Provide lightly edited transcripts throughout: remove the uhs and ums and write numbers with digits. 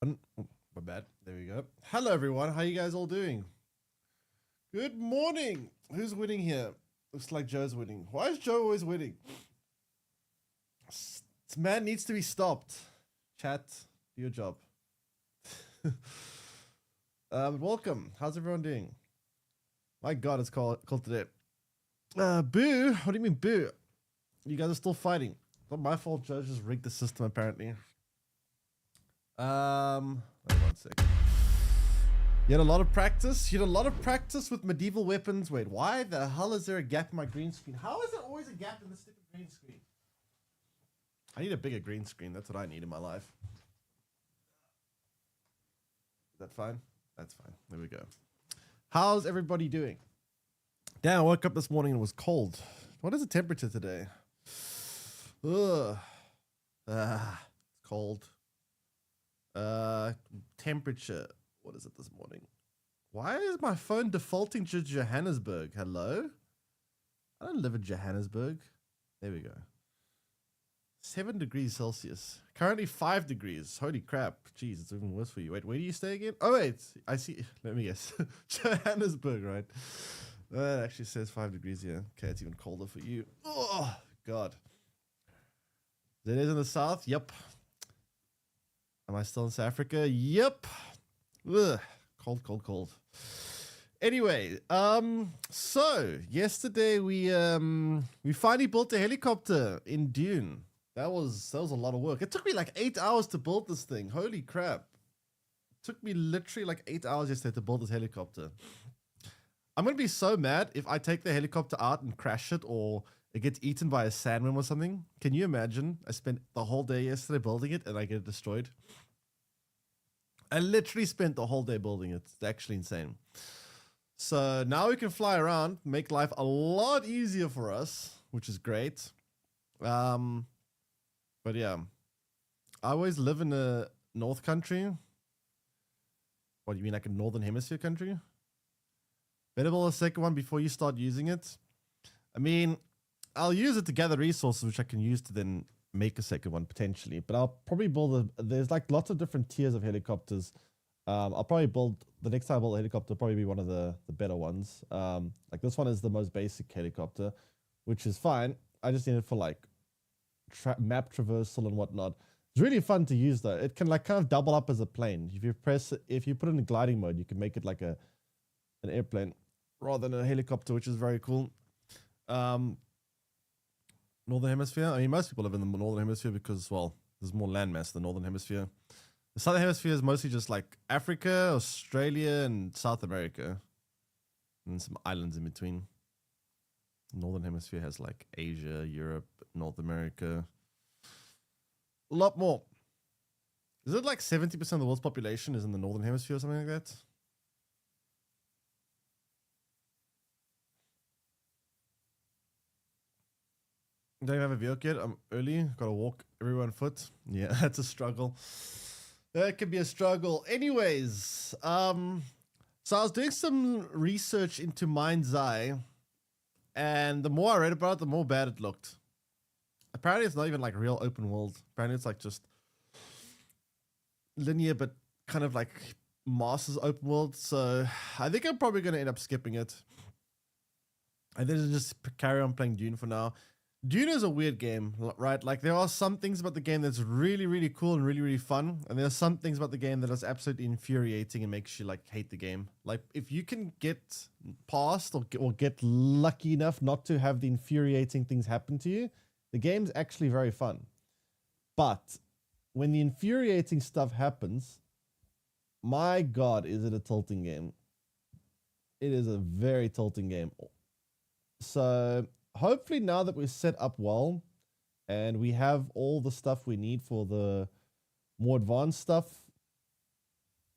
Oh, my bad. There we go. Hello, everyone. How you guys all doing? Good morning. Who's winning here? Looks like Joe's winning. Why is Joe always winning? This man needs to be stopped. Chat, do your job. Welcome. How's everyone doing? My God, it's called today. Boo. What do you mean, boo? You guys are still fighting. Not my fault. Joe just rigged the system, apparently. Wait 1 sec. You had a lot of practice. You had a lot of practice with medieval weapons. Wait, why the hell is there a gap in my green screen? How is there always a gap in the stupid green screen? I need a bigger green screen. That's what I need in my life. Is that fine? That's fine. There we go. How's everybody doing? Damn, I woke up this morning and it was cold. What is the temperature today? Ugh. It's cold. Temperature. What is it this morning? Why is my phone defaulting to Johannesburg? Hello? I don't live in Johannesburg. There we go. 7 degrees Celsius. Currently 5 degrees. Holy crap. Jeez, it's even worse for you. Wait, where do you stay again? Oh, wait. I see. Let me guess. Johannesburg, right? That actually says 5 degrees here. Okay, it's even colder for you. Oh, God. It is in the south? Yep. Am I still in South Africa? Yep. Ugh. Cold, cold, cold. Anyway, so yesterday we finally built a helicopter in Dune. That was a lot of work. It took me like 8 hours to build this thing. Holy crap. It took me literally like 8 hours yesterday to build this helicopter. I'm gonna be so mad if I take the helicopter out and crash it or it gets eaten by a sandworm or something. Can you imagine? I spent the whole day yesterday building it and I get it destroyed. I literally spent the whole day building it. It's actually insane. So now we can fly around, make life a lot easier for us, which is great. But yeah, I always live in a North country. What do you mean, like a Northern Hemisphere country? Better build a second one before you start using it. I mean, I'll use it to gather resources, which I can use to then make a second one potentially. But I'll probably build there's like lots of different tiers of helicopters. I'll probably build the next time I build a helicopter, probably be one of the better ones. Like this one is the most basic helicopter, which is fine. I just need it for like map traversal and whatnot. It's really fun to use though. It can like kind of double up as a plane. If you put it in gliding mode, you can make it like an airplane rather than a helicopter, which is very cool. Northern Hemisphere. I mean, most people live in the Northern Hemisphere because, well, there's more landmass in the Northern Hemisphere. The Southern Hemisphere is mostly just like Africa, Australia, and South America, and some islands in between. Northern Hemisphere has like Asia, Europe, North America. A lot more. Is it like 70% of the world's population is in the Northern Hemisphere or something like that? Don't you have a vehicle yet? I'm early. Gotta walk everywhere on foot. Yeah, that's a struggle. That could be a struggle. Anyways, so I was doing some research into Mind's Eye, and the more I read about it, the more bad it looked. Apparently, it's not even like real open world. Apparently, it's like just linear, but kind of like Masters open world. So I think I'm probably gonna end up skipping it. I think just carry on playing Dune for now. Dune is a weird game, right? Like there are some things about the game that's really, really cool and really, really fun, and there are some things about the game that is absolutely infuriating and makes you like hate the game. Like if you can get past or get lucky enough not to have the infuriating things happen to you, the game's actually very fun. But when the infuriating stuff happens, my God, is it a tilting game? It is a very tilting game. So hopefully now that we're set up well and we have all the stuff we need for the more advanced stuff,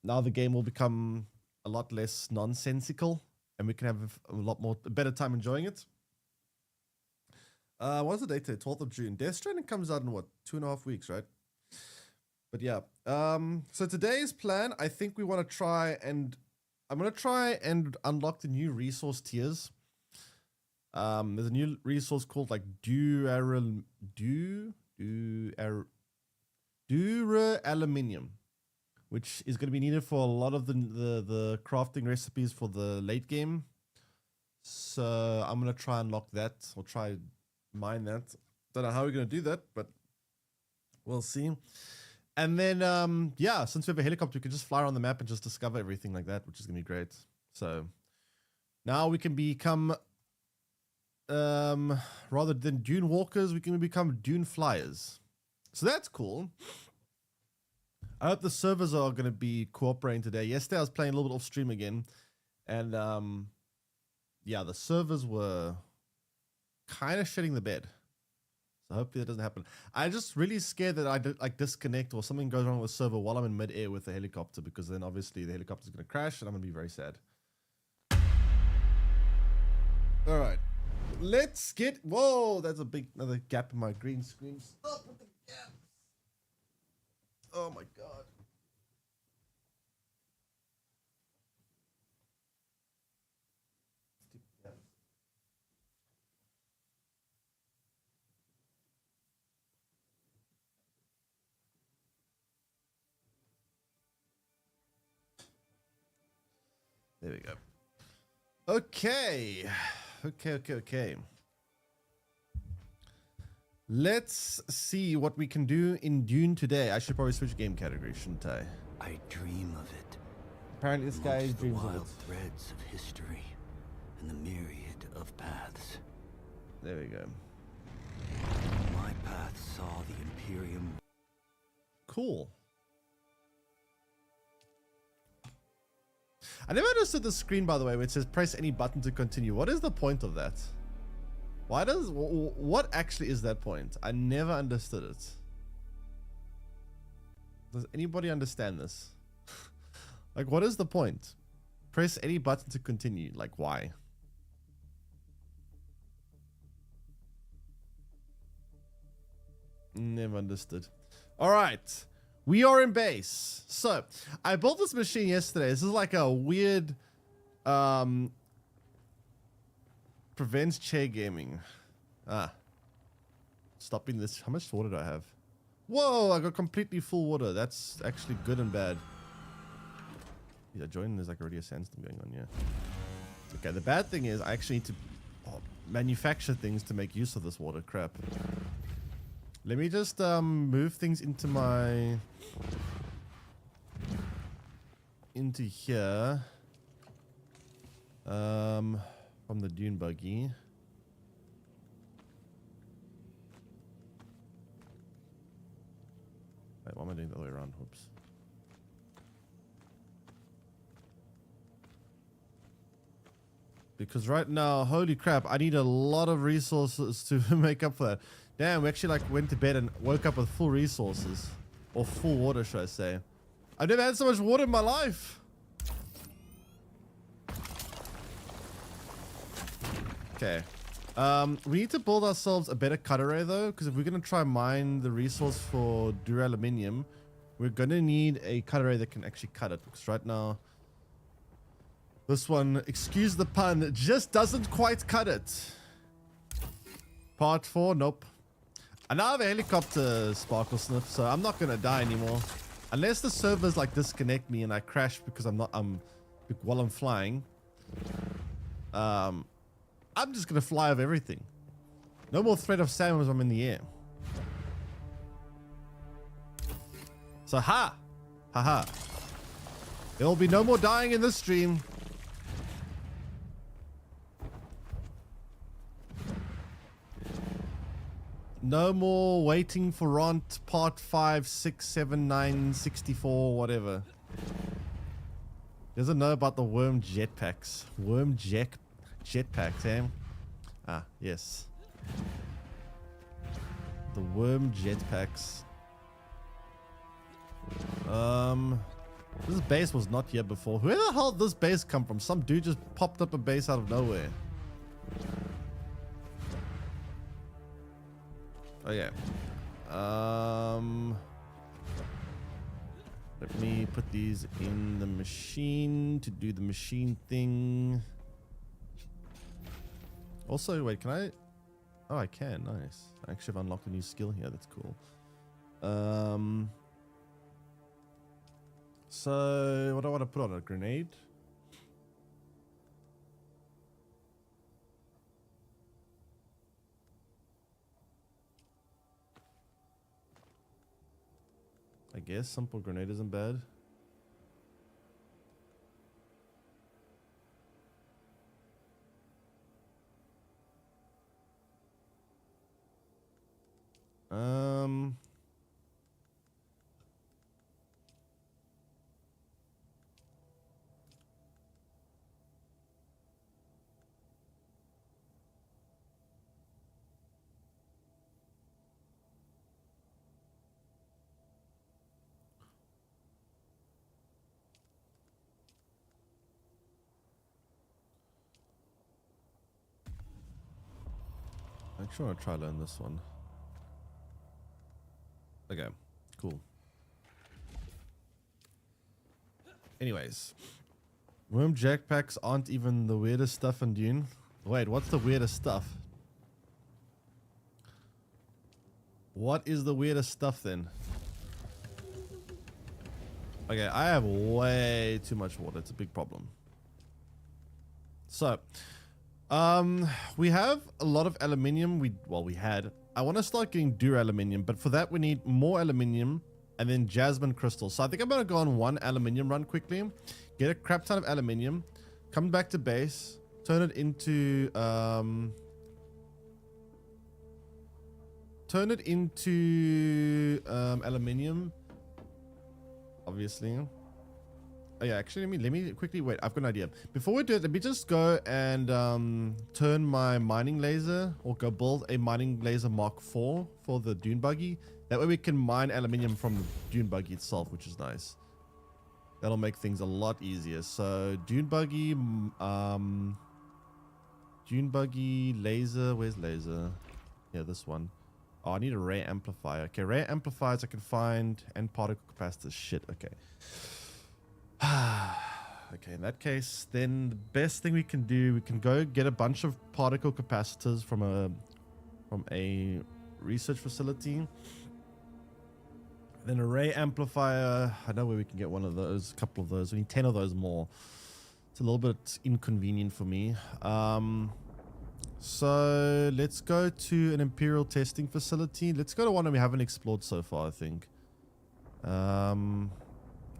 now the game will become a lot less nonsensical and we can have a better time enjoying it. What's the date today? 12th of June. Death Stranding comes out in what, 2.5 weeks, right? But yeah. So today's plan, I think we want to try and I'm gonna try and unlock the new resource tiers. There's a new resource called like Dura Aluminium, which is going to be needed for a lot of the crafting recipes for the late game. So I'm going to try and lock that, or try mine that. Don't know how we're going to do that, but we'll see. And then, yeah, since we have a helicopter, we can just fly around the map and just discover everything like that, which is going to be great. So now we can become, rather than dune walkers, we can become dune flyers. So that's cool. I hope the servers are going to be cooperating today. Yesterday I was playing a little bit off stream again, and yeah, the servers were kind of shitting the bed. So hopefully that doesn't happen. I'm just really scared that I disconnect or something goes wrong with the server while I'm in midair with the helicopter, because then obviously the helicopter is going to crash and I'm going to be very sad. All right, let's get. Whoa, that's a big another gap in my green screen. Stop with the gaps. Oh my god. There we go. Okay. Okay. Let's see what we can do in Dune today. I should probably switch game category, shouldn't I? I dream of it. Apparently this guy Amongst the dreams of wild it. threads of history and the myriad of paths. There we go. My path saw the Imperium. Cool. I never understood the screen, by the way, where it says press any button to continue. What is the point of that? Why does, what actually is that point? I never understood it. Does anybody understand this? Like, what is the point? Press any button to continue. Like, why? Never understood. All right. We are in base. So I built this machine yesterday. This is like a weird, prevents chair gaming. Stopping this. How much water do I have? Whoa, I got completely full water. That's actually good and bad. Yeah, join. There's like already a sandstorm going on. Yeah. Okay. The bad thing is I actually need to manufacture things to make use of this water. Crap. Let me just move things into my here from the dune buggy. Wait, why am I doing the other way around? Whoops. Because right now, holy crap, I need a lot of resources to make up for that. Damn, we actually like went to bed and woke up with full resources. Or full water, should I say. I've never had so much water in my life. Okay. We need to build ourselves a better cut array though, because if we're going to try mine the resource for duraluminum, we're going to need a cut array that can actually cut it. Because right now, this one, excuse the pun, just doesn't quite cut it. Part 4, nope. I now have a helicopter, Sparkle Sniff, so I'm not gonna die anymore, unless the servers like disconnect me and I crash because while I'm flying. I'm just gonna fly over everything. No more threat of SAM as I'm in the air. So haha. There will be no more dying in this stream. No more waiting for Ront part 5, 6, 7, 9, 64, whatever. Doesn't know about the worm jetpacks. Worm jetpacks, eh? Ah, yes. The worm jetpacks. This base was not here before. Where the hell did this base come from? Some dude just popped up a base out of nowhere. Oh yeah. Let me put these in the machine to do the machine thing. Also, wait, can I? Oh, I can. Nice. I actually have unlocked a new skill here. That's cool. So what do I want to put on a grenade? I guess simple grenade isn't bad. I actually want to try learn this one. Okay, cool. Anyways, worm jackpacks aren't even the weirdest stuff in Dune. Wait, what's the weirdest stuff? What is the weirdest stuff then? Okay, I have way too much water. It's a big problem. So, we have a lot of aluminium. We had. I want to start getting dura-aluminium, but for that we need more aluminium and then jasmine crystals. So I think I'm going to go on one aluminium run quickly, get a crap ton of aluminium, come back to base, turn it into aluminium, obviously. Oh yeah, actually, let me quickly wait. I've got an idea. Before we do it, let me just go and turn my mining laser, or go build a mining laser Mark IV for the dune buggy. That way we can mine aluminium from the dune buggy itself, which is nice. That'll make things a lot easier. So dune buggy laser. Where's laser? Yeah, this one. Oh, I need a ray amplifier. Okay, ray amplifiers I can find, and particle capacitors. Shit. Okay. Okay, in that case, then the best thing we can do, we can go get a bunch of particle capacitors from a research facility. Then array amplifier. I know where we can get one of those, a couple of those. We need 10 of those more. It's a little bit inconvenient for me. So let's go to an Imperial testing facility. Let's go to one that we haven't explored so far, I think.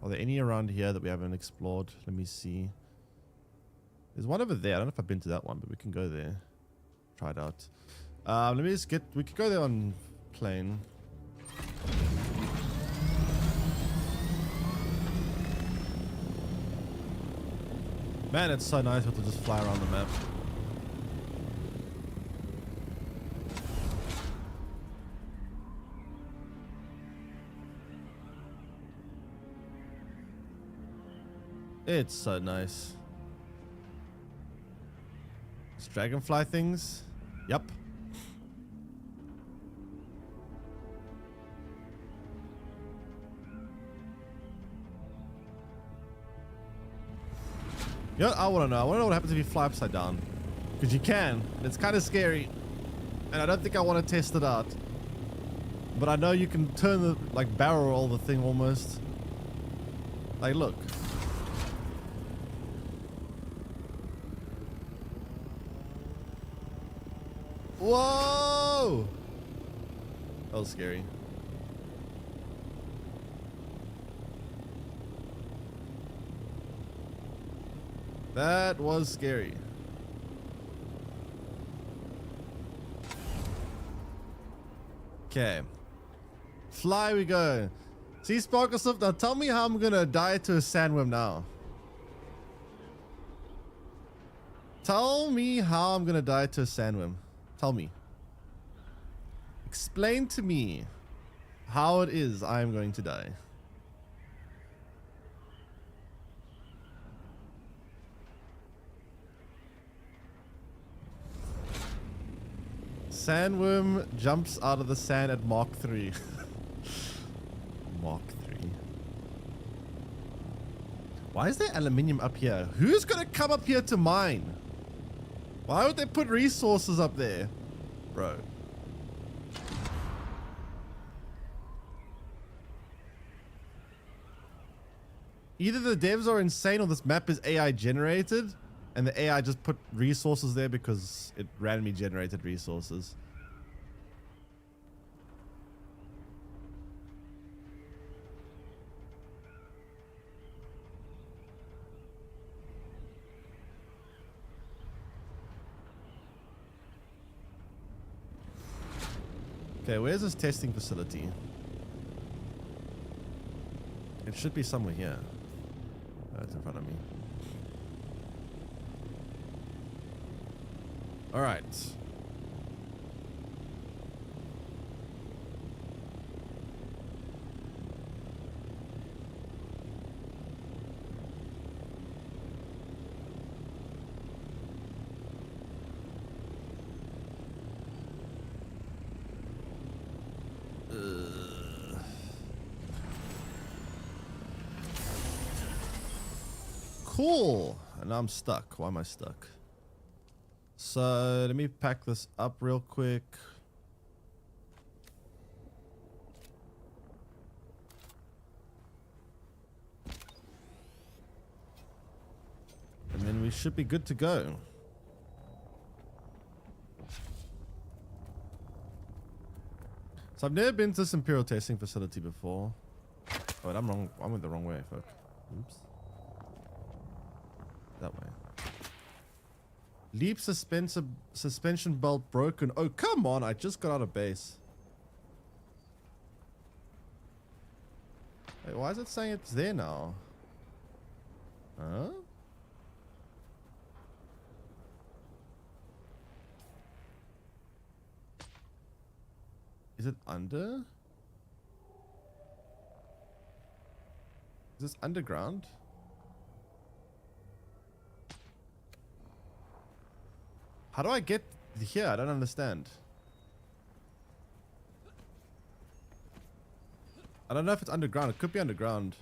Are there any around here that we haven't explored? Let me see. There's one over there. I don't know if I've been to that one, but we can go there. Try it out. Let me just get... We could go there on plane. Man, it's so nice to just fly around the map. It's so nice. It's dragonfly things. Yep. You know what I want to know? I want to know what happens if you fly upside down. Because you can. And it's kind of scary. And I don't think I want to test it out. But I know you can turn the, like, barrel roll the thing almost. Like, look. Whoa! That was scary. That was scary. Okay. Fly we go. See, Sparklesoft, now tell me how I'm gonna die to a sandworm now. Tell me how I'm gonna die to a sandworm. Tell me. Explain to me how it is I'm going to die. Sandworm jumps out of the sand at Mark 3. Mark 3. Why is there aluminium up here? Who's gonna come up here to mine? Why would they put resources up there? Bro. Either the devs are insane or this map is AI generated and the AI just put resources there because it randomly generated resources. Okay, where's this testing facility? It should be somewhere here. Oh, it's in front of me. All right. Cool. And now I'm stuck. Why am I stuck? So let me pack this up real quick. And then we should be good to go. So I've never been to this Imperial testing facility before. Oh, wait, I'm wrong. I went the wrong way, fuck. Oops. That way. Leap suspension belt broken. Oh, come on. I just got out of base. Wait, why is it saying it's there now? Huh? Is it under? Is this underground? How do I get here? I don't understand. I don't know if it's underground. It could be underground.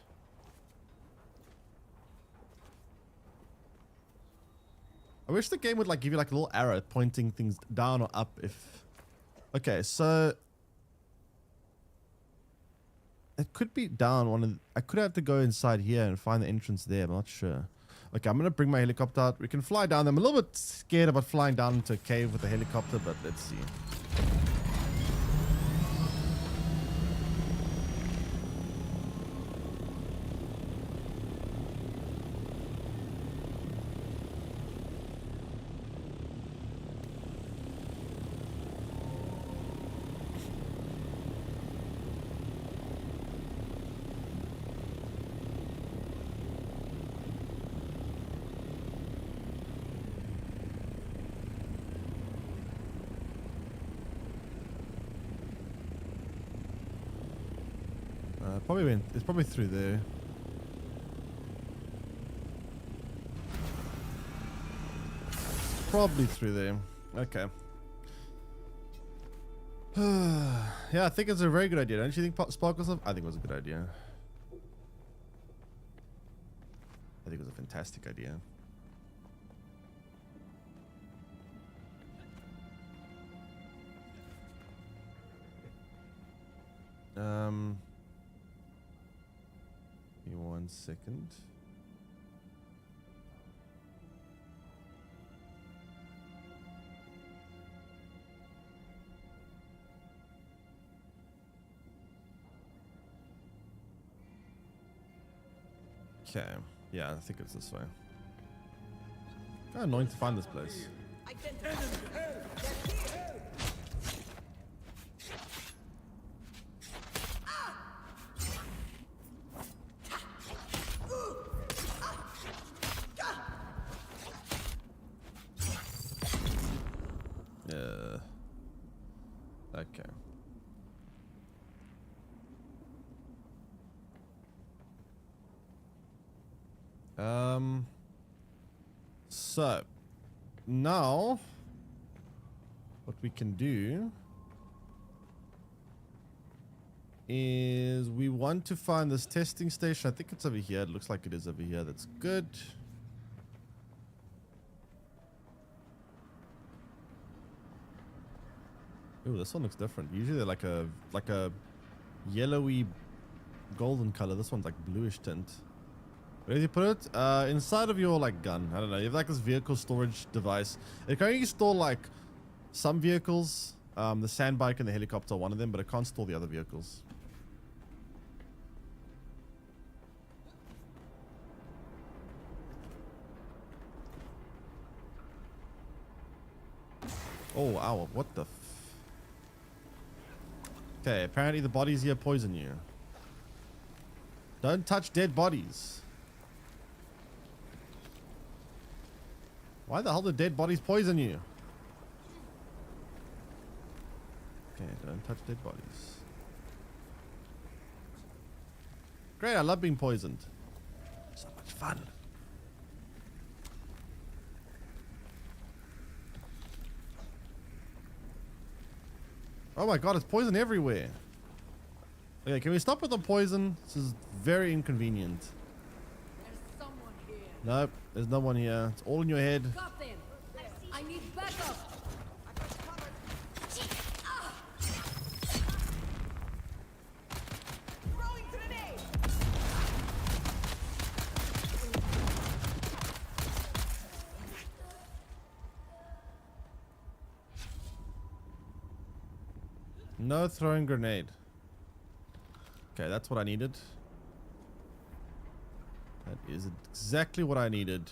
I wish the game would like give you like a little arrow pointing things down or up if... Okay, so... It could be down one of... I could have to go inside here and find the entrance there. I'm not sure. Okay, I'm going to bring my helicopter out. We can fly down. I'm a little bit scared about flying down into a cave with a helicopter, but let's see. Probably went. It's probably through there. Probably through there. Okay. Yeah, I think it's a very good idea. Don't you think, Sparkle Stuff? I think it was a good idea. I think it was a fantastic idea. Give me 1 second. Okay. Yeah, I think it's this way. Kind of annoying to find this place. Okay. So now what we can do is we want to find this testing station. I think it's over here. It looks like it is over here. That's good. Ooh, this one looks different. Usually they're like a yellowy golden color. This one's like bluish tint. Where did you put it? Inside of your like gun. I don't know. You have like this vehicle storage device. It can only store like some vehicles. The sandbike and the helicopter are one of them, but it can't store the other vehicles. Oh, ow. What the f... Okay, apparently the bodies here poison you. Don't touch dead bodies. Why the hell do dead bodies poison you? Okay, don't touch dead bodies. Great, I love being poisoned. So much fun. Oh my god, it's poison everywhere. Okay, can we stop with the poison? This is very inconvenient. There's someone here. Nope, there's no one here. It's all in your head. Got them. I need backup. Throwing grenade. No throwing grenade. Okay, that's what I needed. That is exactly what I needed.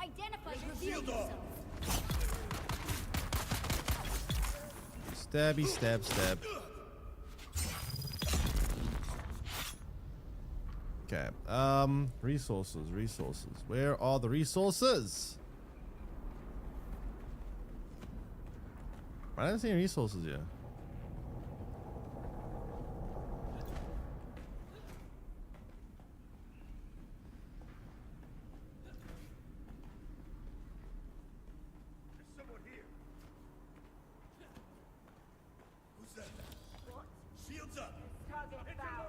Identify. Reveal yourself. Stabby, stab, stab. Okay. Resources, resources. Where are the resources? I don't see any resources here. Someone here. Who's that? What? Shields up. Target found.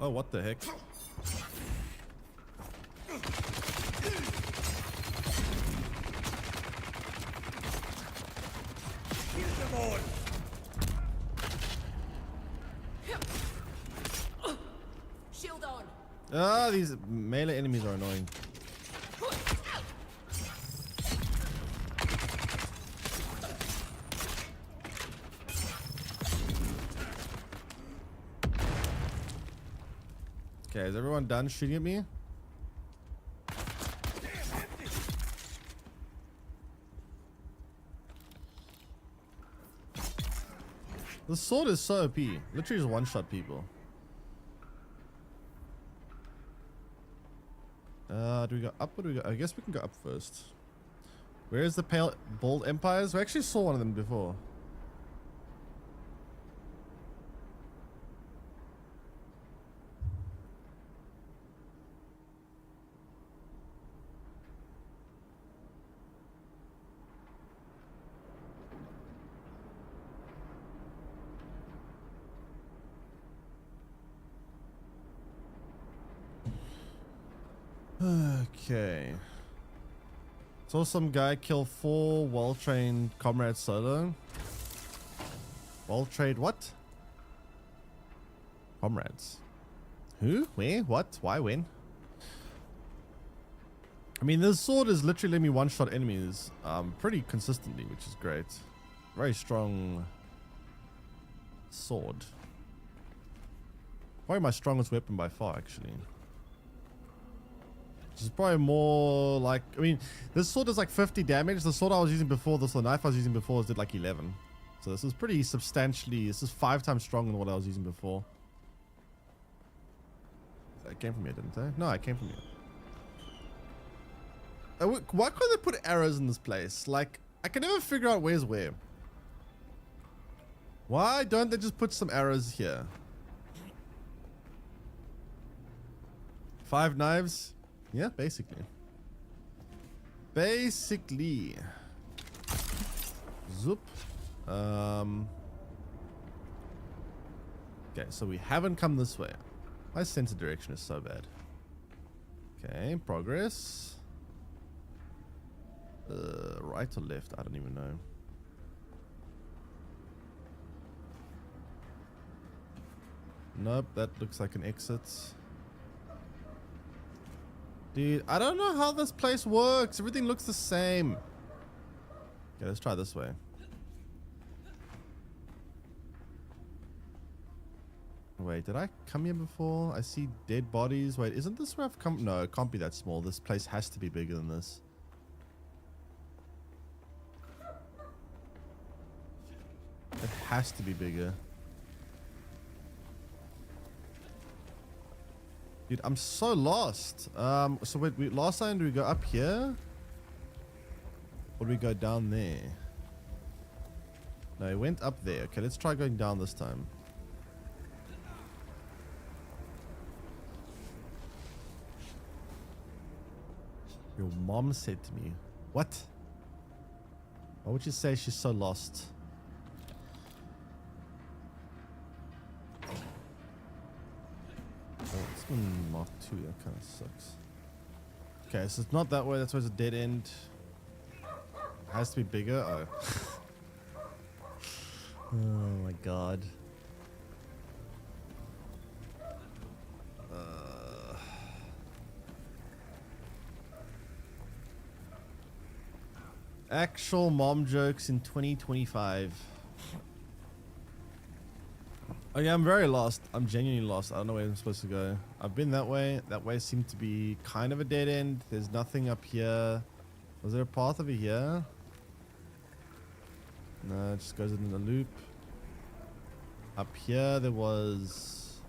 Oh, what the heck? Get them on. Shield on. Ah, these melee enemies are annoying. Okay, is everyone done shooting at me? The sword is so OP. Literally just one-shot people. Do we go up or do we go? I guess we can go up first. Where is the pale bald empires? We actually saw one of them before. Okay. Saw some guy kill 4 well-trained comrades solo. Well-trained what? Comrades. Who? Where? What? Why? When? I mean, this sword is literally letting me one-shot enemies pretty consistently, which is great. Very strong sword. Probably my strongest weapon by far, actually. Which is probably more like, I mean, this sword does like 50 damage. The sword I was using before, the knife I was using before did like 11. So this is pretty substantially, this is 5 times stronger than what I was using before. I came from here, didn't I? No, I came from here. Why can't they put arrows in this place? Like, I can never figure out where's where. Why don't they just put some arrows here? 5 knives? Yeah, basically. basically. Zoop. Okay, so we haven't come this way. My sense of direction is so bad. Okay, progress. Right or left? I don't even know. Nope, that looks like an exit. Dude, I don't know how this place works. Everything looks the same. Okay, let's try this way. Wait, did I come here before? I see dead bodies. Wait, isn't this where I've come? No, it can't be that small. This place has to be bigger than this. It has to be bigger. Dude, I'm so lost. So wait, last time did we go up here? Or did we go down there? No, it went up there. Okay, let's try going down this time. Your mom said to me, what? Why would you say she's so lost? Oh, it's been Mark 2. That kind of sucks. Okay, so it's not that way. That's why it's a dead end. It has to be bigger. Oh. Oh my god. Actual mom jokes in 2025. Okay, I'm very lost. I'm genuinely lost. I don't know where I'm supposed to go. I've been that way. That way seemed to be kind of a dead end. There's nothing up here. Was there a path over here? No, it just goes in a loop. Up here there was...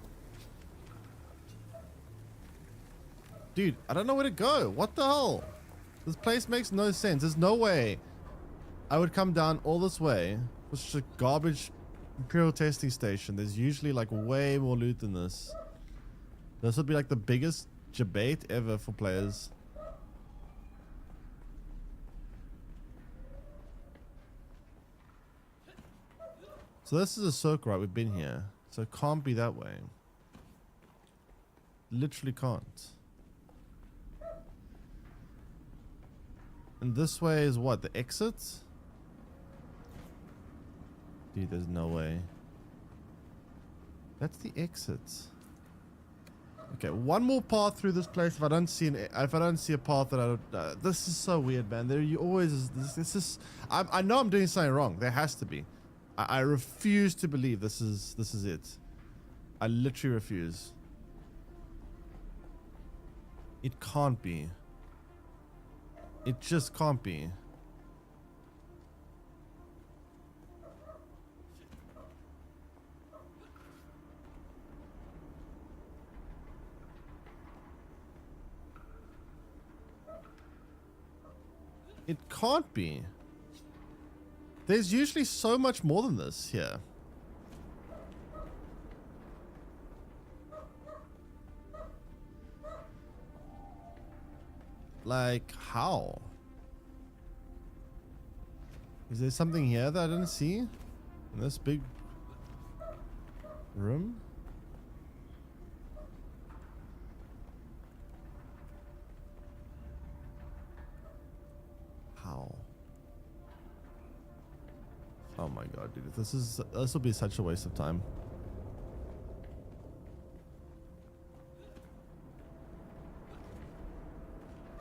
Dude, I don't know where to go. What the hell? This place makes no sense. There's no way I would come down all this way. It's just a garbage Imperial testing station. There's usually like way more loot than this. This would be like the biggest debate ever for players. So this is a circle, right? We've been here. So it can't be that way. Literally can't. And this way is what? The exit? Dude, there's no way. That's the exit. Okay, one more path through this place. If I don't see a path that I don't, this is so weird, man. There you always this is. I know I'm doing something wrong. There has to be. I refuse to believe this is it. I literally refuse. It can't be. It just can't be. It can't be. There's usually so much more than this here. Like, how? Is there something here that I didn't see? In this big room? How? Oh my god, dude. This will be such a waste of time.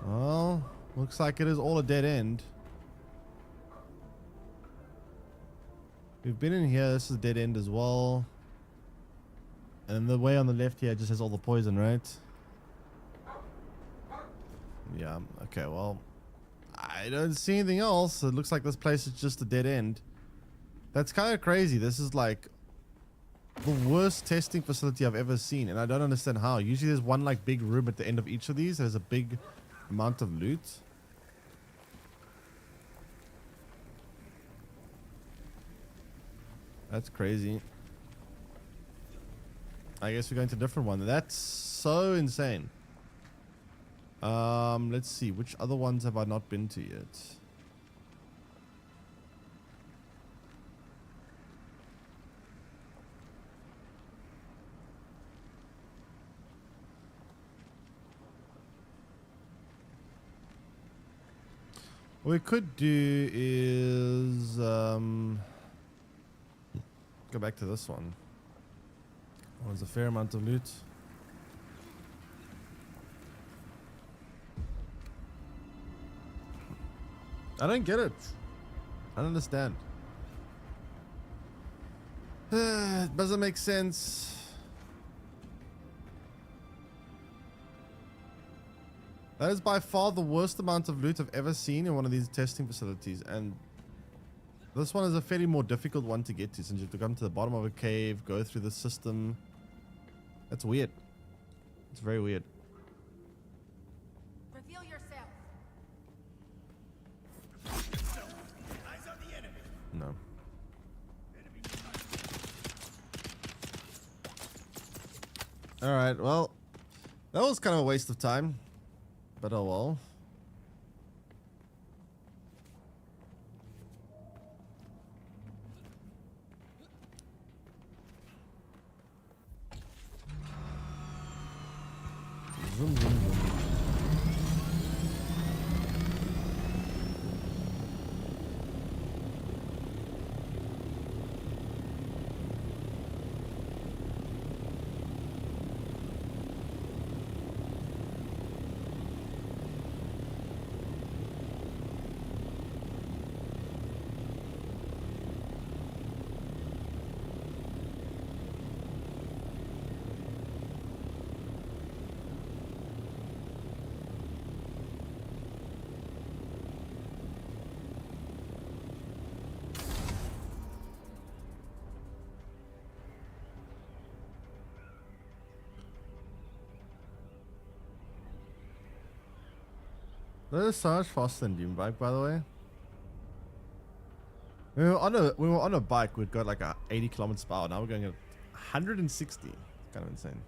Well, looks like it is all a dead end. We've been in here. This is a dead end as well. And the way on the left here just has all the poison, right? Yeah. Okay, well, I don't see anything else. It looks like this place is just a dead end. That's kind of crazy. This is like the worst testing facility I've ever seen. And I don't understand how. Usually there's one like big room at the end of each of these. There's a big amount of loot. That's crazy. I guess we're going to a different one. That's so insane. Let's see. Which other ones have I not been to yet? What we could do is go back to this one. Oh, there's a fair amount of loot. I don't get it. I don't understand. It doesn't make sense. That is by far the worst amount of loot I've ever seen in one of these testing facilities, and this one is a fairly more difficult one to get to, since you have to come to the bottom of a cave, go through the system. That's weird. It's very weird. Reveal yourself. Eyes on the enemy. No. Alright, well, that was kind of a waste of time, but oh well. Vroom, vroom, vroom. That is so much faster than Doom Bike, by the way. We were on a bike. We'd got like a 80 kilometers per hour. Now we're going at 160. It's kind of insane.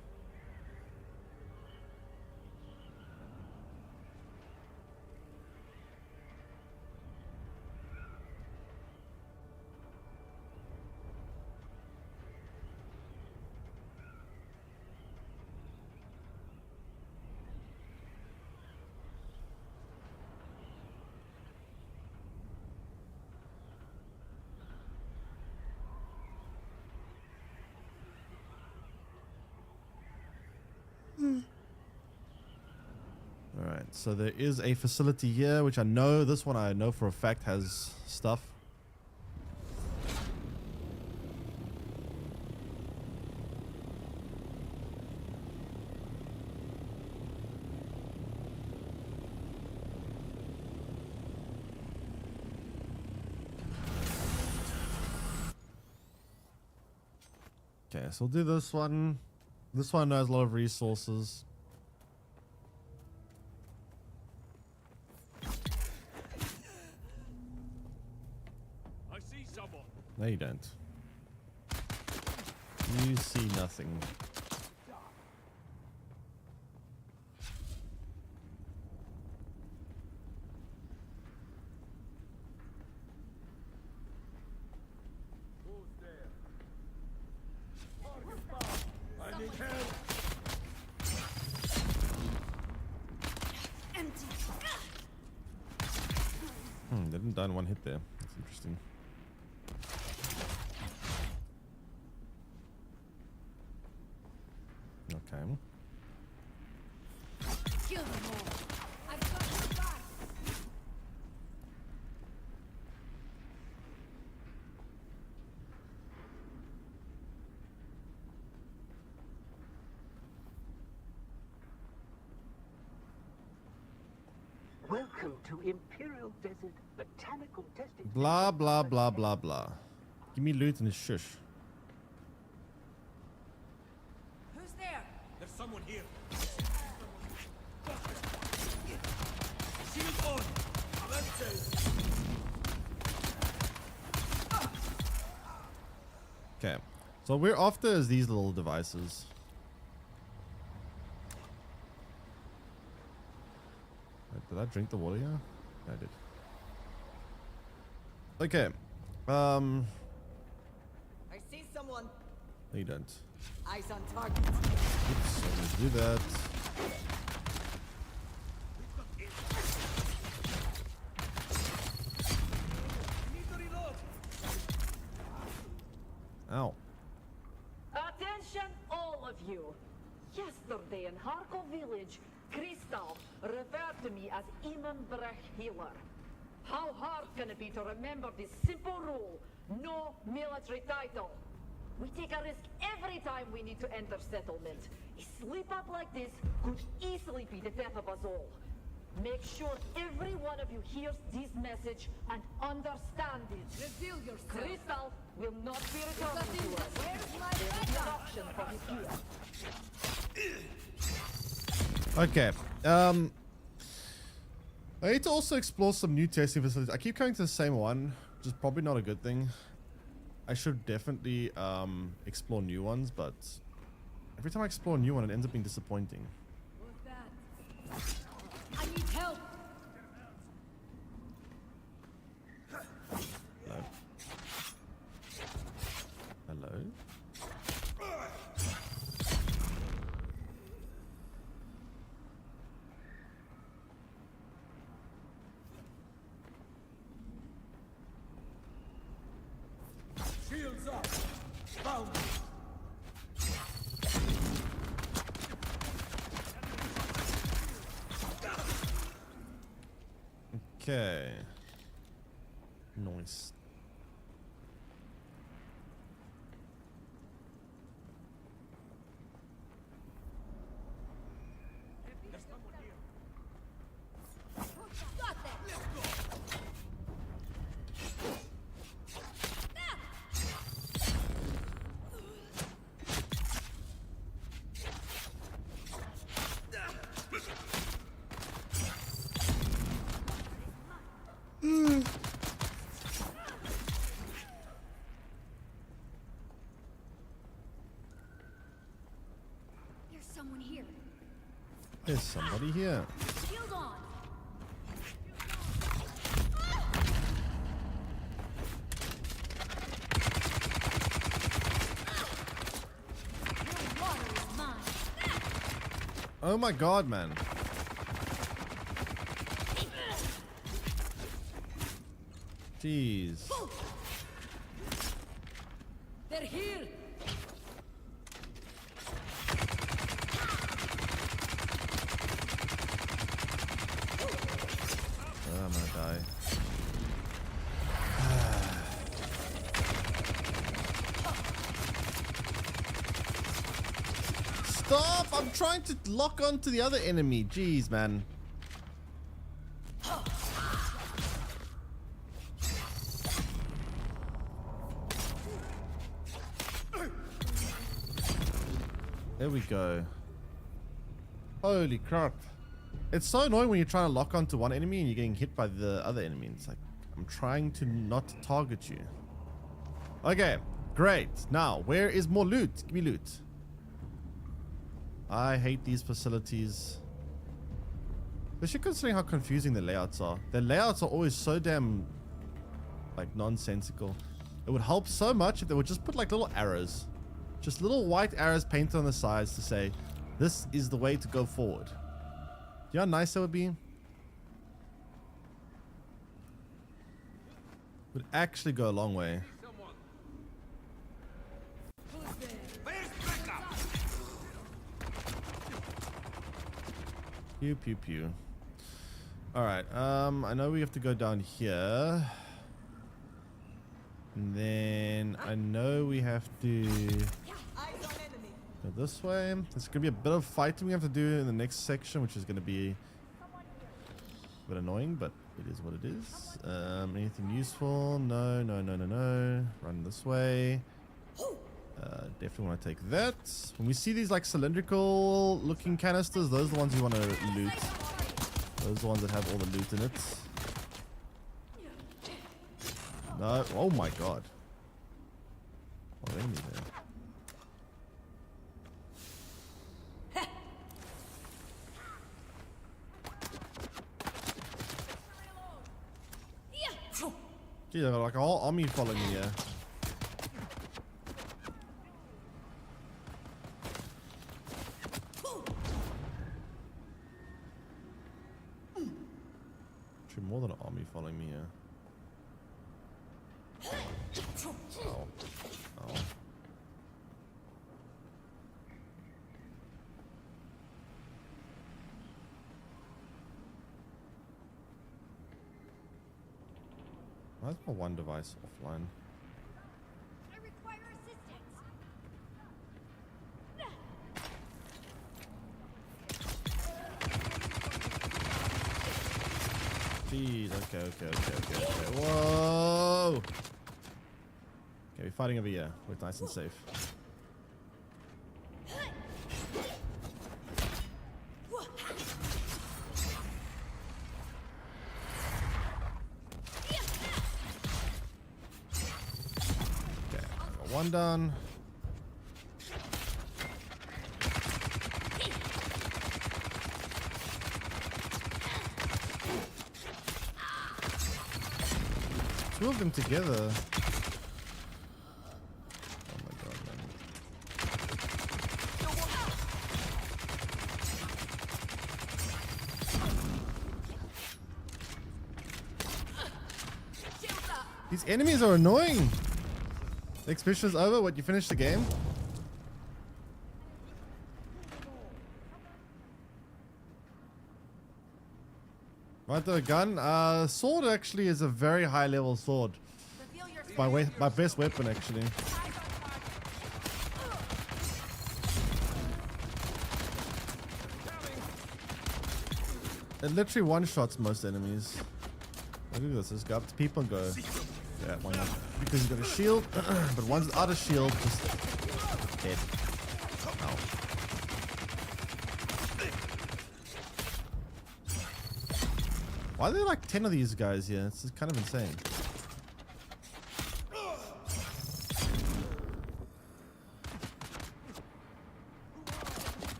Alright, so there is a facility here, which I know, this one I know for a fact has stuff. Okay, so we'll do this one. This one has a lot of resources. I see someone. No, you don't. You see nothing. Who's there? I need help. Empty. They didn't die in one hit there. That's interesting. Okay. Kill them all. I've got your back. Welcome to Imperial Desert Botanical Testing. Blah, blah, blah, blah, blah. Give me loot and a shush. Who's there? There's someone here. Shield on. Let's say. Okay. So what we're after is these little devices. Did I drink the water here? Yeah, I did. Okay. I see someone. No, you don't. Eyes on target. Oops, I'm gonna do that. Need to reload. Ow. Attention, all of you. Yesterday in Harkov village, Crystal referred to me as Imenbrech Healer. How hard can it be to remember this simple rule? No military title. We take a risk every time we need to enter settlement. A slip up like this could easily be the death of us all. Make sure every one of you hears this message and understand it. Reveal yourself. Crystal will not be returning to us. Where's my There is an backup? option for his gear. Okay. I need to also explore some new testing facilities. I keep coming to the same one, which is probably not a good thing. I should definitely explore new ones, but every time I explore a new one, it ends up being disappointing. What's that? I need help. Hello? Hello? Shields up. Found. Okay. Nice. Got that. There's someone here. There's somebody here. Shield on. Your water is mine. Oh my god, man. Jeez. They're here. Oh, I'm gonna die. Stop! I'm trying to lock onto the other enemy. Jeez, man. There we go. Holy crap. It's so annoying when you're trying to lock onto one enemy and you're getting hit by the other enemy. It's like, I'm trying to not target you. Okay, great. Now, where is more loot? Give me loot. I hate these facilities. Especially considering how confusing the layouts are. The layouts are always so damn, like, nonsensical. It would help so much if they would just put, like, little arrows. Just little white arrows painted on the sides to say, this is the way to go forward. Do you know how nice that would be? Would actually go a long way. Pew pew pew. Alright, I know we have to go down here. And then I know we have to Eyes on enemy. go this way. There's gonna be a bit of fighting we have to do in the next section, which is gonna be a bit annoying, but it is what it is. Anything useful? No, no, no, no, no. Run this way. Definitely want to take that. When we see these like cylindrical looking canisters, those are the ones you want to loot. Those are the ones that have all the loot in it. No, oh my god. Oh, enemy there. Gee, I got like a whole army following me here. Actually, more than an army following me here. Oh. Oh. Why is my one device offline? I require assistance. Jeez, okay. Whoa! Okay, we're fighting over here. We're nice and safe. Okay, I got one done. Two of them together. Oh my god, man. These enemies are annoying. The exhibition is over. What, you finished the game? Right, the gun. Sword actually is a very high level sword. Reveal your My best weapon actually. It literally one-shots most enemies. Look at this. Just go up to people and go. Yeah, why not? Because you've got a shield, but one's out of shield, just dead. Ow. Why are there like 10 of these guys here? It's just kind of insane.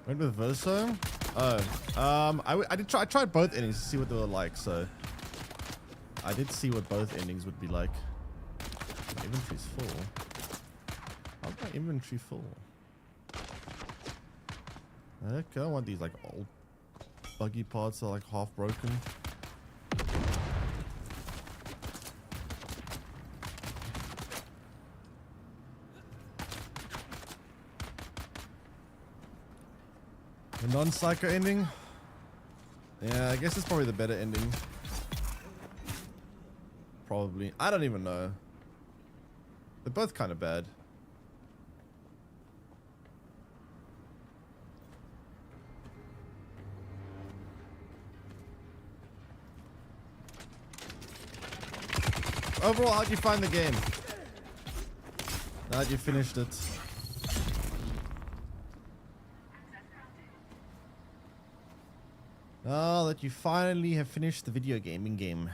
Went with Verso. Oh, I tried both endings to see what they were like. So I did see what both endings would be like. My inventory's full. How's my inventory full? Okay, I want these like old buggy parts that are like half broken. The non-psycho ending? Yeah, I guess it's probably the better ending. Probably. I don't even know. They're both kind of bad. Overall, how'd you find the game? Now that you finished it. Now that you finally have finished the video gaming game.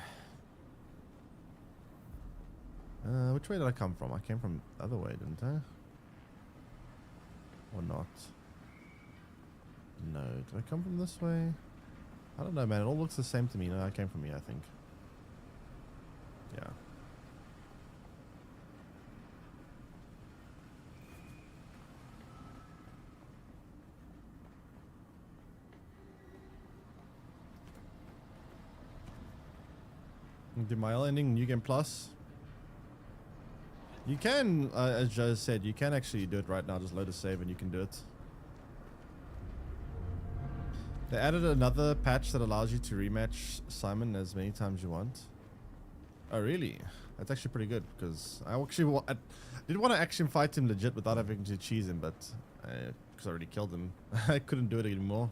Which way did I come from? I came from the other way, didn't I? Or not? No. Did I come from this way? I don't know, man. It all looks the same to me. No, I came from here, I think. Yeah. Do my ending, New Game Plus. You can, as Joe said, you can actually do it right now. Just load a save and you can do it. They added another patch that allows you to rematch Simon as many times you want. Oh, really? That's actually pretty good because I actually I did want to actually fight him legit without having to cheese him, but because I already killed him, I couldn't do it anymore.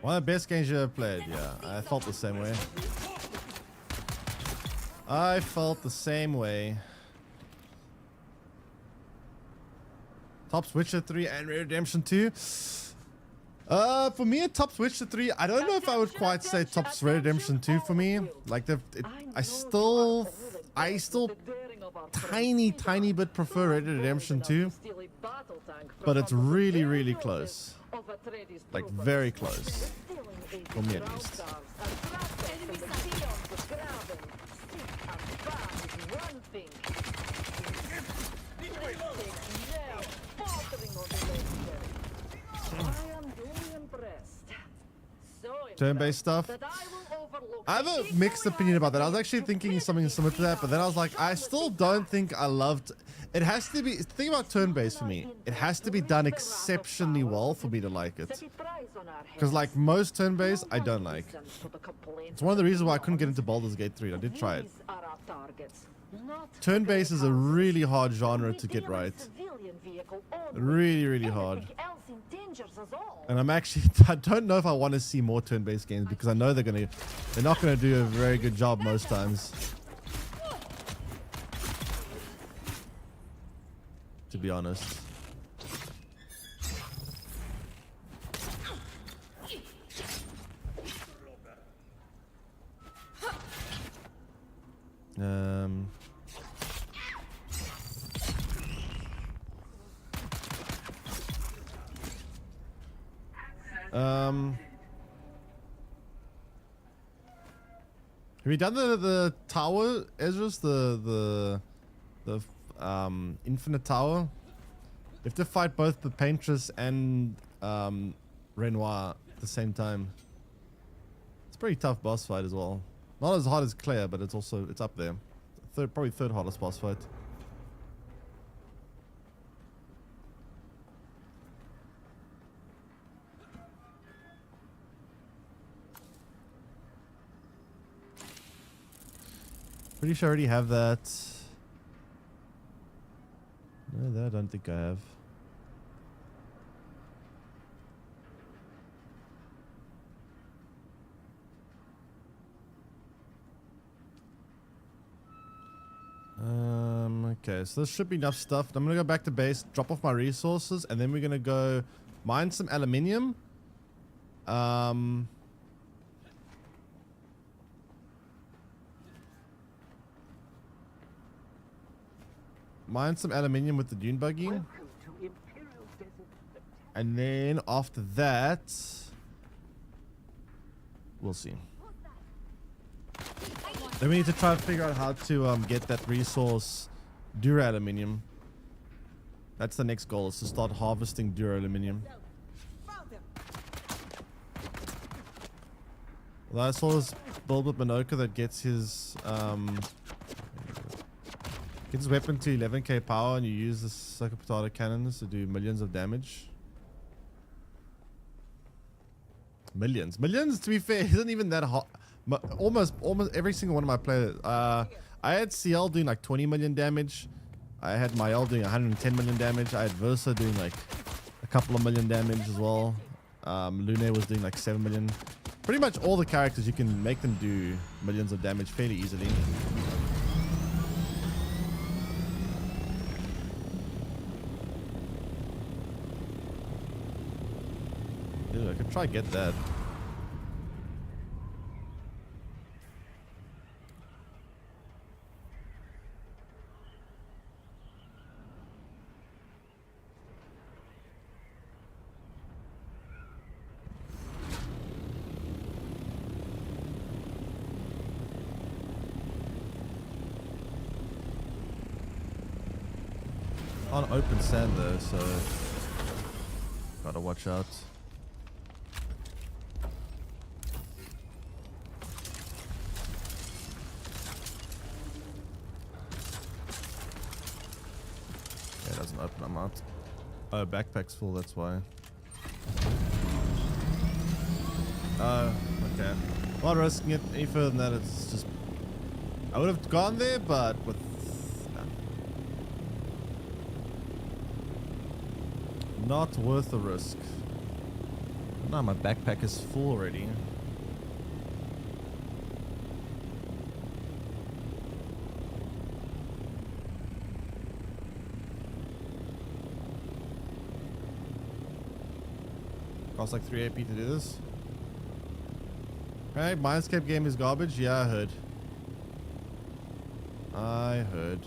One of the best games you ever played. Yeah, I felt the same way. I felt the same way. Top Witcher 3 and Red Redemption 2. For me, a Top Witcher 3. I don't know if I would quite say Top Red Redemption 2 for me. Like I still tiny bit prefer Red Dead Redemption 2, but it's really, really close. Like, very close. For me, at least. Turn-based stuff. I have a mixed opinion about that. I was actually thinking something similar to that, but then I was like, I still don't think I loved. It has to be. Think about turn-based for me. It has to be done exceptionally well for me to like it. Because like most turn-based, I don't like. It's one of the reasons why I couldn't get into Baldur's Gate 3. I did try it. Turn-based is a really hard genre to get right. Really, really hard. And I'm actually, I don't know if I want to see more turn-based games because I know they're not gonna do a very good job most times. To be honest. Have you done the tower, Ezra's? The infinite tower? You have to fight both the Paintress and Renoir at the same time. It's a pretty tough boss fight as well. Not as hard as Claire, but it's up there. Probably third hardest boss fight. Pretty sure I already have that. No, that I don't think I have. Okay, so this should be enough stuff. I'm gonna go back to base, drop off my resources, and then we're gonna go mine some aluminium. Mine some aluminium with the dune buggy. And then after that, we'll see. Then we need to try and figure out how to get that resource dura-aluminium. That's the next goal, is to start harvesting dura-aluminium. Well, I saw this build with Minoka that gets his weapon to 11k power, and you use the sucker potato cannons to do millions of damage. Millions, to be fair, isn't even that hot. Almost every single one of my players. I had CL doing like 20 million damage. I had Mael doing 110 million damage. I had Versa doing like a couple of million damage as well. Lune was doing like 7 million. Pretty much all the characters, you can make them do millions of damage fairly easily. Dude, I could try get that. On open sand though, so gotta watch out. Yeah, it doesn't open, I'm out. Oh, backpack's full, that's why. Oh, okay. Not risking it any further than that, it's just... I would have gone there, but with... Not worth the risk. No, my backpack is full already. Costs like 3 AP to do this. Okay, Mindscape game is garbage. Yeah, I heard.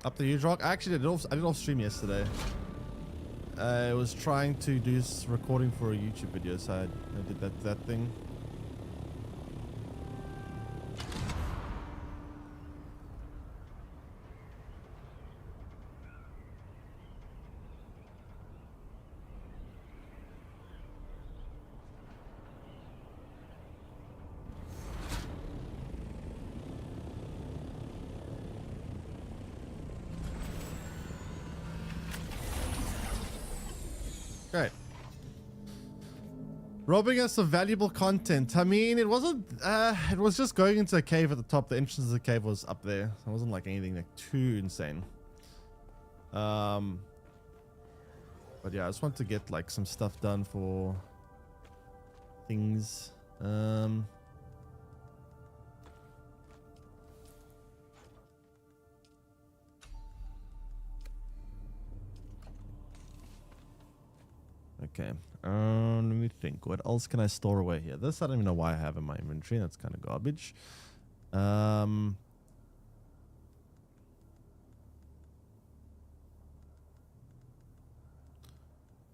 Up the huge rock. I actually did it off. I did it off stream yesterday. I was trying to do recording for a YouTube video, so I did that thing. Great. Robbing us of valuable content. I mean, it wasn't, it was just going into a cave at the top. The entrance of the cave was up there. So it wasn't like anything like too insane. But yeah, I just want to get like some stuff done for things. Okay, let me think. What else can I store away here? This I don't even know why I have in my inventory. That's kind of garbage. I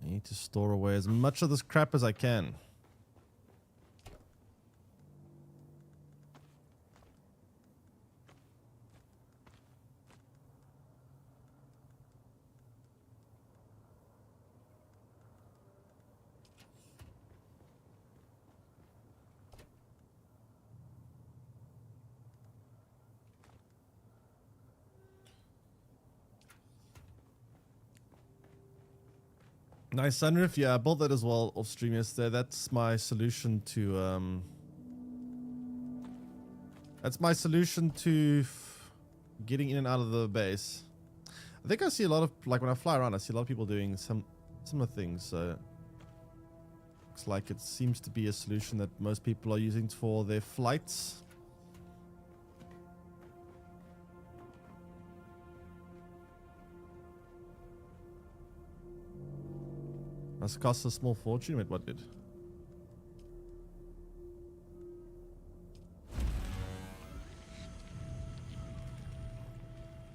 need to store away as much of this crap as I can. Nice sunroof. Yeah, I bought that as well off stream yesterday. That's my solution to getting in and out of the base. I think I see a lot of, like when I fly around, I see a lot of people doing some similar things. So looks like it seems to be a solution that most people are using for their flights. Must cost a small fortune. Wait, what did?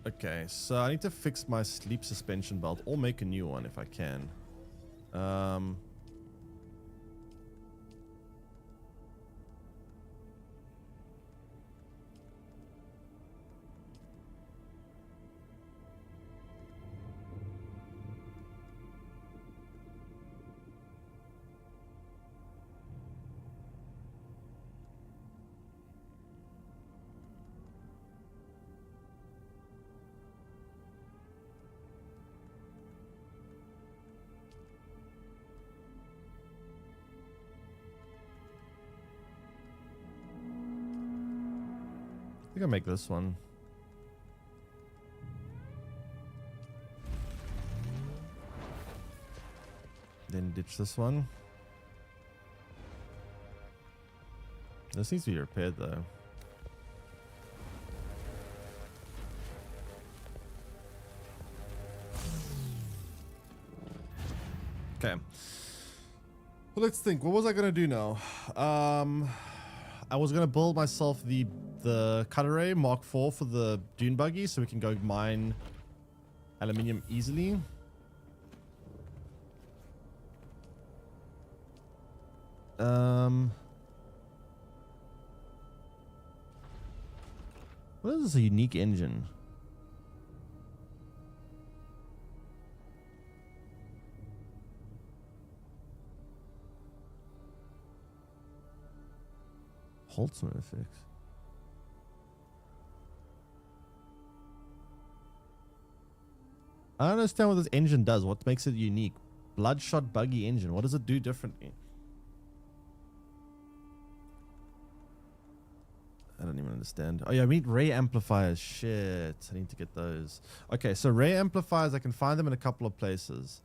Okay, so I need to fix my sleep suspension belt or make a new one if I can. I think I'll make this one. Then ditch this one. This needs to be repaired though. Okay. Well, let's think. What was I gonna do now? I was gonna build myself the Cutteray Mark IV for the dune buggy, so we can go mine aluminium easily. What is this, a unique engine? Holtzman effects. I don't understand what this engine does. What makes it unique? Bloodshot buggy engine. What does it do differently? I don't even understand. Oh yeah, I need ray amplifiers. Shit, I need to get those. Okay, so ray amplifiers, I can find them in a couple of places.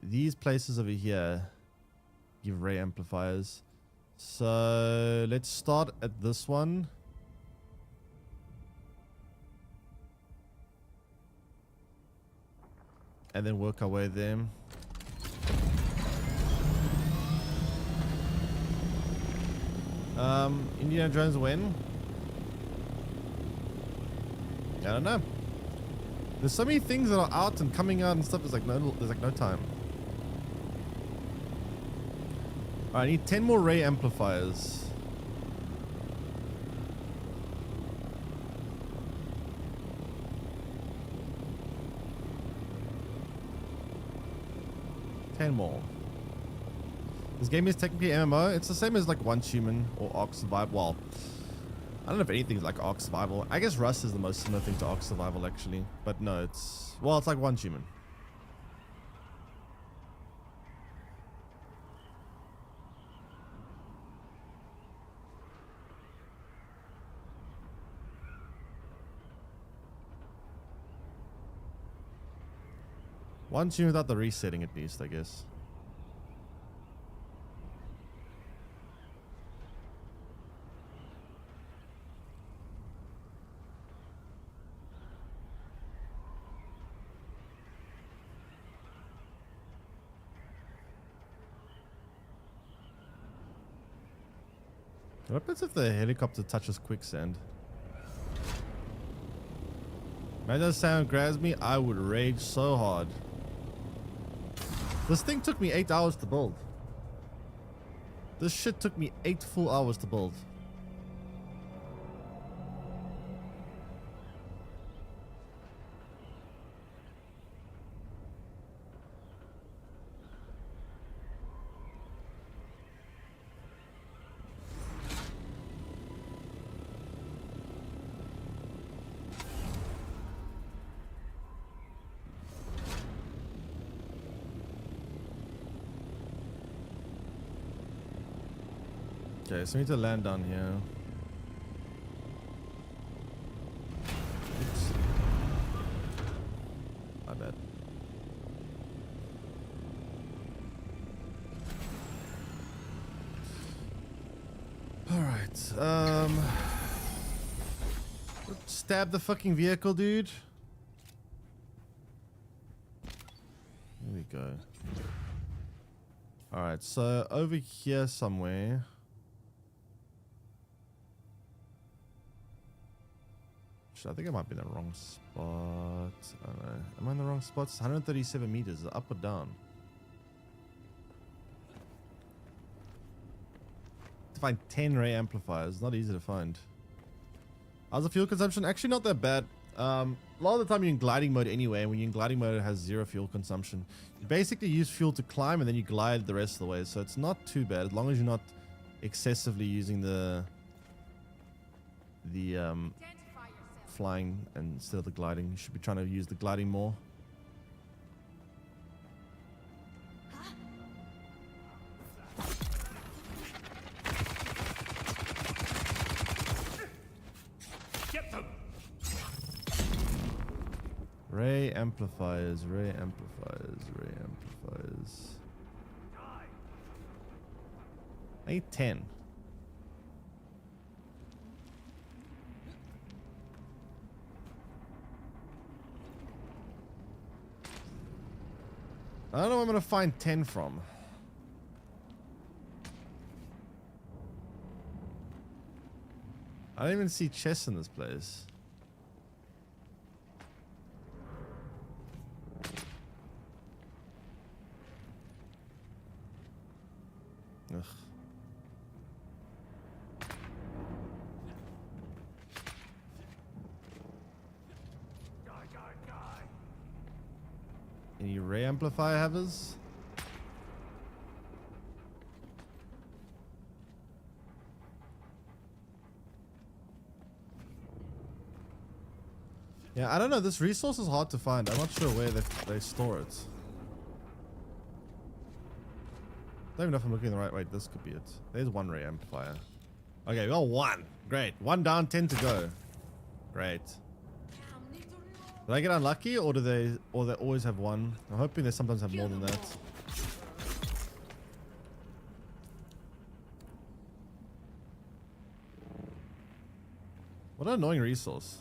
These places over here give ray amplifiers. So let's start at this one. And then work our way there. Indiana Jones when? I don't know. There's so many things that are out and coming out and stuff. There's like no time. Alright, I need 10 more ray amplifiers. More. This game is technically MMO. It's the same as like Once Human or Ark Survival. Well, I don't know if anything's like Ark Survival. I guess Rust is the most similar thing to Ark Survival actually. But no, it's like Once Human. Once you without the resetting at least, I guess. What happens if the helicopter touches quicksand? Imagine if sound grabs me, I would rage so hard. This thing took me 8 hours to build. This shit took me 8 full hours to build. Okay, so we need to land down here. Oops. My bad. Alright, stab the fucking vehicle, dude. There we go. Alright, so over here somewhere. I think I might be in the wrong spot. I don't know. Am I in the wrong spot? It's 137 meters. Is it up or down? To find 10 ray amplifiers. Not easy to find. How's the fuel consumption? Actually not that bad. A lot of the time you're in gliding mode anyway. And when you're in gliding mode, it has 0 fuel consumption. You basically use fuel to climb and then you glide the rest of the way. So it's not too bad as long as you're not excessively using the flying instead of the gliding. You should be trying to use the gliding more. Get them! Ray amplifiers, ray amplifiers, ray amplifiers. I need 10. I don't know where I'm going to find 10 from. I don't even see chests in this place. Ugh. Any ray amplifier havers? Yeah, I don't know. This resource is hard to find. I'm not sure where they store it. Don't even know if I'm looking the right way. This could be it. There's one ray amplifier. Okay, we got one. Great. One down, 10 to go. Great. Did I get unlucky, or they always have one? I'm hoping they sometimes have more than that. What an annoying resource.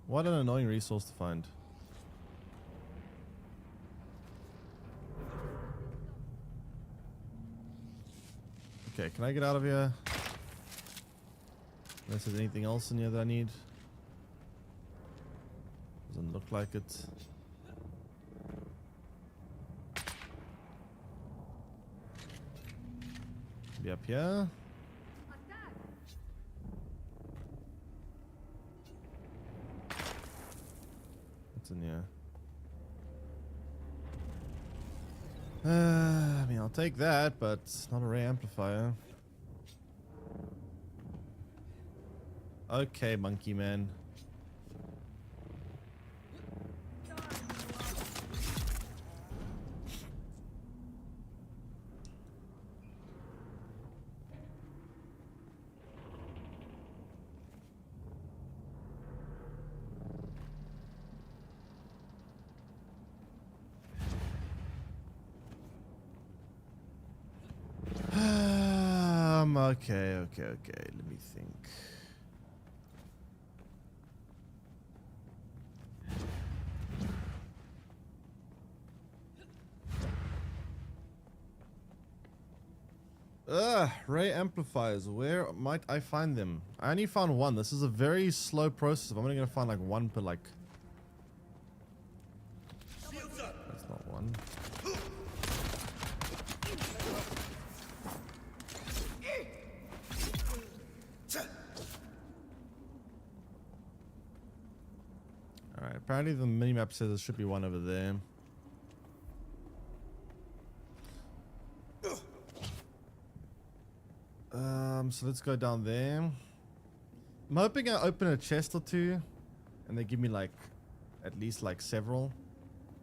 What an annoying resource to find. Okay, can I get out of here? Unless there's anything else in here that I need. Doesn't look like it. Be up here. What's in here? I mean, I'll take that, but it's not a ray amplifier. Okay, monkey man. Okay. Let me think. Ray amplifiers. Where might I find them? I only found one. This is a very slow process. I'm only gonna find like one per like. Shields up. That's not one. Alright, apparently the minimap says there should be one over there. So let's go down there. I'm hoping I open a chest or two and they give me like at least like several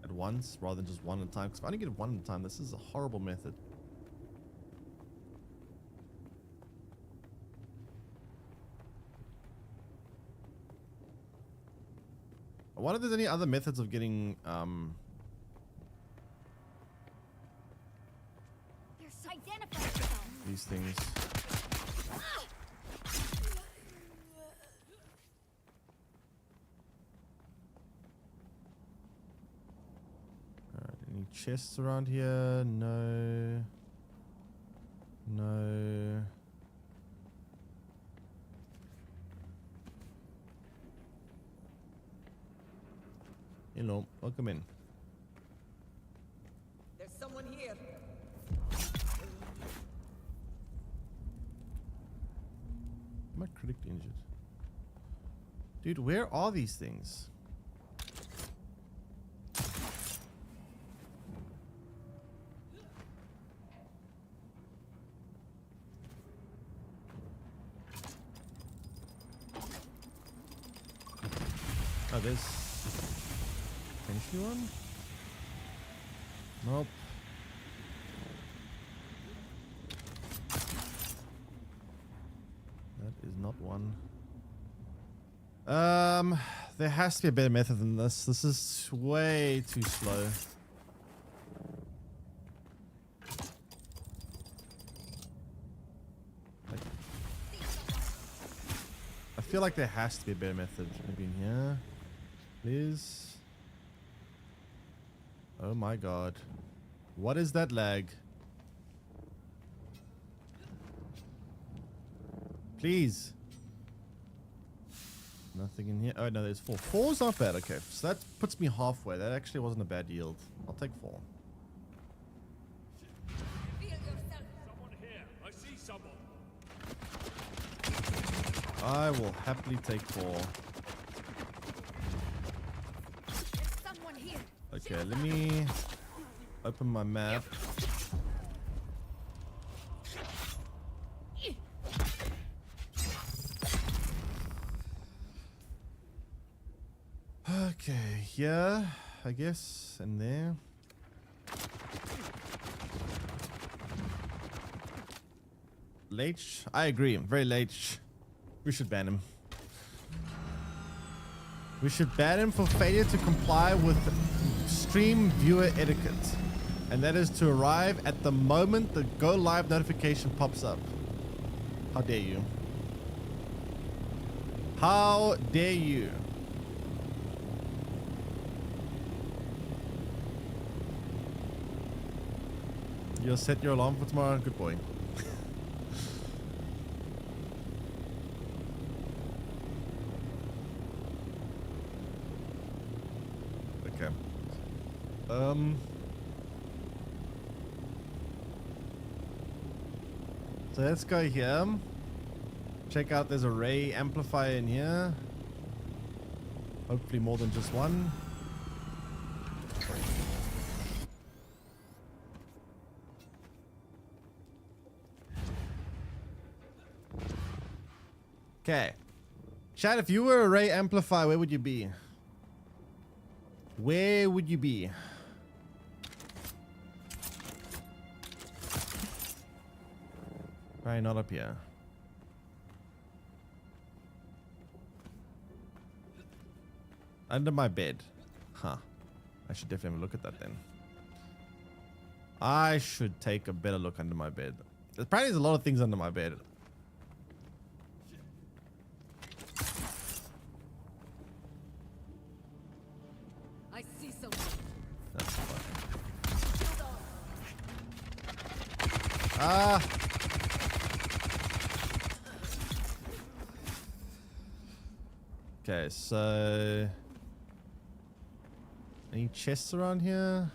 at once rather than just one at a time. Because if I only get one at a time, this is a horrible method. I wonder if there's any other methods of getting these things. Alright, any chests around here? No. No. Hello, welcome in. There's someone here. Am I critically injured? Dude, where are these things? Oh, there's potentially one? Nope. That is not one. There has to be a better method than this. This is way too slow. Like, I feel like there has to be a better method. Maybe in here. Please. Oh my god. What is that lag? Please. Nothing in here. Oh no, there's four. Four's not bad. Okay, so that puts me halfway. That actually wasn't a bad yield. I'll take 4. Someone here. I see someone. I will happily take 4. Someone here. Okay, let me open my map. Okay, here, I guess, and there. Leech? I agree, very Leech. We should ban him. We should ban him for failure to comply with stream viewer etiquette. And that is to arrive at the moment the go live notification pops up. How dare you? How dare you? You'll set your alarm for tomorrow? Good boy. So let's go here. Check out, there's a ray amplifier in here. Hopefully more than just one. Okay. Chat, if you were a ray amplifier, where would you be? Where would you be? Probably not up here. Under my bed. Huh. I should definitely have a look at that then. I should take a better look under my bed. There's probably a lot of things under my bed. I see someone. That's fine. Ah! Okay, so... Any chests around here?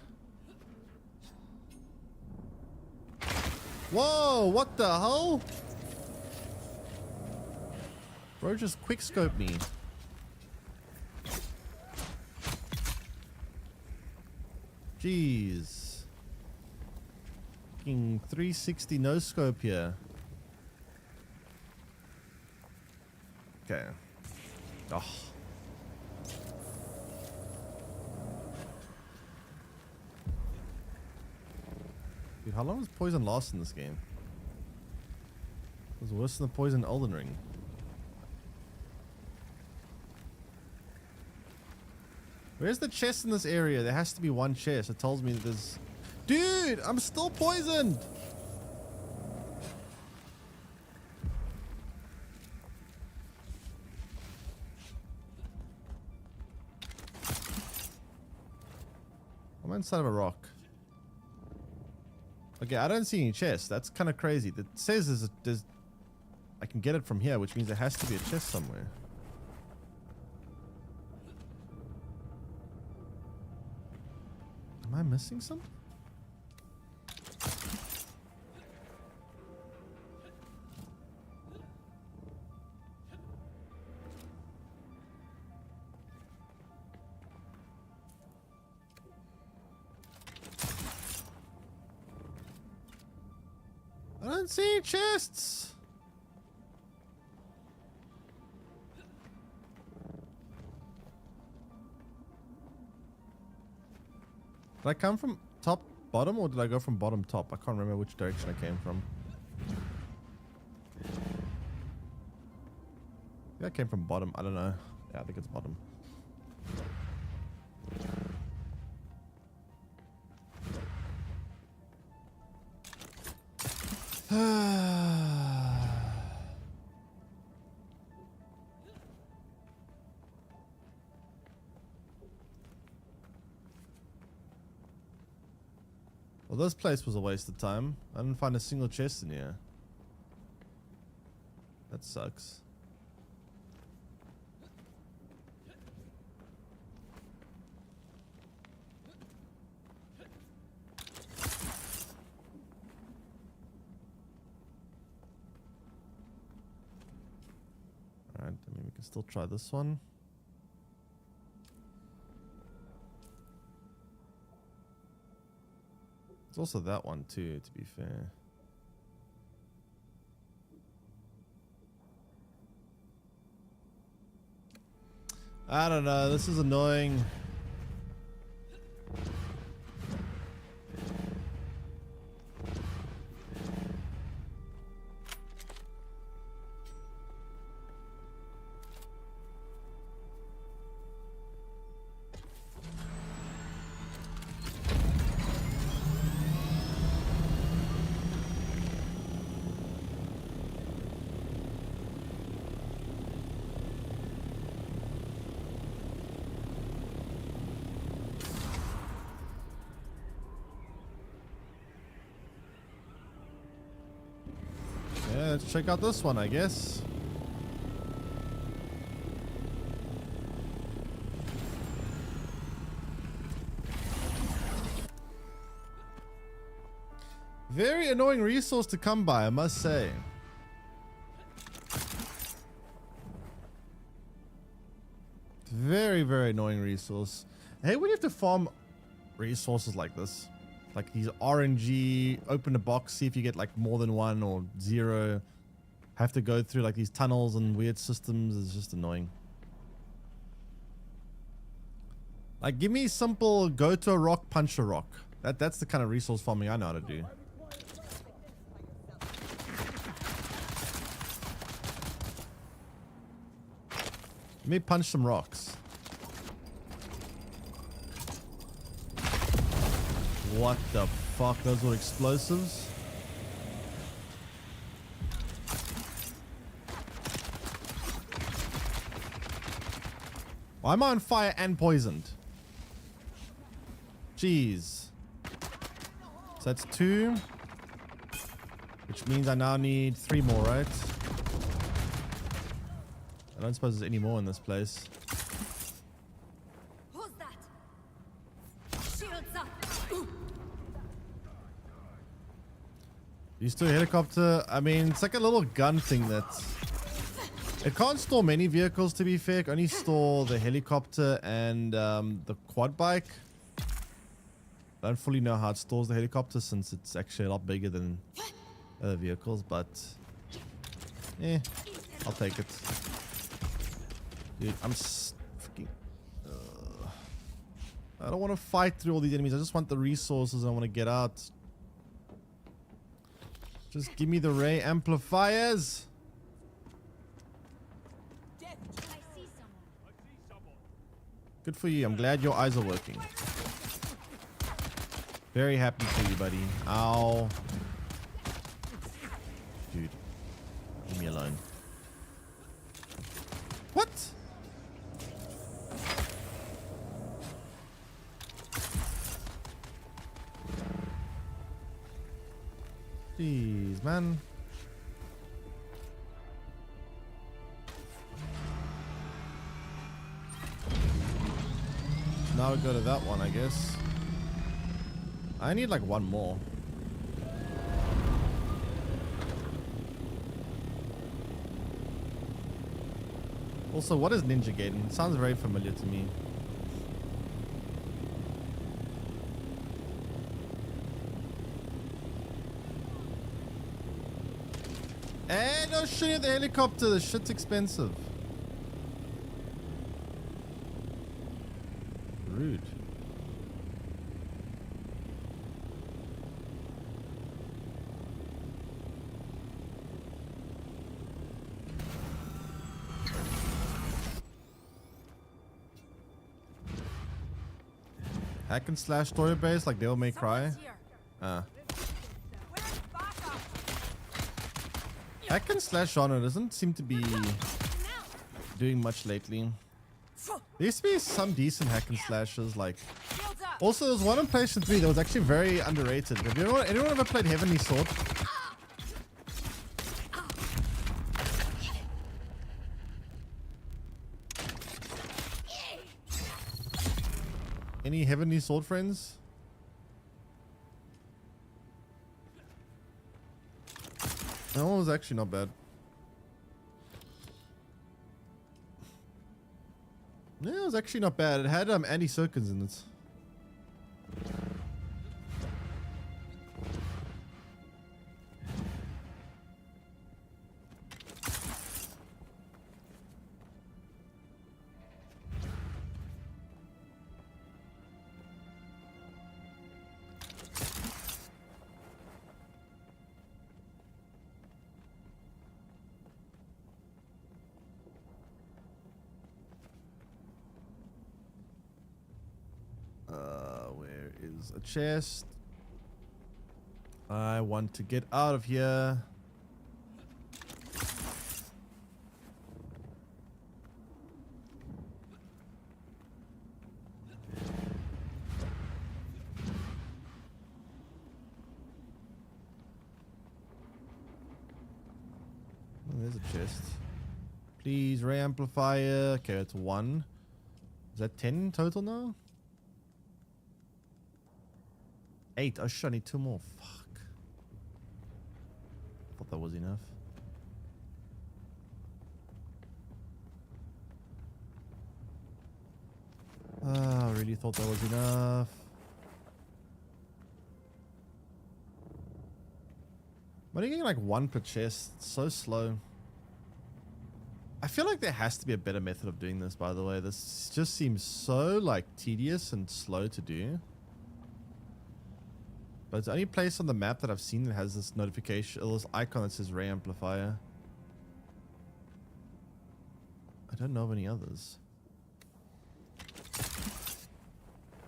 Whoa, what the hell? Bro just quickscoped me. Jeez. Fucking 360 no scope here. Okay. Oh. Dude, how long does poison last in this game? It was worse than the poison in Elden Ring. Where's the chest in this area? There has to be one chest. It tells me that there's... Dude, I'm still poisoned! I'm inside of a rock. Okay, I don't see any chests. That's kind of crazy. It says there's... I can get it from here, which means there has to be a chest somewhere. Am I missing something? I don't see any chests. Did I come from top bottom or did I go from bottom top? I can't remember which direction I came from. Yeah, I came from bottom. I don't know. Yeah, I think it's bottom. Well, this place was a waste of time. I didn't find a single chest in here. That sucks. Alright, I mean, we can still try this one. It's also that one too, to be fair. I don't know, this is annoying. Yeah, let's check out this one, I guess. very annoying resource to come by, I must say. Very, very annoying resource. I hate when you have to farm resources like this. Like these RNG, open a box, see if you get like more than one or zero. Have to go through like these tunnels and weird systems. It's just annoying. Like, give me simple, go to a rock, punch a rock. That's the kind of resource farming I know how to do. Let me punch some rocks. What the fuck? Those were explosives? Why am I on fire and poisoned? Jeez. So that's 2. Which means I now need 3 more, right? I don't suppose there's any more in this place. Who's that? Shields up. Used to a helicopter. I mean, it's like a little gun thing that... It can't store many vehicles, to be fair. It can only store the helicopter and the quad bike. I don't fully know how it stores the helicopter since it's actually a lot bigger than other vehicles, but... I'll take it. Dude, I'm freaking... I don't want to fight through all these enemies. I just want the resources. I want to get out. Just give me the ray amplifiers. I see someone. Good for you. I'm glad your eyes are working. Very happy for you, buddy. Ow. Dude. Leave me alone. What? Jeez, man. Now we go to that one, I guess. I need like one more. Also, what is Ninja Gaiden? It sounds very familiar to me. And no shooting at the helicopter. The shit's expensive. Rude. Hack and slash story based like Devil May Cry. Hack and slash genre doesn't seem to be doing much lately. There used to be some decent hack and slashes, like... Also, there was one on PlayStation 3 that was actually very underrated. Have you anyone ever played Heavenly Sword? Any Heavenly Sword friends? That one was actually not bad. Yeah, it was actually not bad. It had Andy Serkins in it. Where is a chest? I want to get out of here. Oh, there's a chest. Please, ray amplifier. Okay, that's 1. Is that 10 total now? 8. Oh shit, I need 2 more. Fuck. was enough. I really thought that was enough. I'm only getting like 1 per chest. It's so slow. I feel like there has to be a better method of doing this, by the way. This just seems so like tedious and slow to do. But it's the only place on the map that I've seen that has this notification, or this icon that says Ray Amplifier. I don't know of any others.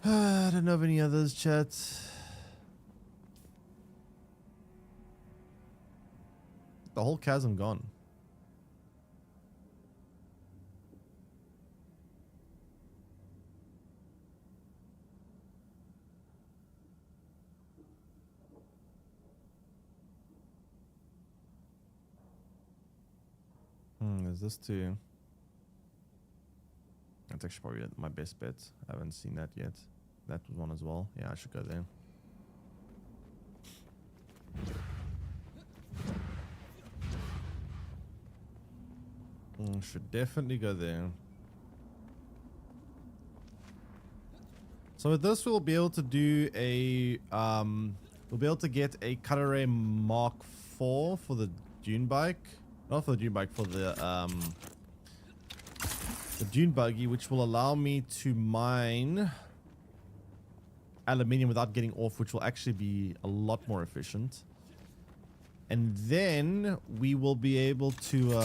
I don't know of any others, chat. The whole chasm gone. There's this too. That's actually probably my best bet. I haven't seen that yet. That was one as well. Yeah, I should go there. Should definitely go there. So with this, we'll be able to do a we'll be able to get a Cutter Mark IV for the dune bike. Not for the dune bike, for the dune buggy, which will allow me to mine aluminium without getting off, which will actually be a lot more efficient. And then we will be able to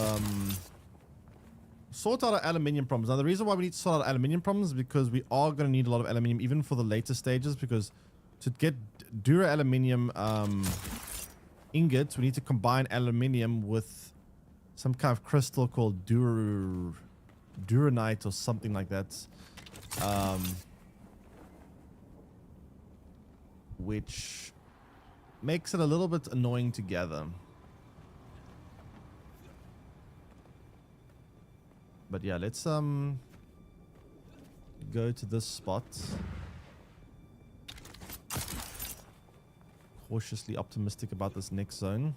sort out our aluminium problems. Now, the reason why we need to sort out aluminium problems is because we are going to need a lot of aluminium even for the later stages, because to get Dura aluminium ingots, we need to combine aluminium with some kind of crystal called Duranite or something like that, which makes it a little bit annoying to gather. But yeah, let's go to this spot. Cautiously optimistic about this next zone.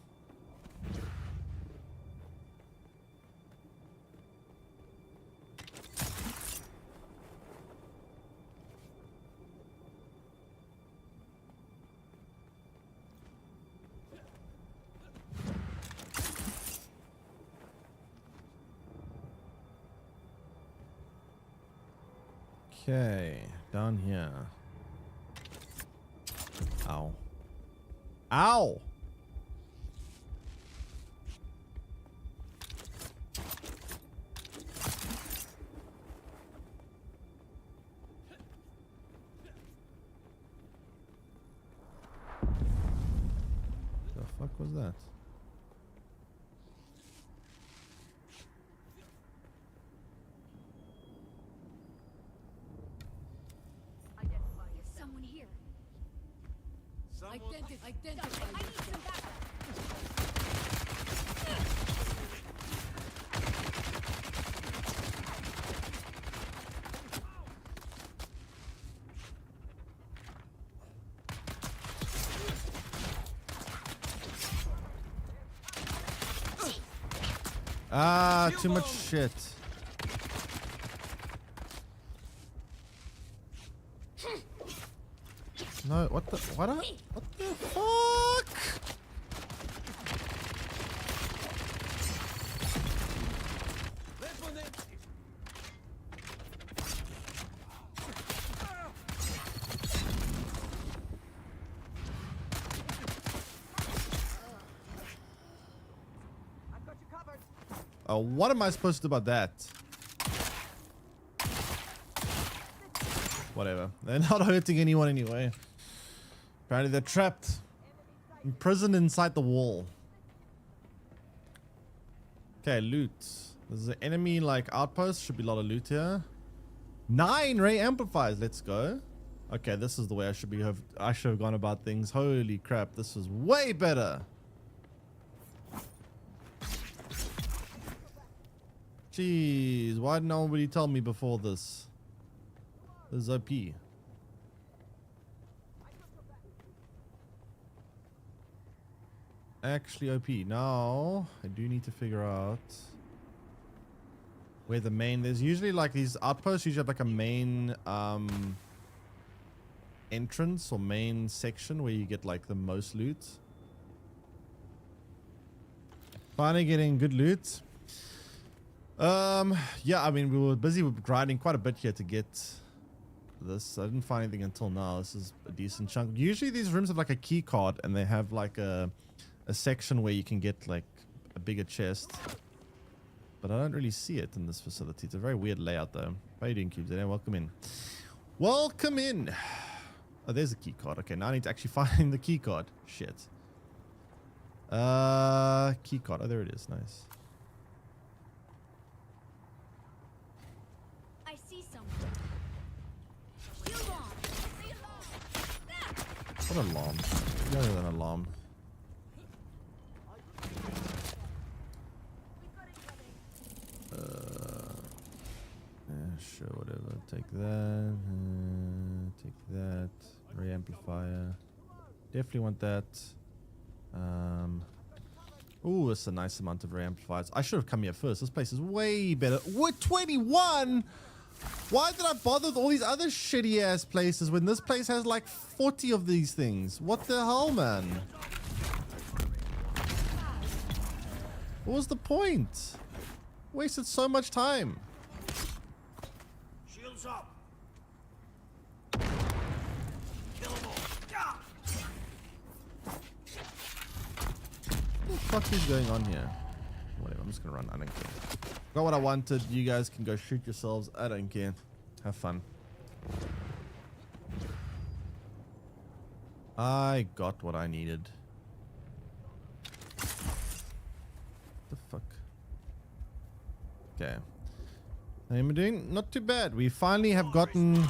Okay, down here. Ow. Ow! The fuck was that? Someone here. Someone Identify I need some backup. Ah, too much shit. No, what the fuck? I've got you covered. What am I supposed to do about that? Whatever. They're not hurting anyone anyway. Apparently they're trapped. Imprisoned inside the wall. Okay, loot. There's an enemy like outpost. Should be a lot of loot here. 9 ray amplifiers. Let's go. Okay, this is the way I should have gone about things. Holy crap, this is way better. Jeez, why didn't nobody tell me before this? This is OP. actually OP. Now, I do need to figure out where the main... There's usually like these outposts usually have like a main entrance or main section where you get like the most loot. Finally getting good loot. Yeah, I mean, we were busy grinding quite a bit here to get this. I didn't find anything until now. This is a decent chunk. Usually these rooms have like a key card and they have like a section where you can get like a bigger chest. But I don't really see it in this facility. It's a very weird layout though. How are you doing, Cubes? Welcome in. Welcome in. Oh, there's a key card. Okay, now I need to actually find the key card. Shit. Key card. Oh, there it is. Nice. I see someone. Shield on. What alarm? No, than an alarm. Sure, whatever. Take that. Take that. Ray amplifier. Definitely want that. Oh, that's a nice amount of ray amplifiers. I should have come here first. This place is way better. What? 21? Why did I bother with all these other shitty ass places when this place has like 40 of these things? What the hell, man? What was the point? Wasted so much time. Shields up. What the fuck is going on here? Whatever, I'm just gonna run. I don't care. Got what I wanted. You guys can go shoot yourselves. I don't care. Have fun. I got what I needed. The fuck? Okay. How am I doing? Not too bad. We finally have gotten...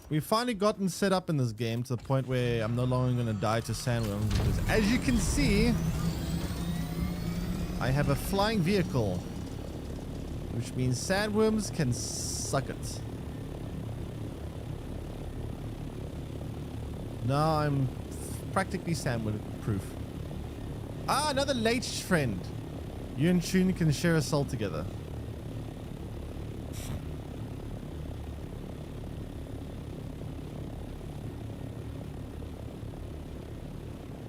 We've finally gotten set up in this game to the point where I'm no longer going to die to sandworms. Because as you can see, I have a flying vehicle. Which means sandworms can suck it. Now I'm practically sandworm proof. Ah, another late friend. You and Shun can share a soul together.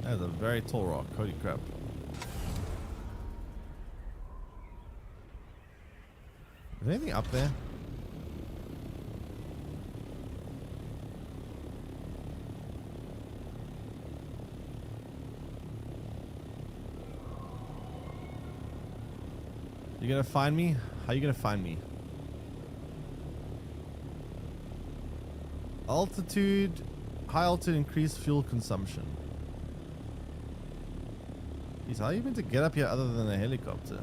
That is a very tall rock. Holy crap. Is there anything up there? You gonna find me? How you gonna find me? Altitude, high altitude, increased fuel consumption. Jeez, how are you meant to get up here other than a helicopter?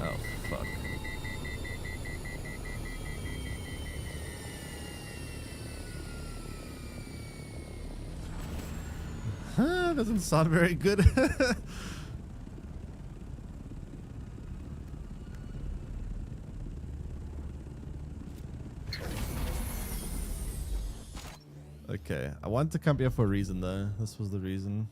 Oh, fuck. Doesn't sound very good. Okay, I wanted to come here for a reason though. This was the reason.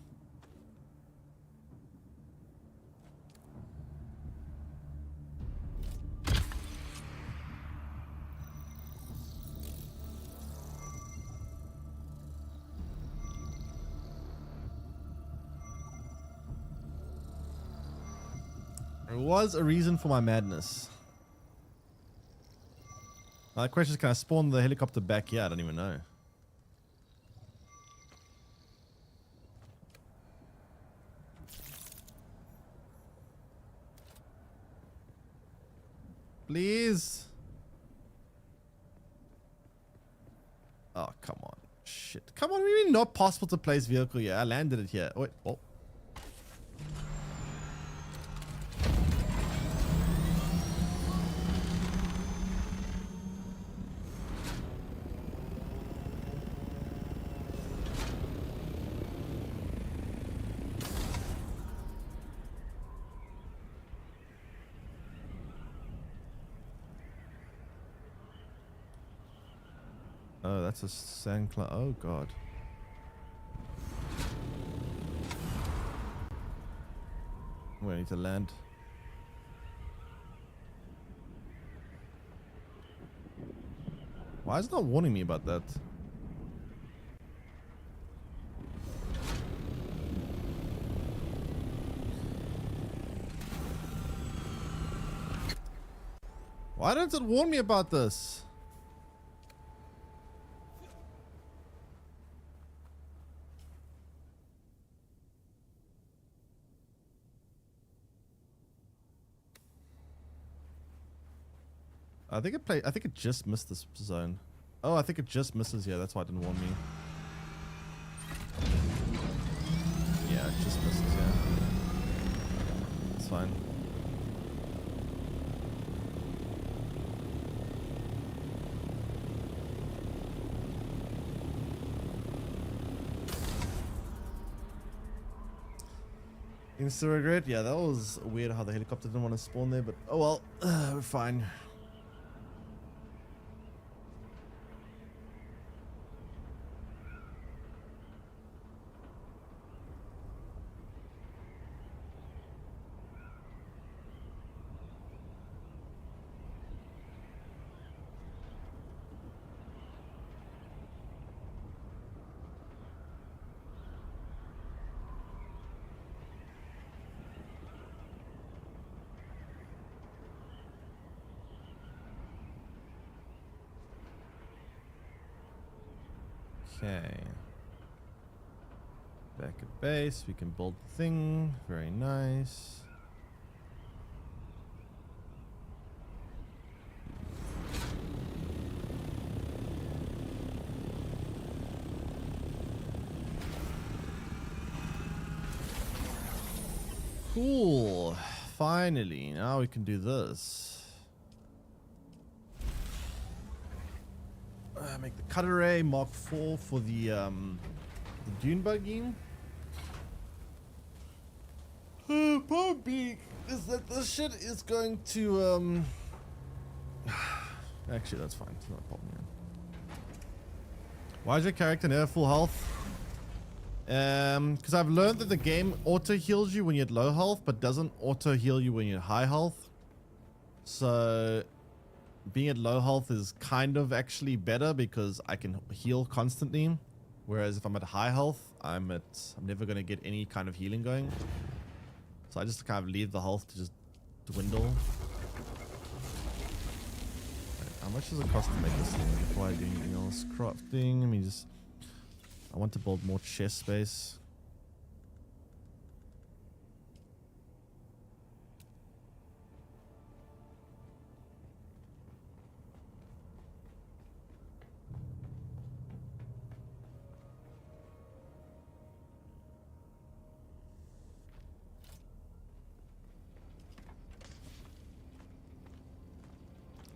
There was a reason for my madness. Now the question is, can I spawn the helicopter back here? I don't even know. Please. Oh, come on. Shit. Come on, really not possible to place vehicle here. I landed it here. Wait. Oh. Oh, that's a sand cloud. Oh, God. We need to land. Why is it not warning me about that? Why doesn't it warn me about this? I think it just missed this zone. Oh, I think it just misses here. That's why it didn't warn me. Yeah, it just misses here. It's fine. Insta regret? Yeah, that was weird how the helicopter didn't want to spawn there, but oh well, we're fine. Okay. Back at base, we can build the thing. Very nice. Cool. Finally, now we can do this. Make the cut array Mark 4 for the dune buggy. Probably is that this shit is going to actually that's fine. It's not a problem here. Why is your character never full health? Because I've learned that the game auto heals you when you're at low health, but doesn't auto heal you when you're at high health. So being at low health is kind of actually better because I can heal constantly. Whereas if I'm at high health, I'm never going to get any kind of healing going. So I just kind of leave the health to just dwindle. Right, how much does it cost to make this thing before I do anything else? Crafting, I want to build more chest space.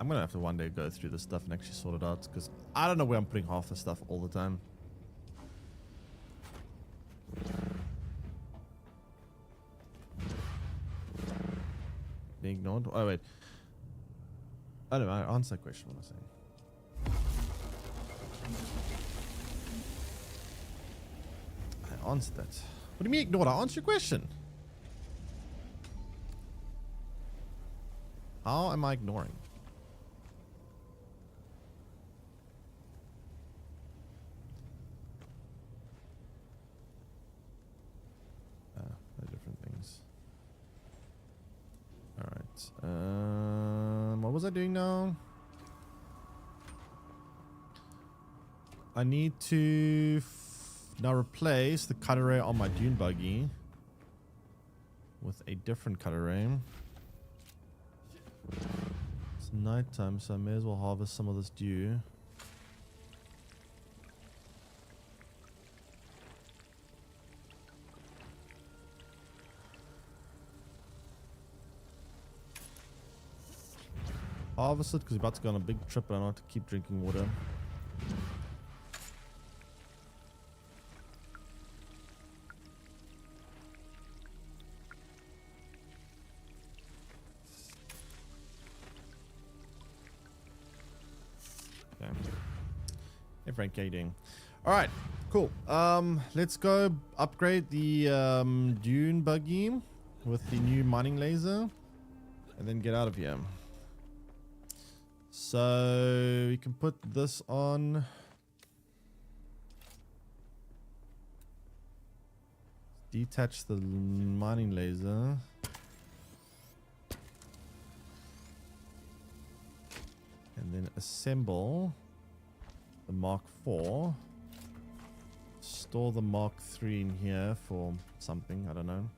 I'm gonna have to one day go through this stuff and actually sort it out because I don't know where I'm putting half the stuff all the time. Being ignored? Oh wait. I don't know, I answered that question. What was I saying? I answered that. What do you mean ignored? I answered your question. How am I ignoring? Different things. Alright. What was I doing now? I need to now replace the cut array on my dune buggy with a different cut array. It's nighttime, so I may as well harvest some of this dew. Harvest it because we're about to go on a big trip and I don't have to keep drinking water. Okay. Hey Frank, how you doing? Alright, cool. Let's go upgrade the dune buggy with the new mining laser and then get out of here. So we can put this on. Detach the mining laser. And then assemble the Mark IV. Store the Mark III in here for something, I don't know.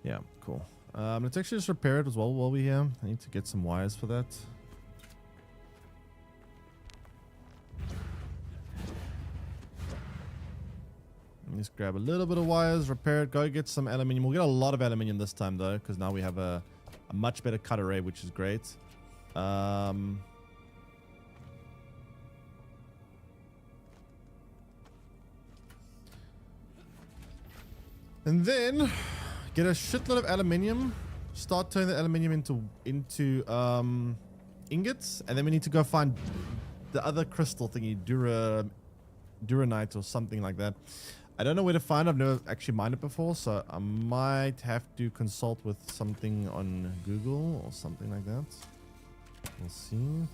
Yeah, cool. Let's actually just repair it as well while we're here. I need to get some wires for that. Let's grab a little bit of wires, repair it, go get some aluminium. We'll get a lot of aluminium this time though, because now we have a much better cut array, which is great. And then get a shitload of aluminium. Start turning the aluminium into ingots, and then we need to go find the other crystal thingy, Duranite or something like that. I don't know where to find it. I've never actually mined it before, so I might have to consult with something on Google or something like that. We'll see.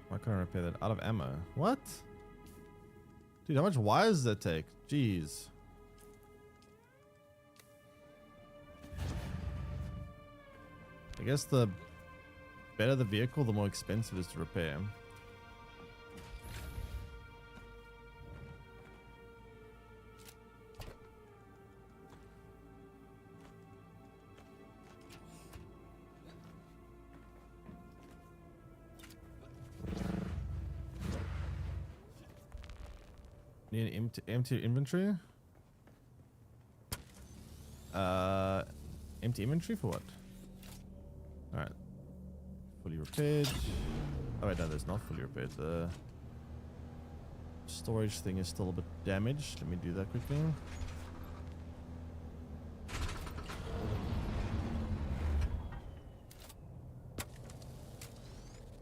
Why can't I repair that? Out of ammo. What? Dude, how much wires does that take? Jeez. I guess the better the vehicle, the more expensive it is to repair. Need an empty inventory? Empty inventory for what? Alright. Fully repaired. Oh wait, no, there's not fully repaired. The storage thing is still a bit damaged. Let me do that quickly.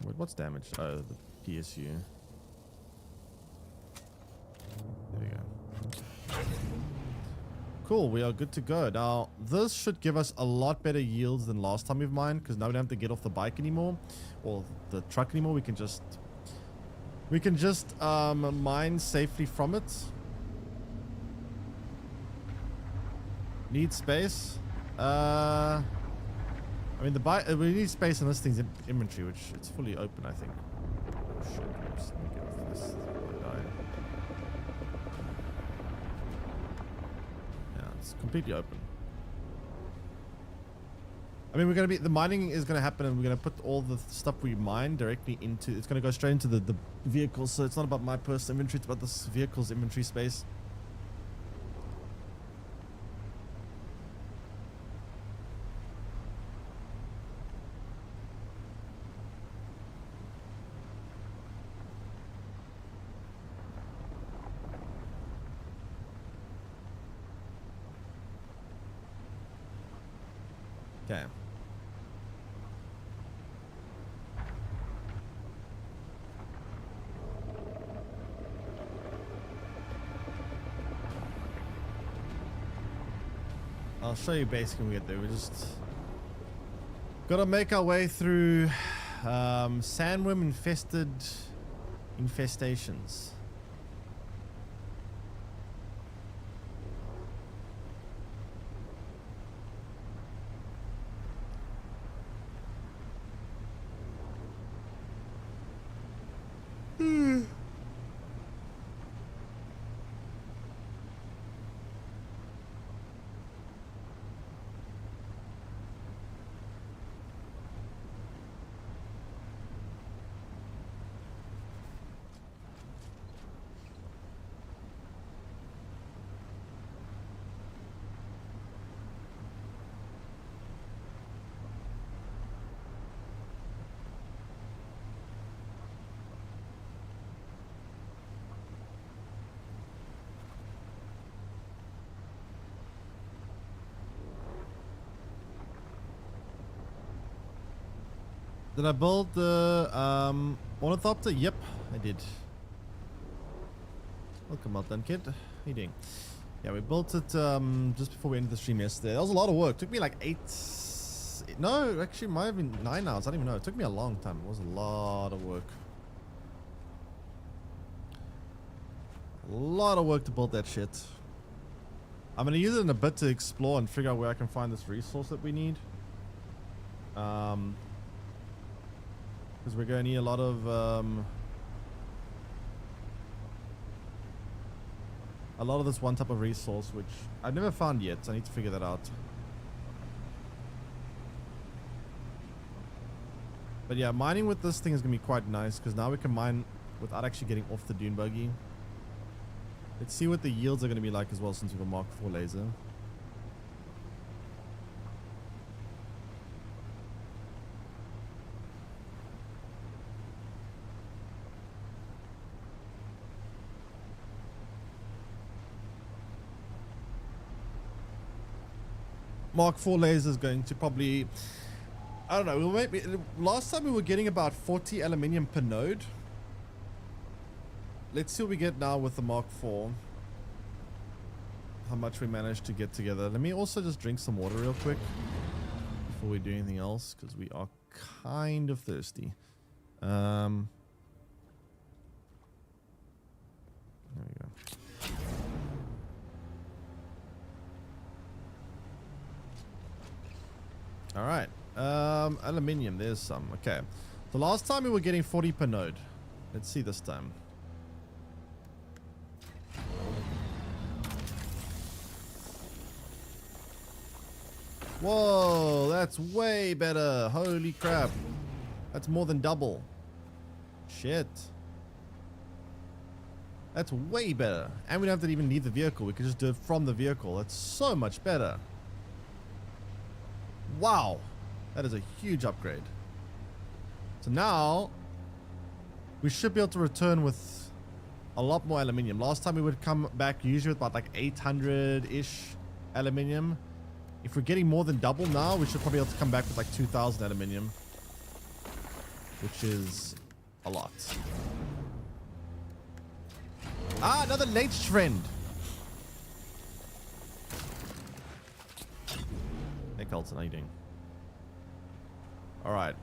Wait, what's damaged? Oh, the PSU. There we go. Cool, we are good to go. Now, this should give us a lot better yields than last time we've mined, because now we don't have to get off the bike anymore, or the truck anymore. We can just mine safely from it. Need space. I mean, the bike. We need space in this thing's inventory, which it's fully open, I think. Oh shit! Oops, let me get off this. It's completely open. I mean, the mining is going to happen, and we're going to put all the stuff we mine directly into, it's going to go straight into the vehicle, so it's not about my personal inventory, it's about this vehicle's inventory space. Okay. I'll show you basically when we get there. We just gotta make our way through sandworm infested infestations. Did I build the ornithopter? Yep, I did. Welcome out then, kid. How you doing? Yeah, we built it just before we ended the stream yesterday. That was a lot of work. Took me like 8... No, actually, it might have been 9 hours. I don't even know. It took me a long time. It was a lot of work. A lot of work to build that shit. I'm going to use it in a bit to explore and figure out where I can find this resource that we need. Because we're going to need a lot of this one type of resource, which I've never found yet, so I need to figure that out. But yeah, mining with this thing is going to be quite nice, because now we can mine without actually getting off the dune buggy. Let's see what the yields are going to be like as well, since we have a Mark IV laser. Mark IV laser is going to probably, I don't know, maybe last time we were getting about 40 aluminium per node. Let's see what we get now with the Mark IV. How much we managed to get together. Let me also just drink some water real quick before we do anything else, because we are kind of thirsty. There we go. All right, aluminium, there's some. Okay, the last time we were getting 40 per node. Let's see this time. Whoa, that's way better. Holy crap, that's more than double. Shit, that's way better. And we don't have to even leave the vehicle. We can just do it from the vehicle. That's so much better. Wow, that is a huge upgrade. So now we should be able to return with a lot more aluminium. Last time we would come back usually with about like 800-ish aluminium. If we're getting more than double now, we should probably be able to come back with like 2,000 aluminium, which is a lot. Ah, another late trend. Hey, Colton, how you doing? All right.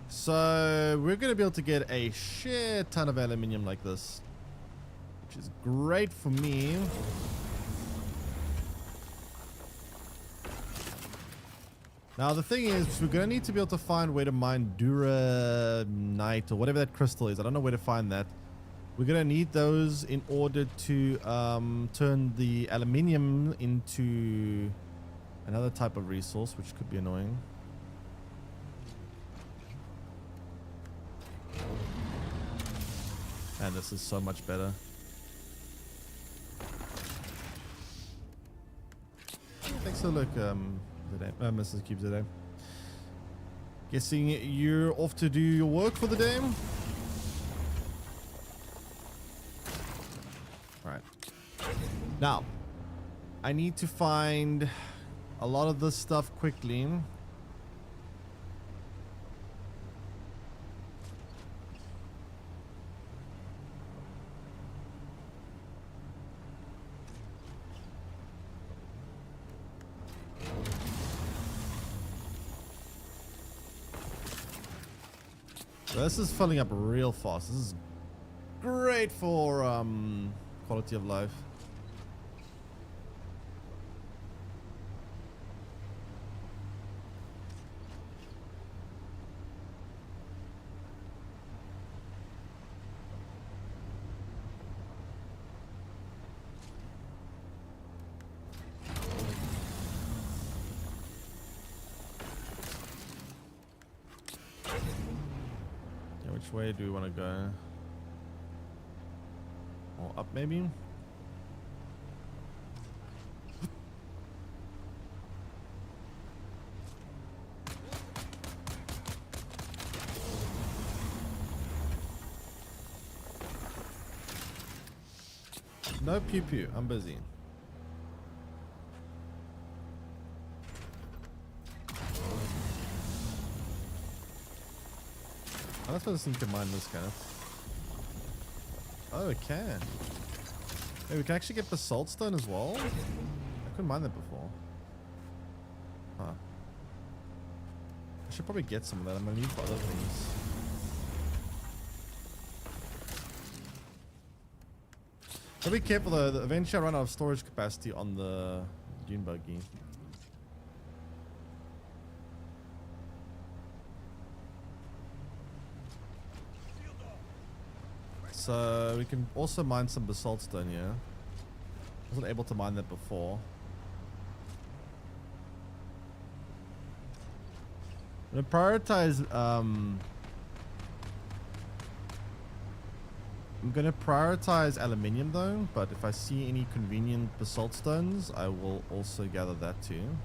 So we're going to be able to get a shit ton of aluminium like this, which is great for me. Now, the thing is, we're going to need to be able to find where to mine Duranite or whatever that crystal is. I don't know where to find that. We're going to need those in order to turn the aluminium into another type of resource, which could be annoying. And this is so much better. Thanks for the look, today, Mrs. Cube today. Guessing you're off to do your work for the day. Alright. Now, I need to find a lot of this stuff quickly. So this is filling up real fast. This is great for quality of life. Which way do we want to go? Or up maybe? No pew pew, I'm busy. That's what I think you can mine this kind of. Oh, it can. Hey, we can actually get basalt stone as well. I couldn't mine that before. Huh. I should probably get some of that. I'm gonna need for other things. So be careful though. Eventually I run out of storage capacity on the dune buggy. So we can also mine some basalt stone here. Wasn't able to mine that before. I'm gonna prioritize aluminium though, but if I see any convenient basalt stones, I will also gather that too.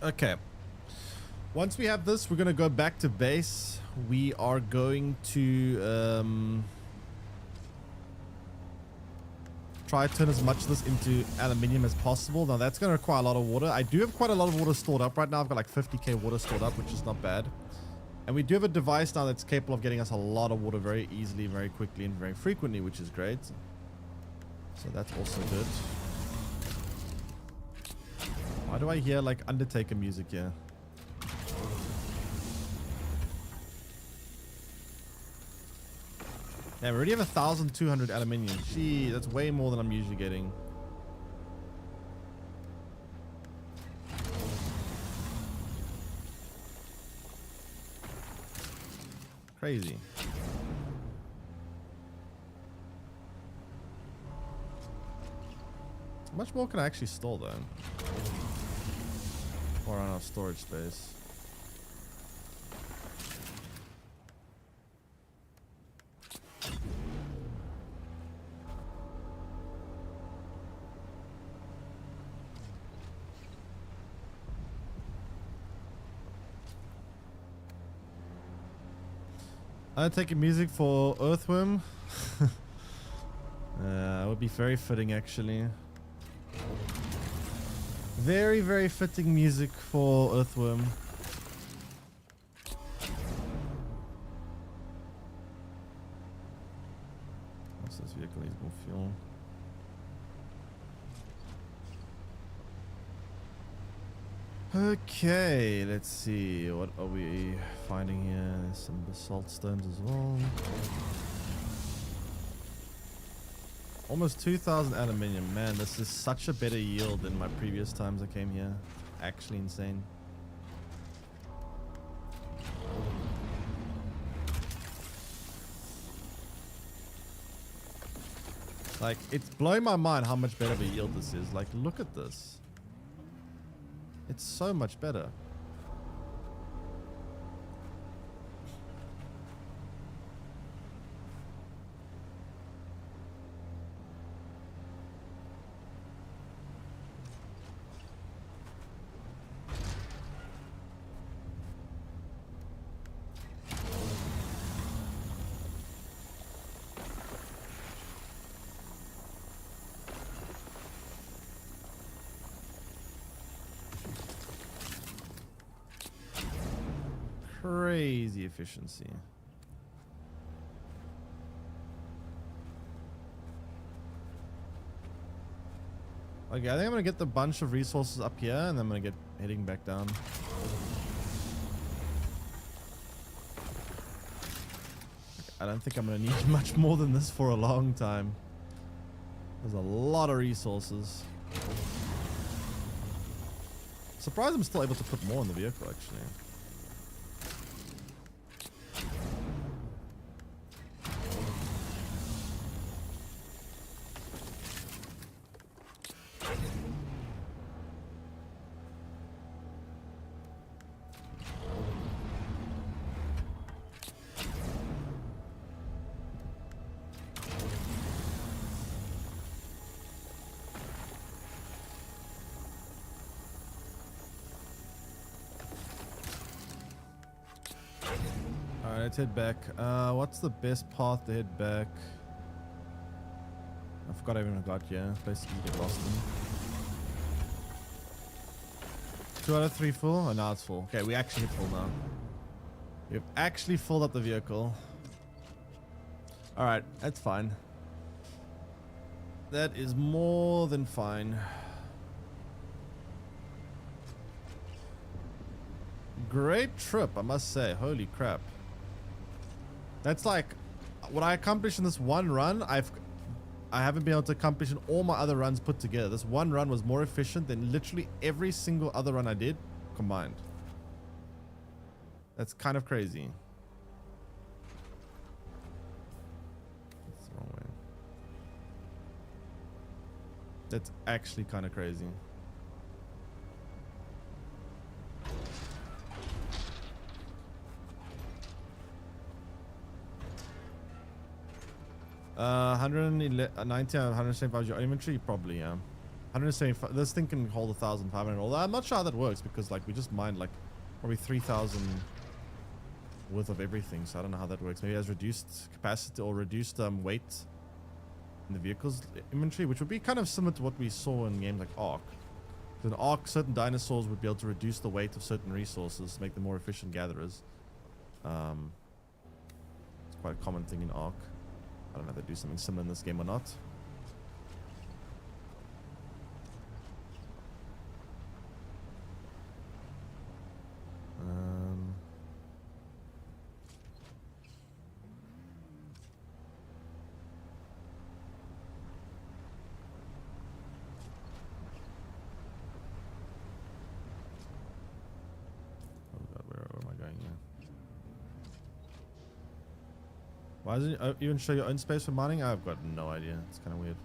Okay. Once we have this, we're going to go back to base. We are going to try to turn as much of this into aluminium as possible. Now that's going to require a lot of water. I do have quite a lot of water stored up right now. I've got like 50k water stored up, which is not bad. And we do have a device now that's capable of getting us a lot of water very easily, very quickly, and very frequently, which is great. So that's also good. Why do I hear like Undertaker music here? Yeah, we already have 1,200 aluminium. Gee, that's way more than I'm usually getting. Crazy. How much more can I actually store though? Or on our storage space. I'm taking music for Earthworm. It would be very fitting actually. Very, very fitting music for Earthworm. What's this vehicle? Needs more fuel. Okay, let's see. What are we finding here? There's some basalt stones as well. Almost 2,000 aluminium. Man, this is such a better yield than my previous times I came here. Actually insane. Like, it's blowing my mind how much better of a yield this is. Like, look at this. It's so much better. Crazy efficiency. Okay, I think I'm gonna get the bunch of resources up here and then I'm gonna get heading back down. I don't think I'm gonna need much more than this for a long time. There's a lot of resources. Surprised I'm still able to put more in the vehicle actually. Alright, let's head back. What's the best path to head back? I forgot I even got here. Basically, to Boston. 2 out of 3 full? Oh, now it's full. Okay, we actually full now. We've actually filled up the vehicle. Alright, that's fine. That is more than fine. Great trip, I must say. Holy crap. That's like what I accomplished in this one run. I haven't been able to accomplish in all my other runs put together. This one run was more efficient than literally every single other run I did combined. That's kind of crazy. That's the wrong way. That's actually kind of crazy. Uh, 190 175 your inventory, probably, yeah. 175. This thing can hold 1,500. Although I'm not sure how that works because, like, we just mined like probably 3,000 worth of everything. So I don't know how that works. Maybe it has reduced capacity or reduced weight in the vehicle's inventory, which would be kind of similar to what we saw in games like Ark. So in Ark, certain dinosaurs would be able to reduce the weight of certain resources, make them more efficient gatherers. It's quite a common thing in Ark. I don't know if they do something similar in this game or not. Oh god, where am I going here? Why doesn't it even show your own space for mining? I've got no idea. It's kind of weird.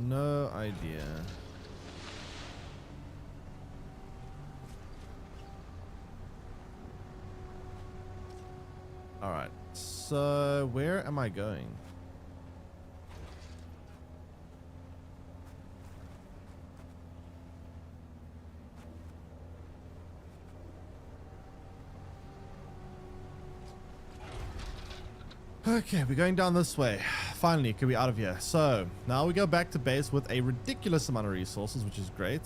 No idea. Alright, so where am I going? Okay, we're going down this way. Finally, can we out of here? So, now we go back to base with a ridiculous amount of resources, which is great.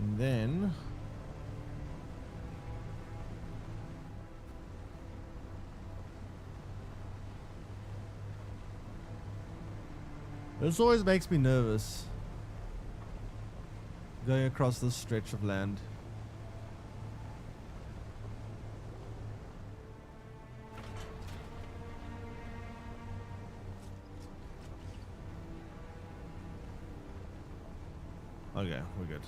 And then this always makes me nervous going across this stretch of land. Okay, we're good.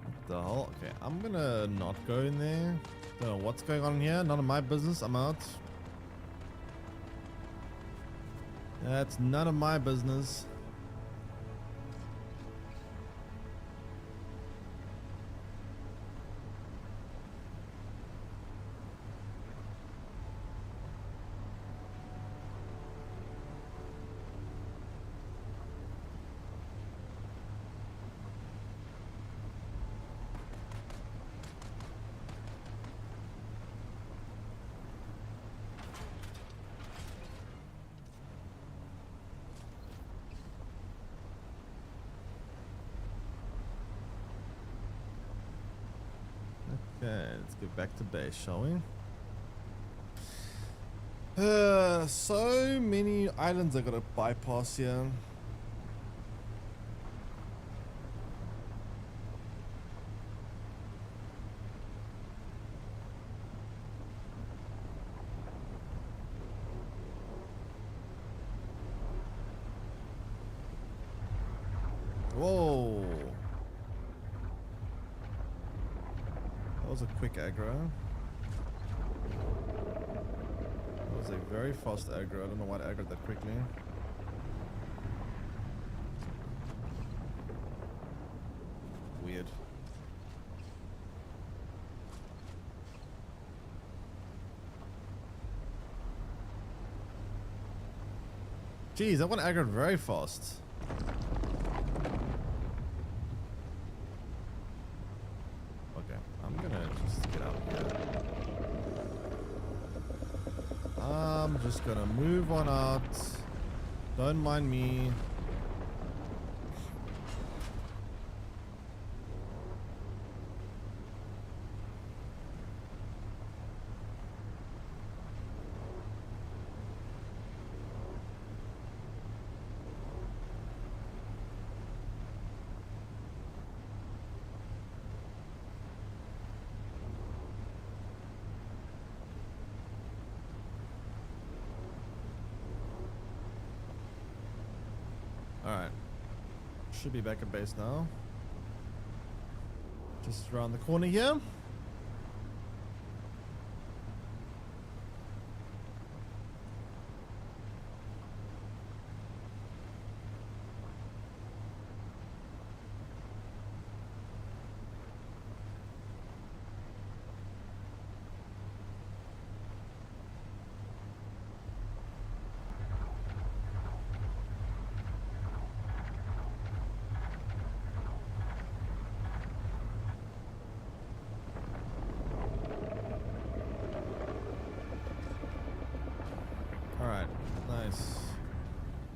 What the hell? Okay, I'm gonna not go in there. Don't know what's going on here. None of my business. I'm out. That's none of my business. Okay, let's get back to base, shall we? So many islands I gotta bypass here. Whoa. That was a quick aggro. That was a very fast aggro. I don't know why it aggroed that quickly. Weird. Jeez, that one aggroed very fast. Okay, I'm gonna just get out here. I'm just gonna move on out. Don't mind me. Alright. Should be back at base now. Just around the corner here. Alright, nice.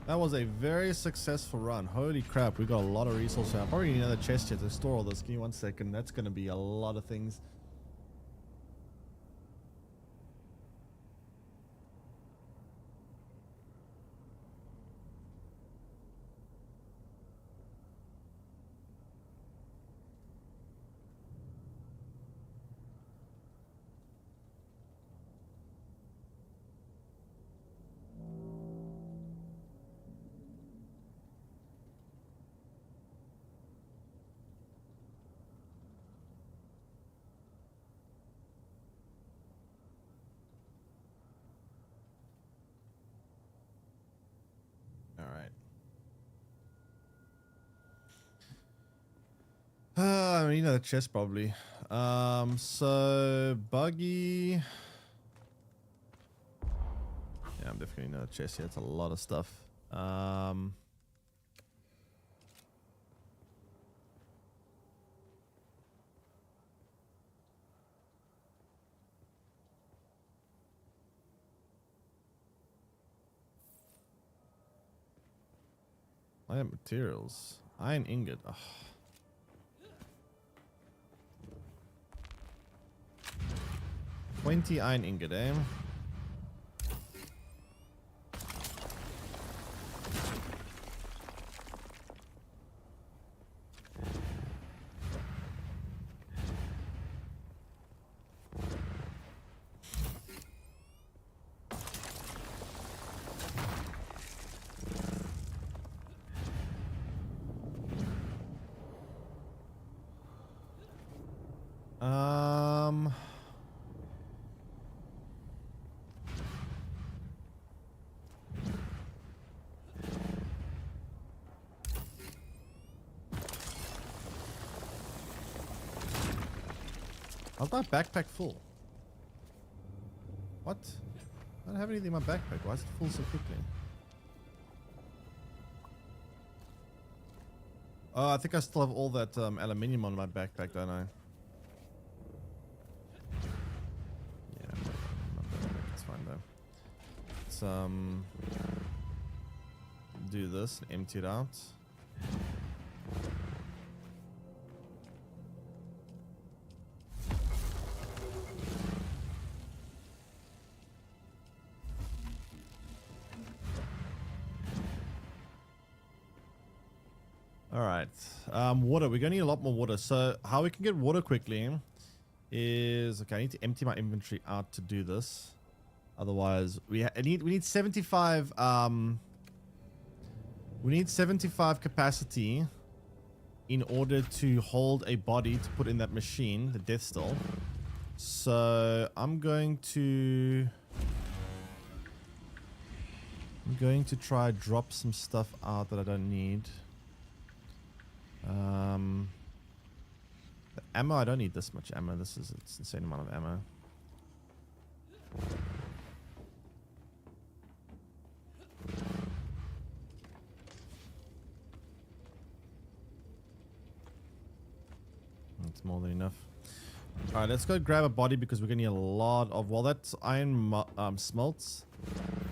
That was a very successful run. Holy crap, we got a lot of resources. I probably need another chest here to store all this. Give me 1 second. That's going to be a lot of things. Alright. I need another chest probably. So buggy. Yeah, I'm definitely another chest here. It's a lot of stuff. I have materials. Iron ingot. Ugh. 20 iron ingot, eh? How's my backpack full? What? I don't have anything in my backpack. Why is it full so quickly? Oh, I think I still have all that aluminium on my backpack, don't I? Yeah, it's fine though. Let's do this and empty it out. right. Water. We're going to need a lot more water. So how we can get water quickly is... Okay, I need to empty my inventory out to do this. Otherwise, we need 75... we need 75 capacity in order to hold a body to put in that machine, the death stall. So I'm going to try drop some stuff out that I don't need. The ammo, I don't need this much ammo. It's an insane amount of ammo. It's more than enough. All right, let's go grab a body because we're gonna need a lot of... Well, that's iron smelts.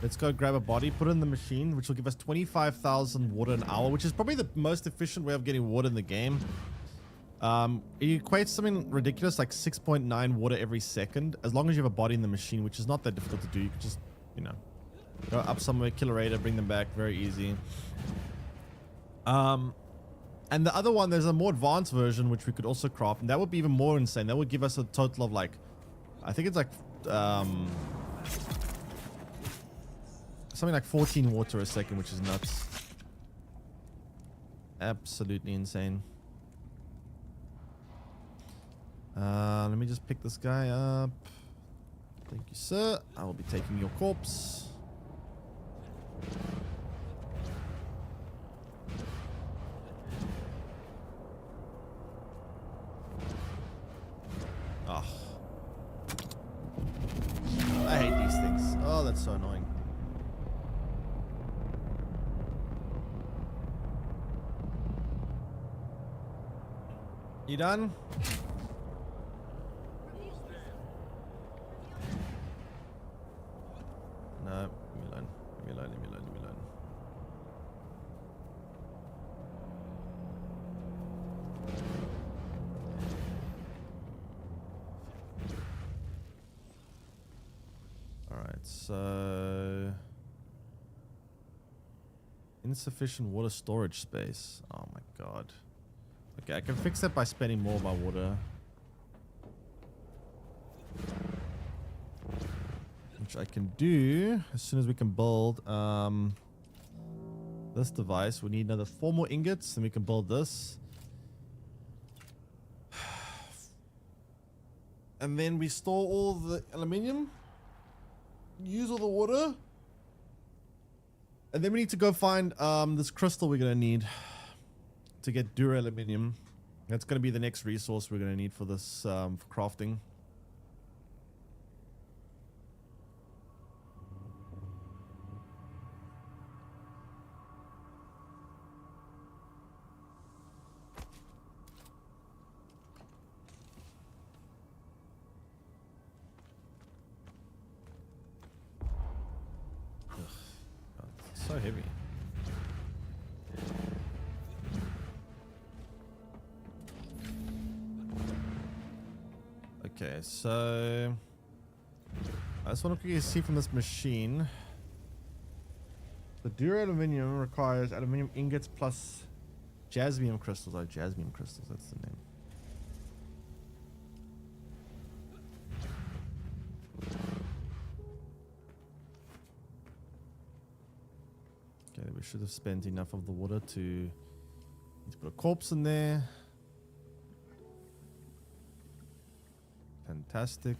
Let's go grab a body, put it in the machine, which will give us 25,000 water an hour, which is probably the most efficient way of getting water in the game. It equates something ridiculous like 6.9 water every second, as long as you have a body in the machine, which is not that difficult to do. You can just, you know, go up somewhere, kill a raider, bring them back, very easy. And the other one, there's a more advanced version which we could also craft, and that would be even more insane. That would give us a total of like, I think it's like something like 14 water a second, which is nuts. Absolutely insane. Let me just pick this guy up. Thank you, sir. I will be taking your corpse. Oh. I hate these things. Oh, that's so annoying. You done? No, leave me alone. Leave me alone, leave me alone, leave me alone. Alright, so... insufficient water storage space. Oh my god. Okay, I can fix that by spending more of my water. Which I can do as soon as we can build this device. We need another 4 more ingots, and we can build this. And then we store all the aluminium, use all the water, and then we need to go find this crystal we're gonna need to get duraluminium. That's gonna be the next resource we're gonna need for this for crafting. So heavy. Okay, so I just want to see from this machine. The duraluminium requires aluminium ingots plus jasmium crystals. Oh, jasmium crystals, that's the name. Okay, we should have spent enough of the water to put a corpse in there. Fantastic.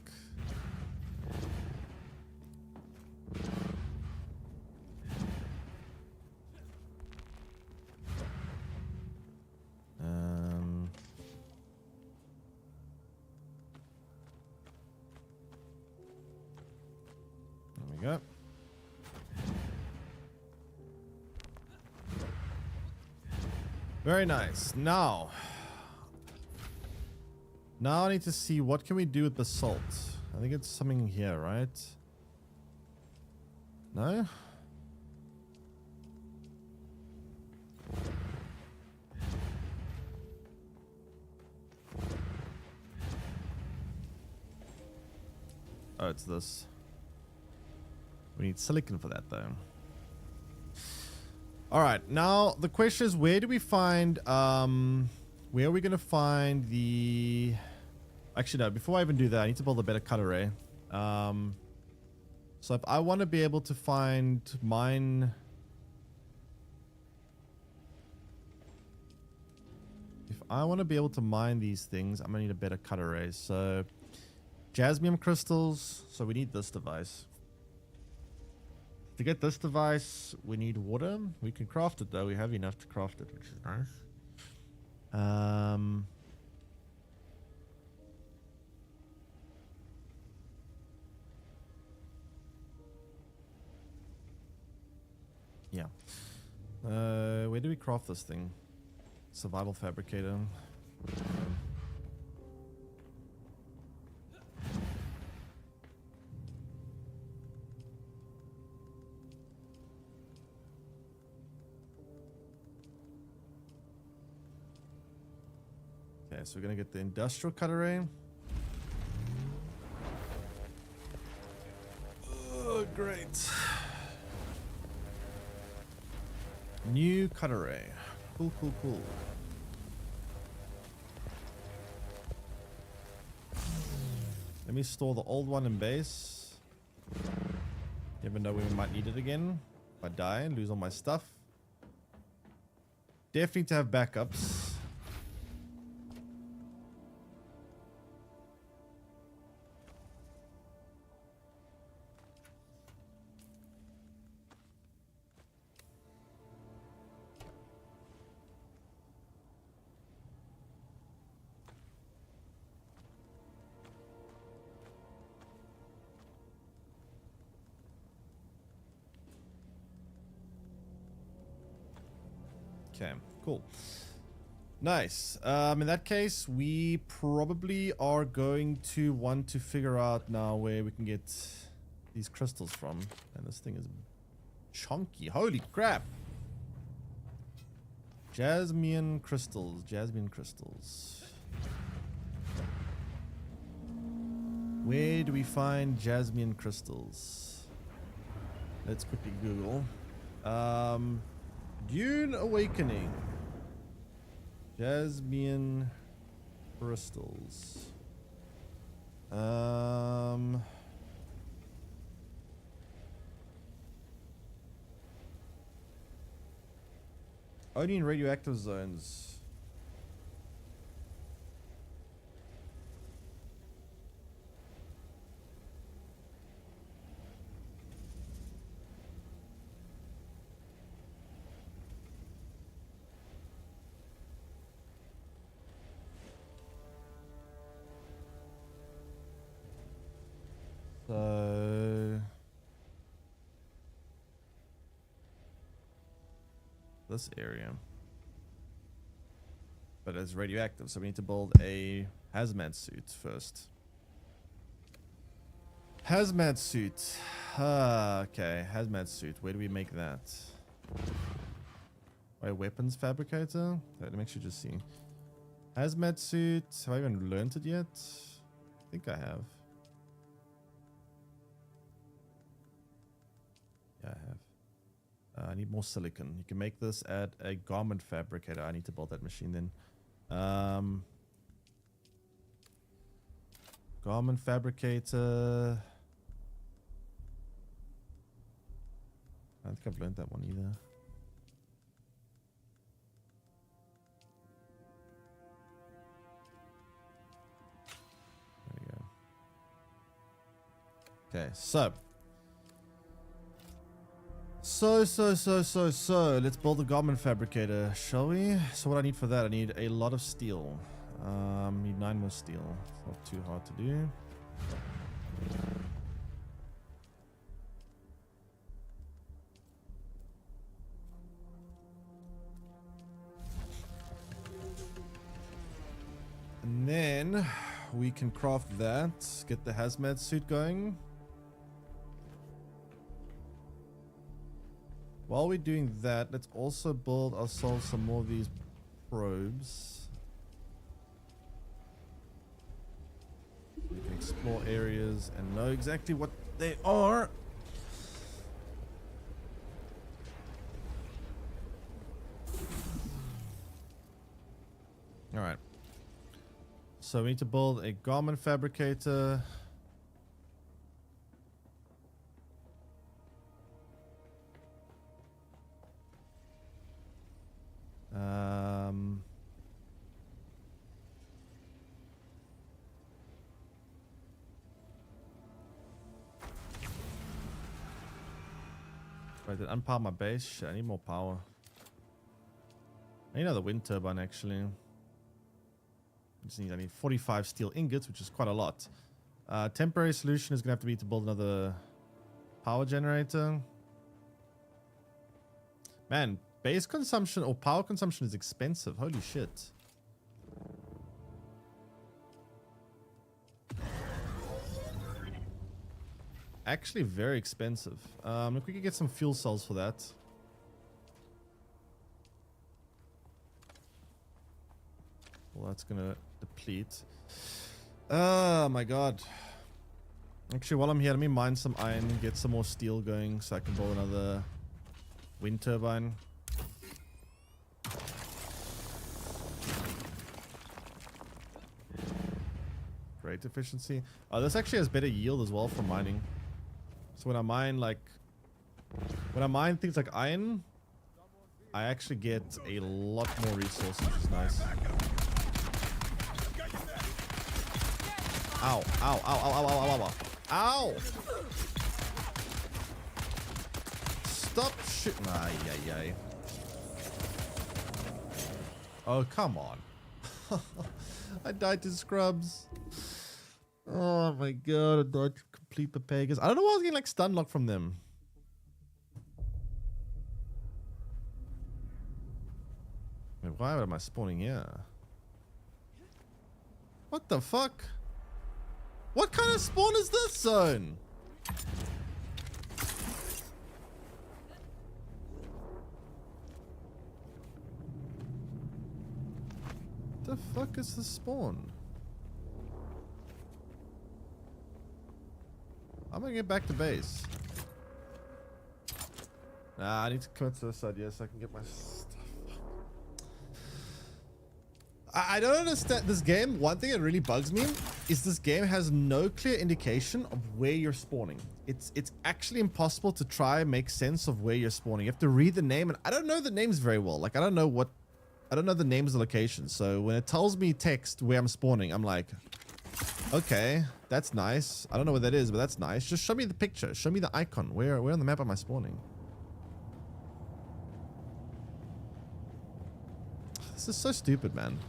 There we go. Very nice. Now I need to see what can we do with the salt. I think it's something here, right? No? Oh, it's this. We need silicon for that though. All right, now the question is, where do we find where are we gonna find the? Actually, no. Before I even do that, I need to build a better cut array. So if I want to be able to find mine, if I want to be able to mine these things, I'm gonna need a better cut array. So jasmium crystals. So we need this device. To get this device, we need water. We can craft it though. We have enough to craft it, which is nice. Yeah. Where do we craft this thing? Survival fabricator. Okay, so we're gonna get the industrial cut array. Oh, great. New cut array. Cool, cool, cool. Let me store the old one in base. Never know when we might need it again. If I die and lose all my stuff. Definitely to have backups. Okay, cool. Nice. In that case, we probably are going to want to figure out now where we can get these crystals from. And this thing is chunky. Holy crap. Jasmine crystals. Jasmine crystals. Where do we find jasmine crystals? Let's quickly Google. Dune Awakening. Jasmine crystals. Only in radioactive zones. So this area, but it's radioactive, so we need to build a hazmat suit first. Hazmat suit. Okay, hazmat suit. Where do we make that? Wait, weapons fabricator. Let me actually just see. Hazmat suit. Have I even learned it yet? I think I have. Yeah, I have. I need more silicon. You can make this at a garment fabricator. I need to build that machine then. Garment fabricator. I don't think I've learned that one either. There we go. Okay, so. Let's build a garment fabricator, shall we? So what I need for that, I need a lot of steel. Need 9 more steel. It's not too hard to do. And then we can craft that, get the hazmat suit going. While we're doing that, let's also build ourselves some more of these probes. We can explore areas and know exactly what they are. So we need to build a garment fabricator. Wait, did unpower my base? Shit, I need more power. I need another wind turbine actually. I need 45 steel ingots, which is quite a lot. Temporary solution is gonna have to be to build another power generator. Man, base consumption or power consumption is expensive. Holy shit. Actually very expensive. If we could get some fuel cells for that. Well, that's gonna deplete. Oh my god. Actually, while I'm here, let me mine some iron and get some more steel going so I can build another wind turbine. Great efficiency. Oh, this actually has better yield as well from mining. So when I mine things like iron, I actually get a lot more resources, which is nice. Ow, ow, ow, ow, ow, ow, ow, ow. Ow! Stop shooting. Ay, ay, ay. Oh, come on. I died to scrubs. Oh my god, I died to complete the Pegasus. I don't know why I was getting like stun lock from them. Wait, why am I spawning here? What the fuck? What kind of spawn is this zone? The fuck is the spawn? I'm gonna get back to base. Nah, I need to commit suicide, yes, I can get my stuff. I don't understand this game. One thing that really bugs me is this game has no clear indication of where you're spawning. It's actually impossible to try and make sense of where you're spawning. You have to read the name, and I don't know the names very well. Like, I don't know the names of the locations. So when it tells me text where I'm spawning, I'm like, okay, that's nice. I don't know what that is, but that's nice. Just show me the picture. Show me the icon. Where on the map am I spawning? This is so stupid, man.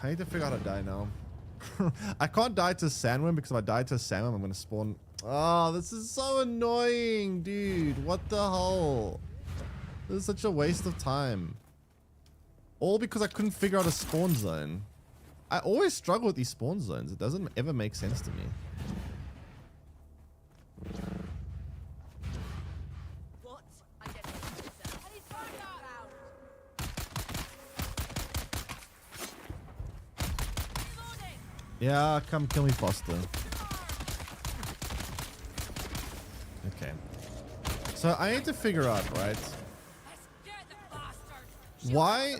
I need to figure out how to die now. I can't die to sandworm because if I die to sandworm, I'm gonna spawn. Oh, this is so annoying, dude. What the hell? This is such a waste of time. All because I couldn't figure out a spawn zone. I always struggle with these spawn zones. It doesn't ever make sense to me. What? I get it. I need fire out. Reloading. Yeah, come kill me faster. Okay. So I need to figure out, right? Why,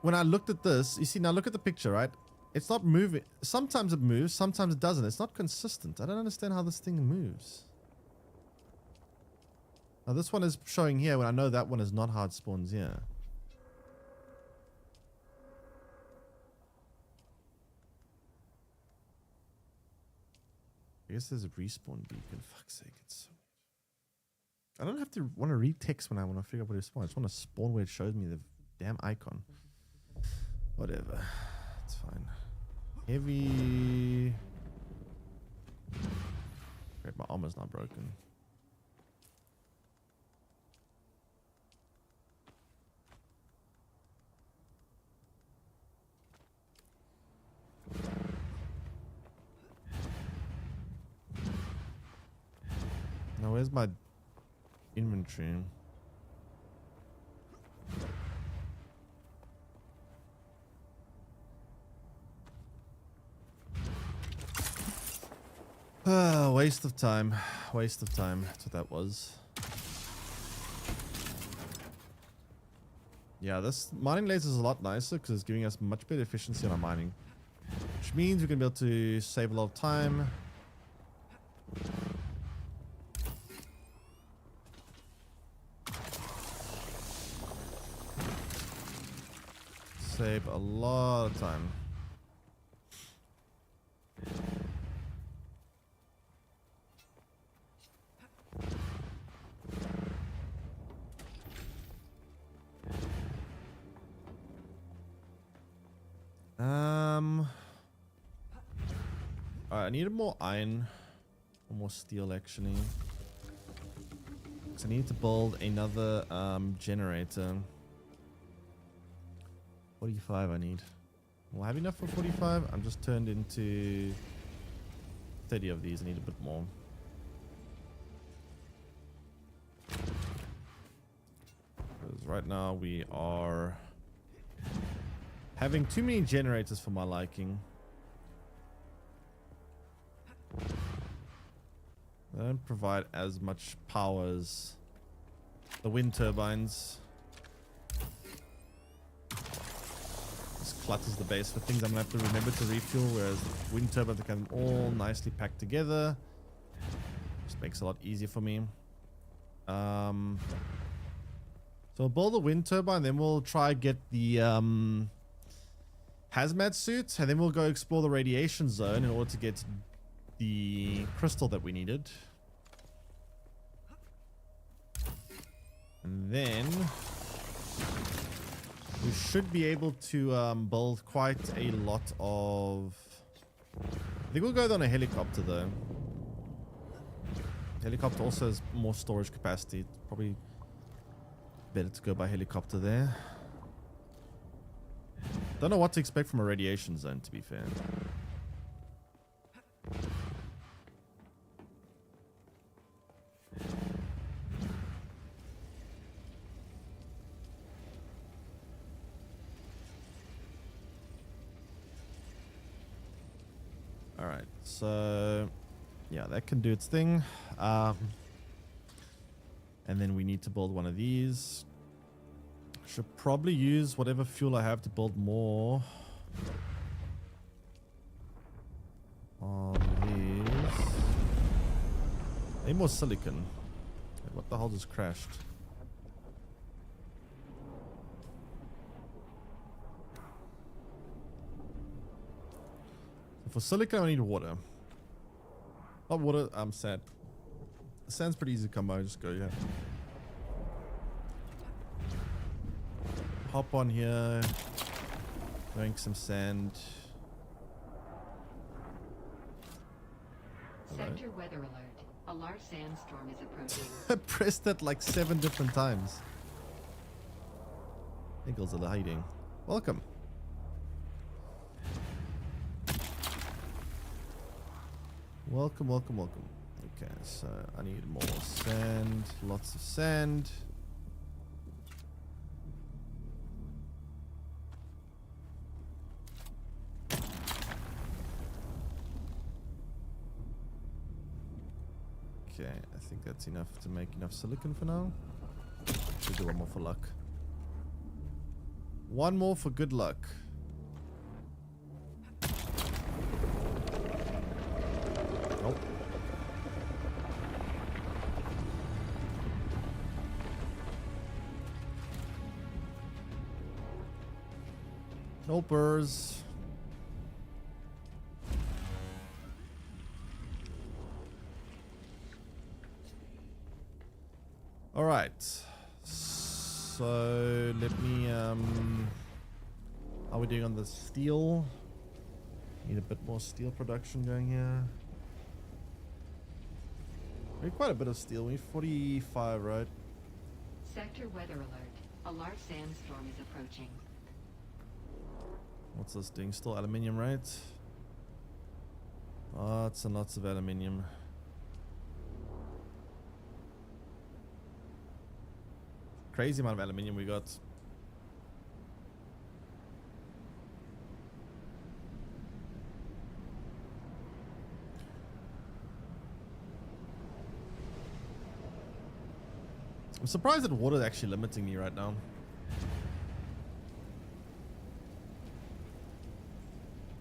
when I looked at this, you see, now look at the picture, right? It's not moving. Sometimes it moves, sometimes it doesn't. It's not consistent. I don't understand how this thing moves. Now this one is showing here when I know that one is not hard spawns here. I guess there's a respawn beacon. Fuck's sake, it's so... I don't have to want to read text when I want to figure out where to spawn. I just want to spawn where it shows me the damn icon. Whatever. It's fine. Heavy. Great, my armor's not broken. Now where's my inventory? Waste of time. Waste of time. That's what that was. Yeah, this mining laser is a lot nicer because it's giving us much better efficiency on our mining. Which means we're going to be able to save a lot of time. Save a lot of time. Alright, I needed more iron or more steel actually. So I need to build another generator. 45 I need. Will I have enough for 45? I'm just turned into 30 of these. I need a bit more. Because right now we are having too many generators for my liking. They don't provide as much power as the wind turbines. This clutters the base for things I'm gonna have to remember to refuel, whereas wind turbines can all nicely packed together. Just makes it a lot easier for me. So we'll build the wind turbine, then we'll try get the hazmat suit, and then we'll go explore the radiation zone in order to get the crystal that we needed. And then we should be able to build quite a lot of... I think we'll go on a helicopter though. Helicopter also has more storage capacity. It's probably better to go by helicopter there. Don't know what to expect from a radiation zone, to be fair. Alright, so yeah, that can do its thing. And then we need to build one of these. Should probably use whatever fuel I have to build more of these. I need more silicon. What the hell just crashed? For silicon, I need water. Not water, I'm sad. Sand's pretty easy to come by, just go, yeah. Hop on here. Drink some sand. Sector weather alert. A large sandstorm is approaching. I pressed that like 7 different times. Eagles are hiding. Welcome. Welcome, welcome, welcome. Okay, so I need more sand. Lots of sand. Okay, I think that's enough to make enough silicon for now. Should do one more for luck. One more for good luck. Nope. Nopers. All right. So let me how are we doing on the steel? Need a bit more steel production going here. We need quite a bit of steel. We need 45, right? Sector weather alert. A large sandstorm is approaching. What's this doing? Still aluminium, right? Lots and lots of aluminium. Crazy amount of aluminium we got. I'm surprised that water is actually limiting me right now.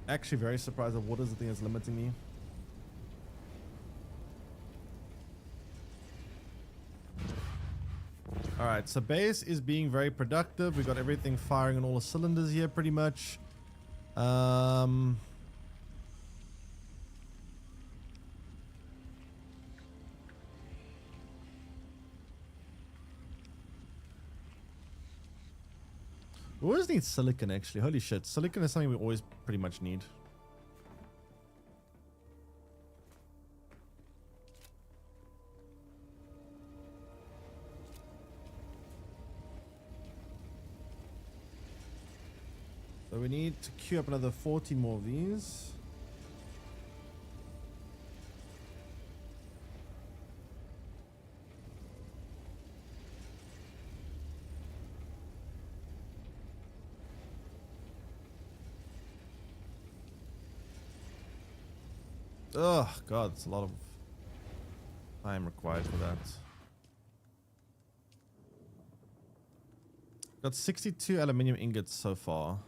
Actually very surprised that water's the thing that's limiting me. Alright, so base is being very productive. We got everything firing on all the cylinders here pretty much. We always need silicon actually. Holy shit. Silicon is something we always pretty much need. So we need to queue up another 40 more of these. Oh god, it's a lot of time required for that. Got 62 aluminium ingots so far.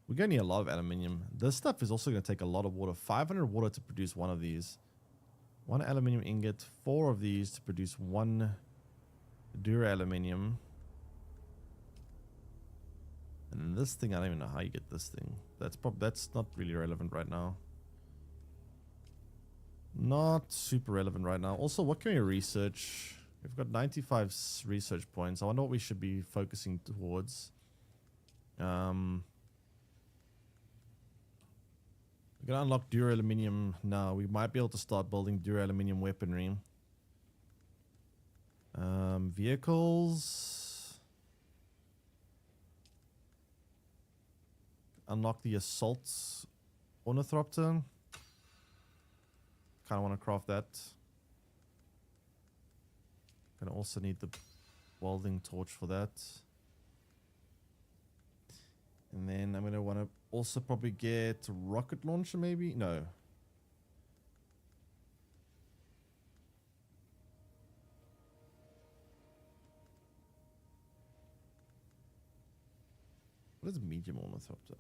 We're gonna need a lot of aluminium. This stuff is also gonna take a lot of water. 500 water to produce one of these. One aluminium ingot, 4 of these to produce one dura-aluminium. And this thing, I don't even know how you get this thing. That's not really relevant right now. Not super relevant right now. Also, what can we research? We've got 95 research points. I wonder what we should be focusing towards. We're gonna unlock dura-aluminium now. We might be able to start building dura-aluminium weaponry. Vehicles. Unlock the assault ornithopter. Kind of want to craft that. Gonna also need the welding torch for that. And then I'm gonna want to also probably get a rocket launcher, maybe? No. What is medium ornithopter?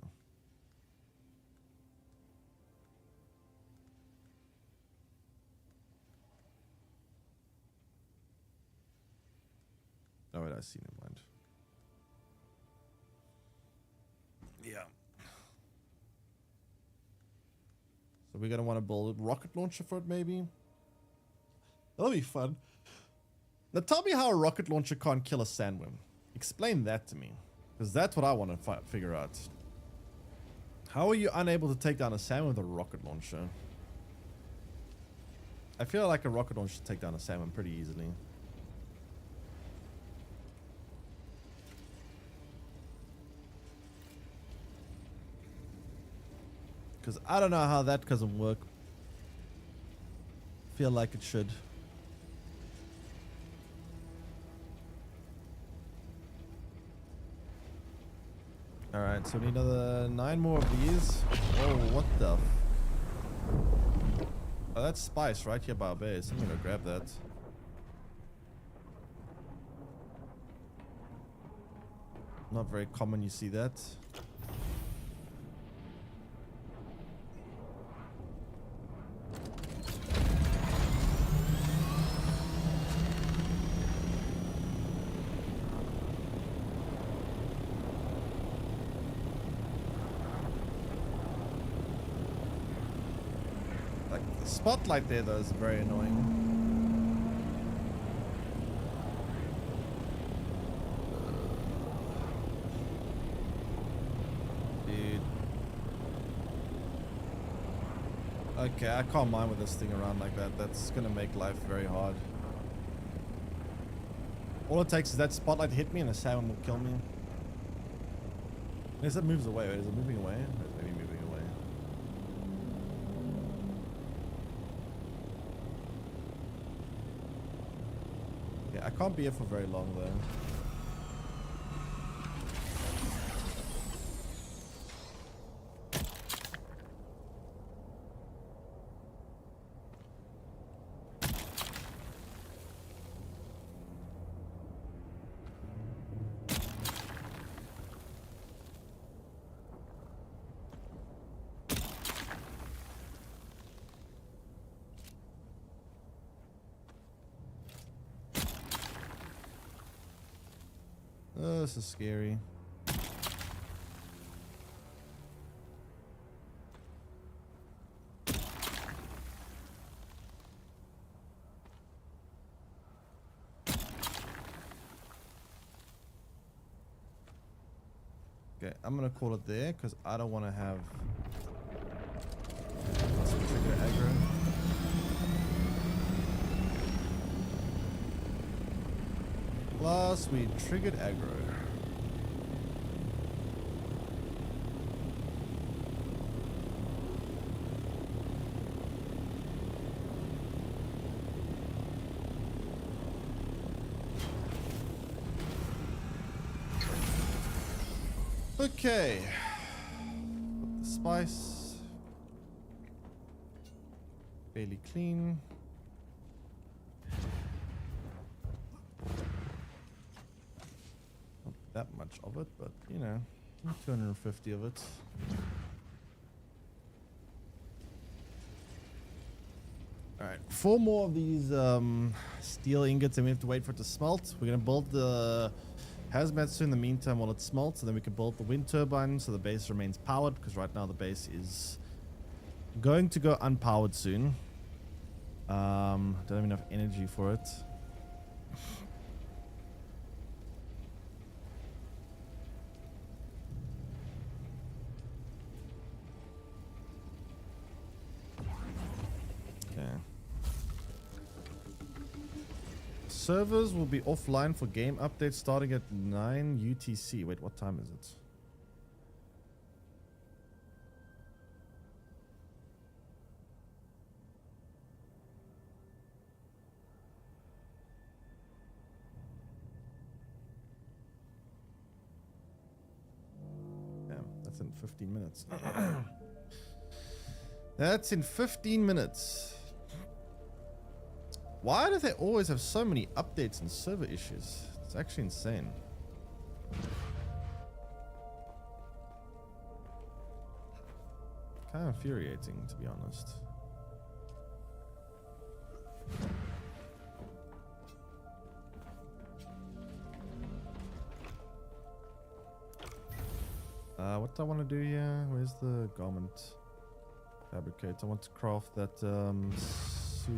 Oh wait, I see, never mind. Yeah. So we're gonna want to build a rocket launcher for it, maybe? That'll be fun. Now tell me how a rocket launcher can't kill a sandworm. Explain that to me. Because that's what I want to figure out. How are you unable to take down a salmon with a rocket launcher? I feel like a rocket launcher should take down a salmon pretty easily. Because I don't know how that doesn't work. Feel like it should. Alright, so we need another 9 more of these. Oh, what the oh, that's spice right here by our base. I'm gonna grab that. Not very common you see that. Spotlight there though is very annoying. Dude. Okay, I can't mine with this thing around like that. That's gonna make life very hard. All it takes is that spotlight to hit me and the salmon will kill me. Unless it moves away. Is it moving away? Or is it maybe moving away? I can't be here for very long though. Oh, this is scary. Okay, I'm gonna call it there because I don't want to have some trigger aggro. Plus, we triggered aggro. Okay. Put the spice. Fairly clean. Not that much of it, but you know, 250 of it. Alright, 4 more of these steel ingots and we have to wait for it to smelt. We're gonna build the Hazmatsu in the meantime while it smelts, and then we can build the wind turbine so the base remains powered, because right now the base is going to go unpowered soon. Don't have enough energy for it. Okay. Servers will be offline for game updates starting at 9 UTC. Wait, what time is it? Damn, that's in 15 minutes. That's in 15 minutes. Why do they always have so many updates and server issues? It's actually insane. Kind of infuriating, to be honest. What do I want to do here? Where's the garment fabricate? I want to craft that suit.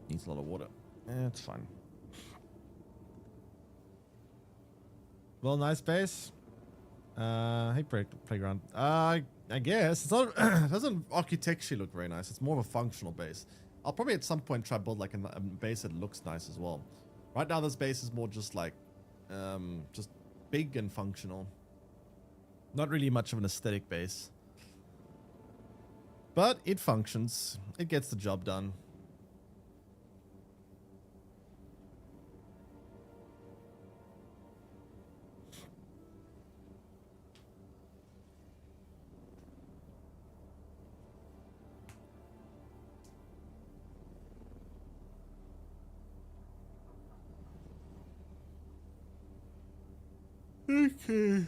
Needs a lot of water. It's fine. Well, nice base. Hey, playground. I guess it's not. It doesn't architecturally look very nice. It's more of a functional base. I'll probably at some point try build like a base that looks nice as well. Right now, this base is more just like, just big and functional. Not really much of an aesthetic base, but it functions. It gets the job done. Okay.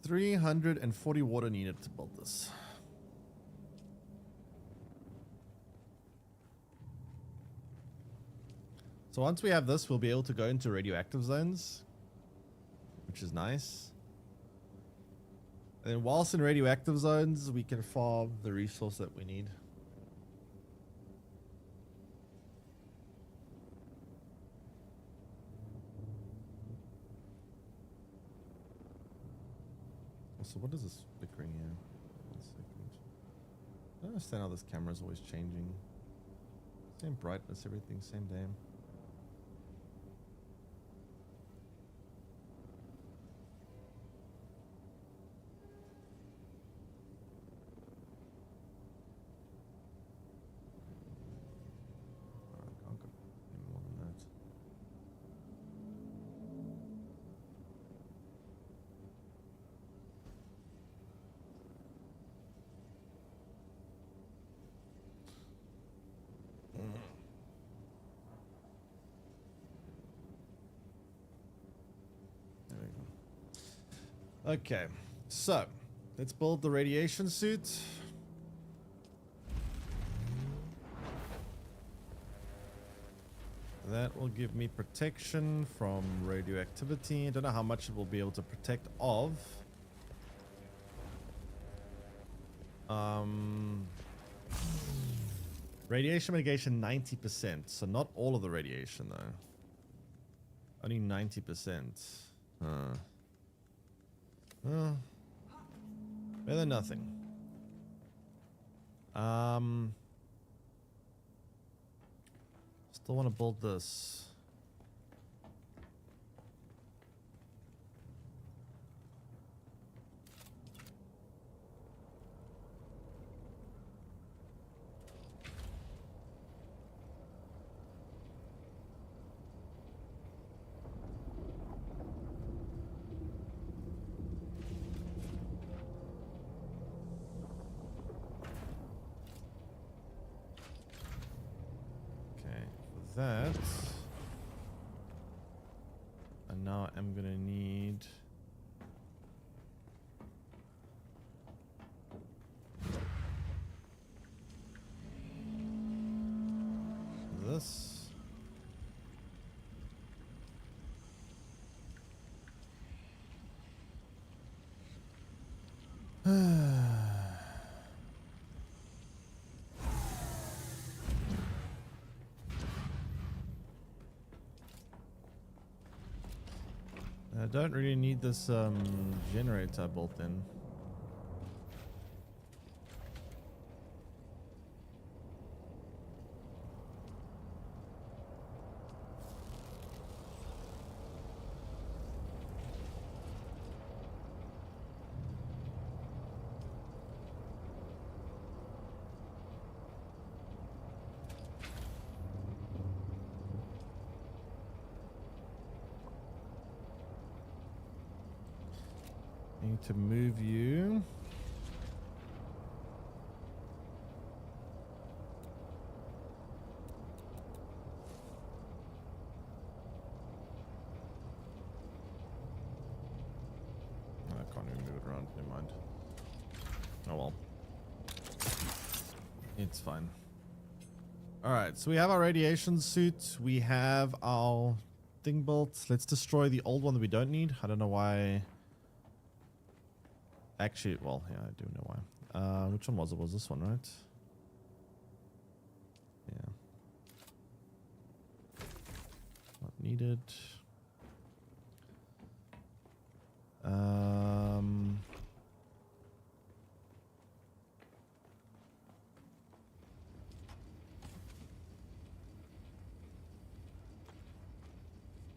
340 water needed to build this. So once we have this, we'll be able to go into radioactive zones, which is nice. And then whilst in radioactive zones, we can farm the resource that we need. So what is this flickering here? 1 second. I don't understand how this camera is always changing. Same brightness, everything, same damn. Alright, I can't go any more than that. Okay, so let's build the radiation suit. That will give me protection from radioactivity. I don't know how much it will be able to protect of. Radiation mitigation 90%. So not all of the radiation though. Only 90%. Better than nothing. Still want to build this. That, and now I'm gonna need this. I don't really need this generator built in. Need to move you. I can't even move it around. Never mind. Oh well. It's fine. Alright, so we have our radiation suit. We have our thing built. Let's destroy the old one that we don't need. I don't know why. Actually, well, yeah, I do know why. Which one was it? Was this one, right? Yeah. Not needed.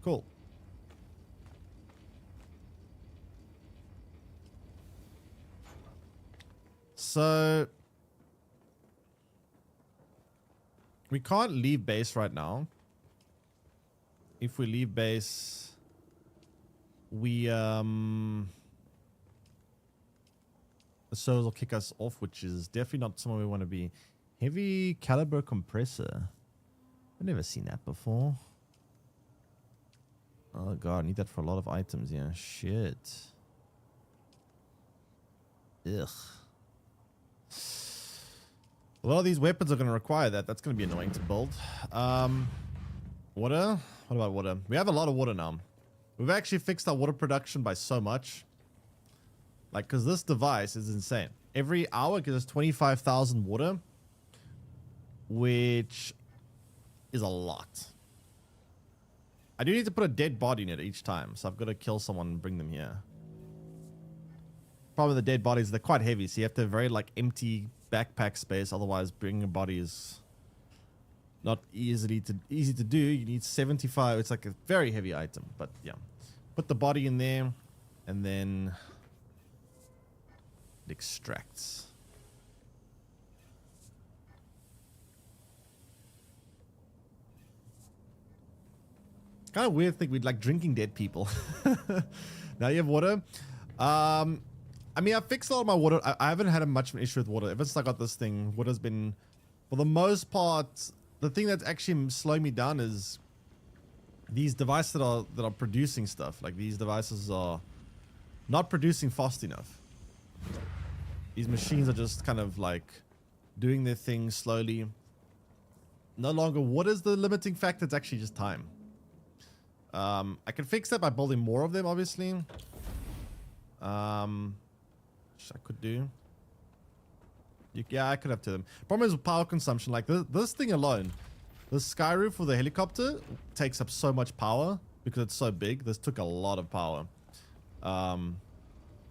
Cool. So we can't leave base right now. If we leave base, we the servers will kick us off, which is definitely not somewhere we want to be. Heavy caliber compressor. I've never seen that before. Oh god, I need that for a lot of items. Yeah, shit. Ugh. A lot of these weapons are going to require that. That's going to be annoying to build. Water? What about water? We have a lot of water now. We've actually fixed our water production by so much. Like, because this device is insane. Every hour it gives us 25,000 water. Which is a lot. I do need to put a dead body in it each time. So I've got to kill someone and bring them here. Problem with the dead bodies, they're quite heavy. So you have to have very, like, empty backpack space. Otherwise, bringing a body is not easy to do. You need 75. It's like a very heavy item. But, yeah. Put the body in there. And then it extracts. Kind of weird thing. We'd like drinking dead people. Now you have water. I mean, I fixed a lot of my water. I haven't had much of an issue with water. Ever since I got this thing, water's been, for the most part, the thing that's actually slowing me down is these devices that are producing stuff. Like these devices are not producing fast enough. These machines are just kind of like doing their thing slowly. No longer, what is the limiting factor? It's actually just time. I can fix that by building more of them, obviously. Which I could do. Yeah, I could have 2 of them. Problem is with power consumption. Like this thing alone, the Skyroof for the helicopter takes up so much power because it's so big. This took a lot of power.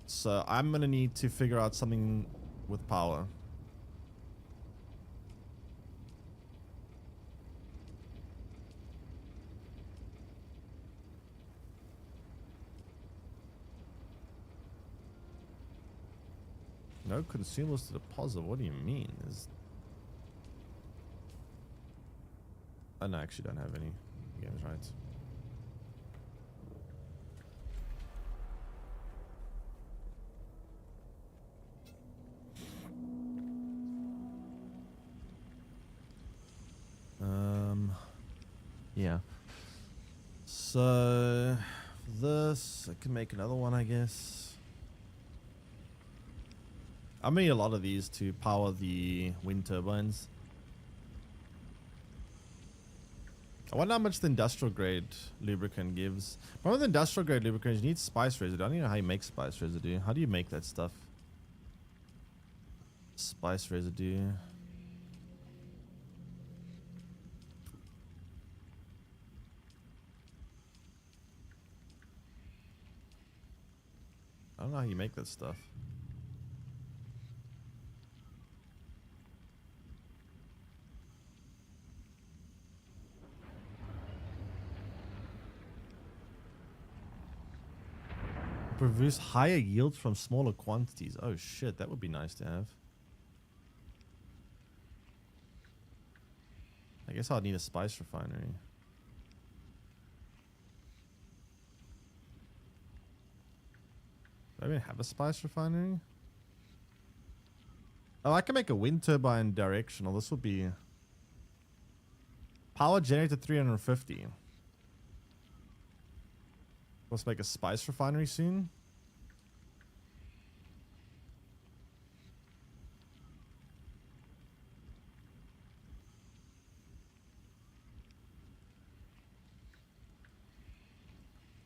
So I'm gonna need to figure out something with power. No consumables to deposit. What do you mean? Oh, no, I actually don't have any games, right? Yeah. So this, I can make another one, I guess. I'm gonna need a lot of these to power the wind turbines. I wonder how much the industrial grade lubricant gives. But with industrial grade lubricant, you need spice residue. I don't even know how you make spice residue. How do you make that stuff? Spice residue. I don't know how you make that stuff. Produce higher yields from smaller quantities. Oh shit, that would be nice to have. I guess I'd need a spice refinery. Do I even have a spice refinery? Oh, I can make a wind turbine directional. This would be power generated 350. Let's make a spice refinery soon.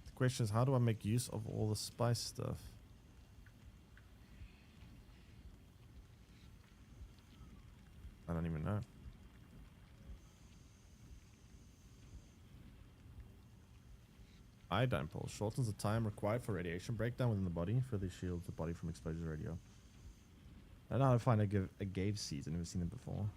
The question is, how do I make use of all the spice stuff? I don't even know. Iodine pulse shortens the time required for radiation breakdown within the body. Further shields the body from exposure to radio. I don't know how to find a Gave seeds. I've never seen them before.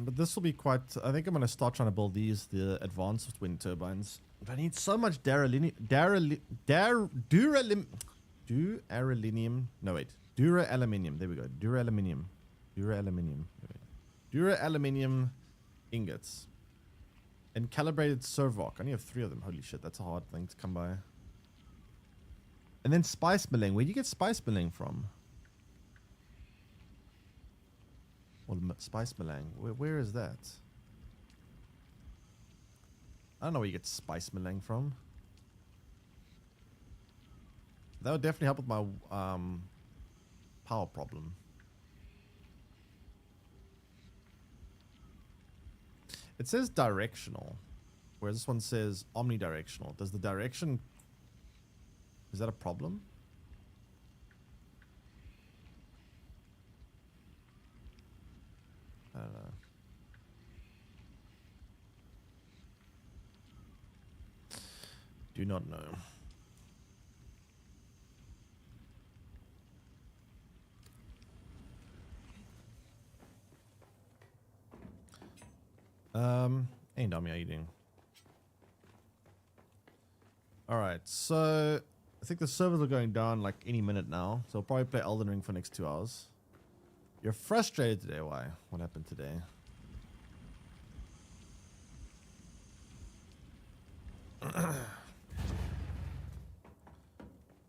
But this will be quite... I think I'm going to start trying to build these, the advanced wind turbines. But I need so much duralinium... No, wait. Dura-aluminium. There we go. Dura-aluminium. Dura-aluminium. Dura-aluminium ingots. And calibrated servoc. I only have 3 of them. Holy shit, that's a hard thing to come by. And then spice milling. Where do you get spice milling from? Or spice milling. Where is that? I don't know where you get spice milling from. That would definitely help with my power problem. It says directional, whereas this one says omnidirectional. Does the direction... Is that a problem? I don't know. Do not know. Hey Dami, how you doing? Alright, so I think the servers are going down like any minute now, so I'll probably play Elden Ring for the next 2 hours. You're frustrated today, why? What happened today?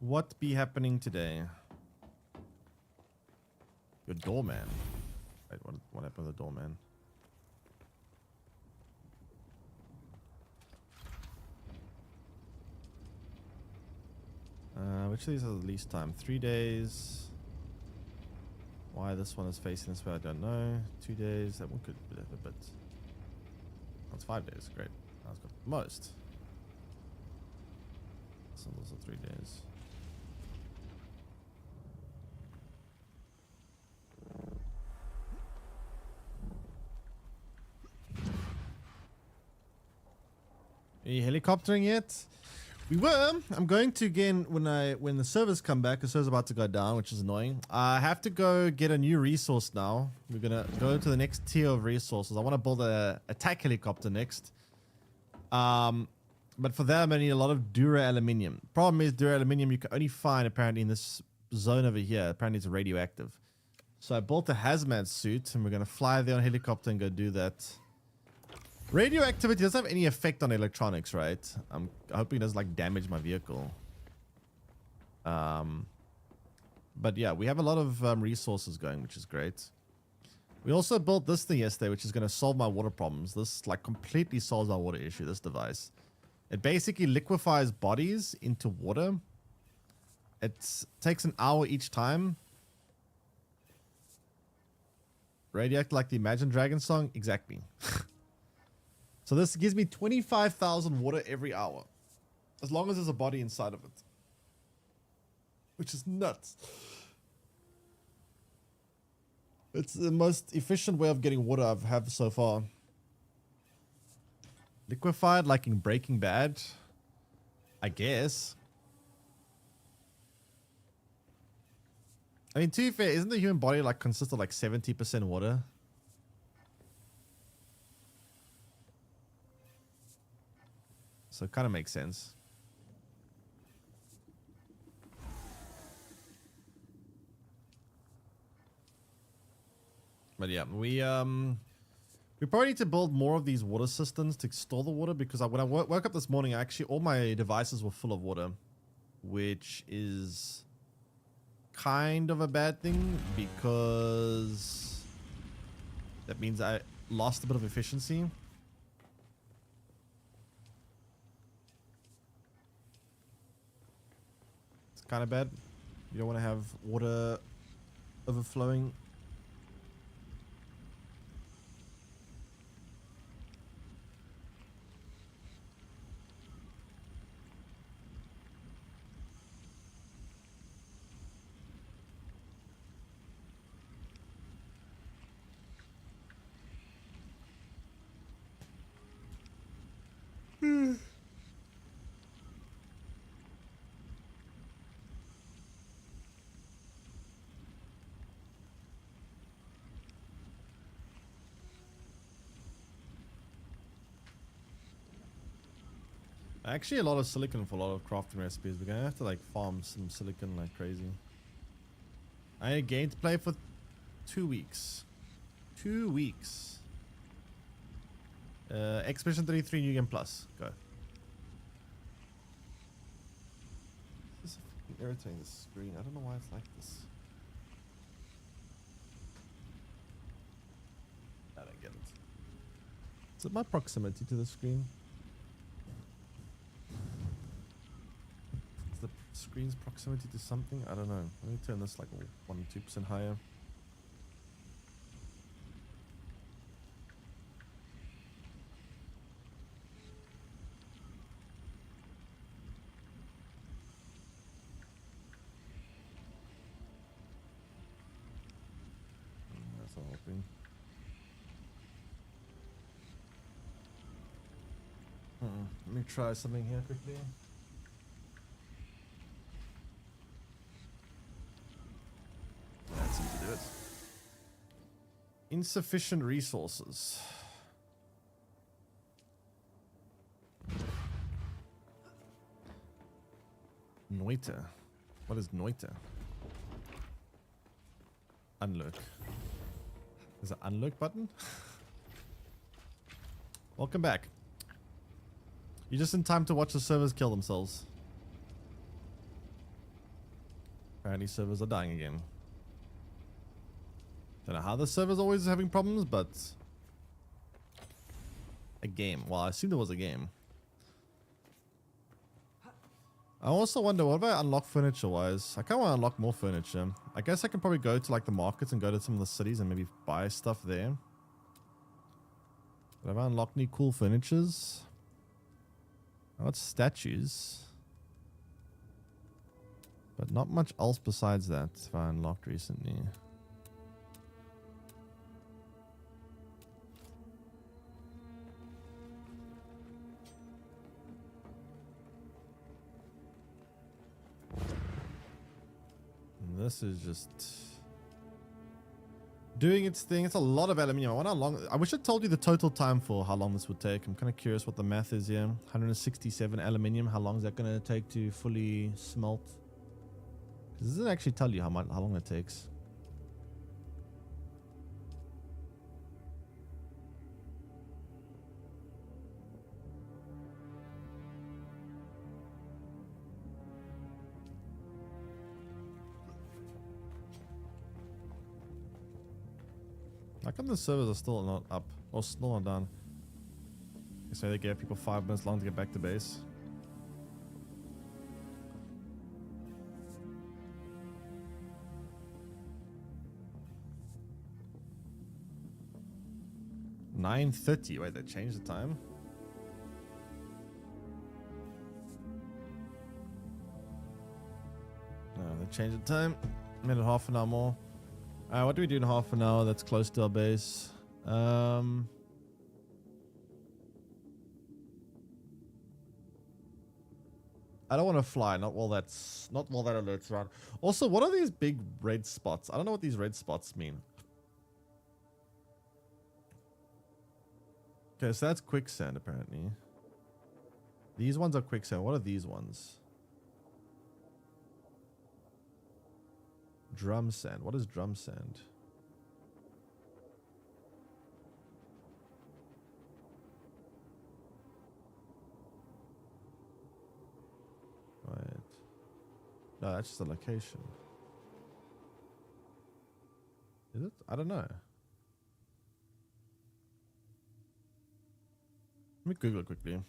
What be happening today? Your doorman. Wait, what happened to the doorman? Which of these are the least time? 3 days. Why this one is facing this way, I don't know. 2 days. That one could be a bit. That's 5 days. Great. That's got the most. So those are 3 days. Are you helicoptering yet? We were. I'm going to again when the servers come back. The server's about to go down, which is annoying. I have to go get a new resource now. We're gonna go to the next tier of resources. I want to build a attack helicopter next. But for that, I'm gonna need a lot of Dura aluminium. Problem is, Dura aluminium you can only find apparently in this zone over here. Apparently, it's radioactive. So I built a hazmat suit, and we're gonna fly there on a helicopter and go do that. Radioactivity doesn't have any effect on electronics, right? I'm hoping it doesn't like damage my vehicle. But yeah, we have a lot of resources going, which is great. We also built this thing yesterday, which is going to solve my water problems. This like completely solves my water issue, this device. It basically liquefies bodies into water. It takes an hour each time. Radioactive like the Imagine Dragon song? Exactly. So this gives me 25,000 water every hour. As long as there's a body inside of it. Which is nuts. It's the most efficient way of getting water I've had so far. Liquefied like in Breaking Bad. I guess. I mean, to be fair, isn't the human body like consist of like 70% water? So it kind of makes sense. But yeah, we probably need to build more of these water systems to store the water, because when I woke up this morning, actually all my devices were full of water, which is kind of a bad thing because that means I lost a bit of efficiency. Kind of bad. You don't want to have water overflowing. Actually, a lot of silicon for a lot of crafting recipes. We're gonna have to like farm some silicon like crazy. I had a game to play for 2 weeks. 2 weeks. Expedition 33 New Game Plus. Go. This is fucking irritating, this screen. I don't know why it's like this. I don't get it. Is it my proximity to the screen? Is the screen's proximity to something? I don't know. Let me turn this like 1 or 2% higher. That's not helping. Let me try something here quickly. That seems to do it. Insufficient resources. Noita. What is Noita? Unlock. There's an unlock button? Welcome back. You're just in time to watch the servers kill themselves. Apparently servers are dying again. Don't know how the server's always having problems, but a game. Well, I assume there was a game. I also wonder, what if I unlock furniture wise? I kind of want to unlock more furniture. I guess I can probably go to like the markets and go to some of the cities and maybe buy stuff there. But have I unlocked any cool furnitures? I got statues. But not much else besides that if I unlocked recently. And this is just doing its thing. It's a lot of aluminium. I wonder how long. I wish I told you the total time for how long this would take. I'm kind of curious what the math is here. 167 aluminium. How long is that going to take to fully smelt? Because it doesn't actually tell you how long it takes. How come the servers are still not up or still not done? You say they gave people 5 minutes long to get back to base. $9:30. Wait, they changed the time? No, they changed the time. Minute, half an hour more. What do we do in half an hour that's close to our base? I don't want to fly, not while that alert's around. Also, what are these big red spots? I don't know what these red spots mean. Okay, so that's quicksand apparently. These ones are quicksand. What are these ones? Drum sand. What is drum sand? Right. No, that's just a location. Is it? I don't know. Let me Google it quickly.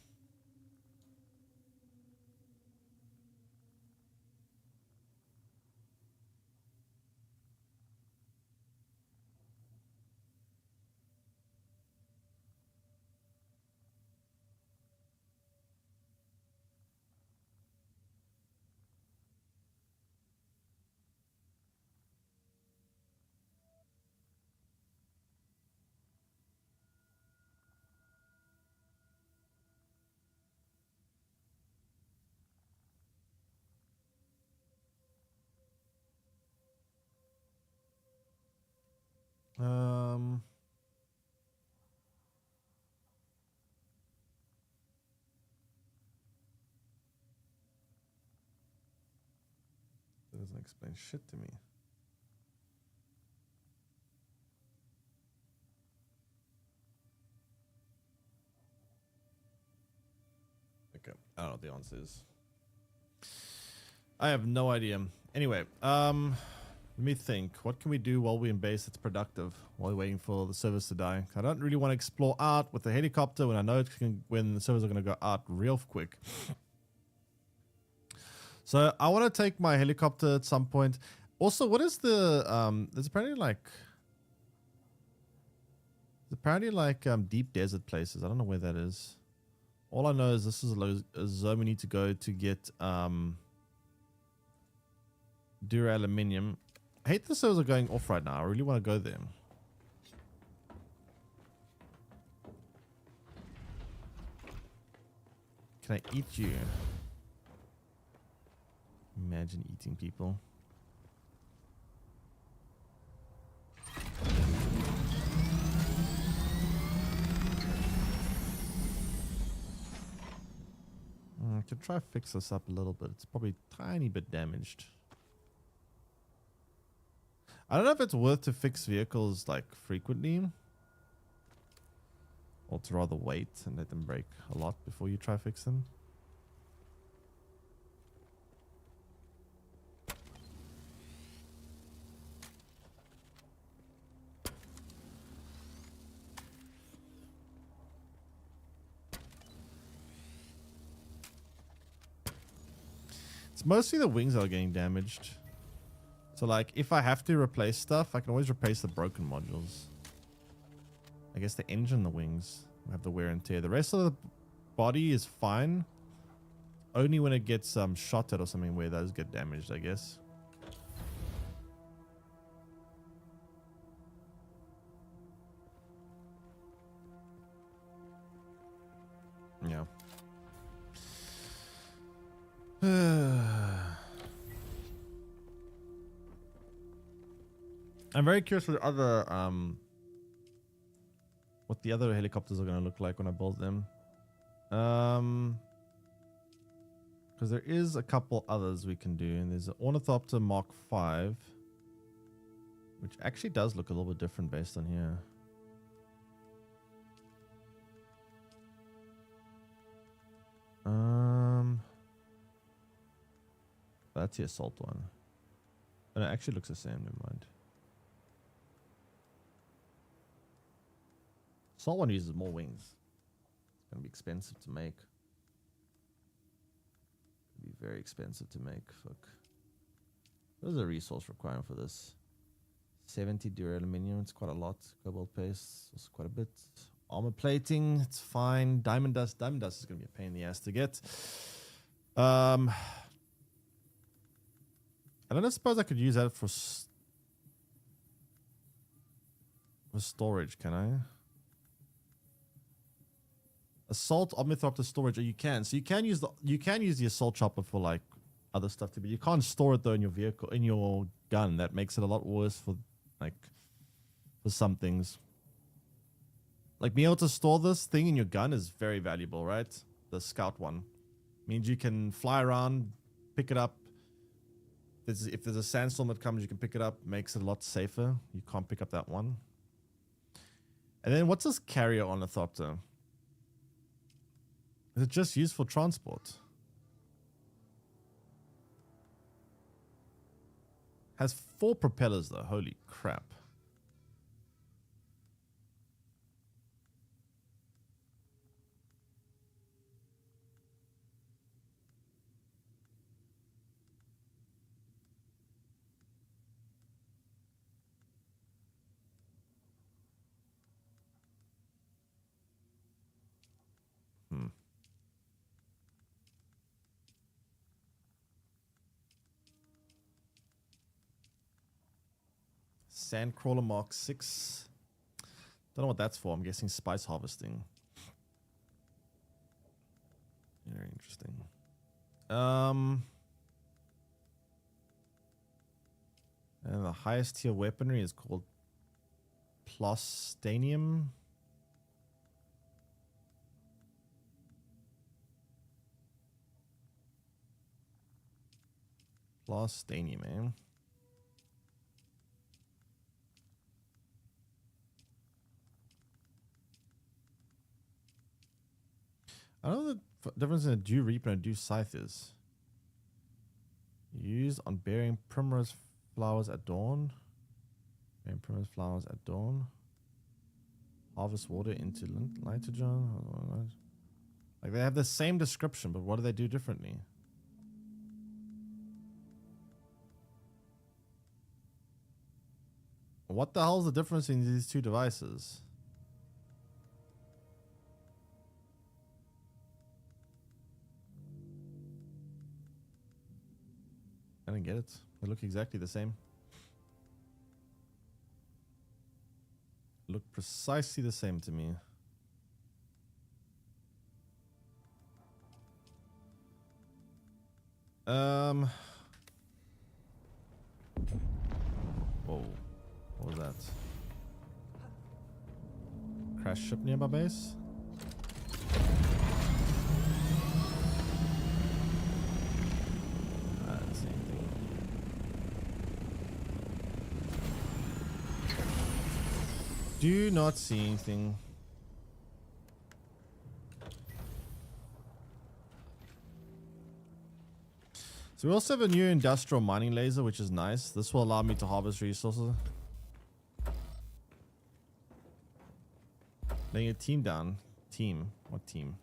That doesn't explain shit to me. Okay, I don't know what the answer is. I have no idea. Anyway, let me think. What can we do while we're in base that's productive while we're waiting for the servers to die? I don't really want to explore out with the helicopter when I know when the servers are going to go out real quick. So I want to take my helicopter at some point. Also, what is the there's apparently like deep desert places. I don't know where that is. All I know is this is a zone we need to go to get Dura-Aluminium. I hate the servers are going off right now. I really want to go there. Can I eat you? Imagine eating people. I could try to fix this up a little bit. It's probably a tiny bit damaged. I don't know if it's worth to fix vehicles like frequently, or to rather wait and let them break a lot before you try to fix them. It's mostly the wings that are getting damaged. So like, if I have to replace stuff, I can always replace the broken modules. I guess the engine, the wings have the wear and tear. The rest of the body is fine. Only when it gets shot at or something where those get damaged, I guess. Yeah. I'm very curious what the other helicopters are going to look like when I build them. Because there is a couple others we can do, and there's an Ornithopter Mark V, which actually does look a little bit different based on here. That's the assault one. And it actually looks the same, never mind. Assault one uses more wings. It's gonna be expensive to make. It'll be very expensive to make. Fuck. What is the resource requirement for this? 70 duraluminum, it's quite a lot. Cobalt paste, also quite a bit. Armor plating, it's fine. Diamond dust is gonna be a pain in the ass to get. I don't suppose I could use that for storage, can I? Assault Omnithopter storage, or you can. So you can use the assault chopper for like other stuff too, but you can't store it though in your vehicle, in your gun. That makes it a lot worse for some things. Like being able to store this thing in your gun is very valuable, right? The Scout one means you can fly around, pick it up. If there's a sandstorm that comes, you can pick it up. Makes it a lot safer. You can't pick up that one. And then what's this carrier Ornithopter? Is it just used for transport? Has 4 propellers though. Holy crap. Sandcrawler Mark 6. Don't know what that's for. I'm guessing spice harvesting. Very interesting. And the highest tier weaponry is called Plastanium. Plastanium, man. I don't know the difference in a dew reap and a dew scythe is. Used on bearing primrose flowers at dawn. Bearing primrose flowers at dawn. Harvest water into nitrogen. Like they have the same description, but what do they do differently? What the hell is the difference in these two devices? I don't get it. They look exactly the same. Look precisely the same to me. Whoa. What was that? Crash ship near my base? I didn't see anything. Do not see anything. So we also have a new industrial mining laser, which is nice. This will allow me to harvest resources. Laying a team down. Team? What team?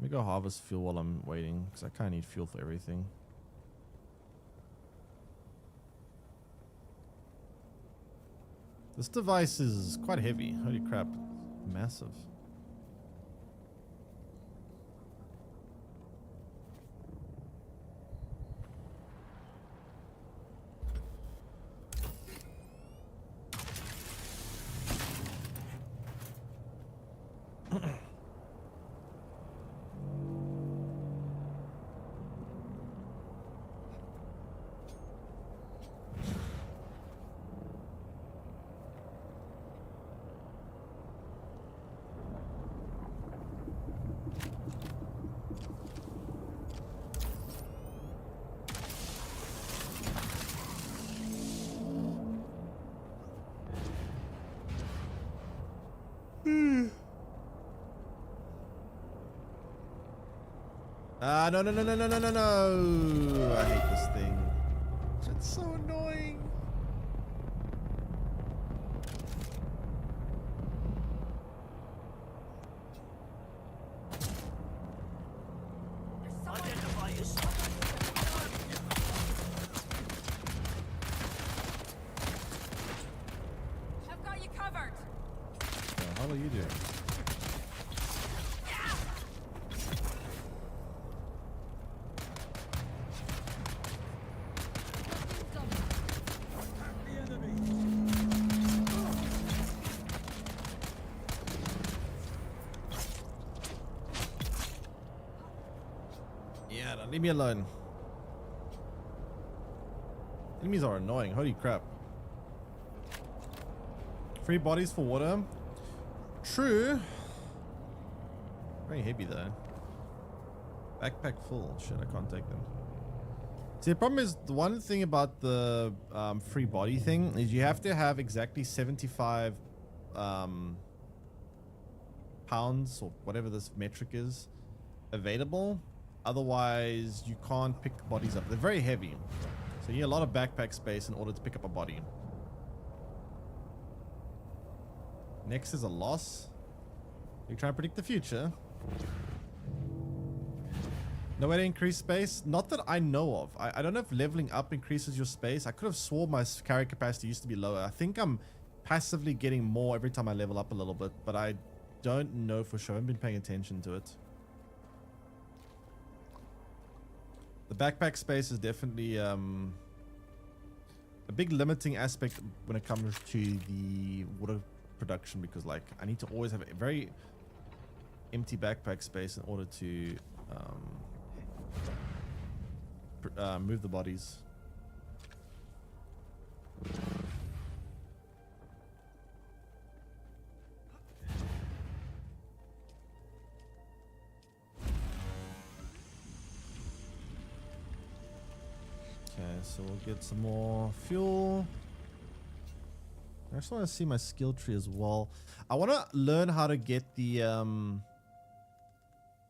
Let me go harvest fuel while I'm waiting, because I kind of need fuel for everything. This device is quite heavy. Holy crap. Massive. No, no, no, no, no, no, no, no. I hate this thing. It's so annoying. I've got you covered. What the hell are you doing? Yeah, leave me alone. Enemies are annoying. Holy crap. Free bodies for water. True. Very heavy though. Backpack full. Shit, I can't take them. See, the problem is the one thing about the free body thing is you have to have exactly 75 pounds or whatever this metric is available. Otherwise, you can't pick bodies up. They're very heavy. So you need a lot of backpack space in order to pick up a body. Next is a loss. You try to predict the future. No way to increase space? Not that I know of. I don't know if leveling up increases your space. I could have sworn my carry capacity used to be lower. I think I'm passively getting more every time I level up a little bit, but I don't know for sure. I haven't been paying attention to it. The backpack space is definitely a big limiting aspect when it comes to the water production, because like I need to always have a very empty backpack space in order to move the bodies. Okay, so we'll get some more fuel. I just want to see my skill tree as well. I want to learn how to get the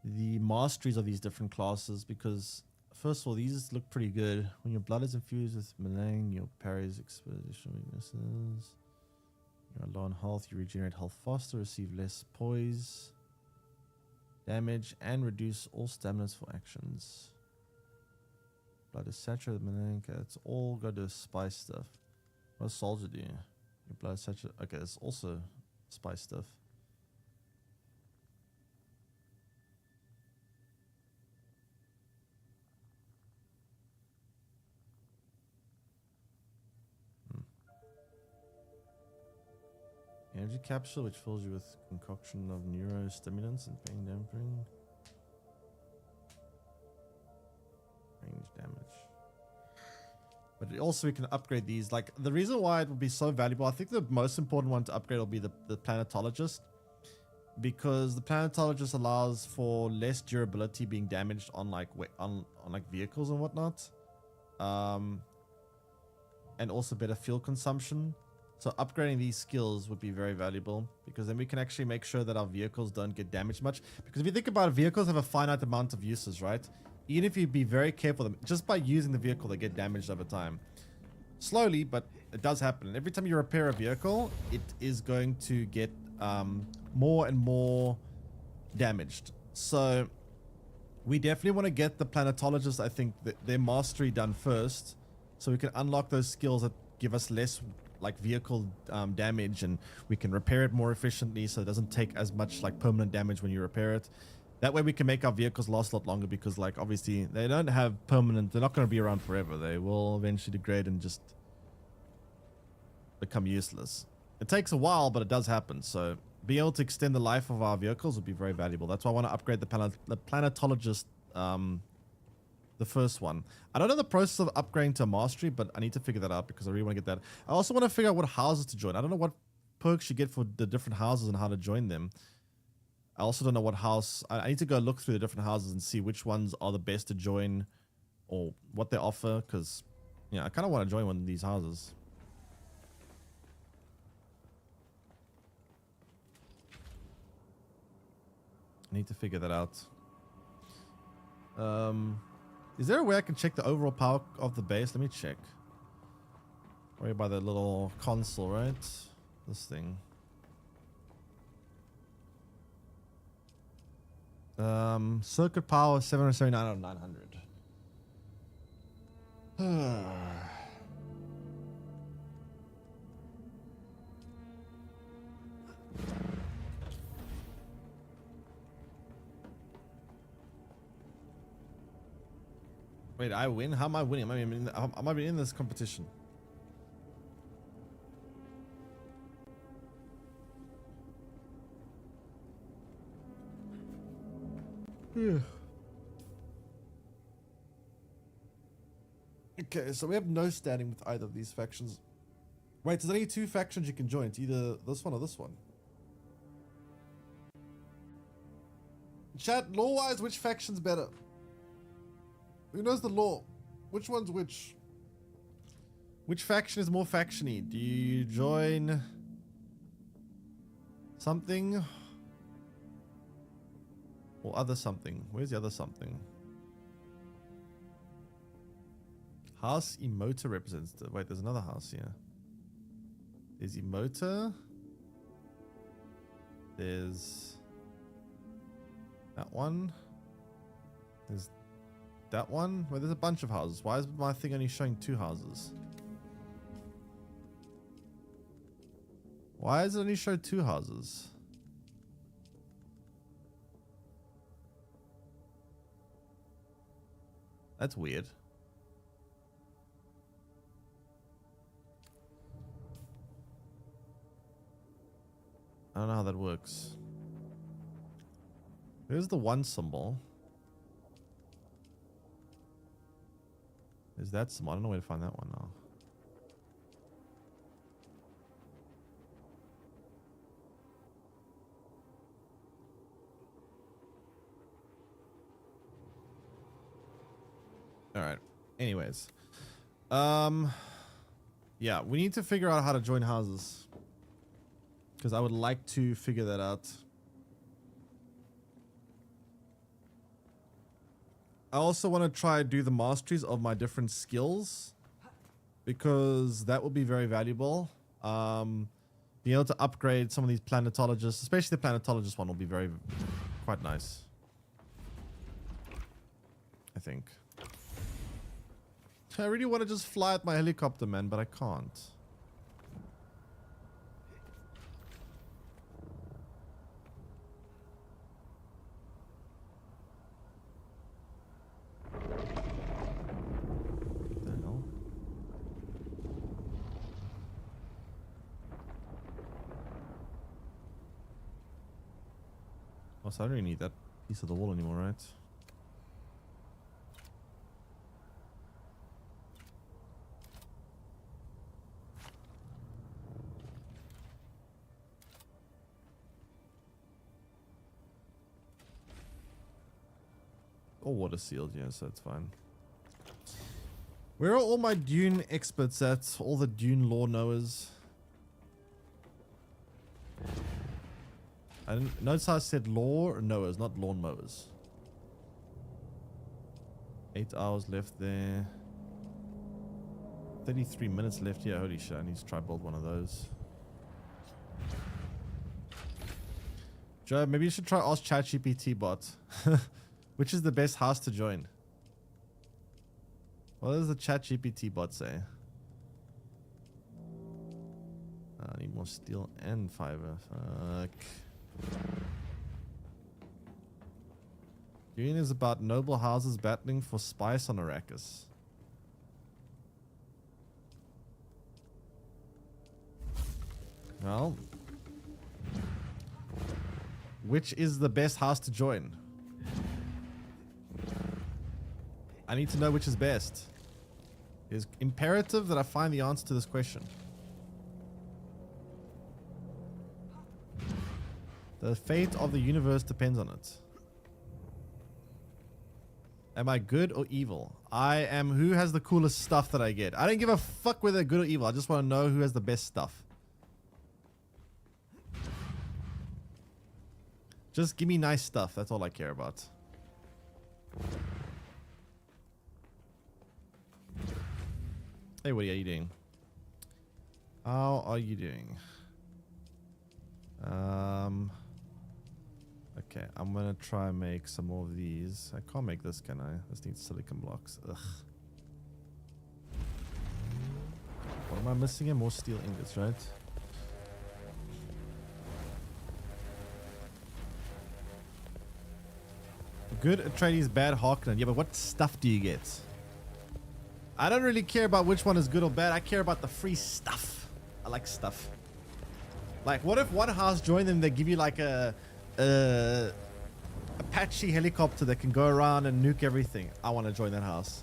masteries of these different classes, because first of all, these look pretty good. When your blood is infused with Malang, your parries exposition weaknesses. You're low on health, you regenerate health faster, receive less poise, damage, and reduce all staminas for actions. Blood is saturated with Malang. Okay, it's all got to spice stuff. What does soldier do? Your blood is saturated. Okay, it's also spice stuff. Energy capsule, which fills you with concoction of neurostimulants and pain dampening. Range damage. But also we can upgrade these. Like the reason why it would be so valuable, I think the most important one to upgrade will be the planetologist, because the planetologist allows for less durability being damaged on like on like vehicles and whatnot, and also better fuel consumption. So upgrading these skills would be very valuable, because then we can actually make sure that our vehicles don't get damaged much. Because if you think about it, vehicles have a finite amount of uses, right? Even if you be very careful, just by using the vehicle, they get damaged over time. Slowly, but it does happen. And every time you repair a vehicle, it is going to get more and more damaged. So We definitely want to get the planetologist, I think, their mastery done first, so we can unlock those skills that give us less like vehicle damage, and we can repair it more efficiently so it doesn't take as much like permanent damage when you repair it. That way we can make our vehicles last a lot longer, because like obviously they don't have permanent, they're not going to be around forever. They will eventually degrade and just become useless. It takes a while, but it does happen. So being able to extend the life of our vehicles would be very valuable. That's why I want to upgrade the planetologist, the first one. I don't know the process of upgrading to mastery, but I need to figure that out because I really want to get that. I also want to figure out what houses to join. I don't know what perks you get for the different houses and how to join them. I also don't know what house. I need to go look through the different houses and see which ones are the best to join or what they offer, because yeah, I kind of want to join one of these houses. I need to figure that out. Is there a way I can check the overall power of the base? Let me check. Right by the little console, right? This thing. Circuit power 779 out of 900. Wait, I win? How am I winning? Am I in this competition? Okay, so we have no standing with either of these factions. Wait, there's only two factions you can join. It's either this one or this one. Chat, law-wise, which faction's better? Who knows the law? Which one's which? Which faction is more faction-y? Do you join something or other something? Where's the other something? House Emoter representative. Wait, there's another house here. There's Emoter. There's that one. There's that one. Well, there's a bunch of houses. Why is my thing only showing two houses? Why does it only show two houses? That's weird. I don't know how that works. There's the one symbol. Is that symbol? I don't know where to find that one now. All right. Anyways. Yeah, we need to figure out how to join houses. Because I would like to figure that out. I also want to try do the masteries of my different skills, because that will be very valuable. Being able to upgrade some of these planetologists, especially the planetologist one, will be quite nice. I think. I really want to just fly at my helicopter, man, but I can't. So I don't really need that piece of the wall anymore, right? All water sealed, yeah, so it's fine. Where are all my Dune experts at? All the Dune lore knowers? I didn't notice how I said lore knowers, not lawnmowers. 8 hours left there. 33 minutes left here. Holy shit, I need to try build one of those. Joe, maybe you should try ask ChatGPT bot. Which is the best house to join? What does the chat GPT bot say? I need more steel and fiber. Fuck. Dune is about noble houses battling for spice on Arrakis. Well, which is the best house to join? I need to know which is best. It's imperative that I find the answer to this question. The fate of the universe depends on it. Am I good or evil? I am who has the coolest stuff that I get. I don't give a fuck whether they're good or evil. I just want to know who has the best stuff. Just give me nice stuff. That's all I care about. Hey, what are you doing? How are you doing? Okay, I'm gonna try and make some more of these. I can't make this, can I? This needs silicon blocks. Ugh. What am I missing here? More steel ingots, right? Good Atreides, bad Harkonnen. Yeah, but what stuff do you get? I don't really care about which one is good or bad. I care about the free stuff. I like stuff. Like, what if one house joined them? They give you like a Apache helicopter that can go around and nuke everything. I want to join that house.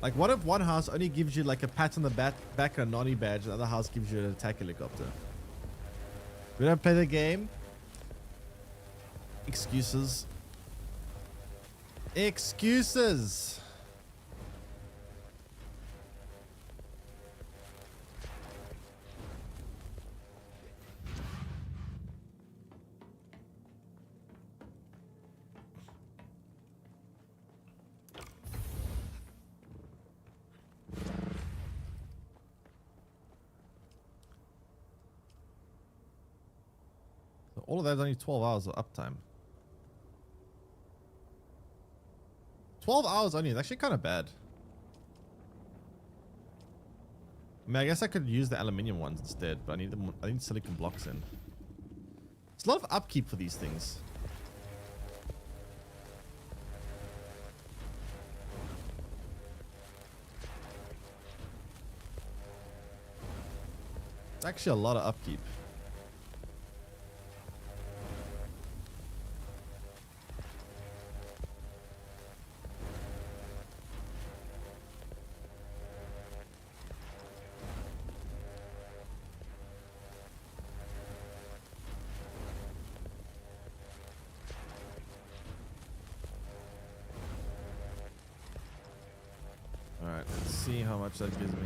Like, what if one house only gives you like a pat on the back and a naughty badge, and the other house gives you an attack helicopter? We don't play the game. Excuses. Excuses. All of that is only 12 hours of uptime. 12 hours only. It's actually kind of bad. I mean, I guess I could use the aluminium ones instead, but I need silicon blocks in. It's a lot of upkeep for these things. It's actually a lot of upkeep. Alright, let's see how much that gives me.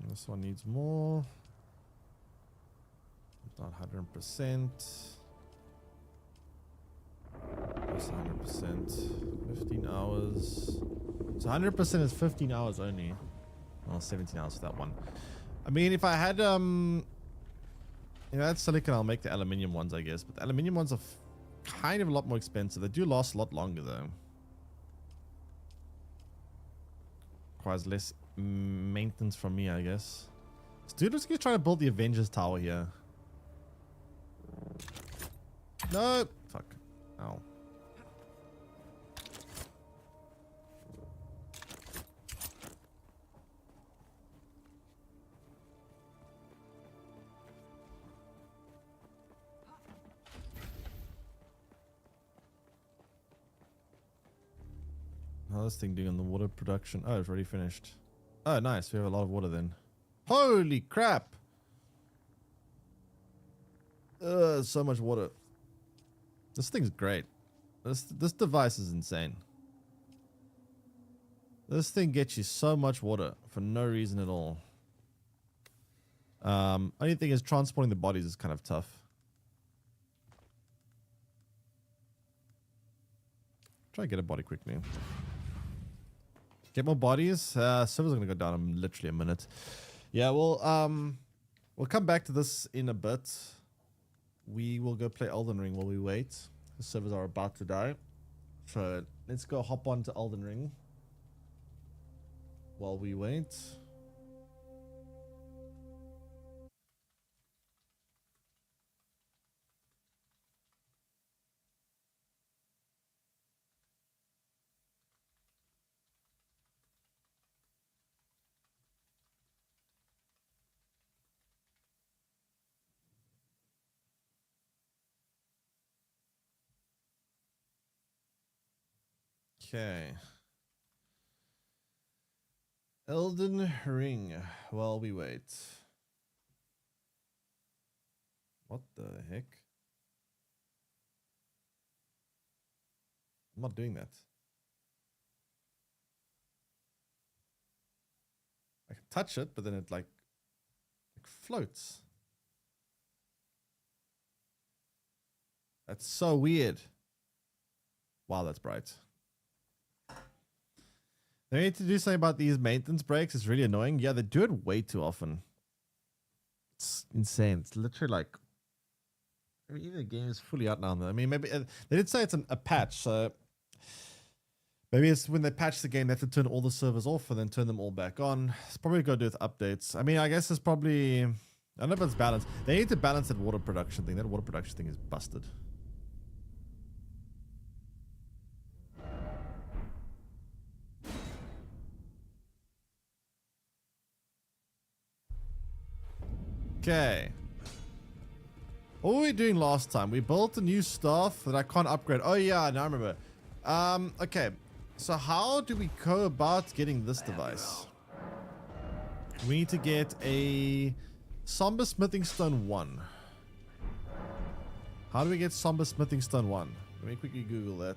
This one needs more. Not 100%. That's 100%. 15 hours. So 100% is 15 hours only. Well, 17 hours for that one. I mean, if I had that's silicon, I'll make the aluminium ones, I guess. But the aluminium ones are kind of a lot more expensive. They do last a lot longer, though. Requires less maintenance from me, I guess. This dude was gonna try to build the Avengers Tower here. No! Fuck. Ow. How's this thing doing on the water production? Oh, it's already finished. Oh, nice. We have a lot of water then. Holy crap! So much water. This thing's great. This device is insane. This thing gets you so much water for no reason at all. Only thing is transporting the bodies is kind of tough. Try to get a body quickly. Get more bodies. Servers are gonna go down in literally a minute. Yeah, we'll come back to this in a bit. We will go play Elden Ring while we wait. The servers are about to die. So let's go hop on to Elden Ring while we wait. Okay. Elden Ring while we wait. What the heck? I'm not doing that. I can touch it, but then it like floats. That's so weird. Wow, that's bright. They need to do something about these maintenance breaks. It's really annoying. Yeah, they do it way too often. It's insane. It's literally like, I mean, even the game is fully out now. I mean, maybe they did say it's a patch, so maybe it's when they patch the game, they have to turn all the servers off and then turn them all back on. It's probably got to do with updates. I mean, I guess it's probably, I don't know if it's balanced. They need to balance that water production thing. That water production thing is busted. Okay. What were we doing last time? We built a new staff that I can't upgrade. Oh yeah, now I remember. Okay. So how do we go about getting this device? We need to get a Somber Smithing Stone 1. How do we get Somber Smithing Stone 1? Let me quickly Google that.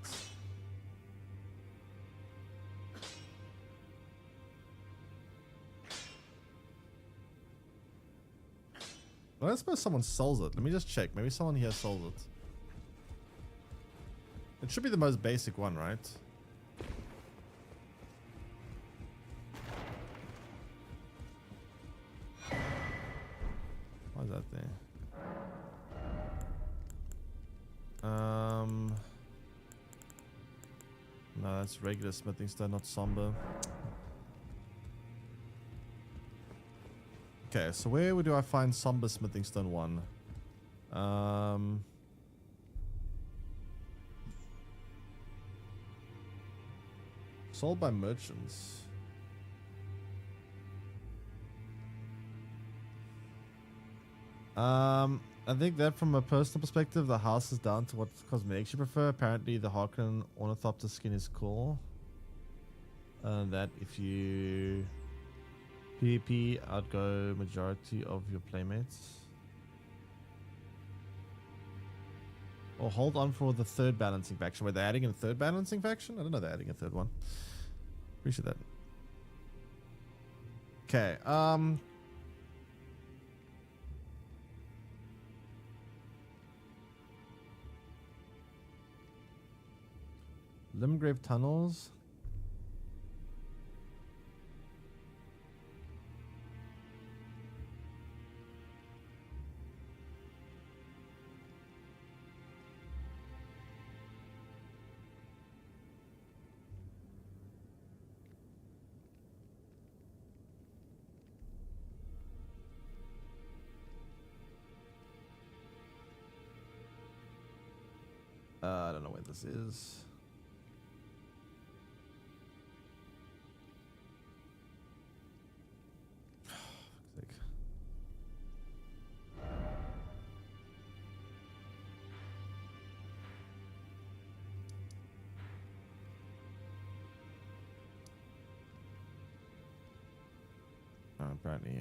I don't suppose someone sells it. Let me just check. Maybe someone here sells it. It should be the most basic one, right? Why is that there? No, that's regular smithing stone, not somber. Okay, so where do I find Somber Smithing Stone 1? Sold by merchants. I think that from a personal perspective, the house is down to what cosmetics you prefer. Apparently, the Harkonnen Ornithopter skin is cool. That if you PvP, outgo majority of your playmates. Or hold on for the third balancing faction. Were they adding a third balancing faction? I don't know, they're adding a third one. Appreciate that. Okay, Limgrave Tunnels. I don't know where this is. Apparently,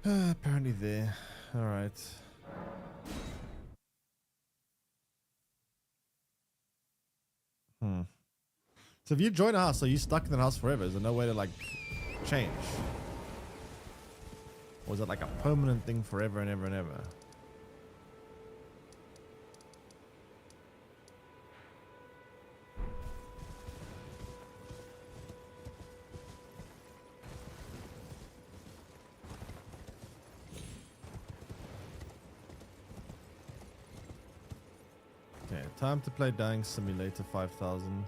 yeah. Apparently there. All right. So if you join a house, are you stuck in the house forever? Is there no way to like change? Or is it like a permanent thing forever and ever and ever? Time to play Dying Simulator 5000.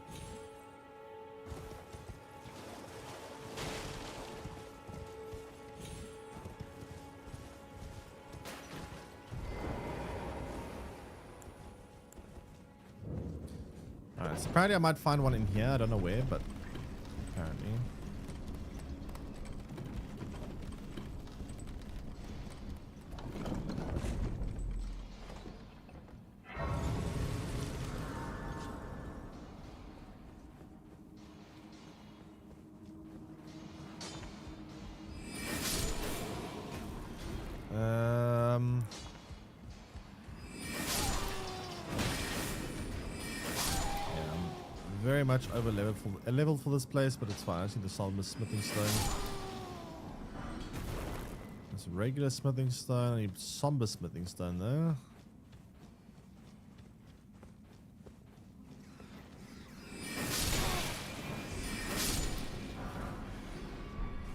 Alright, so apparently I might find one in here. I don't know where, but apparently. Very much over level for this place, but it's fine. I just need the solid smithing stone. There's regular smithing stone. I need somber smithing stone there.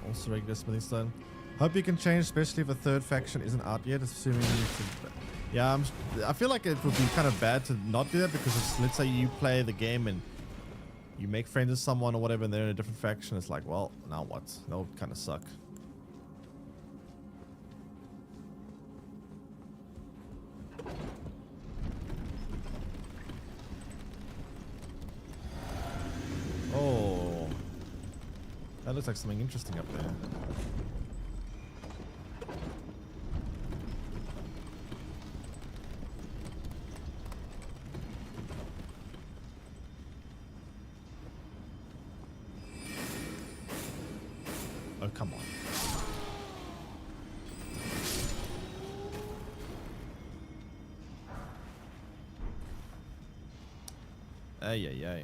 Also regular smithing stone. Hope you can change, especially if a third faction isn't out yet. Assuming you to, yeah, I feel like it would be kind of bad to not do that because it's, let's say you play the game and you make friends with someone or whatever and they're in a different faction. It's like, well, now what? That would kind of suck. Oh, that looks like something interesting up there. Oh, come on. Ay, ay, ay.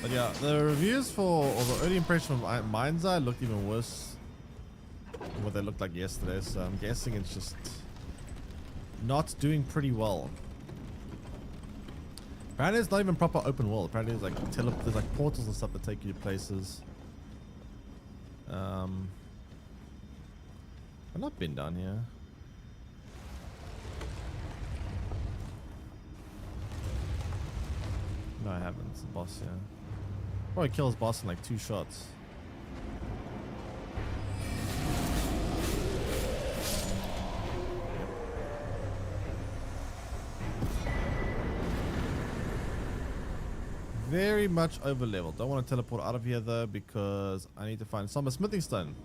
But yeah, the reviews for, or the early impression of Mind's Eye looked even worse than what they looked like yesterday, so I'm guessing it's just not doing pretty well. Apparently it's not even proper open world. Apparently there's like there's like portals and stuff that take you to places. I've not been down here. No, I haven't. It's the boss, yeah. Probably kills boss in like 2 shots. Very much over leveled. Don't want to teleport out of here though because I need to find some smithing stone.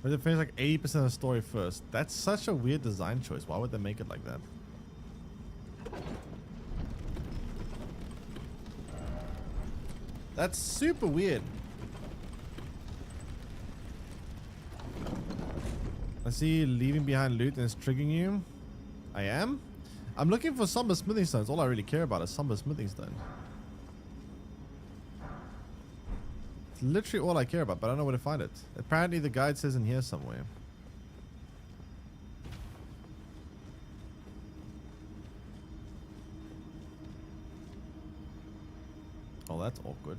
But it finish like 80% of the story first. That's such a weird design choice. Why would they make it like that? That's super weird. I see you leaving behind loot and it's triggering you. I am? I'm looking for Somber Smithing Stones. All I really care about is Somber Smithing Stone. It's literally all I care about, but I don't know where to find it. Apparently the guide says in here somewhere. Oh, that's awkward.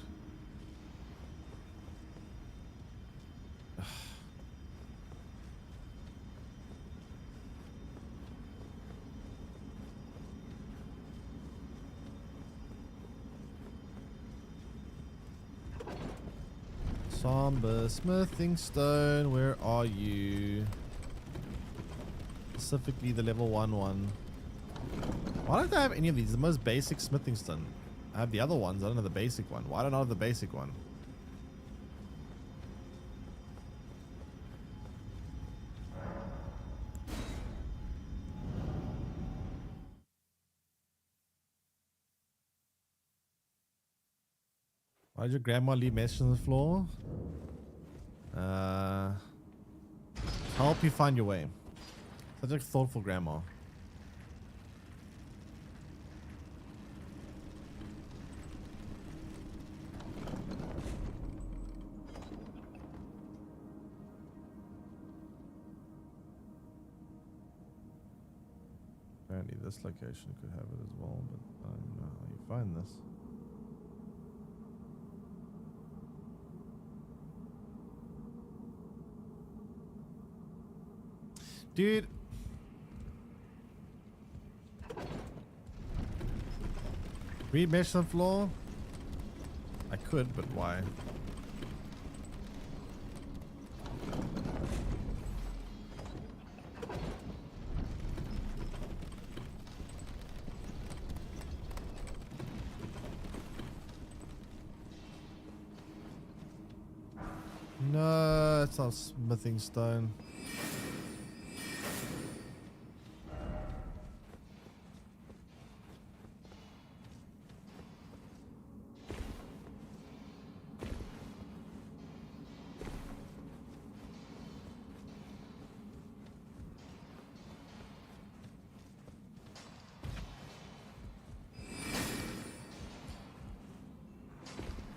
Somber Smithing Stone, where are you? Specifically the level 1 one. Why don't I have any of these? The most basic smithing stone. I have the other ones, I don't have the basic one. Why don't I have the basic one? Why did your grandma leave messages on the floor? Help you find your way. Such a thoughtful grandma. Fair Apparently this location could have it as well, but I don't even know how you find this. Dude. Read mesh on floor? I could, but why? No, it's not smithing stone.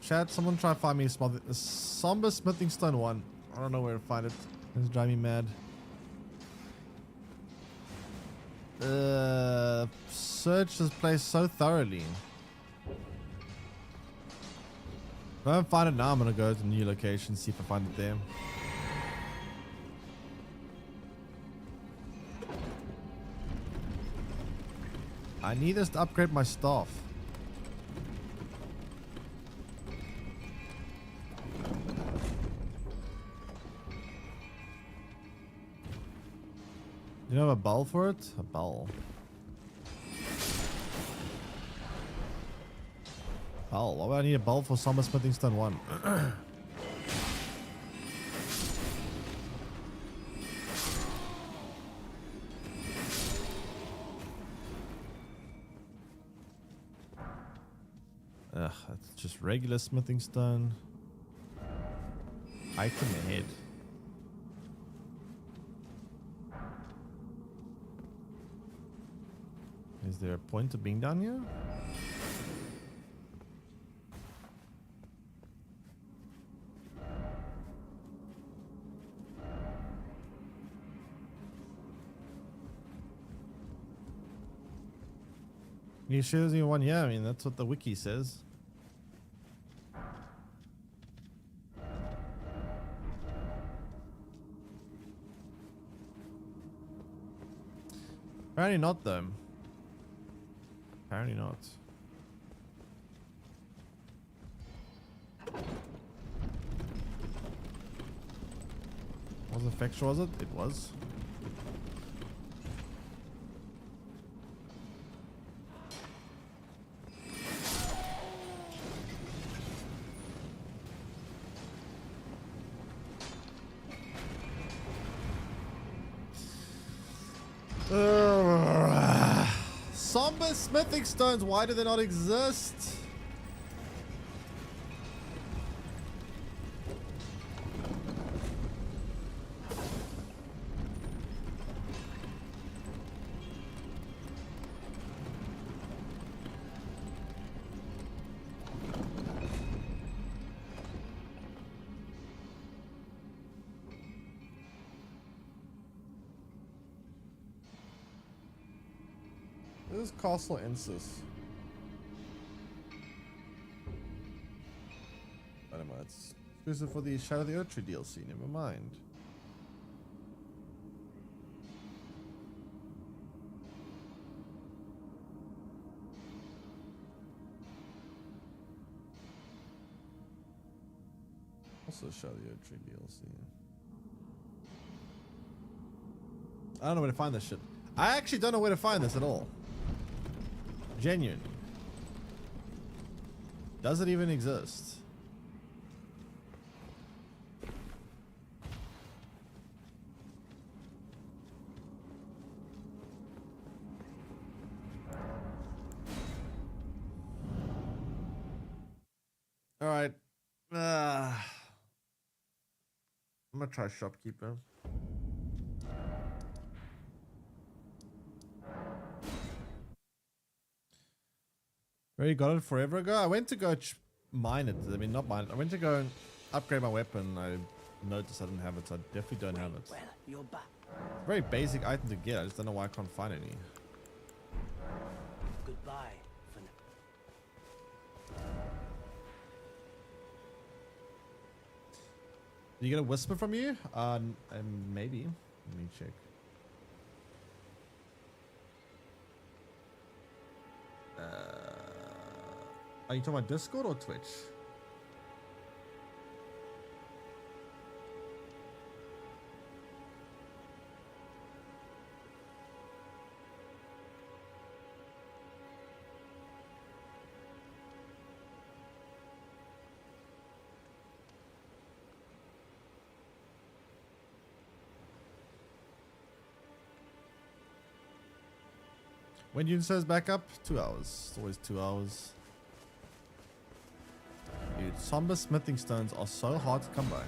Chat, someone try to find me a somber smithing stone 1. I don't know where to find it. It's driving me mad. Search this place so thoroughly. If I don't find it now, I'm gonna go to a new location, see if I find it there. I need this to upgrade my staff. You have a bowl for it? A bowl. Bowl. Why would I need a bowl for Somber Smithing Stone 1? Ugh, that's just regular smithing stone. Item ahead. Is there a point of being down here? You sure there's only one? Yeah, I mean, that's what the wiki says. Apparently not, though. Apparently not. Was it effectual, was it? It was. Somber smithing stones, why do they not exist? This is Castle Ensis. I don't know, it's exclusive for the Shadow of the Erdtree DLC, never mind. Also Shadow of the Erdtree DLC. I don't know where to find this shit. I actually don't know where to find this at all. Genuine. Does it even exist? All right. I'm gonna try shopkeeper. Already got it forever ago. I went to go mine it. I mean, not mine it. I went to go and upgrade my weapon. I noticed I didn't have it, so I definitely don't have it. Well, you're back. Very basic item to get. I just don't know why I can't find any. Goodbye for now. Did you get a whisper from you? Maybe. Let me check. Are you talking about Discord or Twitch? When Yun says back up, 2 hours. It's always 2 hours. Dude, somber smithing stones are so hard to come by.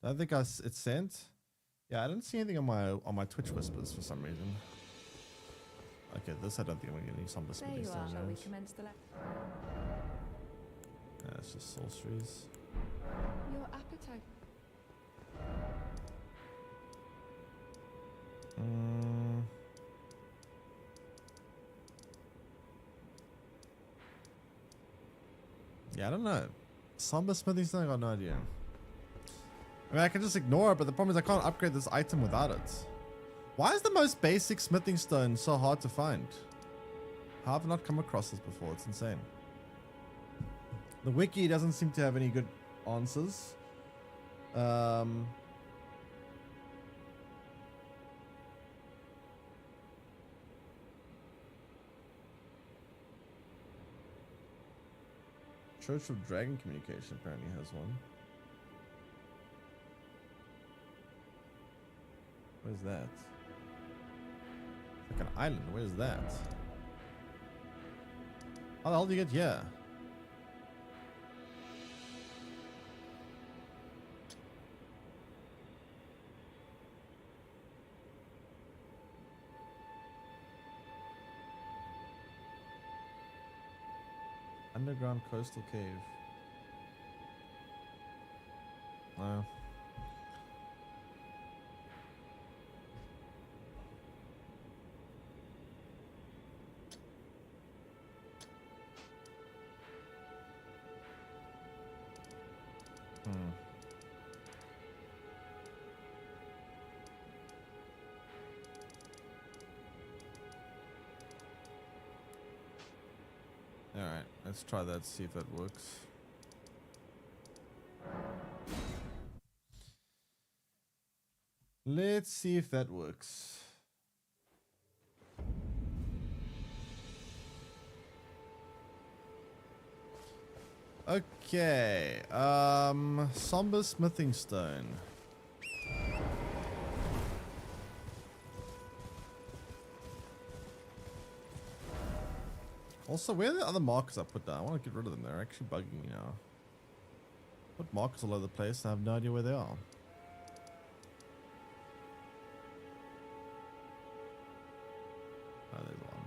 I think it's sent. Yeah, I didn't see anything on my Twitch whispers for some reason. Okay, this I don't think I'm gonna get any somber There smithing you are. stones. Shall we Right? commence the Yeah, it's just sorceries. Your appetite. Yeah, I don't know. Somber smithing stone, I got no idea. I mean, I can just ignore it, but the problem is I can't upgrade this item without it. Why is the most basic smithing stone so hard to find? How have I not come across this before? It's insane. The wiki doesn't seem to have any good answers. Church of Dragon Communication apparently has one. Where's that? It's like an island. Where's that? How the hell do you get here? Underground coastal cave. No. Alright, let's try that, see if that works. Let's see if that works. Okay, somber smithing stone. Also, where are the other markers I put down? I want to get rid of them. They're actually bugging me now. Put markers all over the place and I have no idea where they are. Oh, there's one.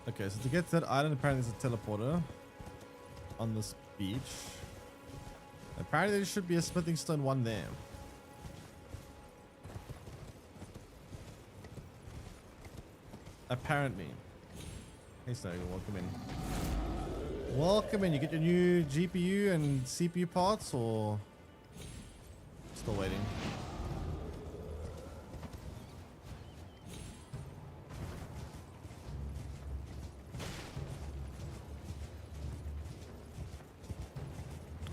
Okay, so to get to that island, apparently there's a teleporter on this beach. Apparently there should be a smithing stone one there. Apparently. Hey Snow, welcome in. Welcome in. You get your new GPU and CPU parts or still waiting?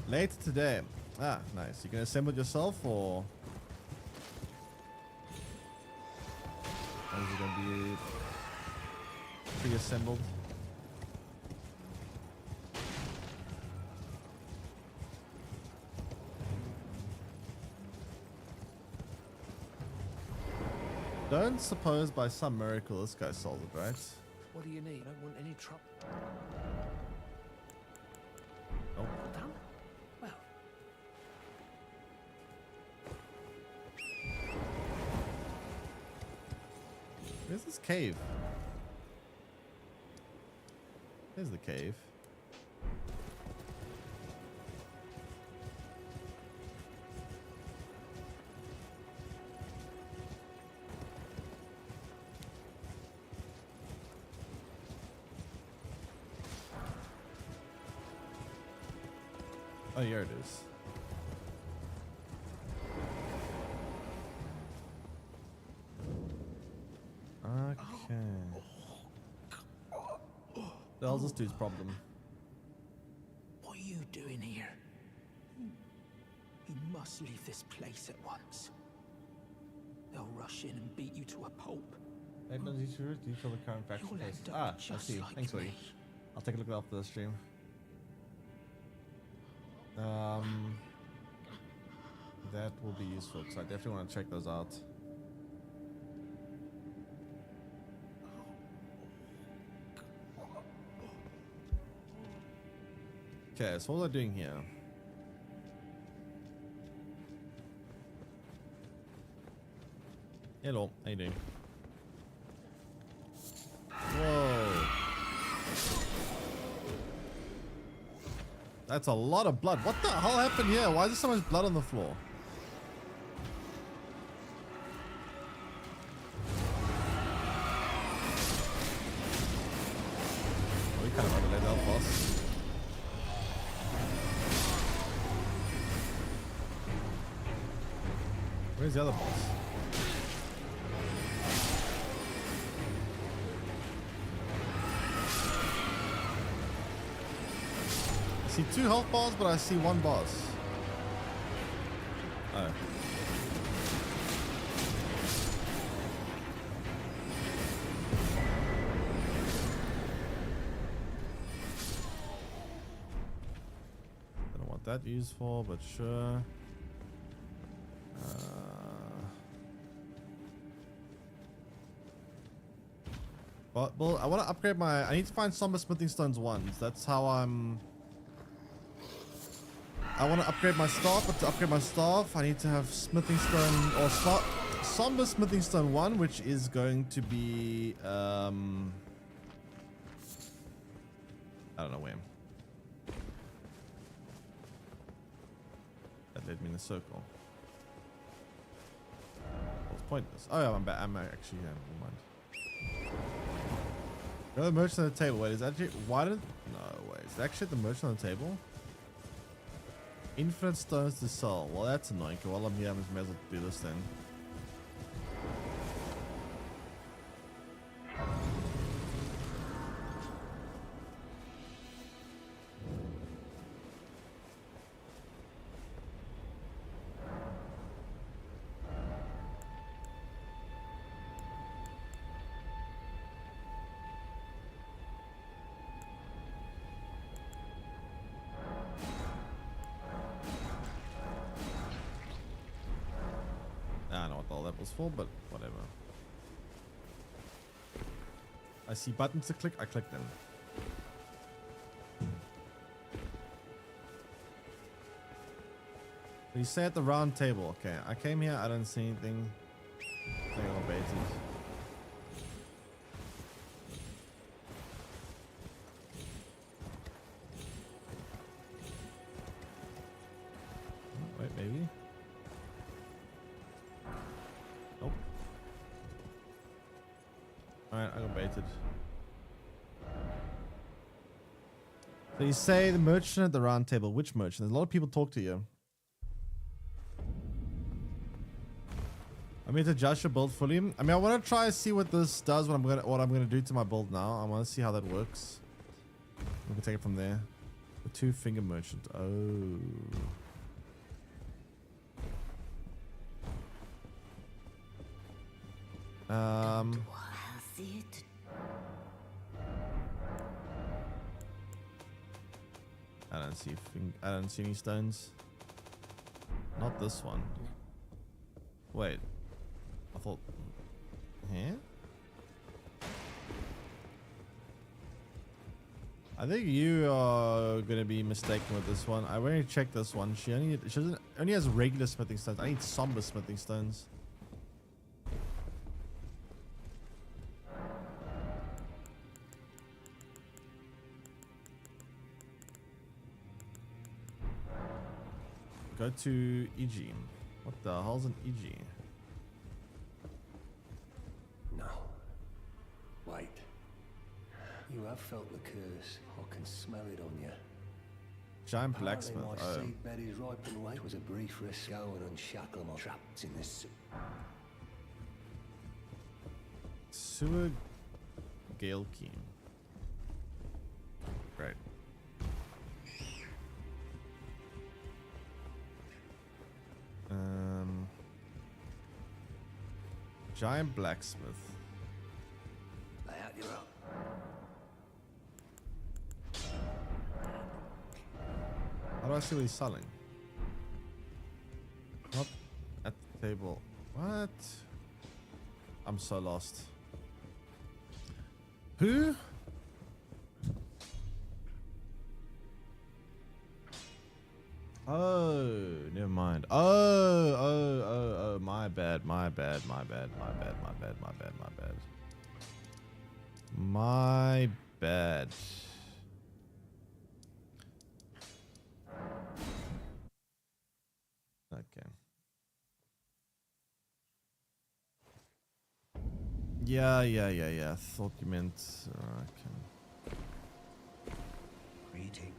Later today. Ah, nice. You gonna assemble it yourself or is it gonna be pre-assembled? Don't suppose by some miracle this guy solved it, right? What do you need? I don't want any trouble. Nope. Done? Well, Where's this cave? There's the cave. Oh, here it is. Okay. The hell's this dude's problem? What are you doing here? You must leave this place at once. They'll rush in and beat you to a pulp. Do you feel the current faction You'll face? end up Ah, I just see. like Thanks, buddy. me. I'll take a look after the stream. That will be useful because I definitely want to check those out. Okay, so what was I doing here? Hello, how you doing? Whoa. That's a lot of blood. What the hell happened here? Why is there so much blood on the floor? We kind of overlaid that boss. Where's the other boss? I see 2 health bars, but I see 1 boss. Oh. Don't know what that used for, but sure. Well, I want to upgrade my. I need to find Somber Smithing Stones ones. That's how I'm. I want to upgrade my staff, but to upgrade my staff, I need to have Smithing Stone or Somber Smithing Stone 1, which is going to be. I don't know where. That led me in a circle. It's pointless. Oh yeah, I'm back. I'm actually here. Never mind. Go to the merchant on the table. Wait, is that actually why did no wait, is that actually the merchant on the table? Infinite stones to sell. Well, that's annoying. While I'm here, I may as well do this then. I don't know what all that was for, but whatever. I see buttons to click, I click them. You say at the round table. Okay, I came here, I don't see anything. I think I'll bait it. Wait, maybe? Nope. Alright, I got baited. So you say the merchant at the round table. Which merchant? There's a lot of people talk to you. I mean to adjust your build fully. I mean I want to try and see what this does, what I'm gonna do to my build now. I want to see how that works. We can take it from there. The 2-finger merchant. Oh. I don't see any stones. Not this one. Wait. I thought. Huh? I think you are gonna be mistaken with this one. I already checked this one. She only has regular smithing stones. I need somber smithing stones. Go to EG. What the hell's an EG? No. Wait. You have felt the curse. I can smell it on you. Giant Apparently blacksmith. my Oh. seed bed is ripe and wait. It was a brief risk. Go and unshackle my trapped in this. Sewer Gale Key. Right. Giant blacksmith. Lay out your own. How do I see what he's selling? Not at the table. What? I'm so lost. Who? Oh, never mind. Oh, my bad. My bad. Okay. Yeah. Thought you meant. Okay. Greeting.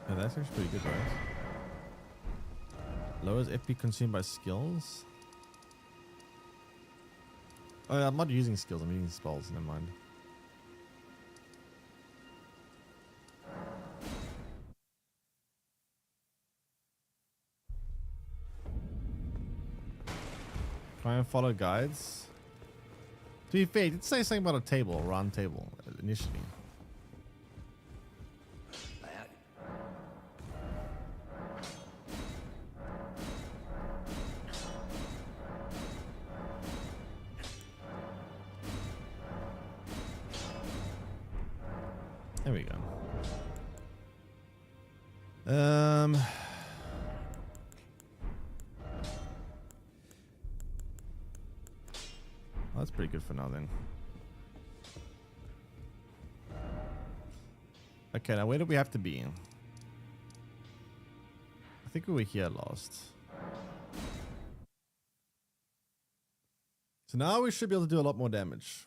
Yeah, that's actually pretty good, right? Lowers FP consumed by skills. Oh, yeah, I'm not using skills. I'm using spells. Never mind. Try and follow guides. To be fair, it did say something about a table, a round table, initially. Lay out. There we go. That's pretty good for now then. Okay, now where do we have to be? I think we were here last. So now we should be able to do a lot more damage.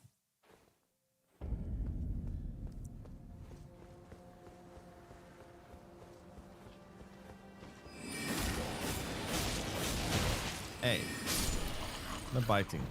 Hey, no biting.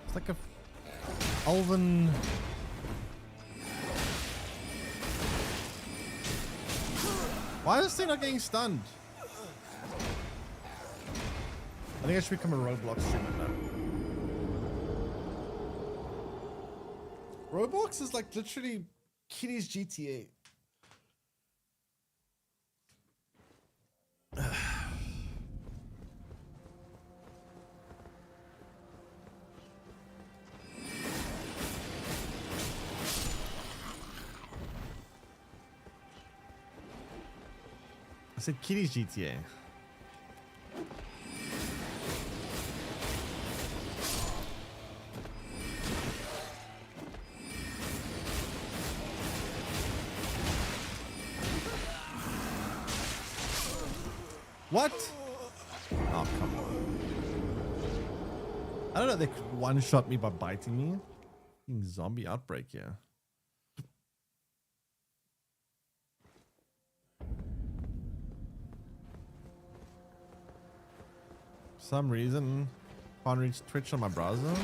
It's like a elven. Why is this thing not getting stunned? I think I should become a Roblox streamer now. Roblox is like literally Kitty's GTA. I said Kitty's GTA. What? Oh, come on. I don't know, they could one-shot me by biting me. Fucking zombie outbreak here. For some reason, can't reach Twitch on my browser.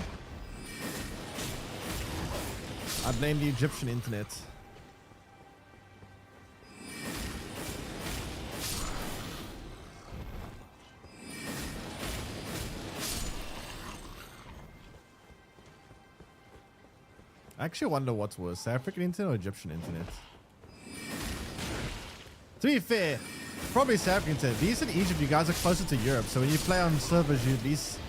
I blame the Egyptian internet. I actually wonder what's worse, South African internet or Egyptian internet. To be fair, probably South African internet. At least in Egypt, you guys are closer to Europe, so when you play on servers, you at least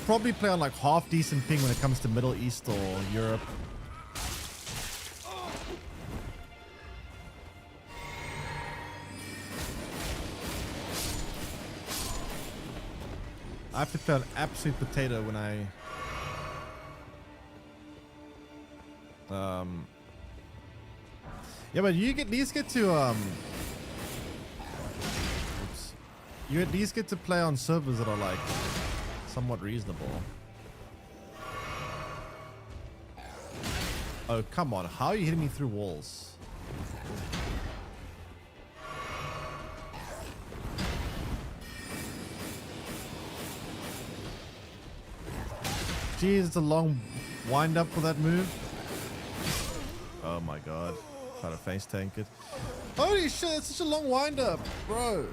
probably play on like half decent ping when it comes to Middle East or Europe. I have to play an absolute potato when I yeah, but you at least get to oops. You at least get to play on servers that are like somewhat reasonable. Oh, come on. How are you hitting me through walls? Jeez, it's a long wind up for that move. Oh my god. Try to face tank it. Holy shit, it's such a long wind up, bro.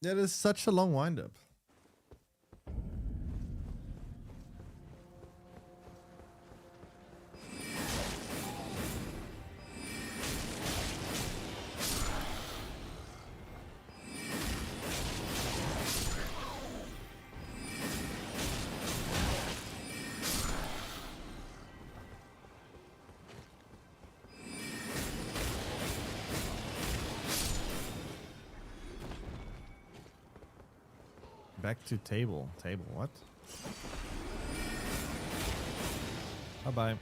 That is such a long wind up. Back to table. Table, what? Bye-bye.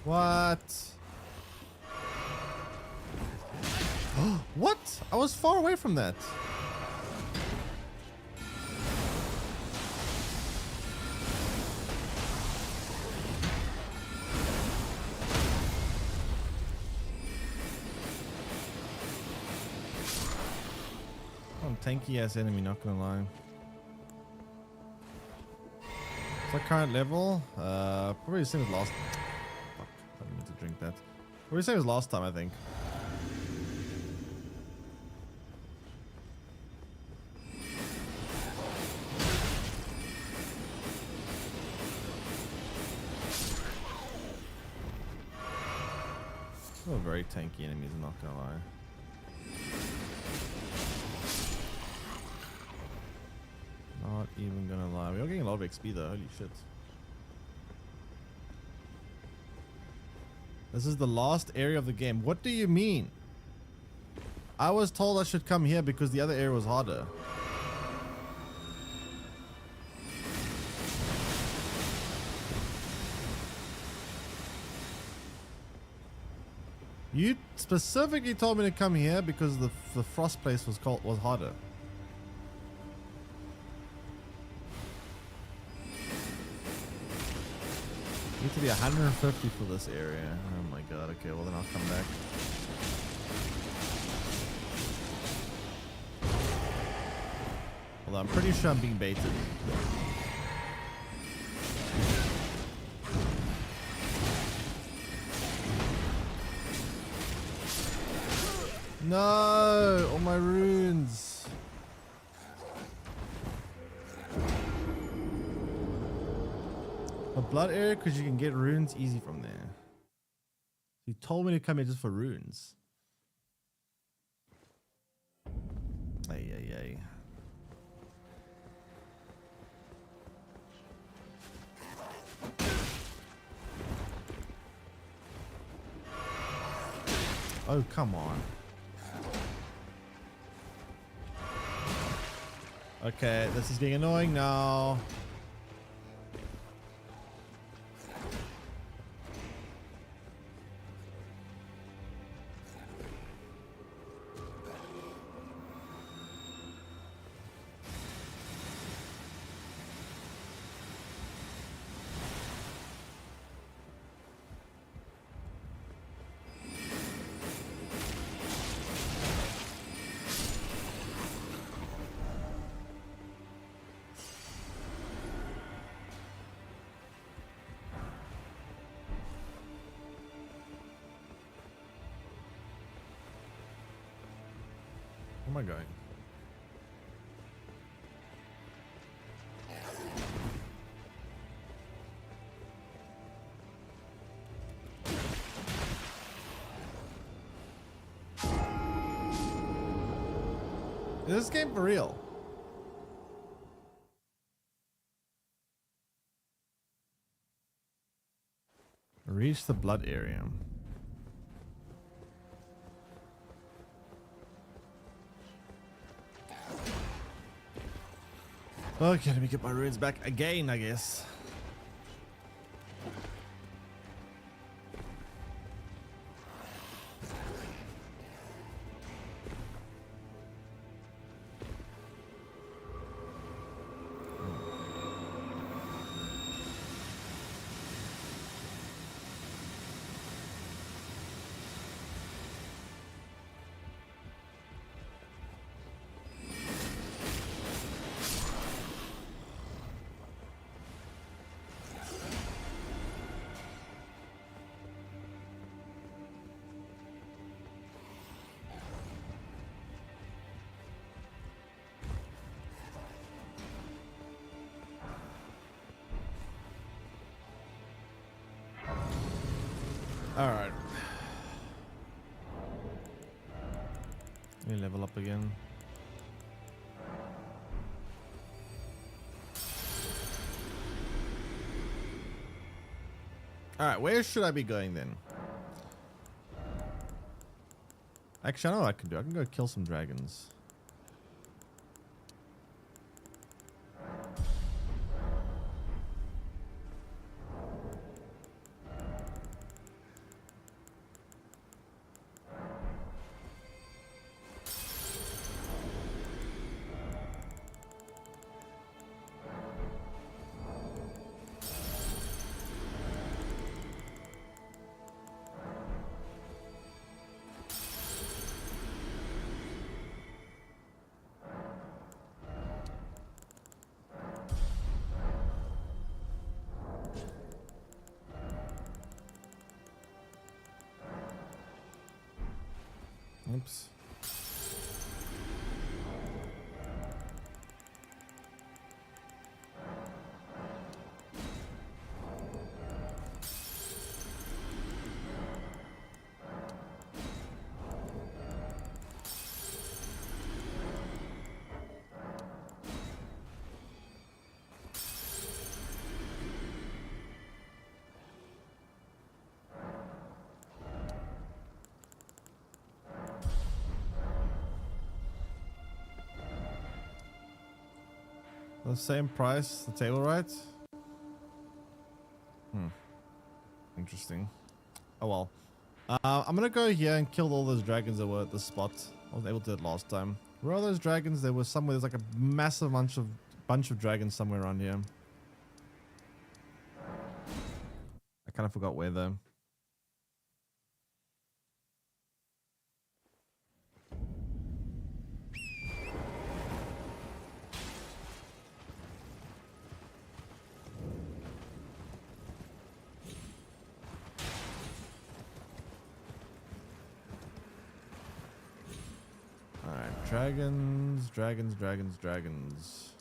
What? What? I was far away from that. Oh, tanky ass enemy, not gonna lie. What's our current level? Probably the same as last. I didn't mean to drink that. Probably the same as last time, I think. Still very tanky enemies, I'm not gonna lie. Not even gonna lie. We are getting a lot of XP though, holy shit. This is the last area of the game. What do you mean? I was told I should come here because the other area was harder. You specifically told me to come here because the frost place was harder. Need to be 150 for this area. Oh my god, okay, well then I'll come back. Although I'm pretty sure I'm being baited. No! All my runes! A blood area because you can get runes easy from there. You told me to come here just for runes. Ay, ay, ay. Oh, come on. Okay, this is getting annoying now. Where am I going? Is this game for real? Reach the blood area. Okay, let me get my runes back again, I guess. All right. Let me level up again. All right, where should I be going then? Actually, I know what I can do. I can go kill some dragons. Oops. The same price, the table right? Interesting. Oh well. I'm gonna go here and kill all those dragons that were at the spot. I was able to do it last time. Where are those dragons? There was somewhere, there's like a massive bunch of dragons somewhere around here. I kind of forgot where though. Dragons, dragons, dragons, dragons.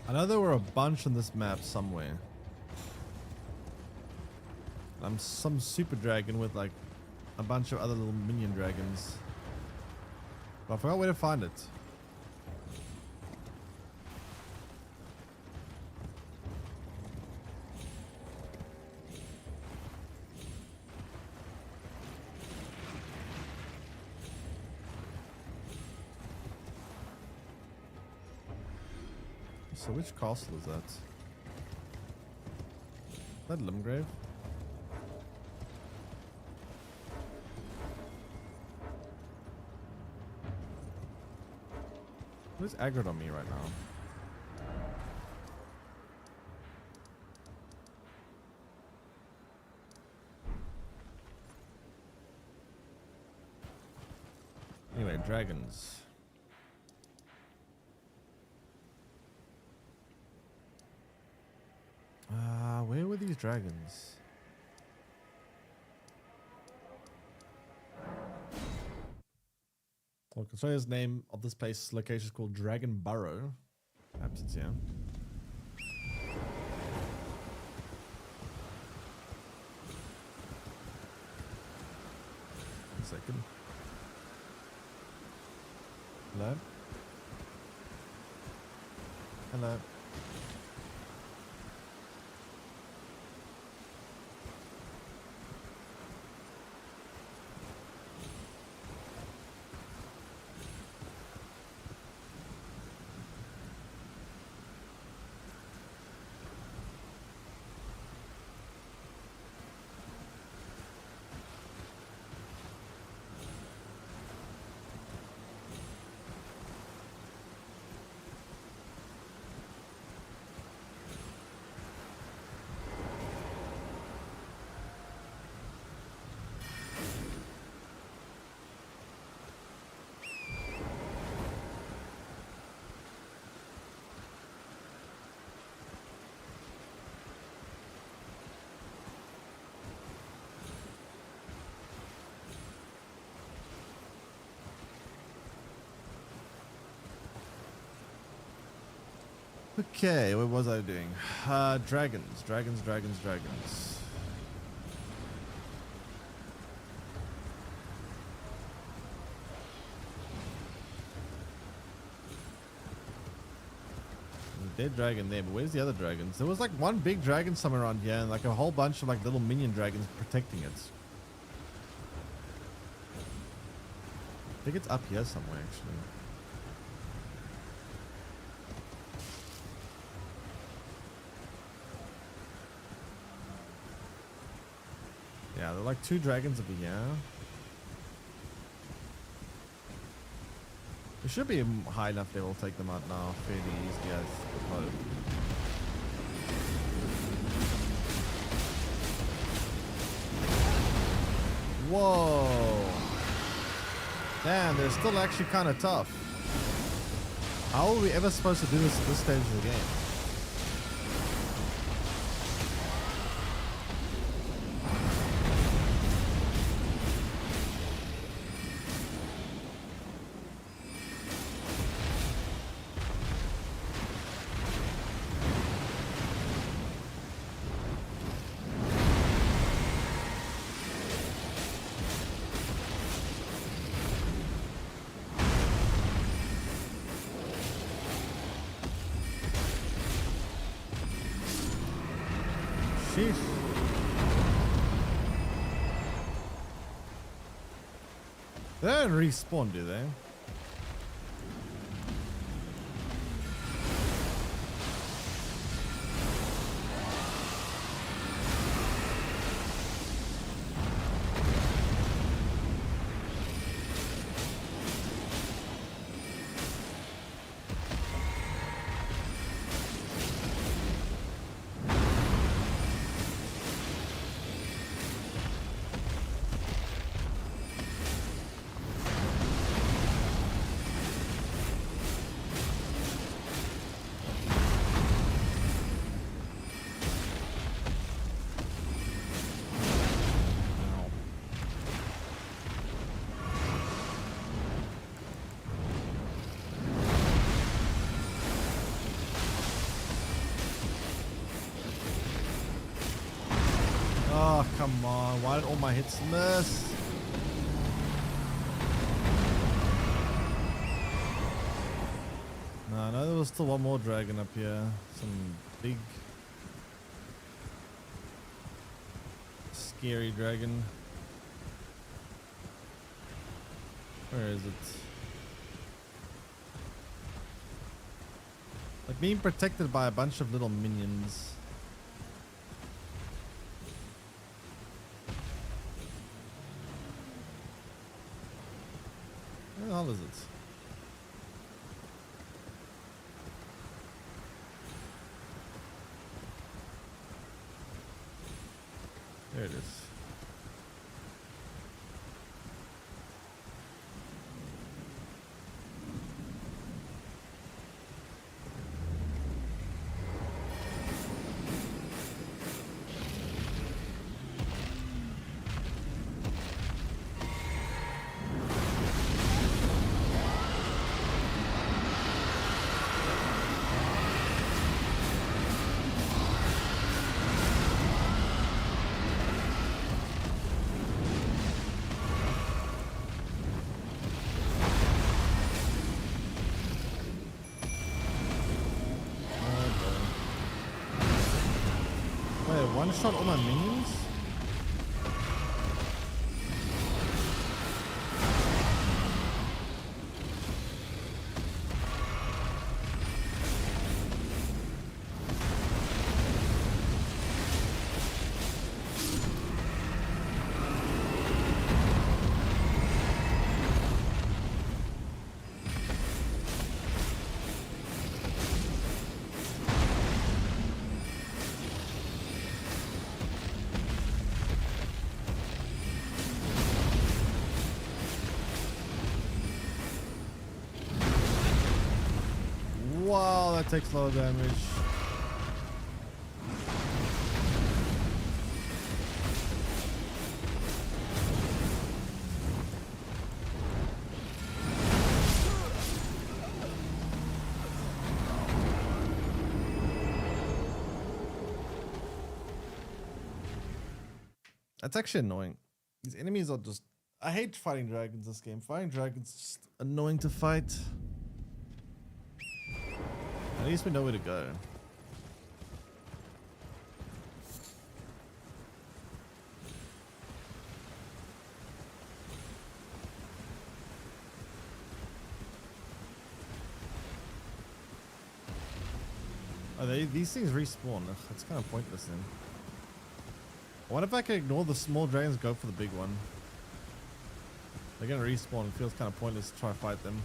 I know there were a bunch on this map somewhere. I'm some super dragon with like a bunch of other little minion dragons. But I forgot where to find it. So which castle is that? Is that Limgrave? Who's aggroed on me right now? Anyway, dragons. Where were these dragons? Well, Console's name of this place location is called Dragon Burrow. Perhaps it's here. One second. Hello? Hello? Okay, what was I doing? Dragons. Dead dragon there, but where's the other dragons? There was like one big dragon somewhere around here and like a whole bunch of like little minion dragons protecting it. I think it's up here somewhere actually. Yeah, there are like two dragons over here. It should be high enough they will take them out now fairly easily, I suppose. Whoa! Damn, they're still actually kind of tough. How are we ever supposed to do this at this stage of the game? Sheesh. They don't respawn, do they? Oh, come on. Why did all my hits miss? I know there was still one more dragon up here. Some big, scary dragon. Where is it? Like being protected by a bunch of little minions. Where the hell is it? There it is. One shot all my minions? Wow, that takes a lot of damage. That's actually annoying. These enemies are just... I hate fighting dragons this game. Fighting dragons is just annoying to fight. At least we know where to go. Oh, these things respawn. Ugh, that's kind of pointless then. What if I can ignore the small dragons, go for the big one? They're gonna respawn. It feels kind of pointless to try to fight them.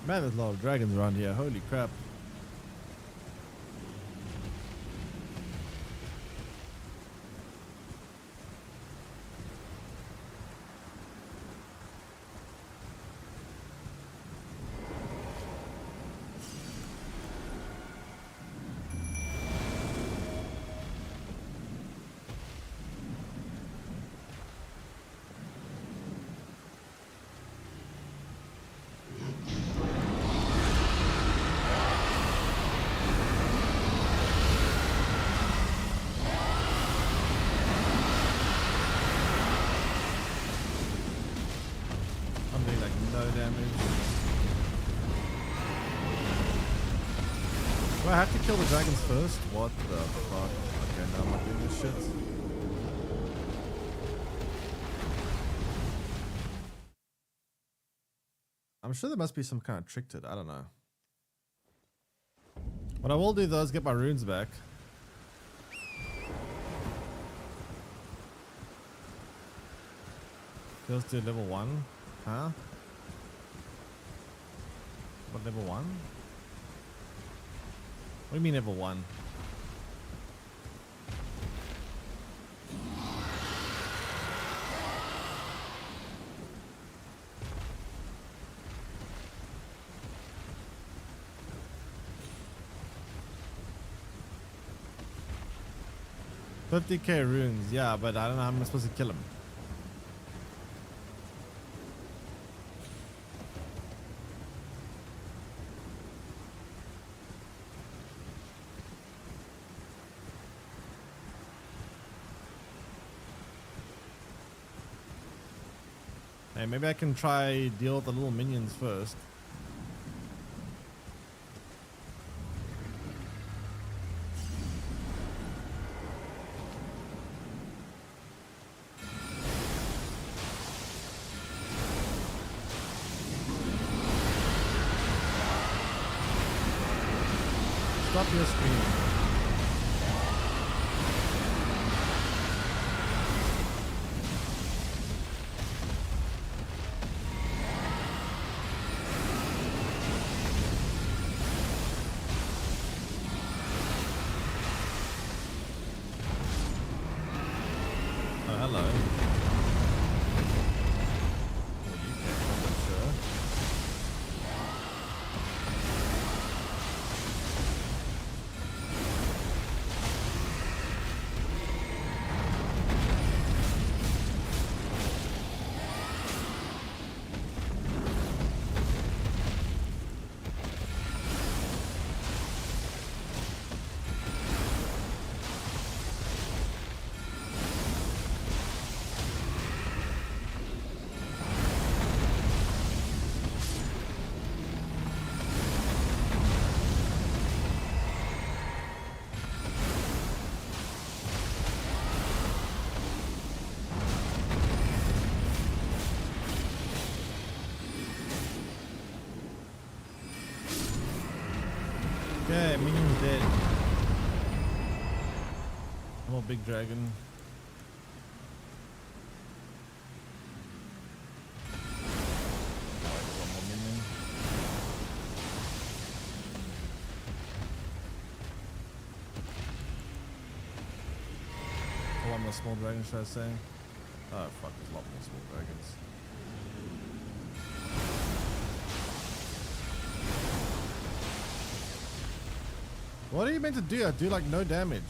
Man, there's a lot of dragons around here. Holy crap. Do I have to kill the dragons first? What the fuck? Okay, now I'm not doing this shit. I'm sure there must be some kind of trick to it. I don't know. What I will do though is get my runes back. Let's do level 1. Huh? What, level 1? What do you mean level 1? $50k runes, yeah, but I don't know how I'm supposed to kill him. Hey, maybe I can try deal with the little minions first. Stop your screen. Oh, hello. Well, you can't help it, sir. Okay, minion's dead. More big dragon. One more minion. Oh, one more small dragon, should I say? Oh fuck, there's a lot more small dragons. What are you meant to do? I do like no damage.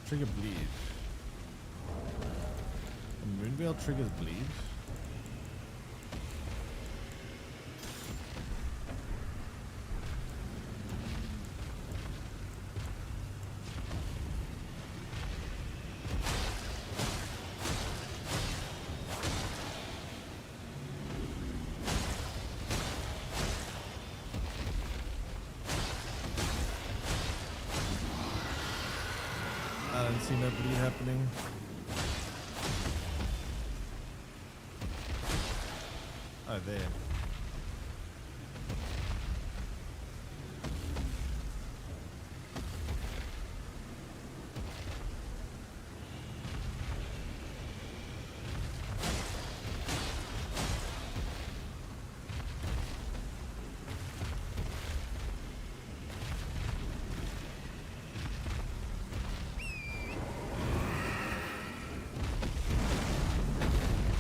Trigger bleed. A moonveil triggers bleed. I don't see no bleed happening. Oh, there.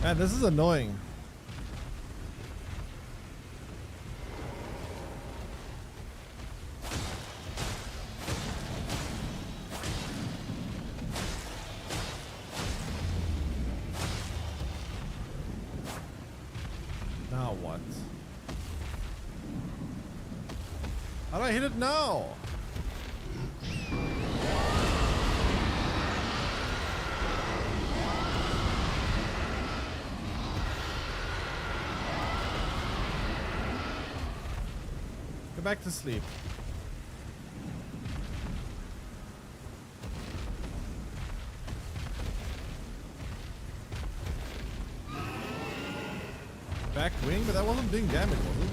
Man, this is annoying. Now what? How do I hit it now? Go back to sleep. Back wing, but that wasn't doing damage, was it?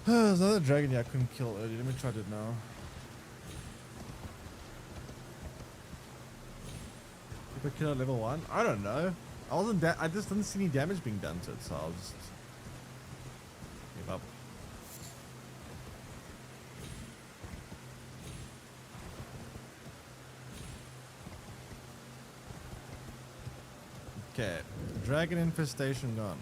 There's another dragon I couldn't kill earlier. Let me try it now. If I kill at level 1? I don't know. I just didn't see any damage being done to it, so I'll just Okay, dragon infestation gone.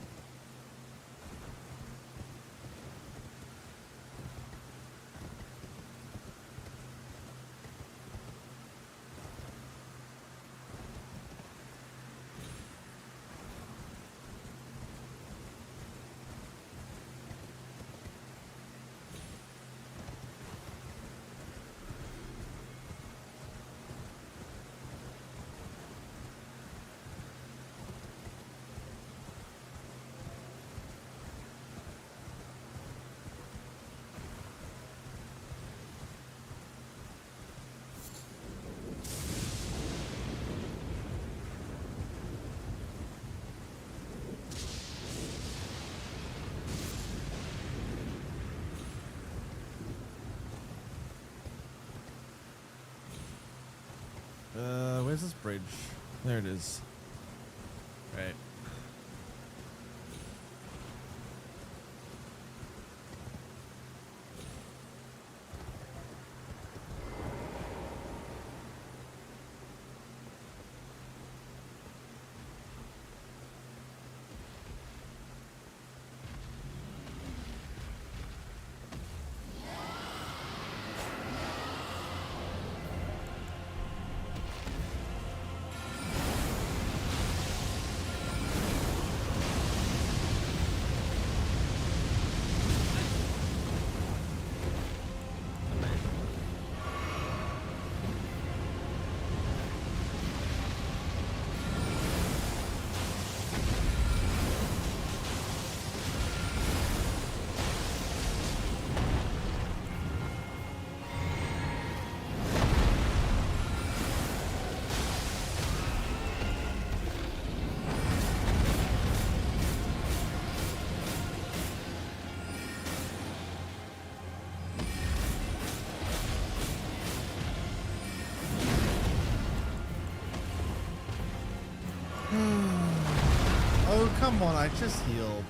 Where's this bridge? There it is. Right. Oh, come on, I just healed.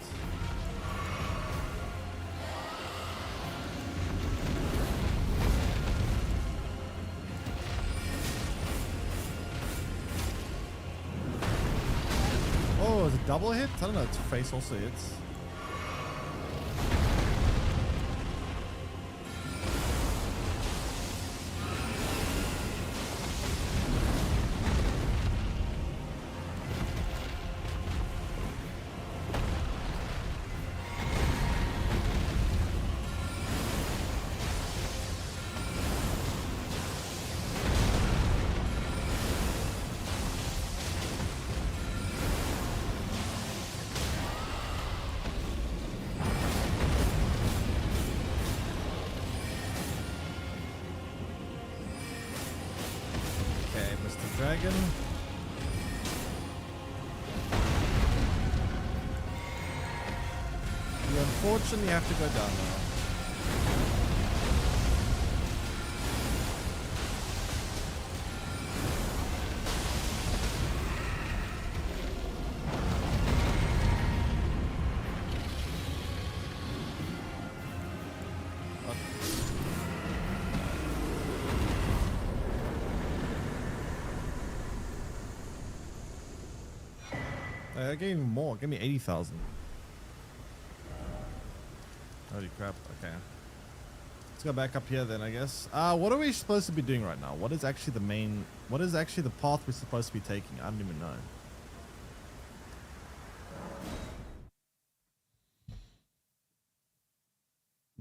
Oh, is it double hit? I don't know, its face also hits. Dragon. You unfortunately have to go down now. I gave me more. Give me 80,000. Holy crap. Okay. Let's go back up here then, I guess. What are we supposed to be doing right now? What is actually the main... What is actually the path we're supposed to be taking? I don't even know.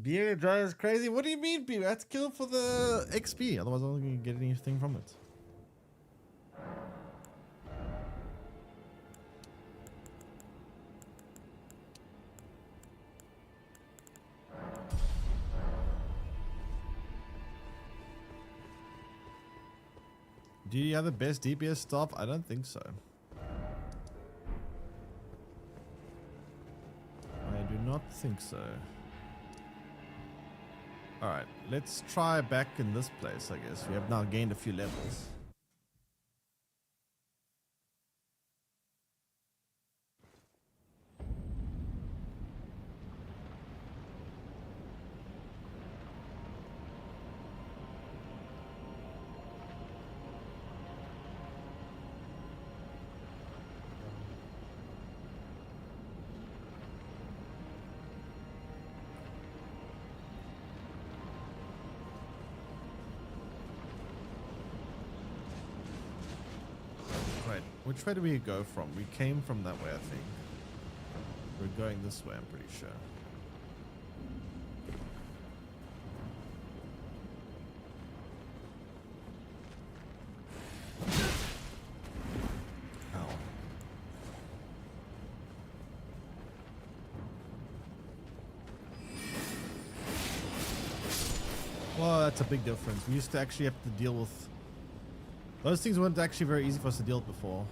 Beer dry is crazy. What do you mean, beer? I have to kill for the XP. Otherwise, I'm not going to get anything from it. Do you have the best DPS stuff? I don't think so. I do not think so. Alright, let's try back in this place, I guess. We have now gained a few levels. Which way do we go from? We came from that way, I think. We're going this way, I'm pretty sure. Ow. Well, that's a big difference. We used to actually have to deal with... Those things weren't actually very easy for us to deal with before.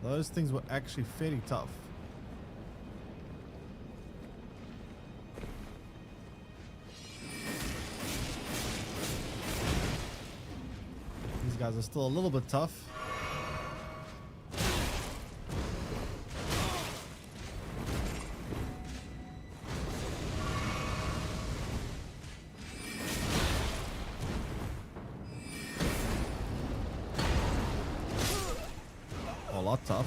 Those things were actually fairly tough. These guys are still a little bit tough. A lot tough.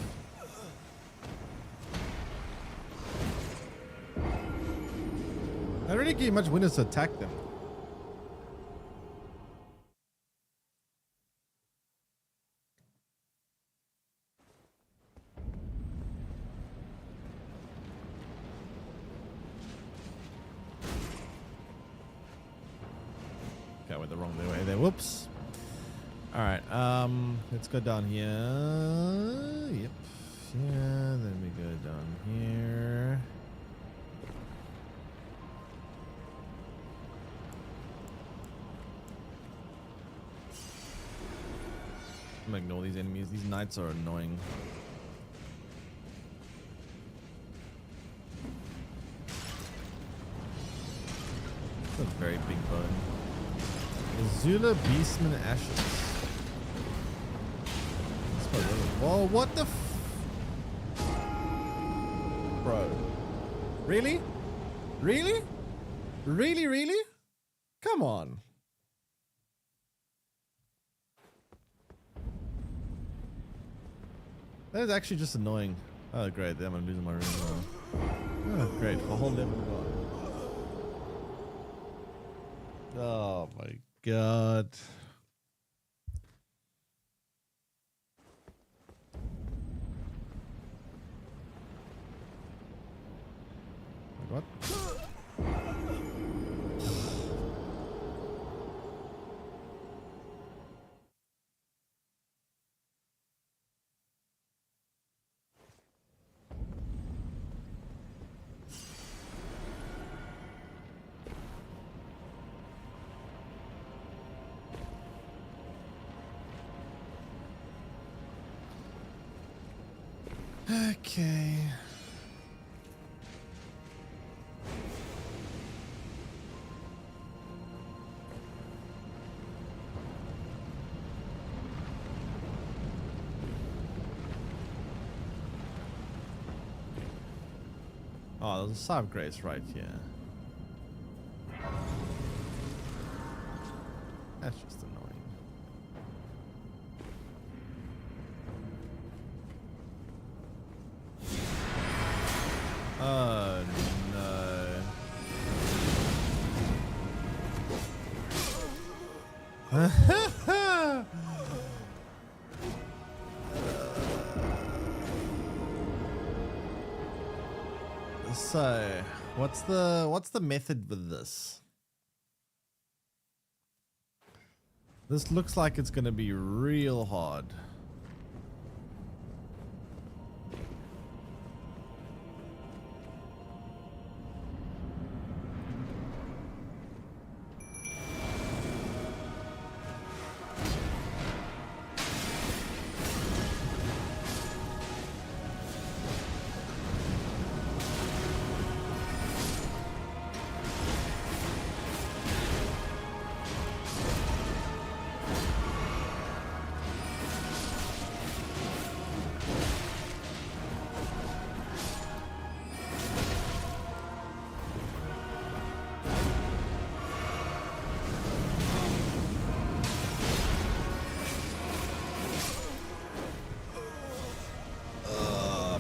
I don't really get much windows to attack them. Okay, I went the wrong way there. Whoops. All right, let's go down here. Yep. Yeah, then we go down here. I'm gonna ignore these enemies. These knights are annoying. That's a very big bone. Azula Beastman Ashes. Whoa, what the bro? Really? Really? Really, really? Come on. That is actually just annoying. Oh, great. Then I'm losing my room now. Oh, great. The whole level gone. Oh, my God. What? Okay. Oh, there's a Sigh of Grace right here. That's just annoying. Oh no. So, what's the method with this? This looks like it's going to be real hard.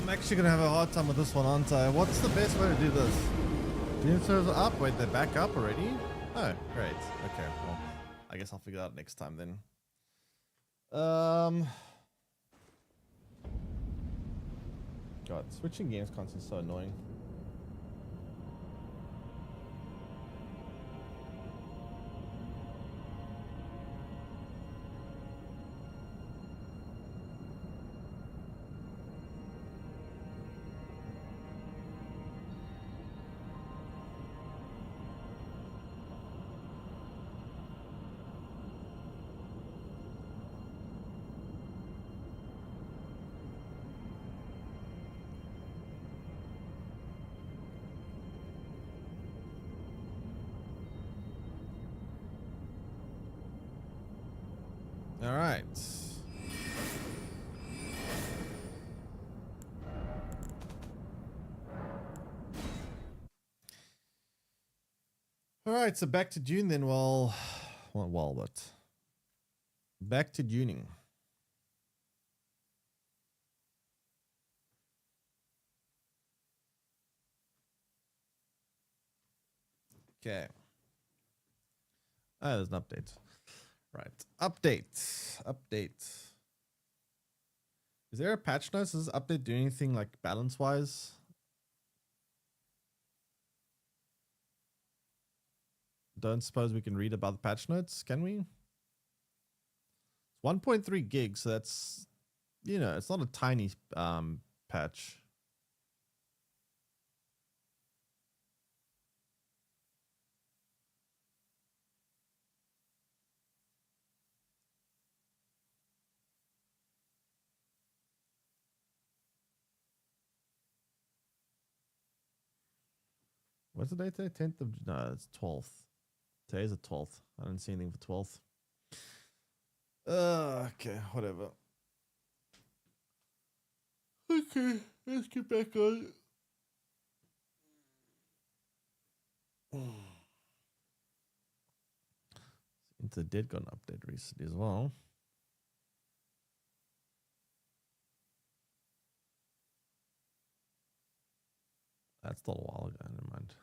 Actually gonna have a hard time with this one, aren't I? What's the best way to do this? Unit servers are up. Wait, they're back up already? Oh, great. Okay, well, I guess I'll figure it out next time then. God, switching games constantly is so annoying. All right. All right, so back to Dune then. Well, but back to Duning. Okay. Ah, there's an update. Right. Update. Is there a patch notes? Does this update do anything like balance wise? Don't suppose we can read about the patch notes, can we? 1.3 gigs, so that's, you know, it's not a tiny patch. What's the date today? 10th of, no, it's 12th. Today's the 12th. I didn't see anything for 12th. Okay, whatever. Okay, let's get back on it. Inter did got an update recently as well. That's still a while ago, never mind.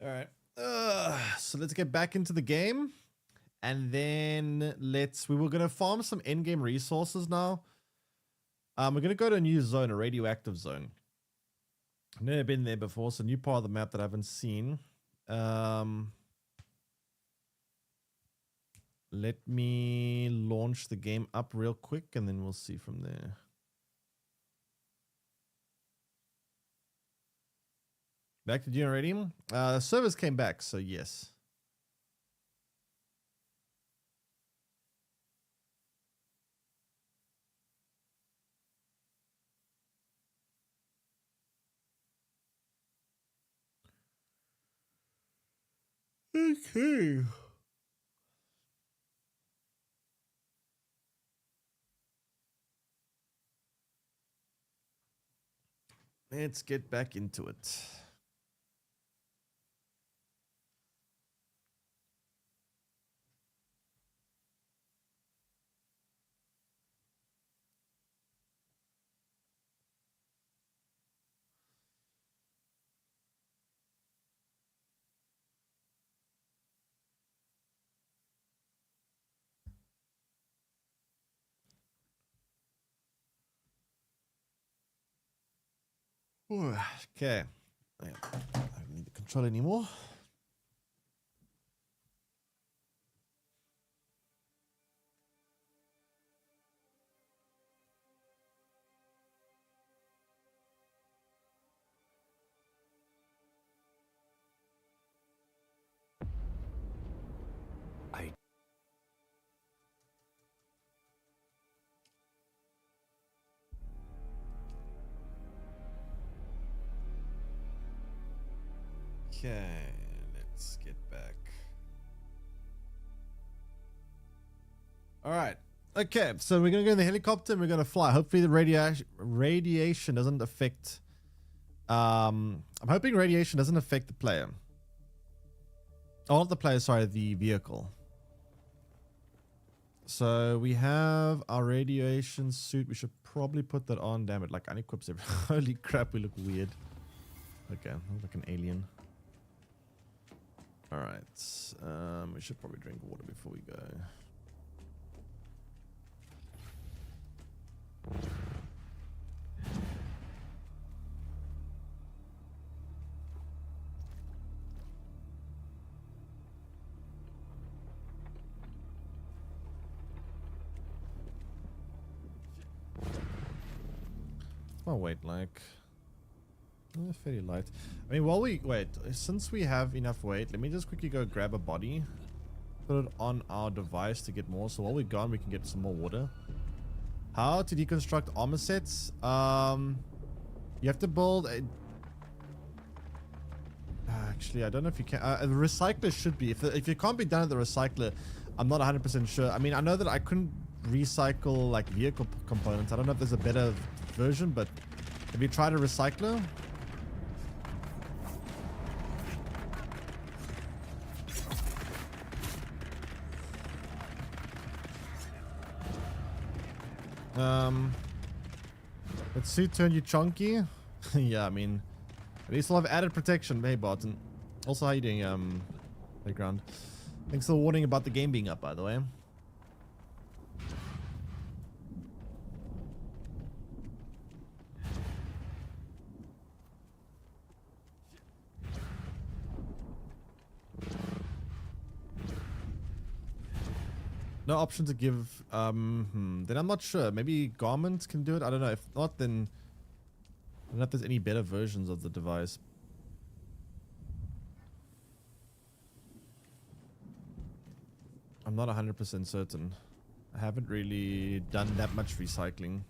All right. So let's get back into the game. And then we were going to farm some endgame resources now. We're going to go to a new zone, a radioactive zone. I've never been there before. It's a new part of the map that I haven't seen. Let me launch the game up real quick and then we'll see from there. Back to Dune already. Servers came back, so yes. Okay. Let's get back into it. Okay. I don't need the control anymore. Okay, let's get back. All right. Okay, so we're going to go in the helicopter and we're going to fly. Hopefully the radiation doesn't affect... I'm hoping radiation doesn't affect the player. Oh, not the player, sorry, the vehicle. So we have our radiation suit. We should probably put that on. Damn it, like unequips everything. Holy crap, we look weird. Okay, I look like an alien. Alright. We should probably drink water before we go. Oh wait, like fairly light. I mean, while we wait, since we have enough weight, let me just quickly go grab a body, put it on our device to get more. So while we're gone, we can get some more water. How to deconstruct armor sets? You have to build a. Actually, I don't know if you can. The recycler should be. If it can't be done at the recycler, I'm not 100% sure. I mean, I know that I couldn't recycle like vehicle components. I don't know if there's a better version, but have you tried a recycler? Let's see, turn you chunky. Yeah, I mean, at least I'll have added protection. Hey, Barton. Also, how you doing, Playground? Thanks for the warning about the game being up, by the way. No option to give, then I'm not sure. Maybe garments can do it. I don't know. If not, then I don't know if there's any better versions of the device. I'm not 100% certain. I haven't really done that much recycling.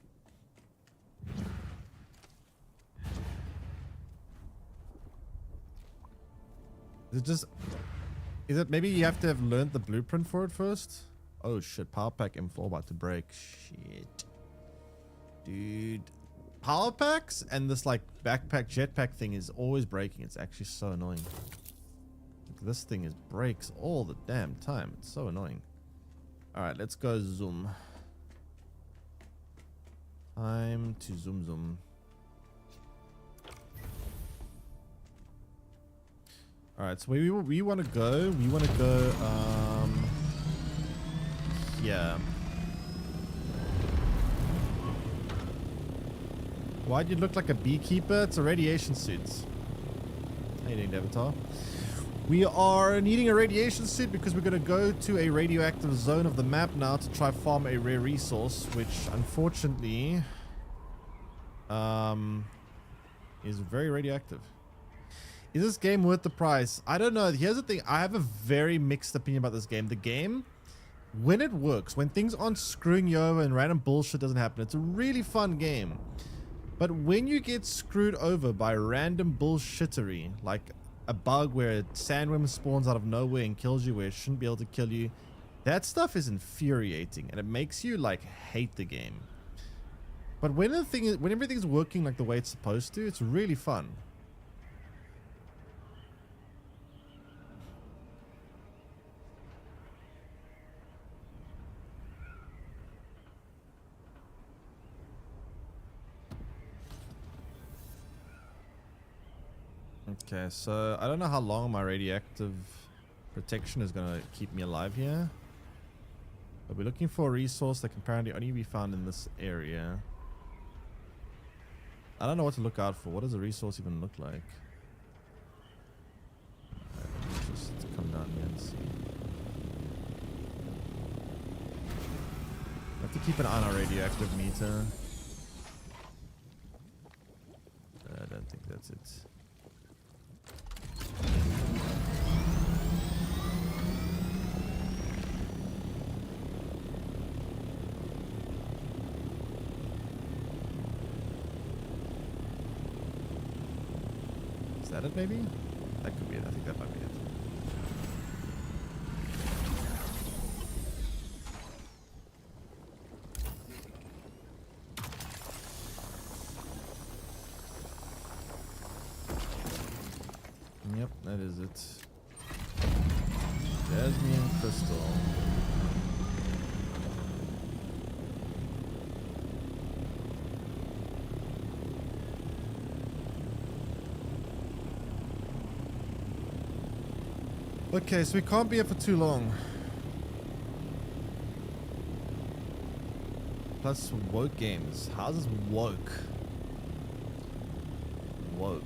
Is it maybe you have to have learned the blueprint for it first? Oh shit, power pack M4 about to break. Shit. Dude. Power packs and this like backpack jetpack thing is always breaking. It's actually so annoying. This thing breaks all the damn time. It's so annoying. Alright, let's go zoom. Time to zoom. Alright, so we want to go. We want to go, yeah. Why'd you look like a beekeeper? It's a radiation suit. How you doing, Devatar? We are needing a radiation suit because we're going to go to a radioactive zone of the map now to try farm a rare resource, which unfortunately is very radioactive. Is this game worth the price? I don't know. Here's the thing. I have a very mixed opinion about this game. The game, when it works, when things aren't screwing you over and random bullshit doesn't happen, it's a really fun game. But when you get screwed over by random bullshittery, like a bug where a sandworm spawns out of nowhere and kills you where it shouldn't be able to kill you, that stuff is infuriating and it makes you like hate the game. But when everything's working like the way it's supposed to, it's really fun. Okay, so I don't know how long my radioactive protection is going to keep me alive here. But we're looking for a resource that can apparently only be found in this area. I don't know what to look out for. What does a resource even look like? Let's just come down here and see. I have to keep an eye on our radioactive meter. I don't think that's it. Is that it maybe? That could be it. I think that might be it. Yep, that is it. Jasmine crystal. Okay, so we can't be here for too long. Plus woke games. How's this woke? Woke.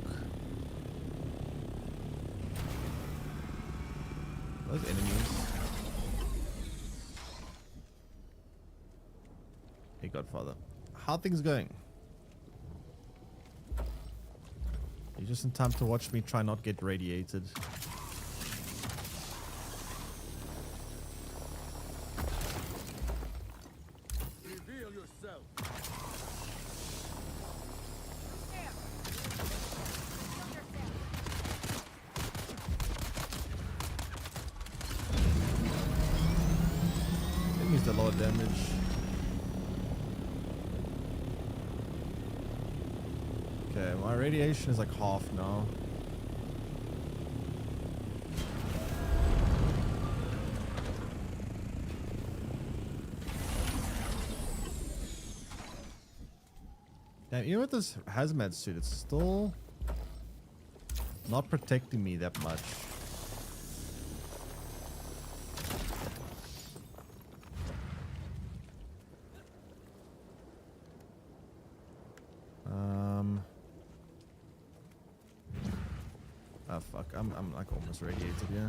Those enemies. Hey Godfather. How are things going? You're just in time to watch me try not get radiated. Reveal yourself. Enemies do a lot of damage. Okay, my radiation is like half now. Damn, even with this hazmat suit, it's still not protecting me that much. Oh fuck, I'm like almost radiated, yeah.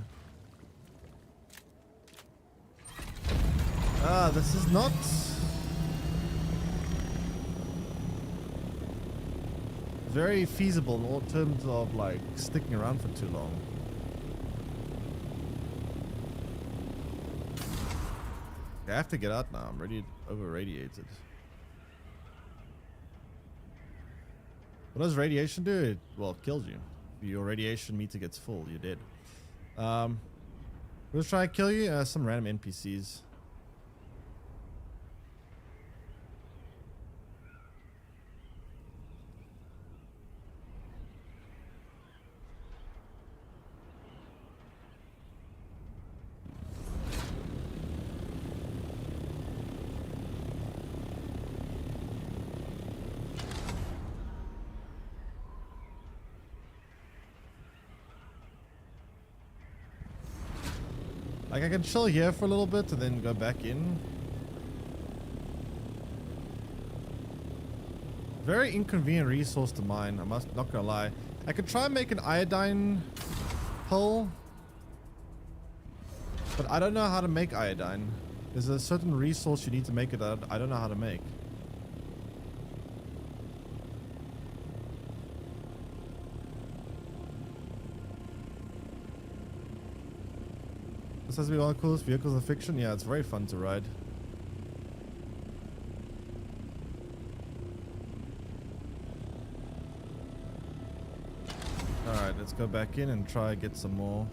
Ah, this is not very feasible in all terms of like sticking around for too long. I have to get out now. I'm already over radiated. What does radiation do? It, well, it kills you. If your radiation meter gets full, you're dead. Who's trying to kill you? Some random NPCs. Like I can chill here for a little bit and then go back in. Very inconvenient resource to mine, I'm not gonna lie. I could try and make an iodine hull, but I don't know how to make iodine. There's a certain resource you need to make it that I don't know how to make. This has to be one of the coolest vehicles in fiction. Yeah, it's very fun to ride. Alright, let's go back in and try and get some more.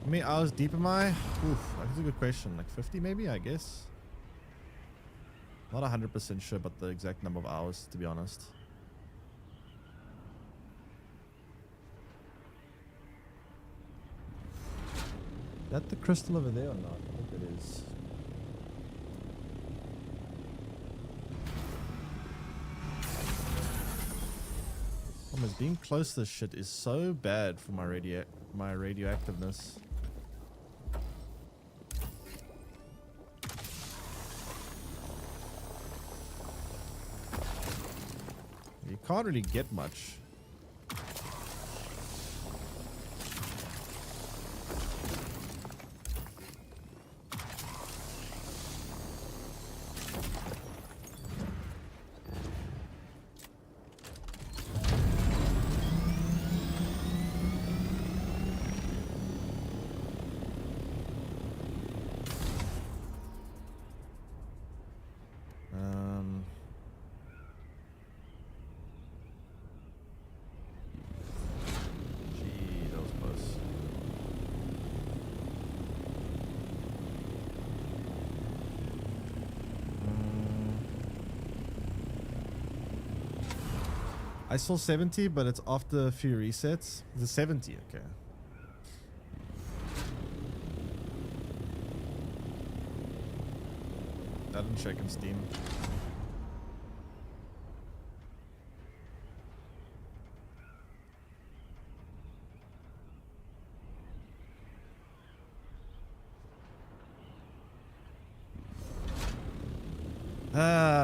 How many hours deep am I? Oof, that's a good question. Like 50 maybe, I guess. Not 100% sure about the exact number of hours, to be honest. Is that the crystal over there or not? I think it is. Almost being close to this shit is so bad for my radioactiveness. You can't really get much. I saw 70, but it's after a few resets. The 70, okay. That didn't check in Steam.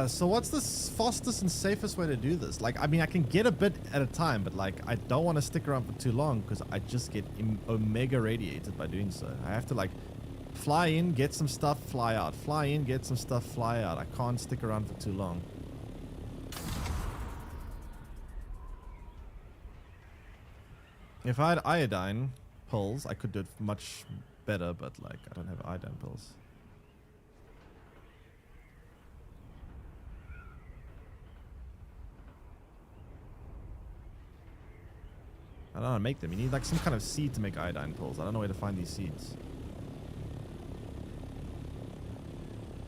So what's the fastest and safest way to do this? Like, I mean, I can get a bit at a time, but like, I don't want to stick around for too long because I just get omega radiated by doing so. I have to like fly in, get some stuff, fly out. Fly in, get some stuff, fly out. I can't stick around for too long. If I had iodine pills, I could do it much better, but like, I don't have iodine pills. I don't know how to make them. You need like some kind of seed to make iodine pills. I don't know where to find these seeds.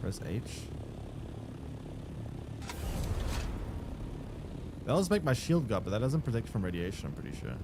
Press H. That does make my shield go up, but that doesn't protect from radiation, I'm pretty sure.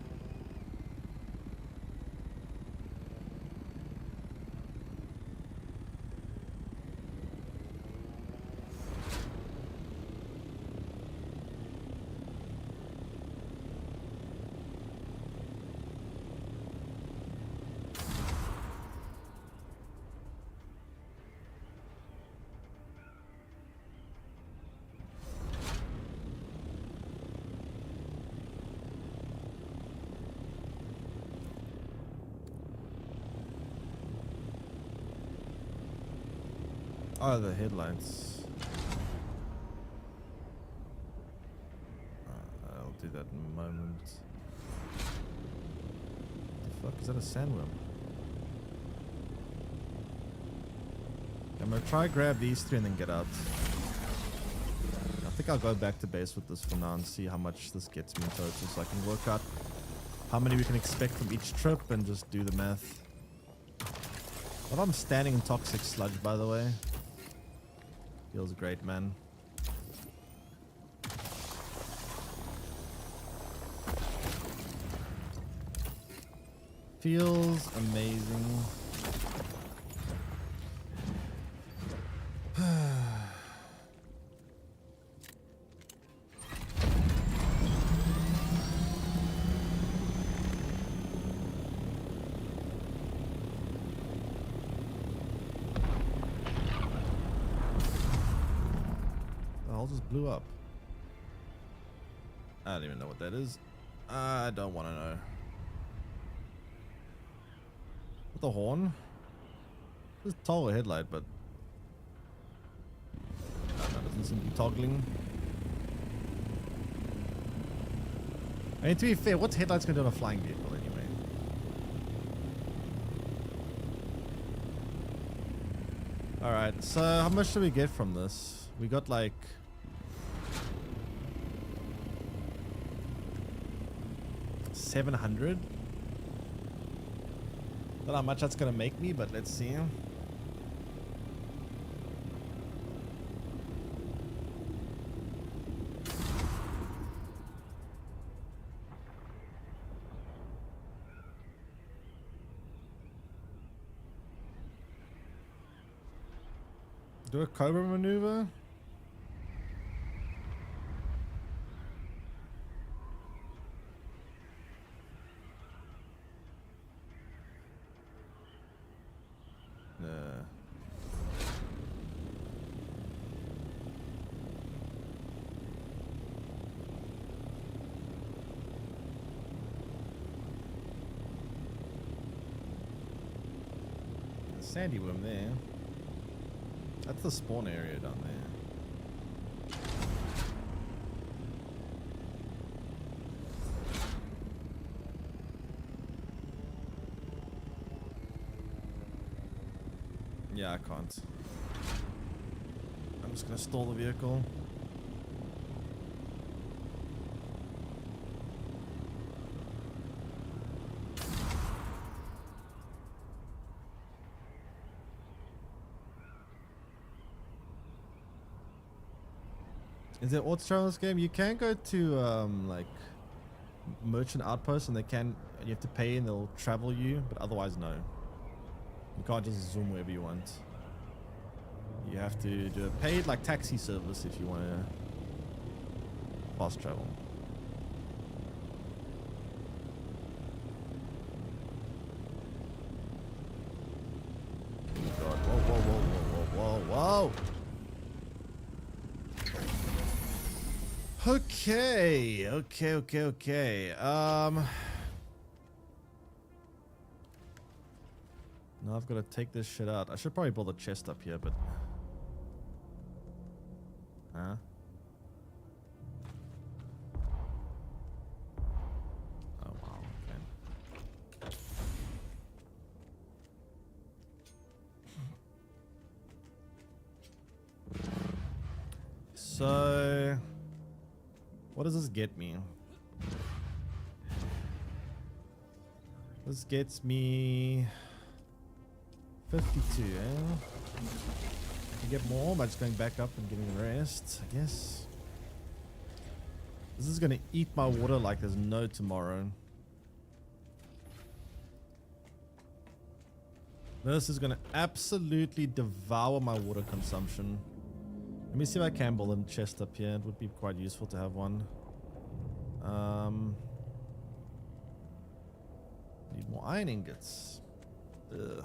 Oh, the headlights. I'll do that in a moment. The fuck? Is that a sandworm? I'm gonna try grab these three and then get out. I think I'll go back to base with this for now and see how much this gets me in total so I can work out how many we can expect from each trip and just do the math. What if I'm standing in toxic sludge, by the way? Feels great, man. Feels amazing. Just blew up. I don't even know what that is. I don't want to know. What the horn? This toggle headlight, but that doesn't seem to be toggling. I mean, to be fair, what's headlights gonna do on a flying vehicle anyway? Alright, so how much should we get from this? We got like 700. Don't know how much that's gonna make me, but let's see. Do a Cobra maneuver. Sandy worm there. That's the spawn area down there. Yeah, I can't. I'm just gonna stall the vehicle. Is there auto travel in this game? You can go to like merchant outposts and you have to pay and they'll travel you, but otherwise no. You can't just zoom wherever you want. You have to do a paid like taxi service if you want to fast travel. Oh God. Whoa, whoa, whoa, whoa, whoa, whoa, whoa. Okay, okay. Now I've got to take this shit out. I should probably build a chest up here, but... Huh? Oh, wow, okay. So... What does this get me? This gets me... 52, eh? I can get more by just going back up and getting a rest, I guess. This is gonna eat my water like there's no tomorrow. This is gonna absolutely devour my water consumption. Let me see if I can build a chest up here. It would be quite useful to have one. Need more iron ingots. Ugh.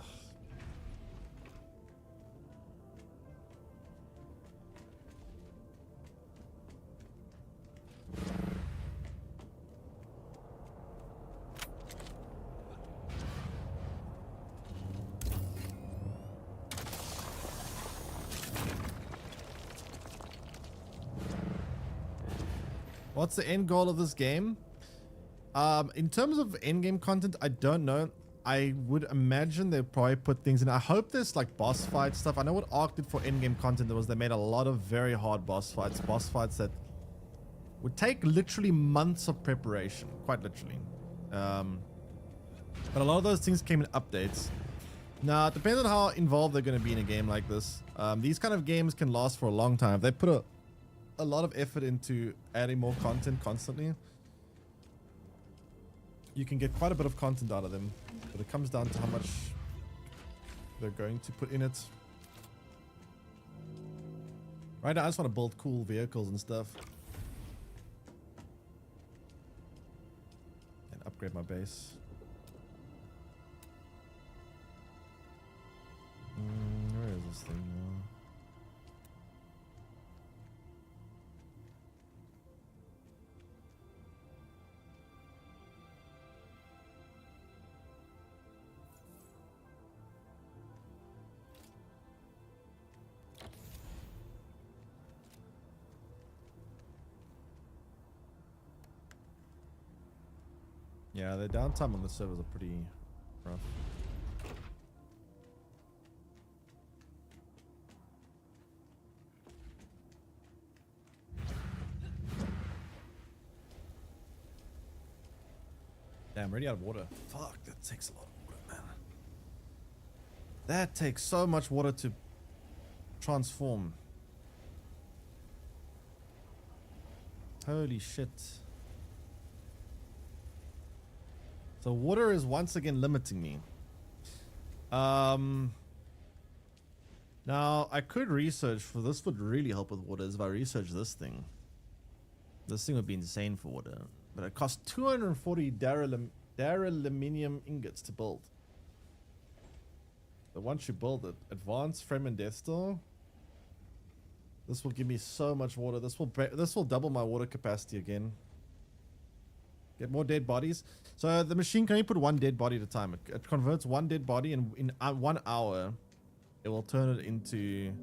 What's the end goal of this game? In terms of end game content, I don't know. I would imagine they'll probably put things in. I hope there's like boss fight stuff. I know what Ark did for end game content. There was they made a lot of very hard boss fights that would take literally months of preparation, quite literally. But a lot of those things came in updates. Now, it depends on how involved they're going to be in a game like this. These kind of games can last for a long time. They put a lot of effort into adding more content constantly. You can get quite a bit of content out of them, but it comes down to how much they're going to put in it. Right now, I just want to build cool vehicles and stuff. And upgrade my base. Where is this thing now? Yeah, the downtime on the servers are pretty rough. Damn, already out of water. Fuck, that takes a lot of water, man. That takes so much water to transform. Holy shit. So water is once again limiting me. Now I could research for this would really help with water is if I research this thing. This thing would be insane for water. But it costs 240 Daraluminium ingots to build. But once you build it, advanced frame and death store. This will give me so much water. This will double my water capacity again. Get more dead bodies. So the machine can only put one dead body at a time. It converts one dead body, and in 1 hour, it will turn it into.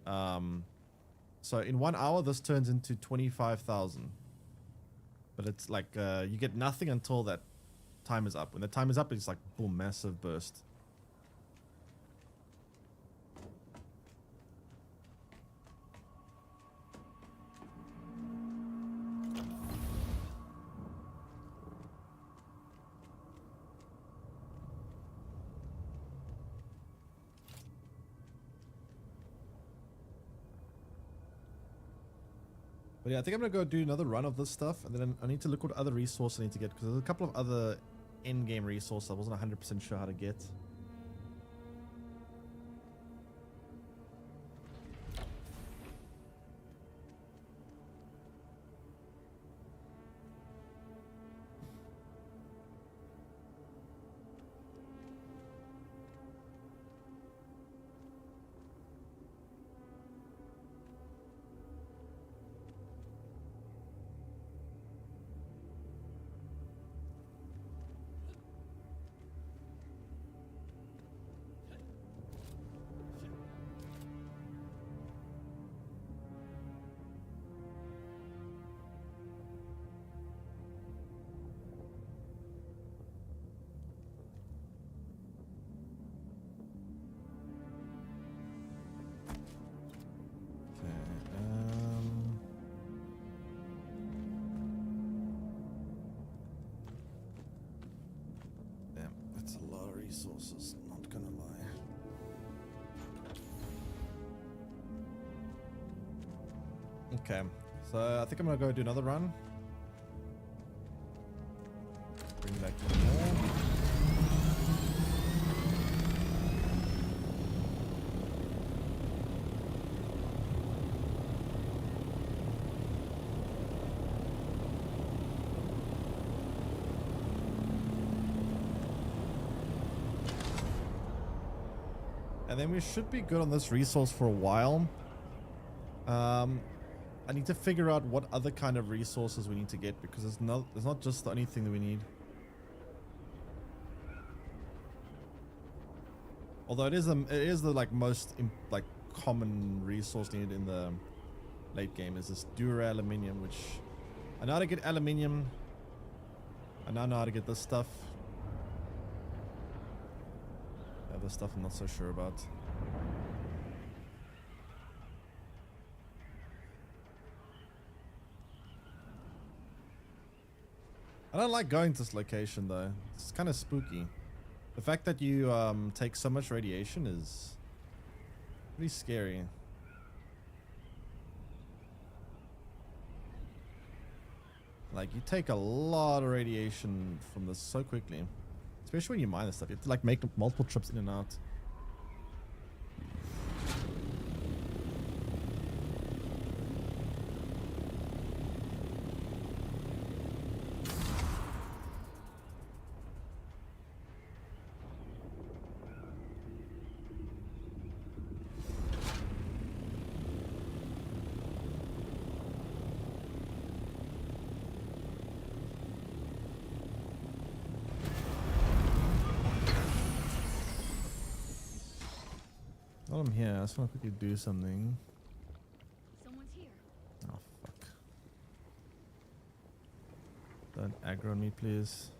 So in 1 hour, this turns into 25,000. But it's like you get nothing until that time is up. When the time is up, it's like boom, massive burst. But yeah, I think I'm gonna go do another run of this stuff, and then I need to look what other resource I need to get, because there's a couple of other in-game resources I wasn't 100% sure how to get. Resources, not gonna lie. Okay, so I think I'm gonna go do another run. Bring back to the wall. And then we should be good on this resource for a while. I need to figure out what other kind of resources we need to get, because it's not just the only thing that we need. Although it is the like most like common resource needed in the late game is this Dura aluminium, which I know how to get aluminium. I now know how to get this stuff. Other stuff I'm not so sure about. I don't like going to this location though. It's kind of spooky. The fact that you take so much radiation is pretty scary. Like, you take a lot of radiation from this so quickly. Especially when you mine this stuff. You have to like make multiple trips in and out. While I'm here, I just want to quickly do something. Someone's here. Oh, fuck. Don't aggro on me, please.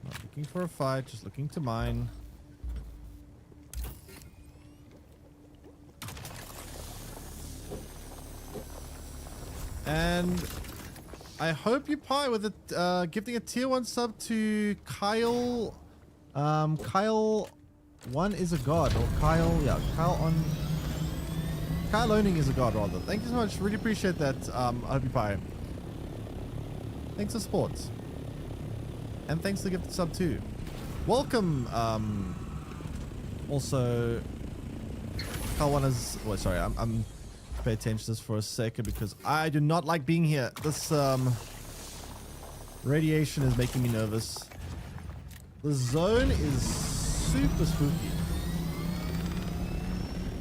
Not looking for a fight, just looking to mine. And I hope you pie with it, gifting a tier 1 sub to Kyle. Kyle 1 is a god, or Kyle, yeah, Kyle owning is a god, rather. Thank you so much, really appreciate that, I hope you pie. Thanks for support. And thanks for the gift sub too. Welcome, also, Kyle 1 is, well, sorry, I'm pay attention to this for a second because I do not like being here. This, radiation is making me nervous. The zone is super spooky.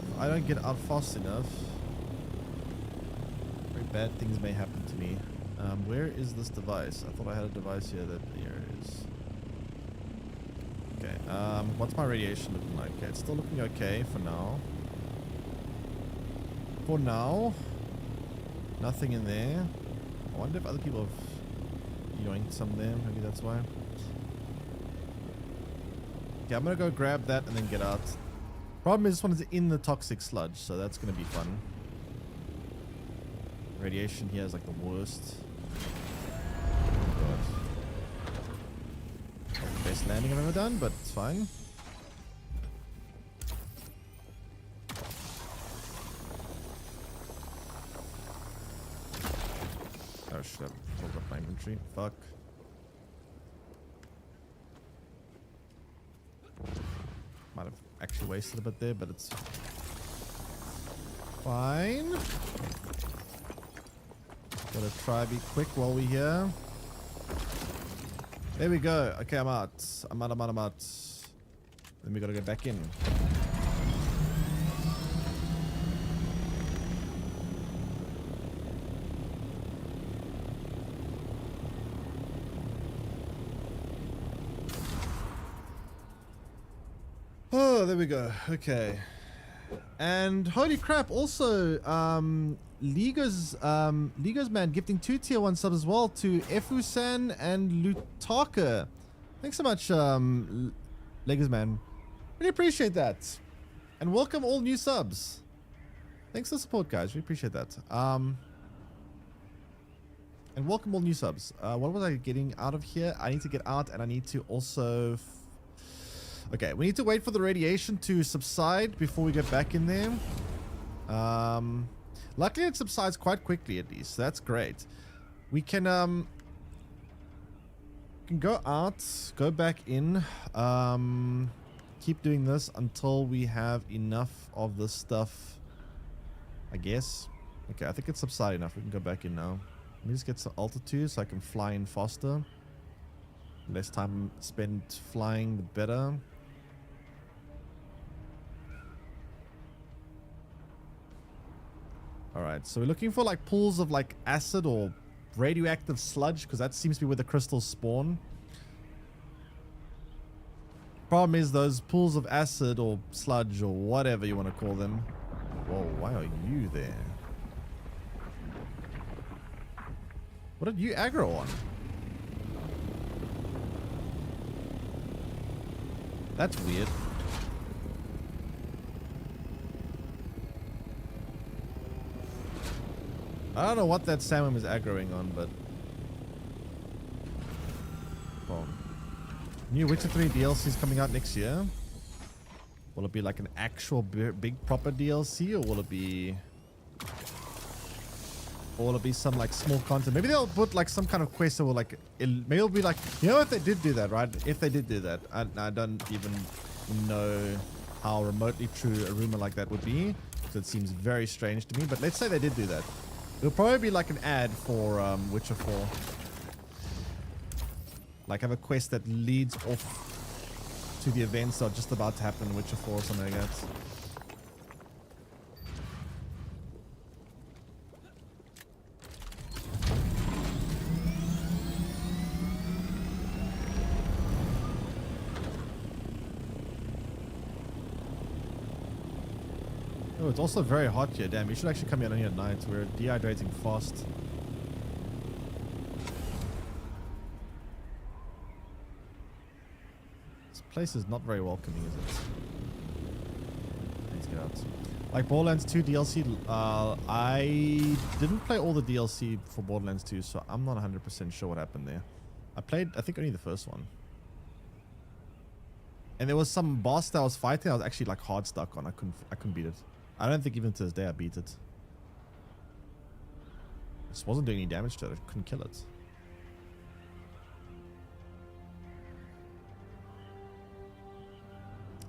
If I don't get out fast enough, very bad things may happen to me. Where is this device? I thought I had a device here that here it is. Okay, what's my radiation looking like? Okay, it's still looking okay for now. For now, nothing in there. I wonder if other people have yoinked some there. Maybe that's why. Okay, I'm gonna go grab that and then get out. Problem is, this one is in the toxic sludge, so that's gonna be fun. Radiation here is like the worst. Not the best landing I've ever done, but it's fine. Oh shit, I pulled up my inventory. Fuck. Might have actually wasted a bit there, but it's fine. Gotta try be quick while we're here. There we go. Okay, I'm out. I'm out. Then we gotta go back in. Oh, there we go. Okay. And holy crap, also, Ligo's man gifting 2 tier 1 subs as well to Efusan and Lutaka. Thanks so much, Ligo's man. Really appreciate that. And welcome all new subs. Thanks for the support, guys. Really appreciate that. And welcome all new subs. What was I getting out of here? I need to get out, and I need to also... Okay, we need to wait for the radiation to subside before we get back in there. Luckily, it subsides quite quickly, at least. So that's great. We can go out, go back in, keep doing this until we have enough of this stuff, I guess. Okay, I think it's subsided enough. We can go back in now. Let me just get some altitude so I can fly in faster. Less time spent flying, the better. Alright, so we're looking for like pools of like acid or radioactive sludge, because that seems to be where the crystals spawn. Problem is those pools of acid or sludge or whatever you want to call them. Whoa, why are you there? What did you aggro on? That's weird. I don't know what that salmon was aggroing on, but... Well, new Witcher 3 DLC is coming out next year. Will it be like an actual big proper DLC, or will it be... Or will it be some like small content? Maybe they'll put like some kind of quest that will like... Maybe it'll be like... You know, if they did do that, right? If they did do that, I don't even know how remotely true a rumor like that would be. So it seems very strange to me. But let's say they did do that. It'll probably be like an ad for Witcher 4. Like have a quest that leads off to the events that are just about to happen in Witcher 4 or something like that. Oh, it's also very hot here. Damn, you should actually come in here at night. We're dehydrating fast. This place is not very welcoming, is it? Let's get out. Like Borderlands 2 DLC, I didn't play all the DLC for Borderlands 2, so I'm not 100% sure what happened there. I played, I think, only the first one. And there was some boss that I was fighting I was actually like hard stuck on. I couldn't beat it. I don't think even to this day I beat it. Just wasn't doing any damage to it. I couldn't kill it.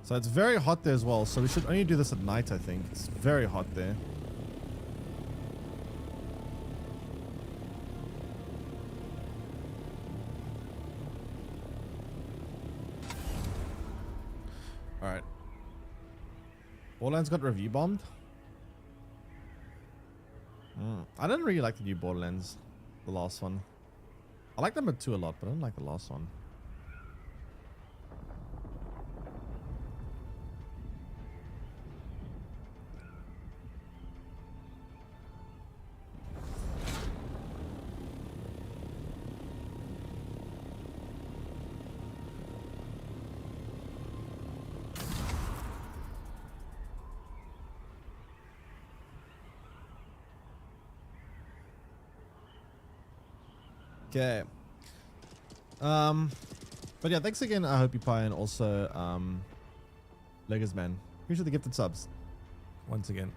So it's very hot there as well. So we should only do this at night, I think. It's very hot there. Alright. Borderlands got review bombed. I didn't really like the new Borderlands, the last one. I like number 2 a lot, but I don't like the last one. Okay. But yeah, thanks again, I hope you pie, and also Legos Man. Appreciate the gifted subs once again.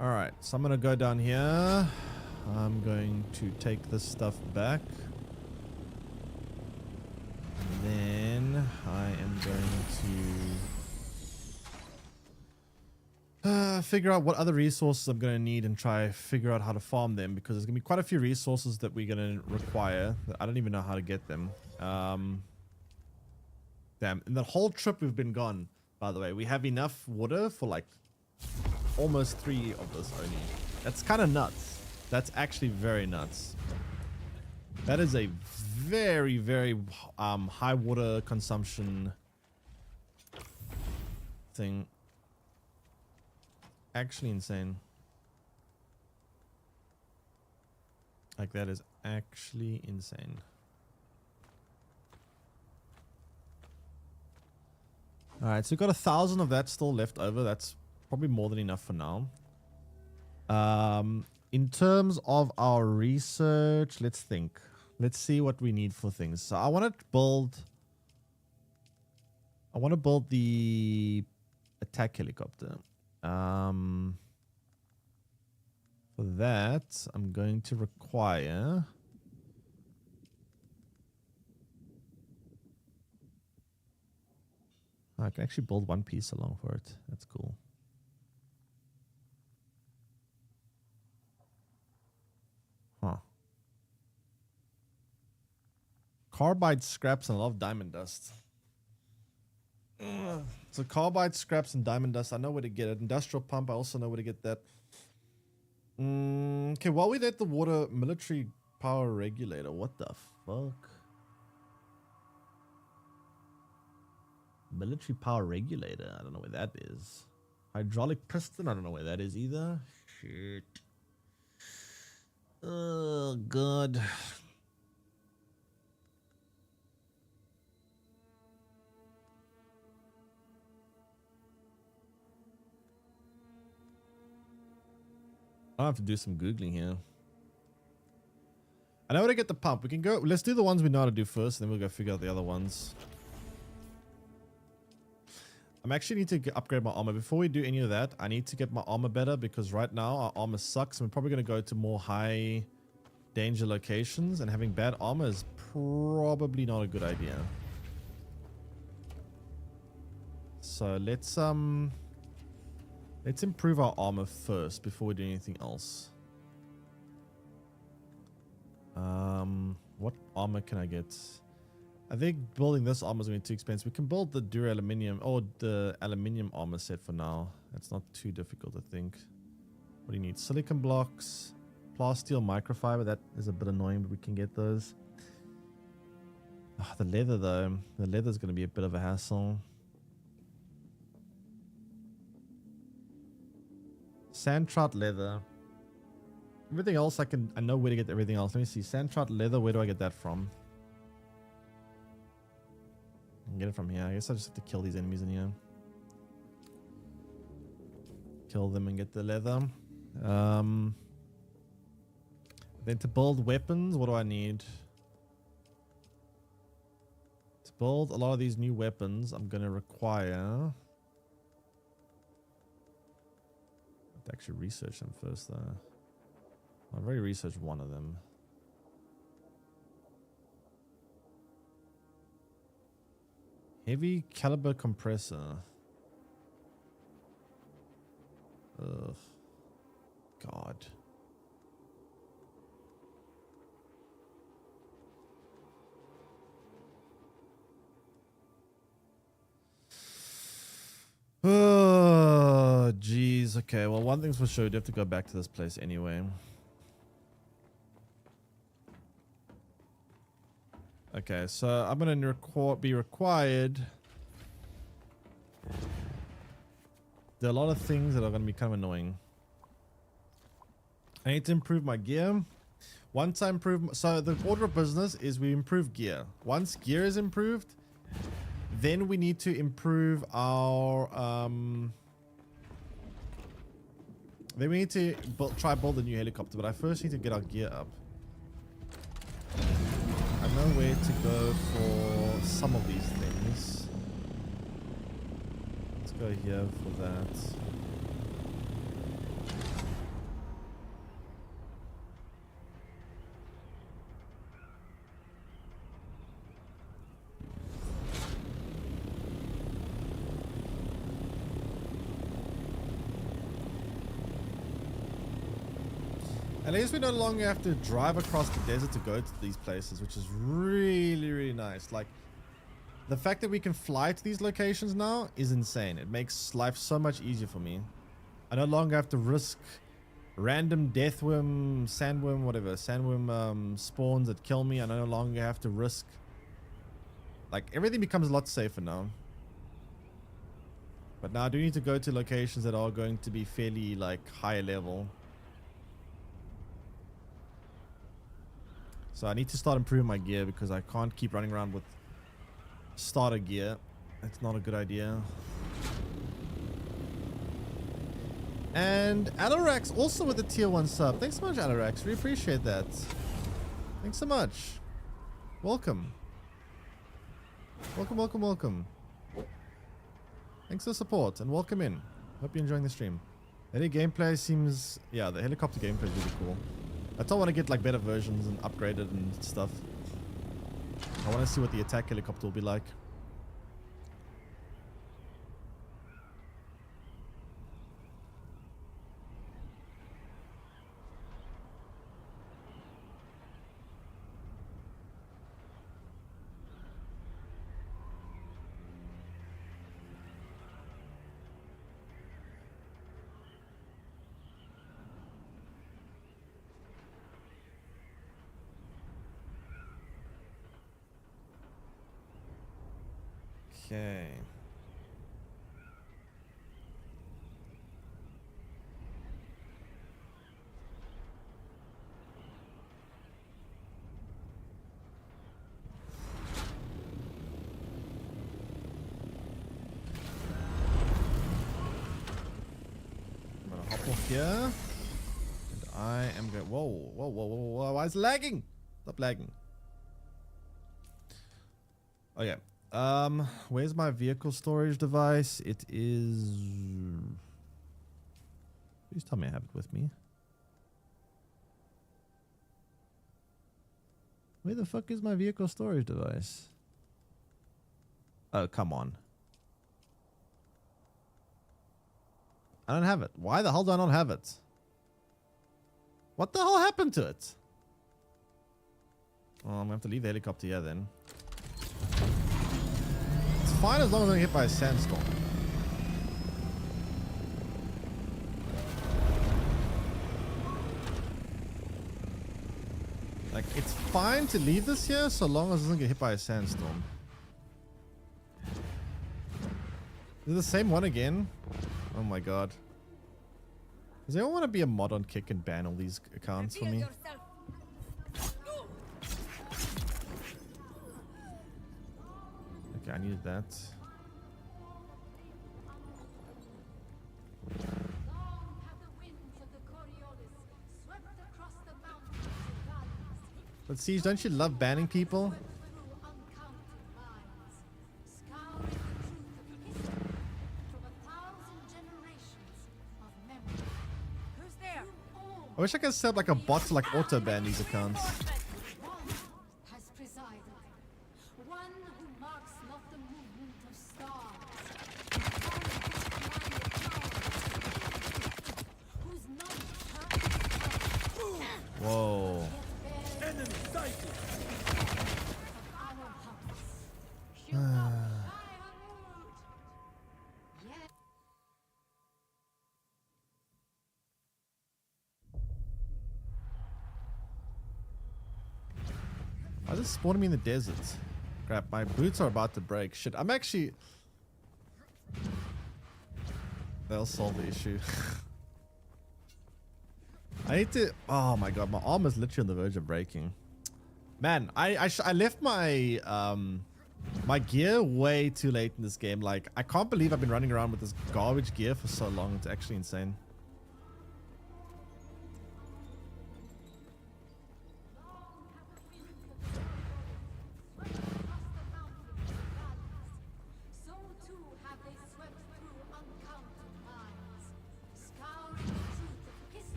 All right, so I'm gonna go down here. I'm going to take this stuff back. And then I am going to figure out what other resources I'm going to need and try figure out how to farm them, because there's going to be quite a few resources that we're going to require. I don't even know how to get them. Damn, in the whole trip we've been gone, by the way, we have enough water for like almost 3 of this only. That's kind of nuts. That's actually very nuts. That is a very, very high water consumption thing. Actually insane. Like, that is actually insane. Alright, so we've got 1,000 of that still left over. That's probably more than enough for now. In terms of our research, let's think. Let's see what we need for things. So I want to build the attack helicopter. For that, I'm going to require I can actually build one piece along for it. That's cool. Huh. Carbide scraps and a lot of diamond dust. Ugh. So carbide scraps and diamond dust. I know where to get it. Industrial pump. I also know where to get that. Okay, while we let the water military power regulator. What the fuck? Military power regulator. I don't know where that is. Hydraulic piston. I don't know where that is either. Shit. Oh god. I have to do some Googling here. I know where to get the pump. We can go. Let's do the ones we know how to do first, and then we'll go figure out the other ones. I'm actually need to upgrade my armor. Before we do any of that, I need to get my armor better, because right now our armor sucks. And we're probably going to go to more high danger locations, and having bad armor is probably not a good idea. So let's improve our armor first before we do anything else. What armor can I get? I think building this armor is going to be too expensive. We can build the duraluminum or the aluminium armor set for now. That's not too difficult, I think. What do you need? Silicon blocks, plasteel microfiber. That is a bit annoying, but we can get those. Oh, the leather though. The leather is going to be a bit of a hassle. Sand trout leather. Everything else I know where to get everything else. Let me see. Sand trout leather, where do I get that from? I can get it from here. I guess I just have to kill these enemies in here. Kill them and get the leather. Then to build weapons, what do I need? To build a lot of these new weapons, I'm going to require... actually research them first though. I've already researched one of them. Heavy caliber compressor. Ugh. God. Oh, jeez. Okay, well, one thing's for sure, you have to go back to this place anyway. Okay, so I'm going to be required. There are a lot of things that are going to be kind of annoying. I need to improve my gear. Once I improve... So the order of business is we improve gear. Once gear is improved... Then we need to improve our, then we need to try build a new helicopter, but I first need to get our gear up. I know where to go for some of these things. Let's go here for that. At least we no longer have to drive across the desert to go to these places, which is really, really nice. Like, the fact that we can fly to these locations now is insane. It makes life so much easier for me. I no longer have to risk random deathworm, sandworm, whatever, sandworm spawns that kill me. I no longer have to risk. Like, everything becomes a lot safer now. But now I do need to go to locations that are going to be fairly, like, higher level. So I need to start improving my gear because I can't keep running around with starter gear. That's not a good idea. And Alorax also with the tier 1 sub. Thanks so much, Alorax. We appreciate that. Thanks so much. Welcome. Welcome, welcome, welcome. Thanks for the support and welcome in. Hope you're enjoying the stream. Any gameplay seems... Yeah, the helicopter gameplay is really cool. I don't want to get like better versions and upgraded and stuff. I want to see what the attack helicopter will be like. Okay. I'm gonna hop off here. And I am going. Whoa, whoa, whoa, whoa, whoa. Why is it lagging? Stop lagging. Okay. Where's my vehicle storage device? It is... Please tell me I have it with me. Where the fuck is my vehicle storage device? Oh, come on. I don't have it. Why the hell do I not have it? What the hell happened to it? Oh, I'm gonna have to leave the helicopter here then. Fine as long as I don't get hit by a sandstorm. Like, it's fine to leave this here so long as it doesn't get hit by a sandstorm. Is it the same one again? Oh my god. Does anyone want to be a mod on Kick and ban all these accounts for me? I needed that. But Siege, don't you love banning people? I wish I could set up like a bot to like auto ban these accounts. Whoa. Why is it spawning me in the desert? Crap, my boots are about to break. Shit, I'm actually... They'll solve the issue. I need to... Oh my god, my arm is literally on the verge of breaking. Man, I left my my gear way too late in this game. Like, I can't believe I've been running around with this garbage gear for so long. It's actually insane.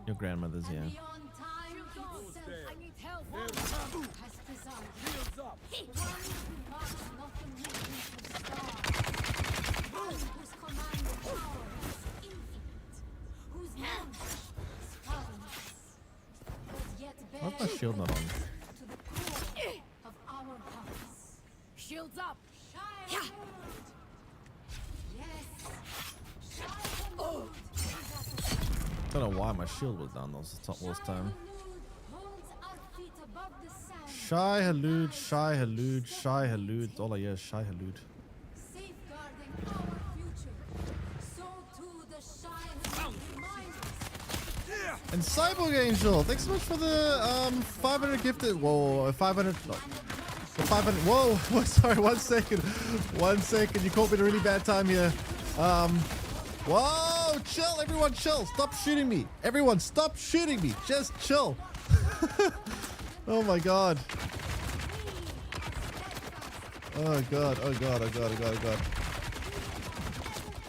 Your grandmother's here. I need help. My shield not on. To the core of our hearts. Shields up. Shine. Yes. Shine. Oh. Don't know why my shield was down those time. Holds our feet above the sand. Shy Halud, Shy Halud, Shy Halud. All I hear is Shy Halud. Safeguarding our future. So too the shine reminds us. And Cyborg Angel, thanks so much for the 500 gifted. Whoa, 500. No, the 500. Whoa, sorry, 1 second. 1 second. You caught me at a really bad time here. Whoa, chill, everyone, chill. Stop shooting me. Everyone, stop shooting me. Just chill. Oh my god. Oh god, oh god, oh god, oh god, oh god.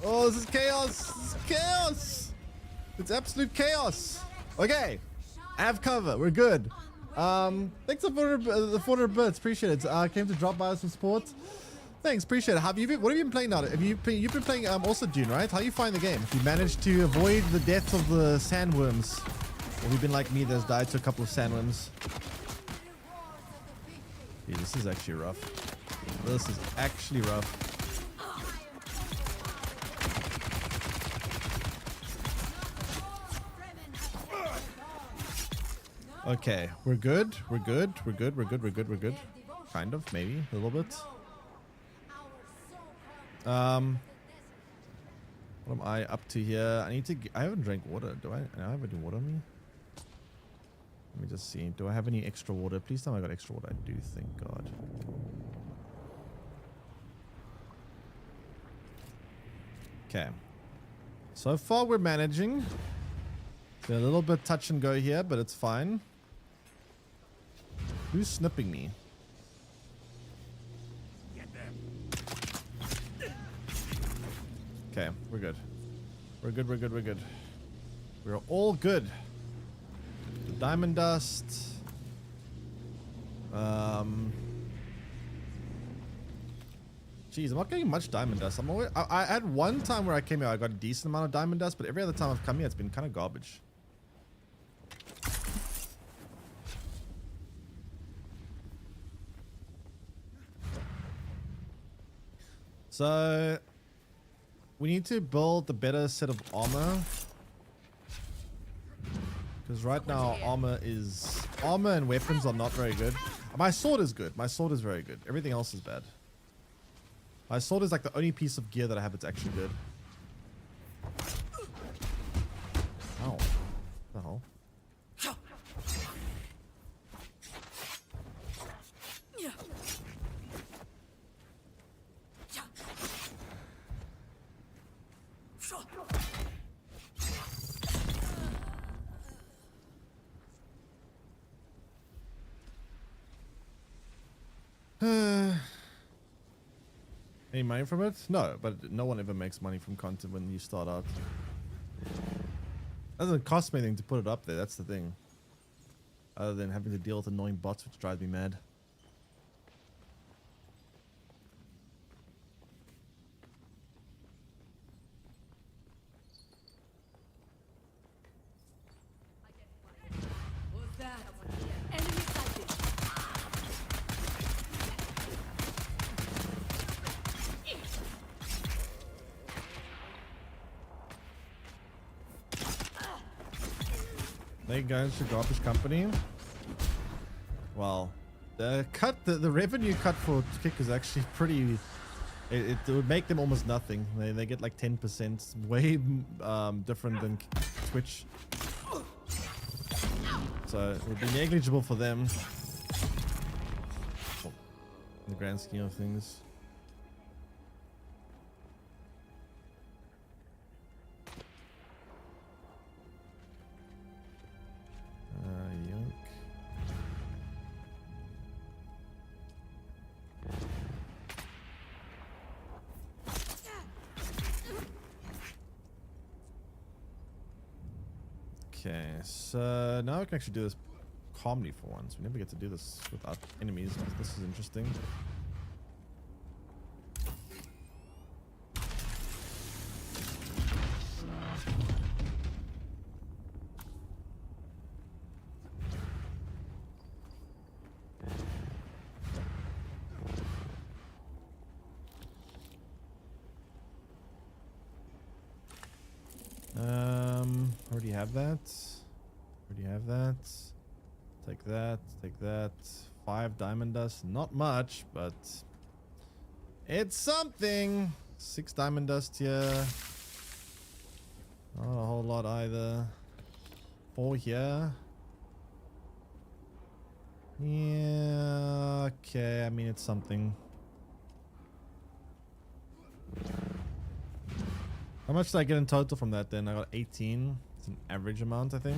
Oh, this is chaos. This is chaos. It's absolute chaos. Okay, I have cover. We're good. Thanks for the 400 bits. Appreciate it. Came to drop by some support. Thanks, appreciate it. What have you been playing now? You've been playing also Dune, right? How you find the game? If you managed to avoid the deaths of the sandworms, or you've been like me, that's died to a couple of sandworms. Yeah, this is actually rough. This is actually rough. Okay, we're good. We're good. We're good. We're good. We're good. We're good. Kind of, maybe a little bit. What am I up to here? I haven't drank water. Do I have any water on me? Let me just see. Do I have any extra water? Please tell me I got extra water. I do, thank God. Okay. So far we're managing. It's a little bit touch and go here, but it's fine. Who's snipping me? Okay, we're good. We're good, we're good, we're good. We're all good. The diamond dust. Jeez, I'm not getting much diamond dust. I had one time where I came here, I got a decent amount of diamond dust, but every other time I've come here, it's been kind of garbage. So we need to build a better set of armor. Because right now armor and weapons are not very good. My sword is good. My sword is very good. Everything else is bad. My sword is like the only piece of gear that I have that's actually good. Ow. What the hell? Any money from it? No, but no one ever makes money from content when you start out. It doesn't cost me anything to put it up there, that's the thing. Other than having to deal with annoying bots, which drives me mad. What's that? Enemy sighted. They guys to garbage company. Well, the revenue cut for Kick is actually pretty. It would make them almost nothing. They get like 10%, way different than Twitch. So it would be negligible for them in the grand scheme of things. Yoink. Okay, so now we can actually do this calmly for once. We never get to do this without enemies. This is interesting. Already have that. Already have that. Take that. Take that. 5 diamond dust. Not much, but it's something. 6 diamond dust here. Not a whole lot either. 4 here. Yeah, okay. I mean, it's something. How much did I get in total from that then? I got 18. It's an average amount, I think.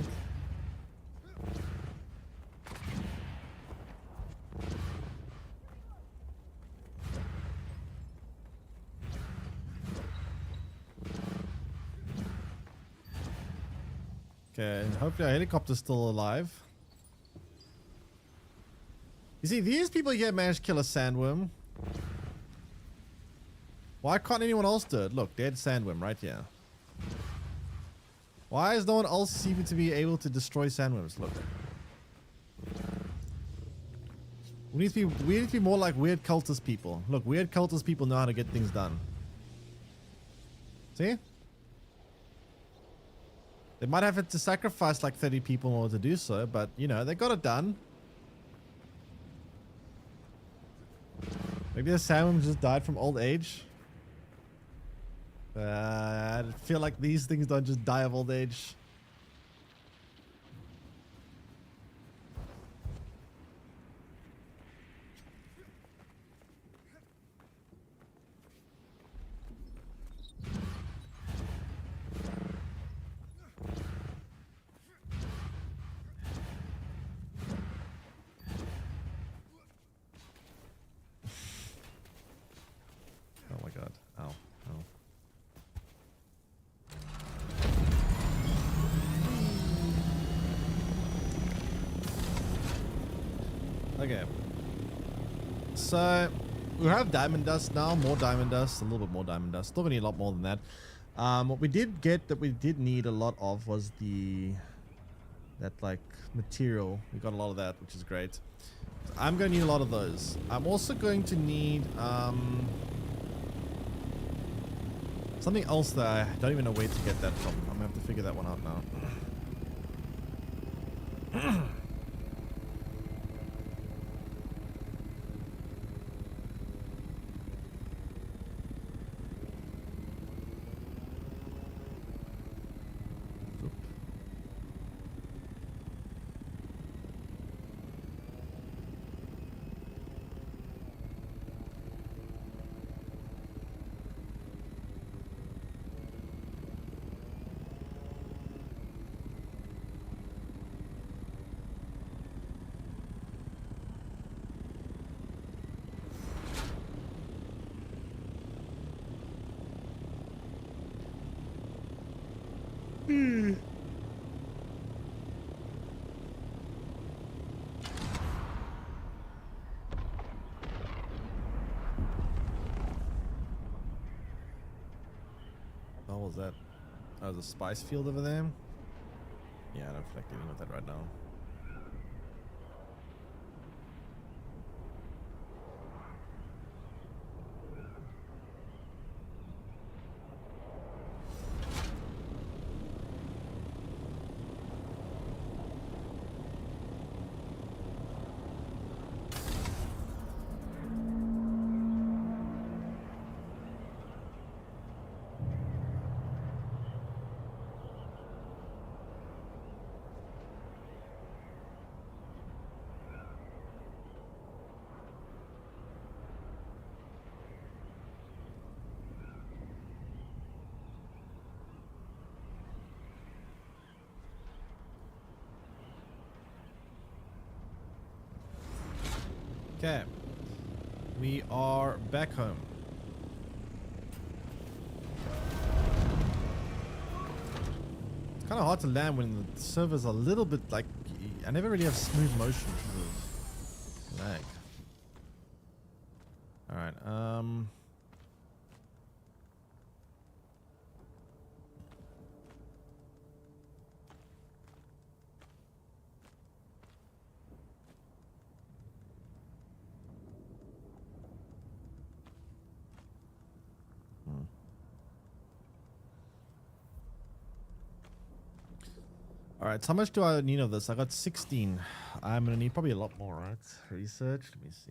Okay, hopefully our helicopter's still alive. You see, these people here managed to kill a sandworm. Why can't anyone else do it? Look, dead sandworm right here. Why is no one else seeming to be able to destroy sandworms? Look. We need to be more like weird cultist people. Look, weird cultist people know how to get things done. See? They might have had to sacrifice like 30 people in order to do so, but you know, they got it done. Maybe the sandworm just died from old age. I feel like these things don't just die of old age. Oh my god. Ow. Ow. Okay. So we have diamond dust now, more diamond dust, a little bit more diamond dust. Still gonna need a lot more than that. What we did get that we did need a lot of was that like material. We got a lot of that, which is great. So I'm gonna need a lot of those. I'm also going to need something else that I don't even know where to get that from. I'm gonna have to figure that one out now. What was that? Oh, there's a spice field over there? Yeah, I don't feel like dealing with that right now. Okay, we are back home. It's kind of hard to land when the server's a little bit like, I never really have smooth motion because of lag. All right, All right, so how much do I need of this? I got 16. I'm gonna need probably a lot more, right? Research. Let me see.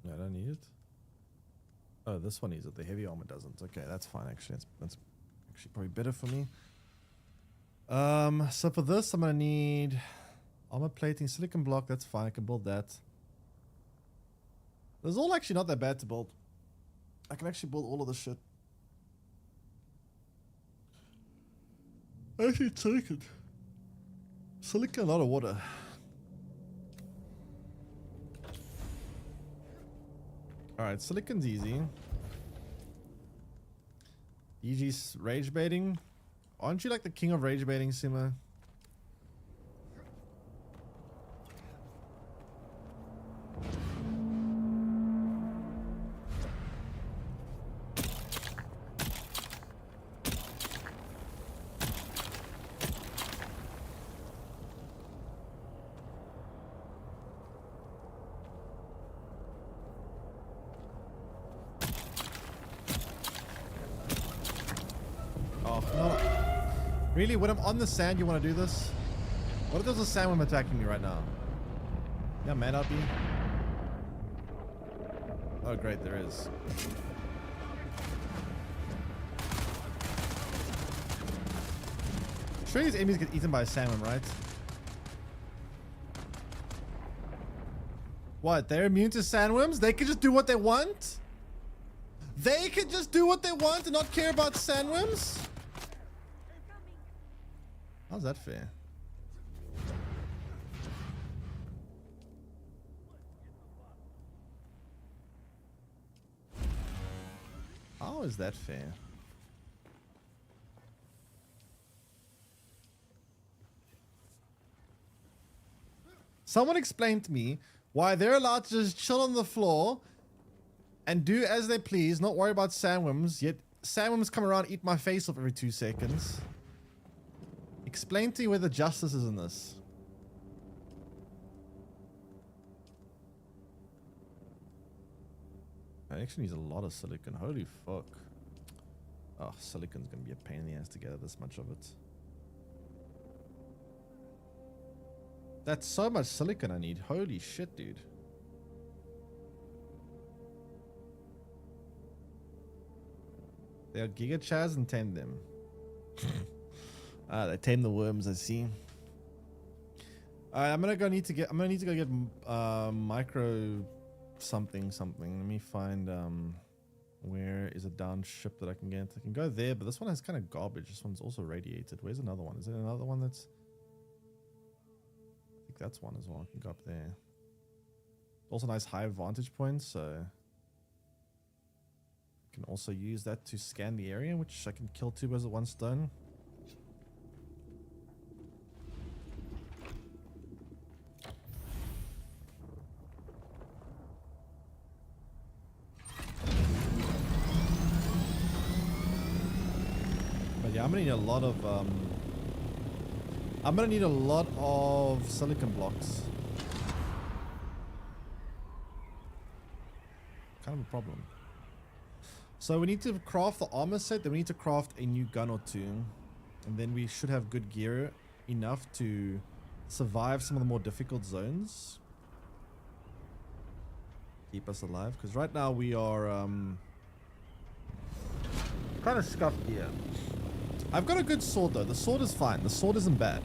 No, I don't need it. Oh, this one needs it. The heavy armor doesn't. Okay, that's fine. Actually, that's actually probably better for me. So for this, I'm gonna need armor plating, silicon block. That's fine. I can build that. This is all actually not that bad to build. I can actually build all of this shit. Actually, silicon. Silicon, a lot of water. Alright, silicon's easy. EG's rage baiting. Aren't you like the king of rage baiting, Sima? Really? When I'm on the sand, you want to do this? What if there's a sandworm attacking me right now? Yeah, man, I'll be. Oh, great, there is. Sure, these enemies get eaten by a sandworm, right? What? They're immune to sandworms? They can just do what they want? They can just do what they want and not care about sandworms? How's that fair? How is that fair? Someone explain to me why they're allowed to just chill on the floor and do as they please, not worry about sandworms, yet sandworms come around and eat my face off every 2 seconds. Explain to me where the justice is in this. I actually need a lot of silicon. Holy fuck. Oh, silicon's gonna be a pain in the ass to gather this much of it. That's so much silicon I need. Holy shit, dude. They are Giga Chaz and tame them. They tame the worms, I see. Alright, I'm gonna need to go get micro something. Let me find where is a down ship that I can get. I can go there, but this one has kind of garbage. This one's also radiated. Where's another one? Is there another one that's? I think that's one as well. I can go up there. Also nice high vantage points, so I can also use that to scan the area, which I can kill 2 birds with 1 stone. Yeah, I'm gonna need a lot of silicon blocks. Kind of a problem. So we need to craft the armor set, then we need to craft a new gun or 2, and then we should have good gear enough to survive some of the more difficult zones. Keep us alive, because right now we are kind of scuffed gear. I've got a good sword though. The sword is fine. The sword isn't bad.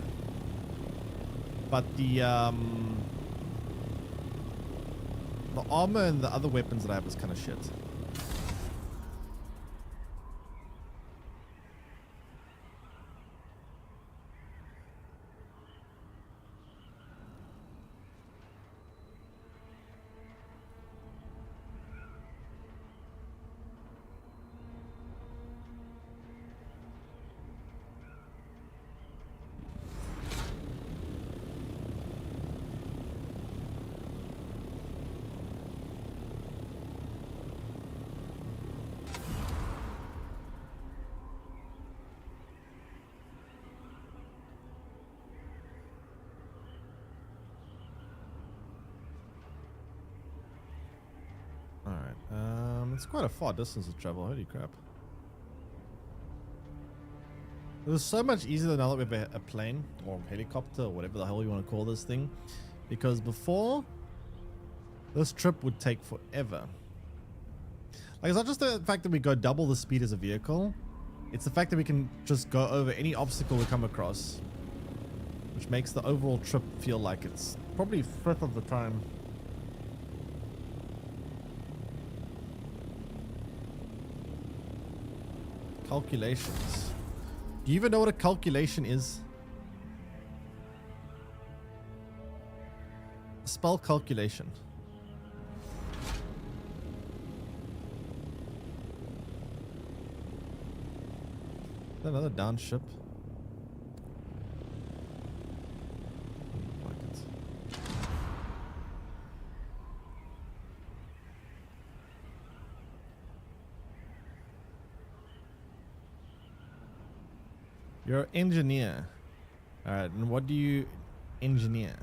But the armor and the other weapons that I have is kind of shit. It's quite a far distance to travel. Holy crap. It was so much easier now that we have a plane or helicopter or whatever the hell you want to call this thing. Because before, this trip would take forever. Like, it's not just the fact that we go double the speed as a vehicle. It's the fact that we can just go over any obstacle we come across. Which makes the overall trip feel like it's probably a fifth of the time. Calculations. Do you even know what a calculation is? Spell calculation. Is that another down ship? Like it. You're an engineer. Alright, and what do you engineer?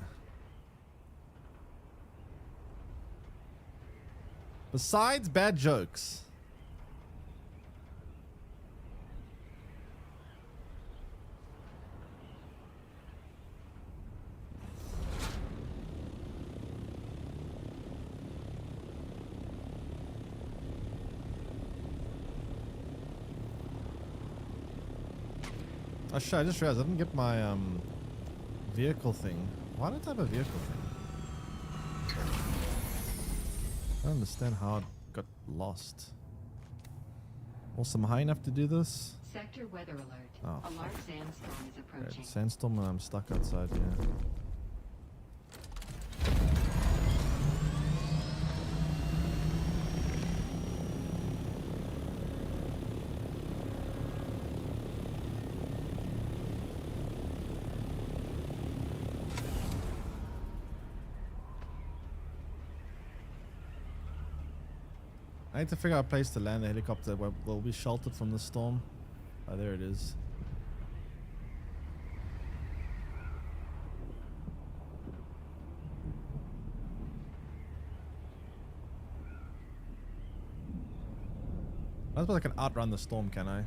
Besides bad jokes. Oh shit, I just realized I didn't get my vehicle thing. Why don't I have a vehicle thing? I don't understand how it got lost. Also, am I high enough to do this? Sector weather alert. Oh, A large sandstorm is approaching. right, sandstorm and I'm stuck outside here. I need to figure out a place to land the helicopter where we'll be sheltered from the storm. Oh, there it is. I suppose I can outrun the storm, can I?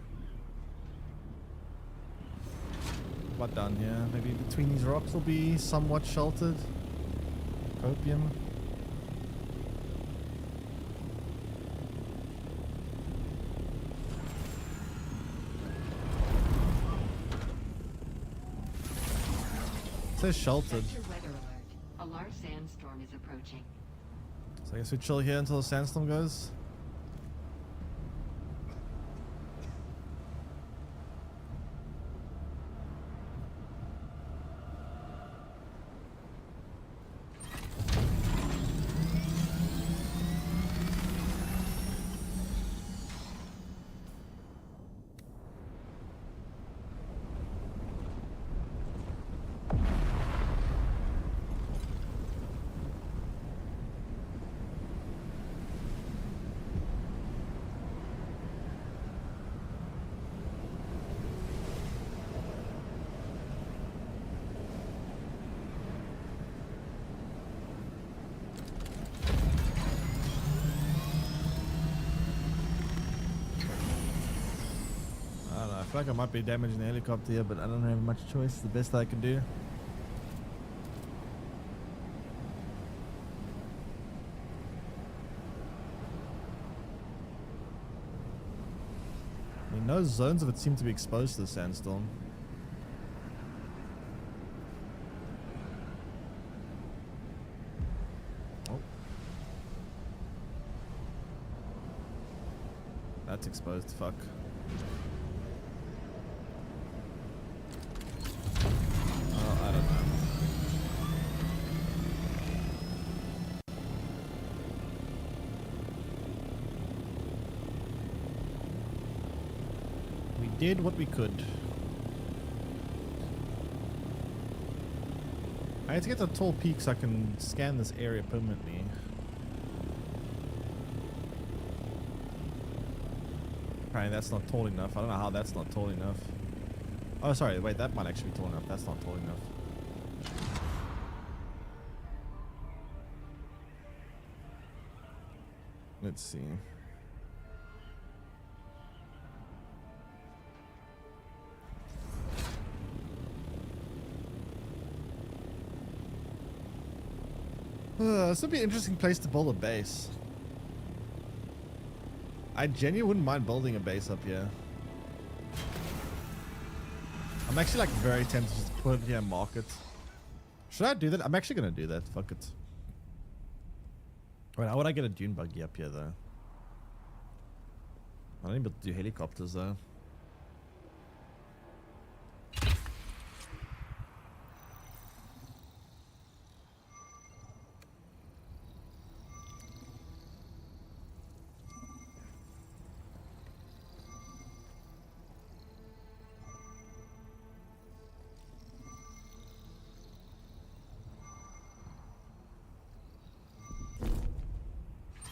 What down here? Maybe between these rocks will be somewhat sheltered. Copium. It says sheltered. Sector weather alert. A large sandstorm is approaching. So I guess we chill here until the sandstorm goes. I feel like I might be damaging the helicopter here, but I don't have much choice. It's the best I can do. I mean, no zones of it seem to be exposed to the sandstorm. Oh. That's exposed, fuck. Did what we could. I need to get to tall peaks so I can scan this area permanently. Apparently that's not tall enough. I don't know how that's not tall enough. Oh, sorry. Wait, that might actually be tall enough. That's not tall enough. Let's see. This would be an interesting place to build a base. I genuinely wouldn't mind building a base up here. I'm actually like very tempted to just put it here and mark it. Should I do that? I'm actually gonna do that. Fuck it. Wait, how would I get a dune buggy up here though? I don't even do helicopters though.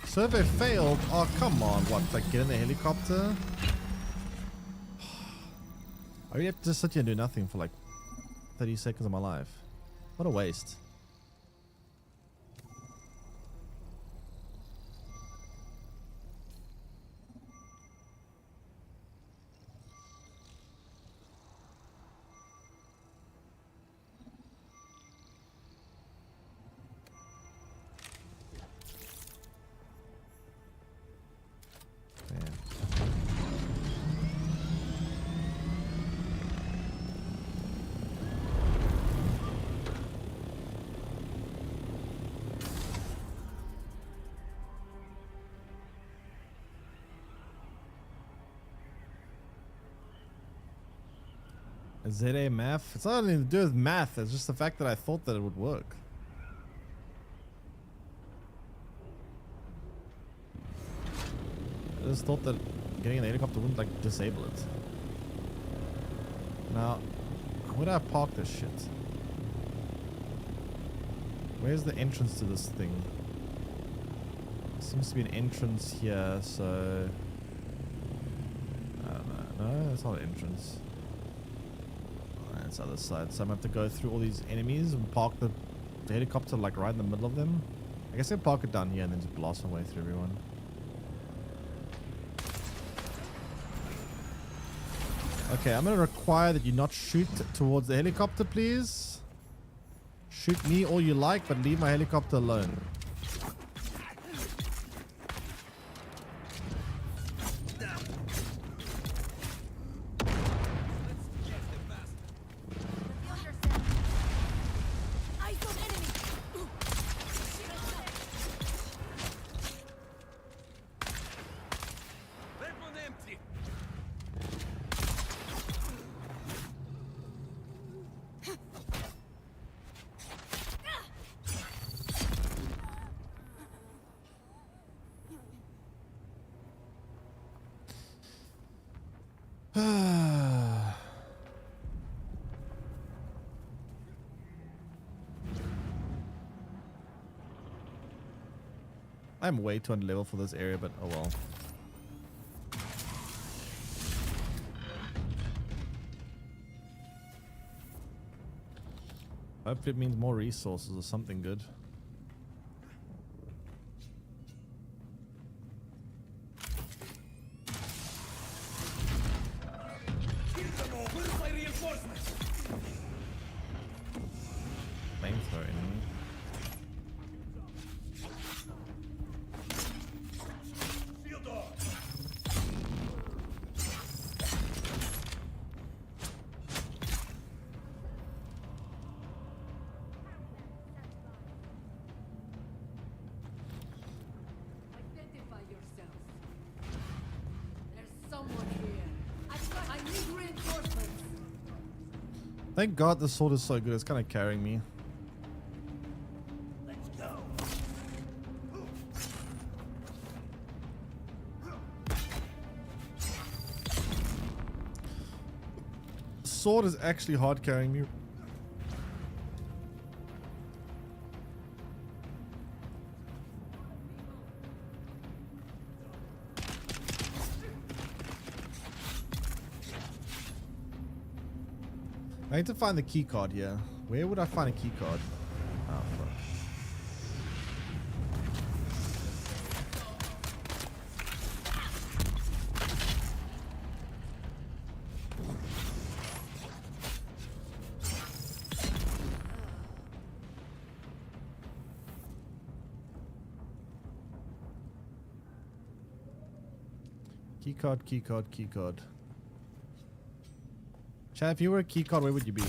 Survey failed. Oh, come on. What? Like, get in the helicopter? I really have to just sit here and do nothing for like 30 seconds of my life. What a waste. ZA math? It's not anything to do with math, it's just the fact that I thought that it would work. I just thought that getting an helicopter wouldn't like disable it. Now, where do I park this shit? Where's the entrance to this thing? Seems to be an entrance here, so... I don't know. No, it's not an entrance. It's the other side, so I'm gonna have to go through all these enemies and park the helicopter like right in the middle of them. I guess I'll park it down here and then just blast my way through everyone. Okay, I'm gonna require that you not shoot towards the helicopter, please. Shoot me all you like, but leave my helicopter alone. I'm way too under level for this area, but oh well. Hopefully it means more resources or something good. Flamethrower enemy. Identify yourselves. There's someone here. I need reinforcements. Thank God the sword is so good, it's kind of carrying me. Let's go. Sword is actually hard carrying me. I need to find the key card here. Where would I find a key card? Oh, fuck. Keycard, keycard, keycard. Chad, if you were a keycard, where would you be?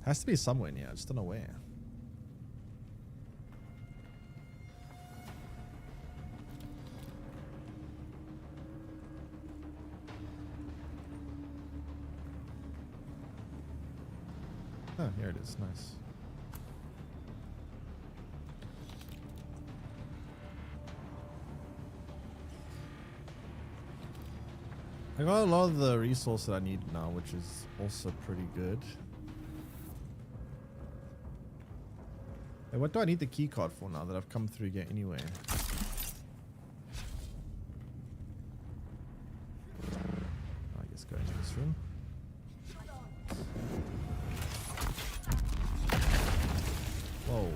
Has to be somewhere in here. I just don't know where. Oh, here it is. Nice. I got a lot of the resource that I need now, which is also pretty good. Hey, what do I need the key card for now that I've come through here anyway? I guess go into this room. Whoa.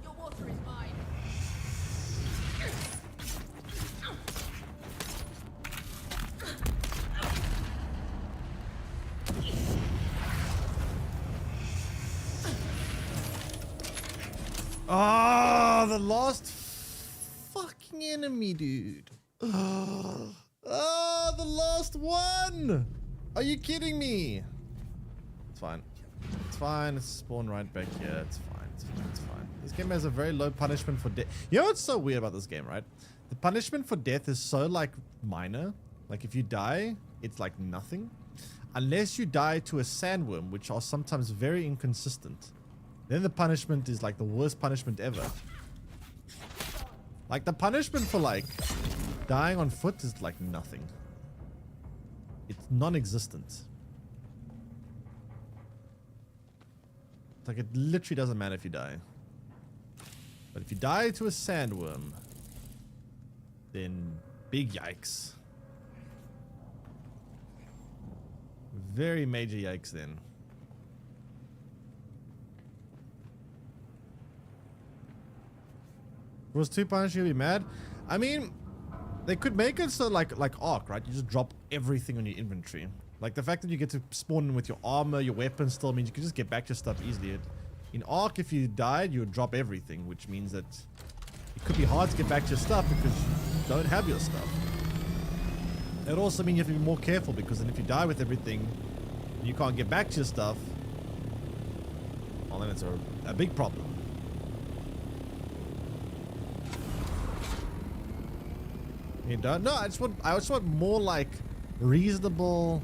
Your water is mine. Ah, the last fucking enemy, dude. Ah, the last one. Are you kidding me? It's fine. It's fine. It's spawned right back here. It's fine. It's fine. It's fine. This game has a very low punishment for death. You know what's so weird about this game, right? The punishment for death is so like minor. Like if you die, it's like nothing. Unless you die to a sandworm, which are sometimes very inconsistent. Then the punishment is like the worst punishment ever. Like the punishment for like dying on foot is like nothing. It's non-existent. Like it literally doesn't matter if you die. But if you die to a sandworm, then big yikes. Very major yikes then. Was 2 punishing, you'll be mad. I mean, they could make it so like Ark, right? You just drop everything on your inventory. Like the fact that you get to spawn in with your armor, your weapons still means you can just get back to stuff easily. In Ark, if you died, you would drop everything, which means that it could be hard to get back to your stuff because you don't have your stuff. It would also mean you have to be more careful because then if you die with everything, you can't get back to your stuff. Well, then it's a big problem. You don't? No, I just want more like reasonable.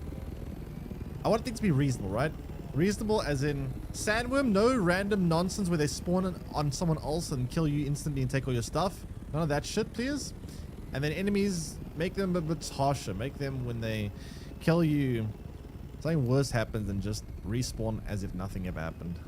I want things to be reasonable, right? Reasonable as in sandworm, no random nonsense where they spawn on someone else and kill you instantly and take all your stuff. None of that shit, please. And then enemies, make them a bit harsher. Make them when they kill you, something worse happens than just respawn as if nothing ever happened.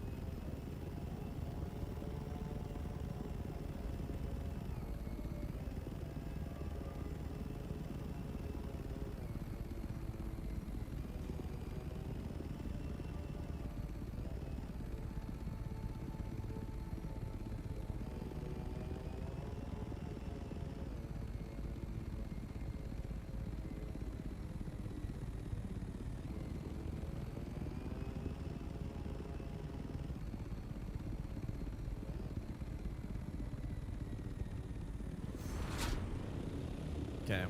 Okay,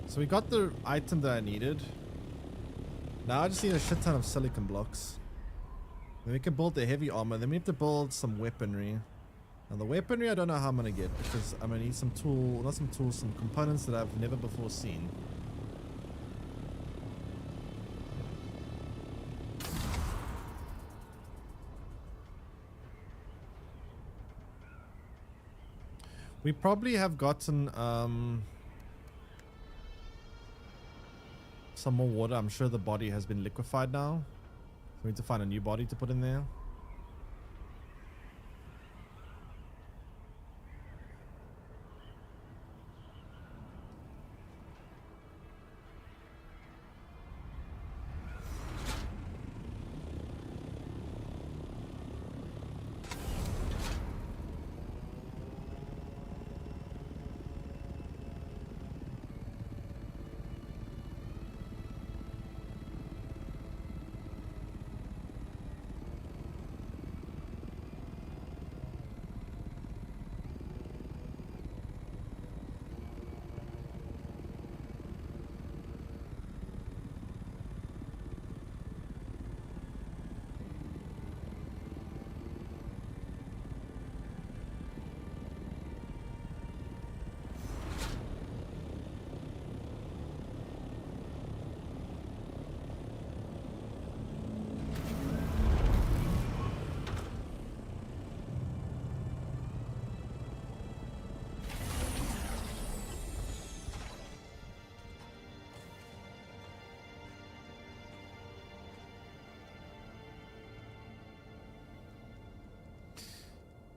so we got the item that I needed. Now I just need a shit ton of silicon blocks. Then we can build the heavy armor. Then we have to build some weaponry. Now the weaponry I don't know how I'm gonna get because I'm gonna need some some components that I've never before seen. We probably have gotten some more water. I'm sure the body has been liquefied now. We need to find a new body to put in there.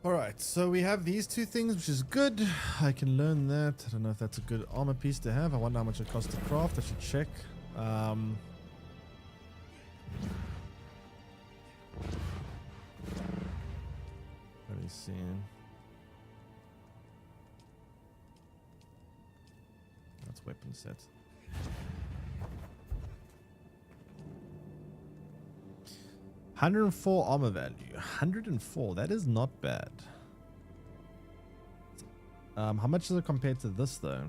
All right, so we have these two things, which is good. I can learn that. I don't know if that's a good armor piece to have. I wonder how much it costs to craft. I should check. Let me see. That's weapon set. $104 armor value. 104. That is not bad. How much is it compared to this though?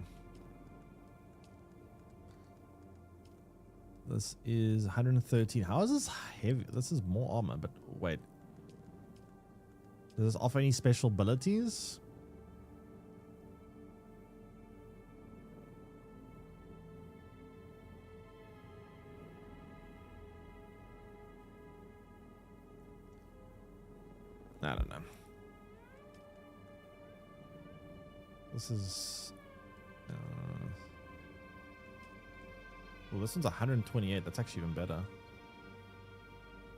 This is 113. How is this heavy? This is more armor, but wait. Does this offer any special abilities? I don't know. This is... well, this one's 128. That's actually even better.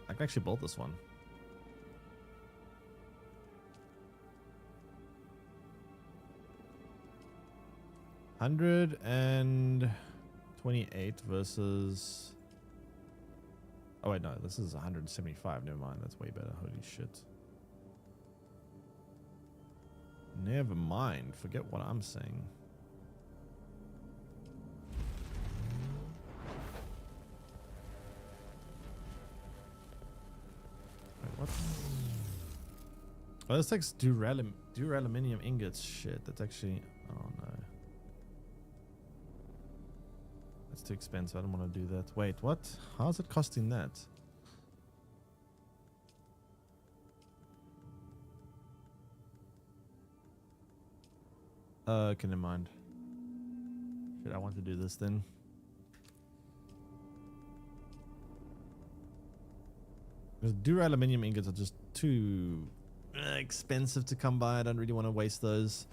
I can actually build this one. $128 versus... oh wait, no, this is 175. Never mind, that's way better. Holy shit. Never mind. Forget what I'm saying. Wait, what? Oh, this takes duraluminum ingots. Shit, that's actually... oh no. That's too expensive. I don't want to do that. Wait, what? How's it costing that? Okay, never mind. Shit, I want to do this then. Because duraluminum ingots are just too expensive to come by. I don't really want to waste those.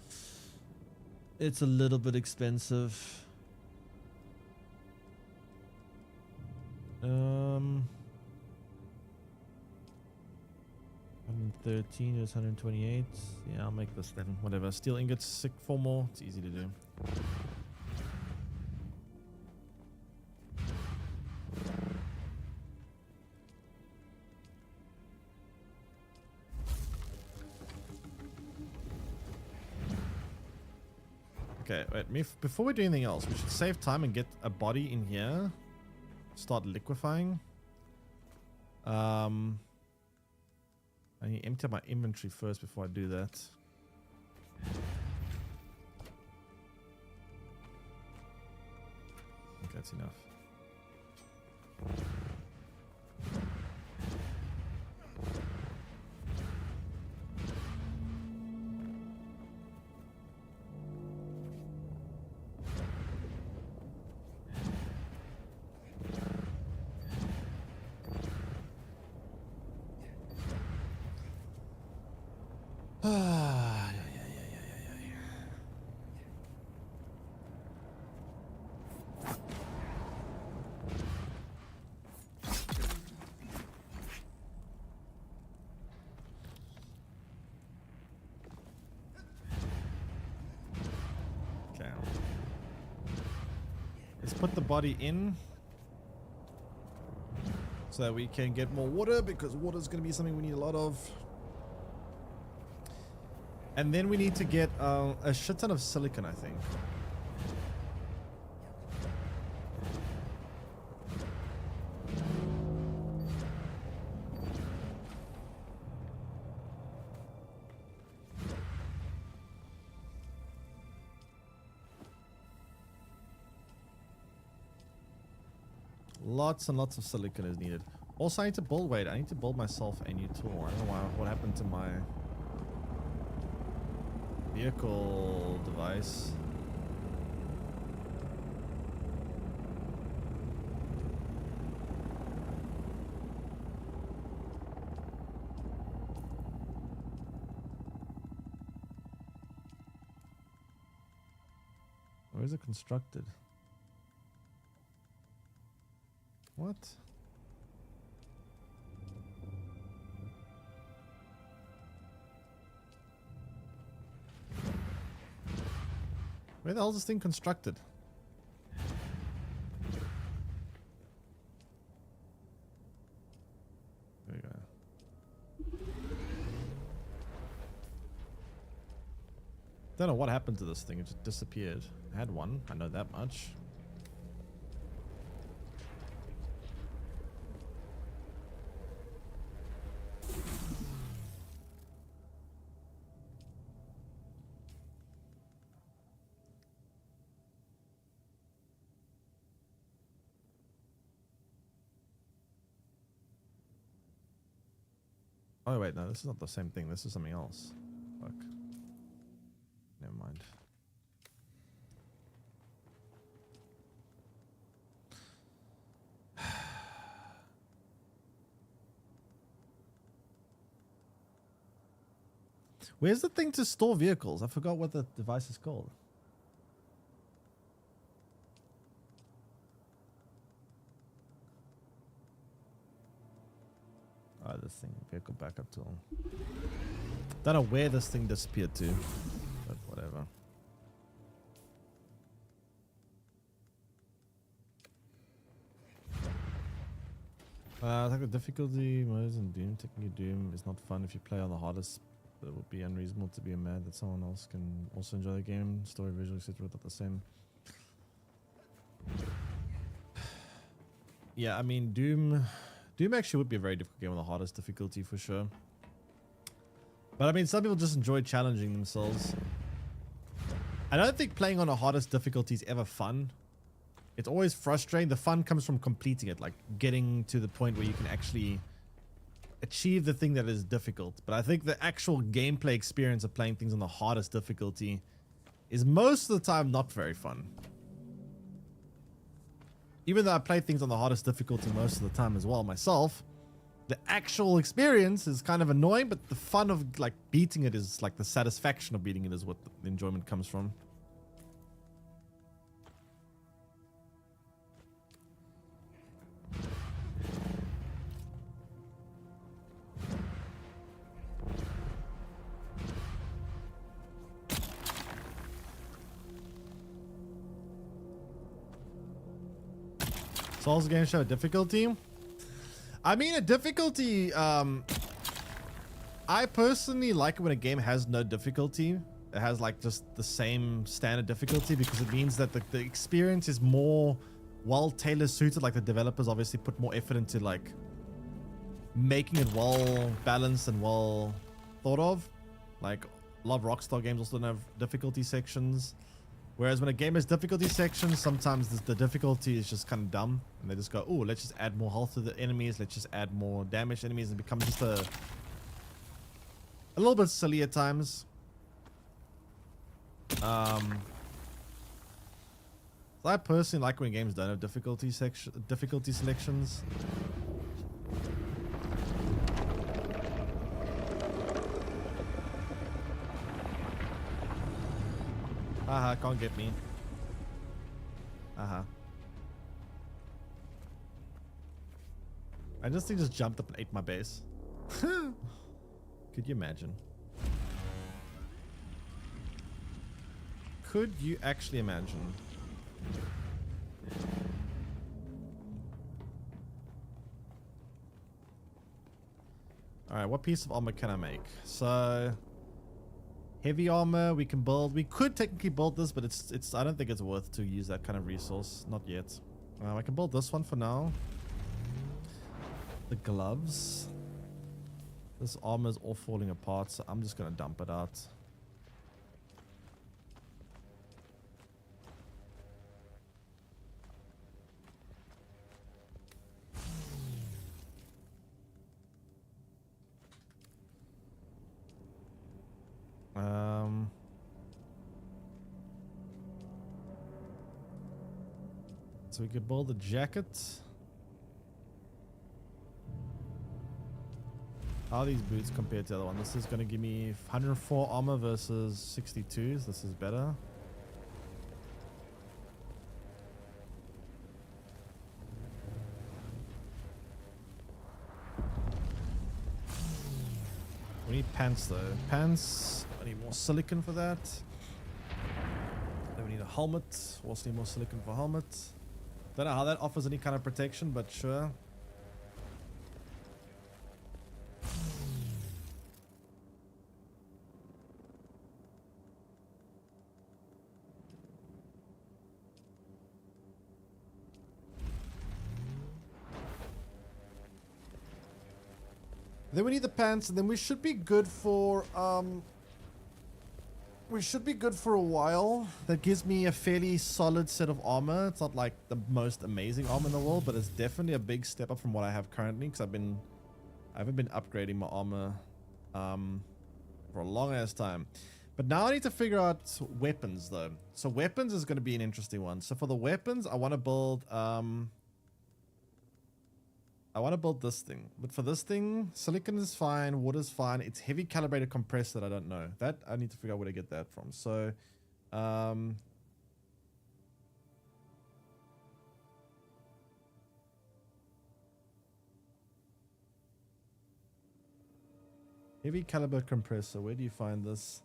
It's a little bit expensive. 113 is 128. Yeah, I'll make this then. Whatever. Steel ingots, sick 4 more. It's easy to do. Okay, wait. Before we do anything else, we should save time and get a body in here. Start liquefying. I need to empty my inventory first before I do that. I think that's enough. Let's put the body in so that we can get more water, because water is going to be something we need a lot of. And then we need to get a shit ton of silicon, I think. Lots and lots of silicon is needed. Also, I need to build, wait, I need to build myself a new tool. I don't know what happened to my vehicle device. Where is it constructed? What? Where the hell is this thing constructed? There we go. Don't know what happened to this thing. It just disappeared. I had one. I know that much. Oh wait, no, this is not the same thing. This is something else. Fuck. Never mind. Where's the thing to store vehicles? I forgot what the device is called. Oh, this thing, vehicle backup tool. Don't know where this thing disappeared to, but whatever. I think the difficulty modes in Doom, technically Doom is not fun if you play on the hardest. But it would be unreasonable to be mad that someone else can also enjoy the game, story, visual, etc. without the same. Yeah, I mean, Doom actually would be a very difficult game on the hardest difficulty for sure. But I mean, some people just enjoy challenging themselves. I don't think playing on the hardest difficulty is ever fun. It's always frustrating. The fun comes from completing it, like getting to the point where you can actually achieve the thing that is difficult. But I think the actual gameplay experience of playing things on the hardest difficulty is most of the time not very fun. Even though I play things on the hardest difficulty most of the time as well myself, the actual experience is kind of annoying, but the fun of like beating it is like the satisfaction of beating it is what the enjoyment comes from. Souls games show a difficulty. I mean, a difficulty. I personally like it when a game has no difficulty. It has like just the same standard difficulty because it means that the experience is more well tailor suited. Like the developers obviously put more effort into like making it well balanced and well thought of. Like a lot of Rockstar games also don't have difficulty sections. Whereas when a game has difficulty sections, sometimes the difficulty is just kind of dumb. And they just go, oh, let's just add more health to the enemies. Let's just add more damage to enemies. And become just a little bit silly at times. So I personally like when games don't have difficulty selections. Haha, can't get me. I just think just jumped up and ate my base. Could you imagine? Could you actually imagine? Alright, what piece of armor can I make? So heavy armor we can build. We could technically build this, but it's I don't think it's worth to use that kind of resource. Not yet. I can build this one for now. The gloves. This armor is all falling apart, so I'm just gonna dump it out. So we could build a jacket. How are these boots compared to the other one? This is going to give me 104 armor versus 62. So this is better. We need pants though. Pants, I need more silicon for that. Then we need a helmet. Also need more silicon for helmet. Don't know how that offers any kind of protection, but sure. Then we need the pants, and then we should be good for a while. That gives me a fairly solid set of armor. It's not like the most amazing armor in the world, but it's definitely a big step up from what I have currently, because I haven't been upgrading my armor for a long ass time. But now I need to figure out weapons though. So weapons is going to be an interesting one. So for the weapons, I want to build this thing. But for this thing, silicon is fine, water's fine. It's heavy calibrated compressor that I don't know. That I need to figure out where to get that from. So heavy caliber compressor. Where do you find this?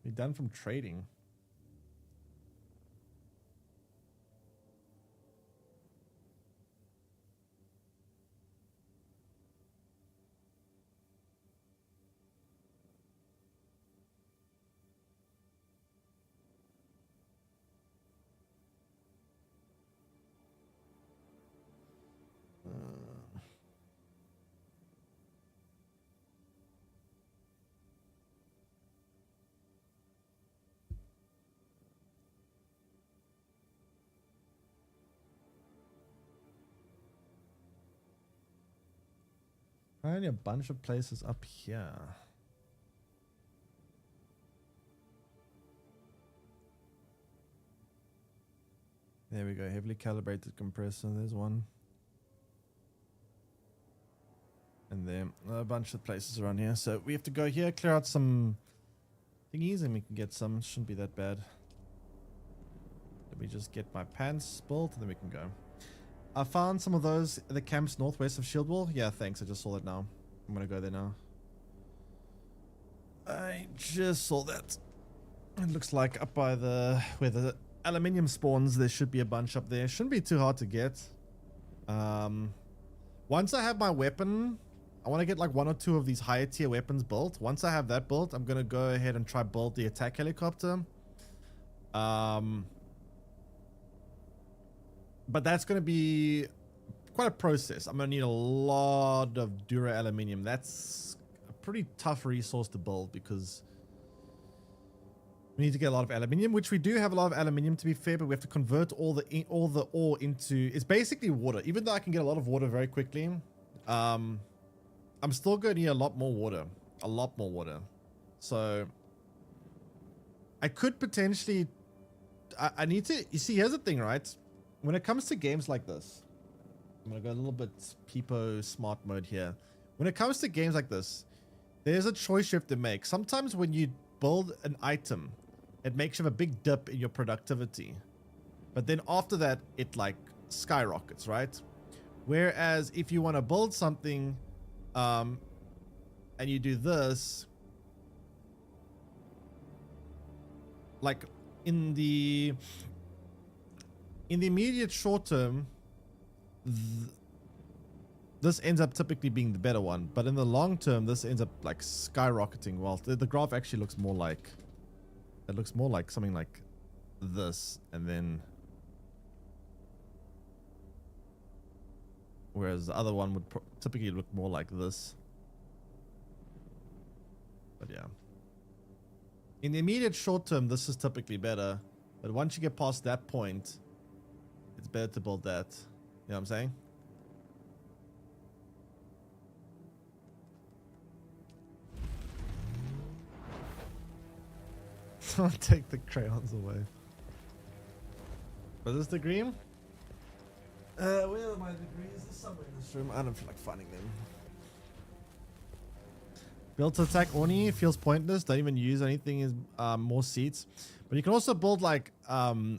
Be done from trading. Apparently a bunch of places up here. There we go. Heavily calibrated compressor. There's one. And then a bunch of places around here. So we have to go here, clear out some thingies, and we can get some. Shouldn't be that bad. Let me just get my pants built, and then we can go. I found some of those at the camps northwest of Shieldwall. Yeah, thanks. I just saw that now. I'm gonna go there now. I just saw that. It looks like up by where the aluminium spawns, there should be a bunch up there. Shouldn't be too hard to get. Once I have my weapon, I want to get like 1 or 2 of these higher tier weapons built. Once I have that built, I'm gonna go ahead and try build the attack helicopter. But that's going to be quite a process. I'm going to need a lot of Dura aluminium. That's a pretty tough resource to build because we need to get a lot of aluminium, which we do have a lot of aluminium to be fair, but we have to convert all the ore into, it's basically water. Even though I can get a lot of water very quickly, I'm still going to need a lot more water. So I could potentially, I need to, you see, here's the thing, right? When it comes to games like this, I'm going to go a little bit peepo smart mode here. When it comes to games like this, there's a choice you have to make. Sometimes when you build an item, it makes you have a big dip in your productivity. But then after that, it like skyrockets, right? Whereas if you want to build something and you do this, like in the immediate short term, this ends up typically being the better one, but in the long term, this ends up like skyrocketing. Well, the graph actually looks more like, it looks more like something like this, and then whereas the other one would typically look more like this. But yeah, in the immediate short term, this is typically better, but once you get past that point, it's better to build that. You know what I'm saying? Don't take the crayons away. Was this the green? Where are my degrees? There's somewhere in this room. I don't feel like finding them. Build to attack Orni feels pointless. Don't even use anything. Is more seats. But you can also build like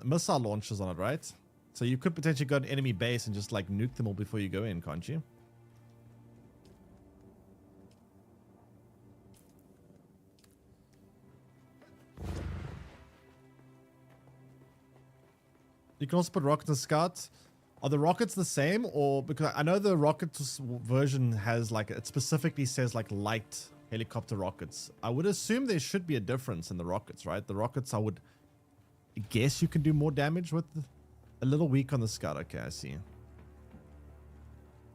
missile launchers on it, right? So you could potentially go to an enemy base and just like nuke them all before you go in, can't you? You can also put rockets and scouts. Are the rockets the same, or because I know the rockets version has like, it specifically says like light helicopter rockets. I would assume there should be a difference in the rockets, right? The rockets, I would guess you can do more damage with. A little weak on the scout. Okay, I see.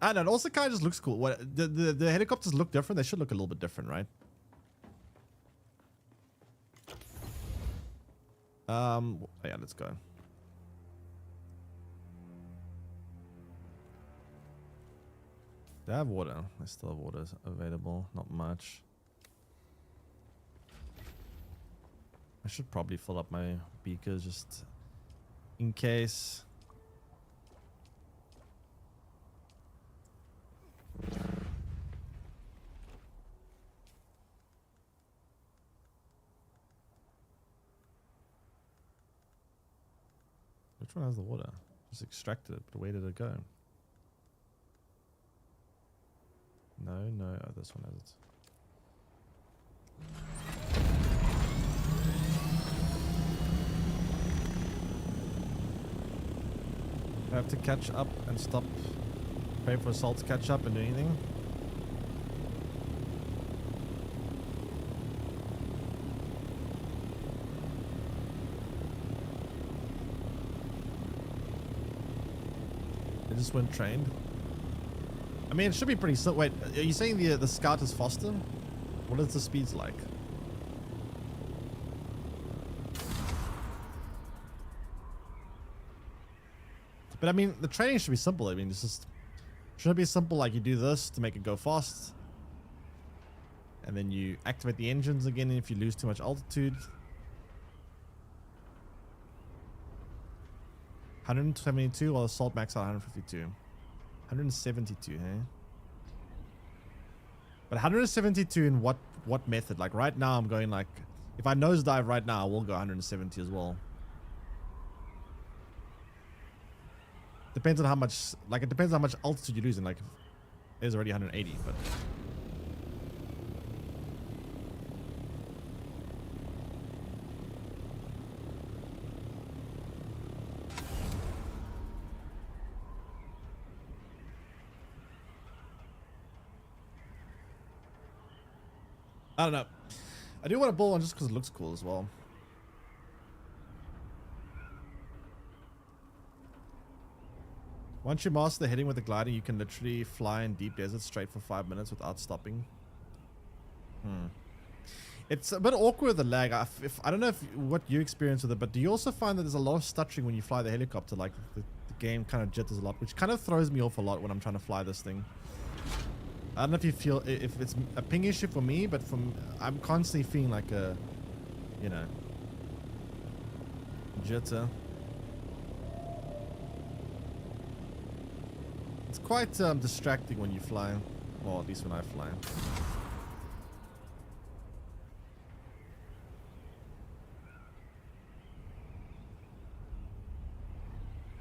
And it also kind of just looks cool. What the helicopters look different. They should look a little bit different, right? Yeah, let's go. Do I have water? I still have water available. Not much. I should probably fill up my beakers just in case. Which one has the water? Just extracted it, but where did it go? No, oh, this one has it. I have to catch up and stop. Pray for Assault to catch up and do anything. They just weren't trained. I mean, it should be pretty simple. Wait, are you saying the scout is faster? What is the speeds like? But I mean, the training should be simple. I mean, it's just should be simple. Like you do this to make it go fast, and then you activate the engines again if you lose too much altitude. 172 while assault max out 152. 172, hey? But 172 in what method? Like right now I'm going like, if I nosedive right now, I will go 170 as well. Depends on how much, like it depends on how much altitude you're losing. Like it is already 180, but I don't know. I do want to build one just because it looks cool as well. Once you master the heading with the glider, you can literally fly in deep desert straight for 5 minutes without stopping. It's a bit awkward with the lag. I don't know what you experience with it, but do you also find that there's a lot of stuttering when you fly the helicopter? Like the game kind of jitters a lot, which kind of throws me off a lot when I'm trying to fly this thing. I don't know if you feel if it's a ping issue for me, but I'm constantly feeling like a, you know, jitter. It's quite distracting when you fly, or at least when I fly.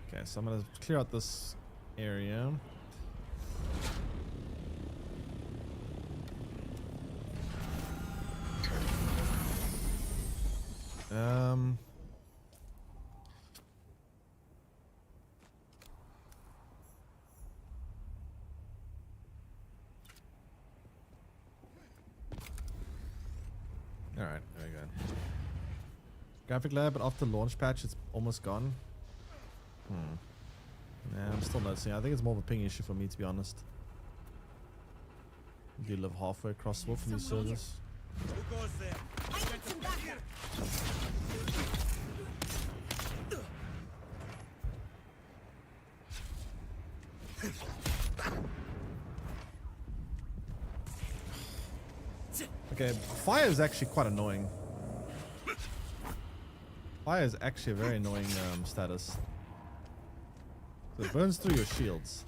Okay, so I'm gonna clear out this area. All right, very good. Graphic lab, but after launch patch, it's almost gone. Yeah, I'm still noticing. I think it's more of a ping issue for me, to be honest. Do you live halfway across the world from these servers? Who goes there? I need some backup. Okay, fire is actually quite annoying. Fire is actually a very annoying status. So it burns through your shields.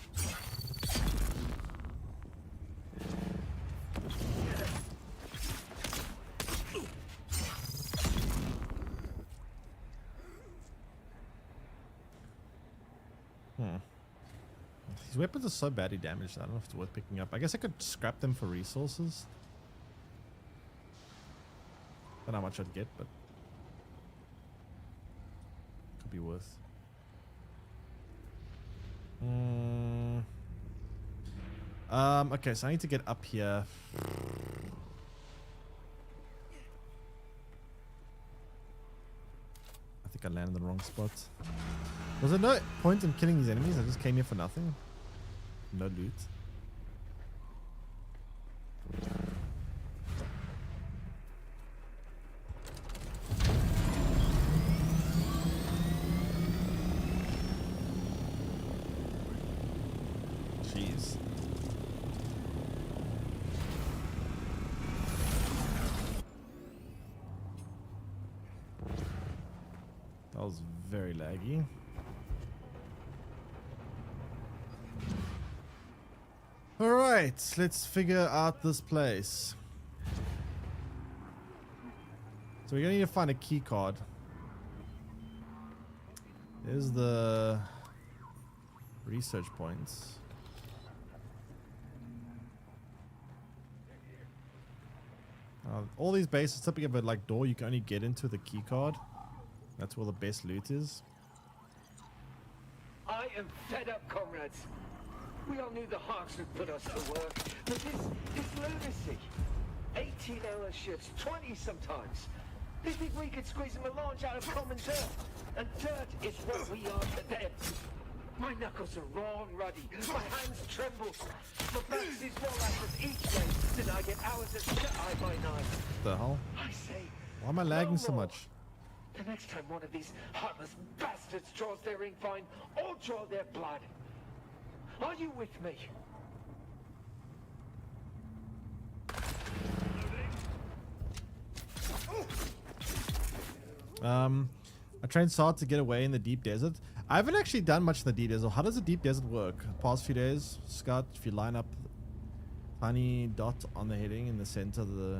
These weapons are so badly damaged. I don't know if it's worth picking up. I guess I could scrap them for resources. Don't know how much I'd get, but could be worth. Okay, so I need to get up here. I think I landed in the wrong spot. Was there no point in killing these enemies? I just came here for nothing. No loot. Jeez. That was very laggy. Alright, let's figure out this place. So we're gonna need to find a key card. There's the research points. All these bases, typically have a like door you can only get into with a key card. That's where the best loot is. I am fed up, comrades. We all knew the Hawks would put us to work, but this lunacy. 18-hour shifts, 20 sometimes. They think we could squeeze them a launch out of common dirt, and dirt is what we are to them. My knuckles are raw and ruddy, my hands tremble. My back sees more ashes each day than I get hours of shut-eye by night. The hell? I say, Why am I lagging no so more. much? The next time one of these heartless bastards draws their ring fine, I'll draw their blood. Are you with me? I trained so hard to get away in the deep desert. I haven't actually done much in the deep desert. How does the deep desert work? Past few days, Scout, if you line up tiny dot on the heading in the center of the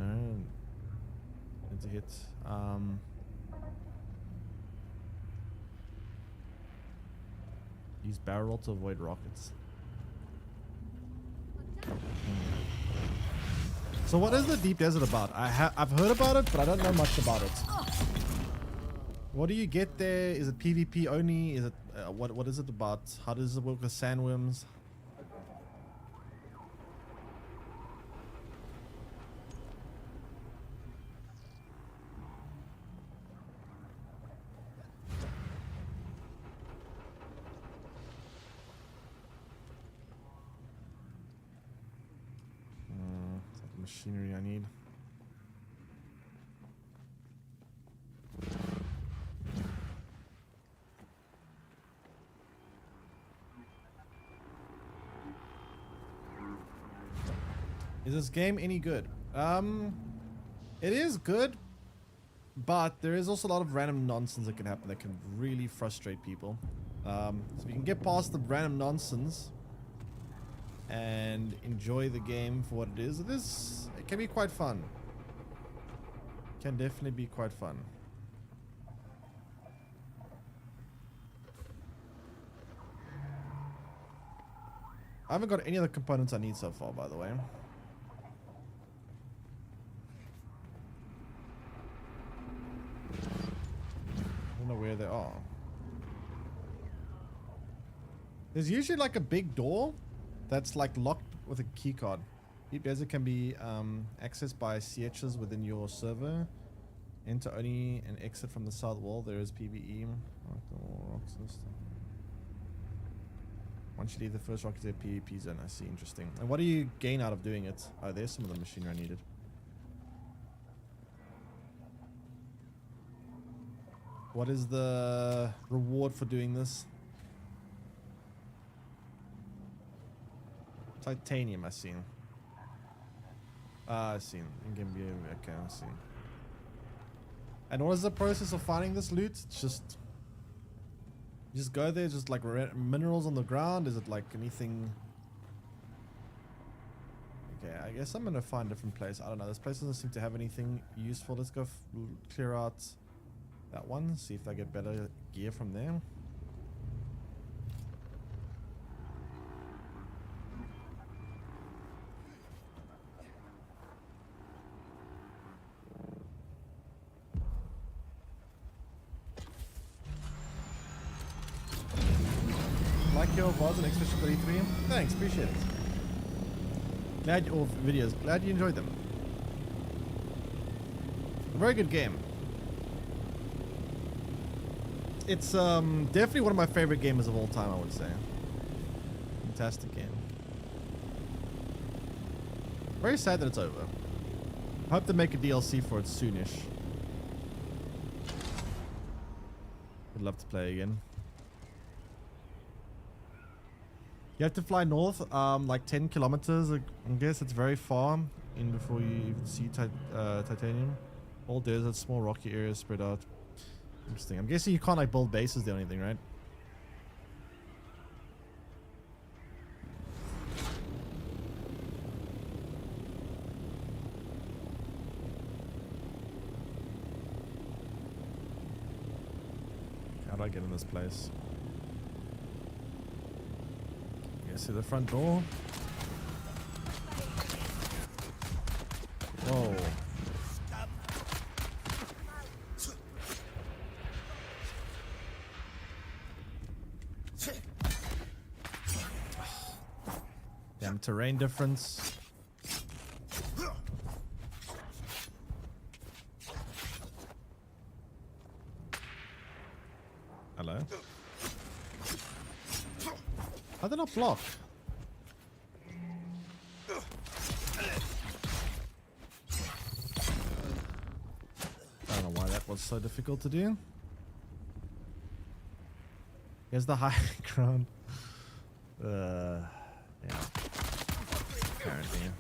it's a hit. Use barrel roll to avoid rockets. So what is the deep desert about? I've heard about it, but I don't know much about it. What do you get there? Is it PvP only? Is it what is it about? How does it work with sandworms? Is that the machinery I need? Is this game any good? It is good, but there is also a lot of random nonsense that can happen that can really frustrate people. So if you can get past the random nonsense and enjoy the game for what it is, it can be quite fun. It can definitely be quite fun. I haven't got any of the components I need so far, by the way. I don't know where they are. There's usually like a big door that's like locked with a key card. Deep Desert can be accessed by CHs within your server. Enter only and exit from the south wall. There is PvE. Once you leave the first rock, is a PvP zone. I see. Interesting. And what do you gain out of doing it? Oh, there's some of the machinery I needed. What is the reward for doing this? Titanium, I seen. I seen. In-game behavior. Okay, I seen. And what is the process of finding this loot? It's just... You just go there, just like minerals on the ground? Is it like anything... Okay, I guess I'm gonna find a different place. I don't know. This place doesn't seem to have anything useful. Let's go clear out that one. See if I get better gear from there. your VODs and Expedition 33. Thanks, appreciate it. Glad or videos. Glad you enjoyed them. A very good game. It's definitely one of my favorite games of all time, I would say. Fantastic game. Very sad that it's over. I hope to make a DLC for it soonish. Would love to play again. You have to fly north, like 10 kilometers. I guess it's very far in before you even see Titanium. All desert, small rocky areas spread out. Interesting. I'm guessing you can't like build bases there or anything, right? How do I get in this place? Yeah, see the front door? Whoa. Damn terrain difference. Hello? How did I block? I don't know why that was so difficult to do. Here's the high ground. Yeah. Apparently.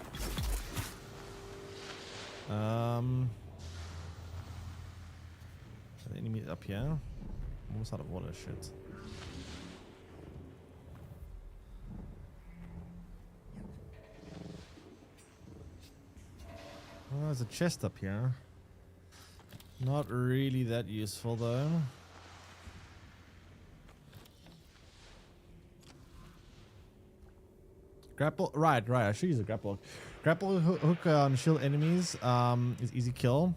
The enemy up here. Almost out of water, shit. Oh, there's a chest up here. Not really that useful though. Grapple, right. I should use a grapple hook. Grapple hook on shield enemies is easy kill.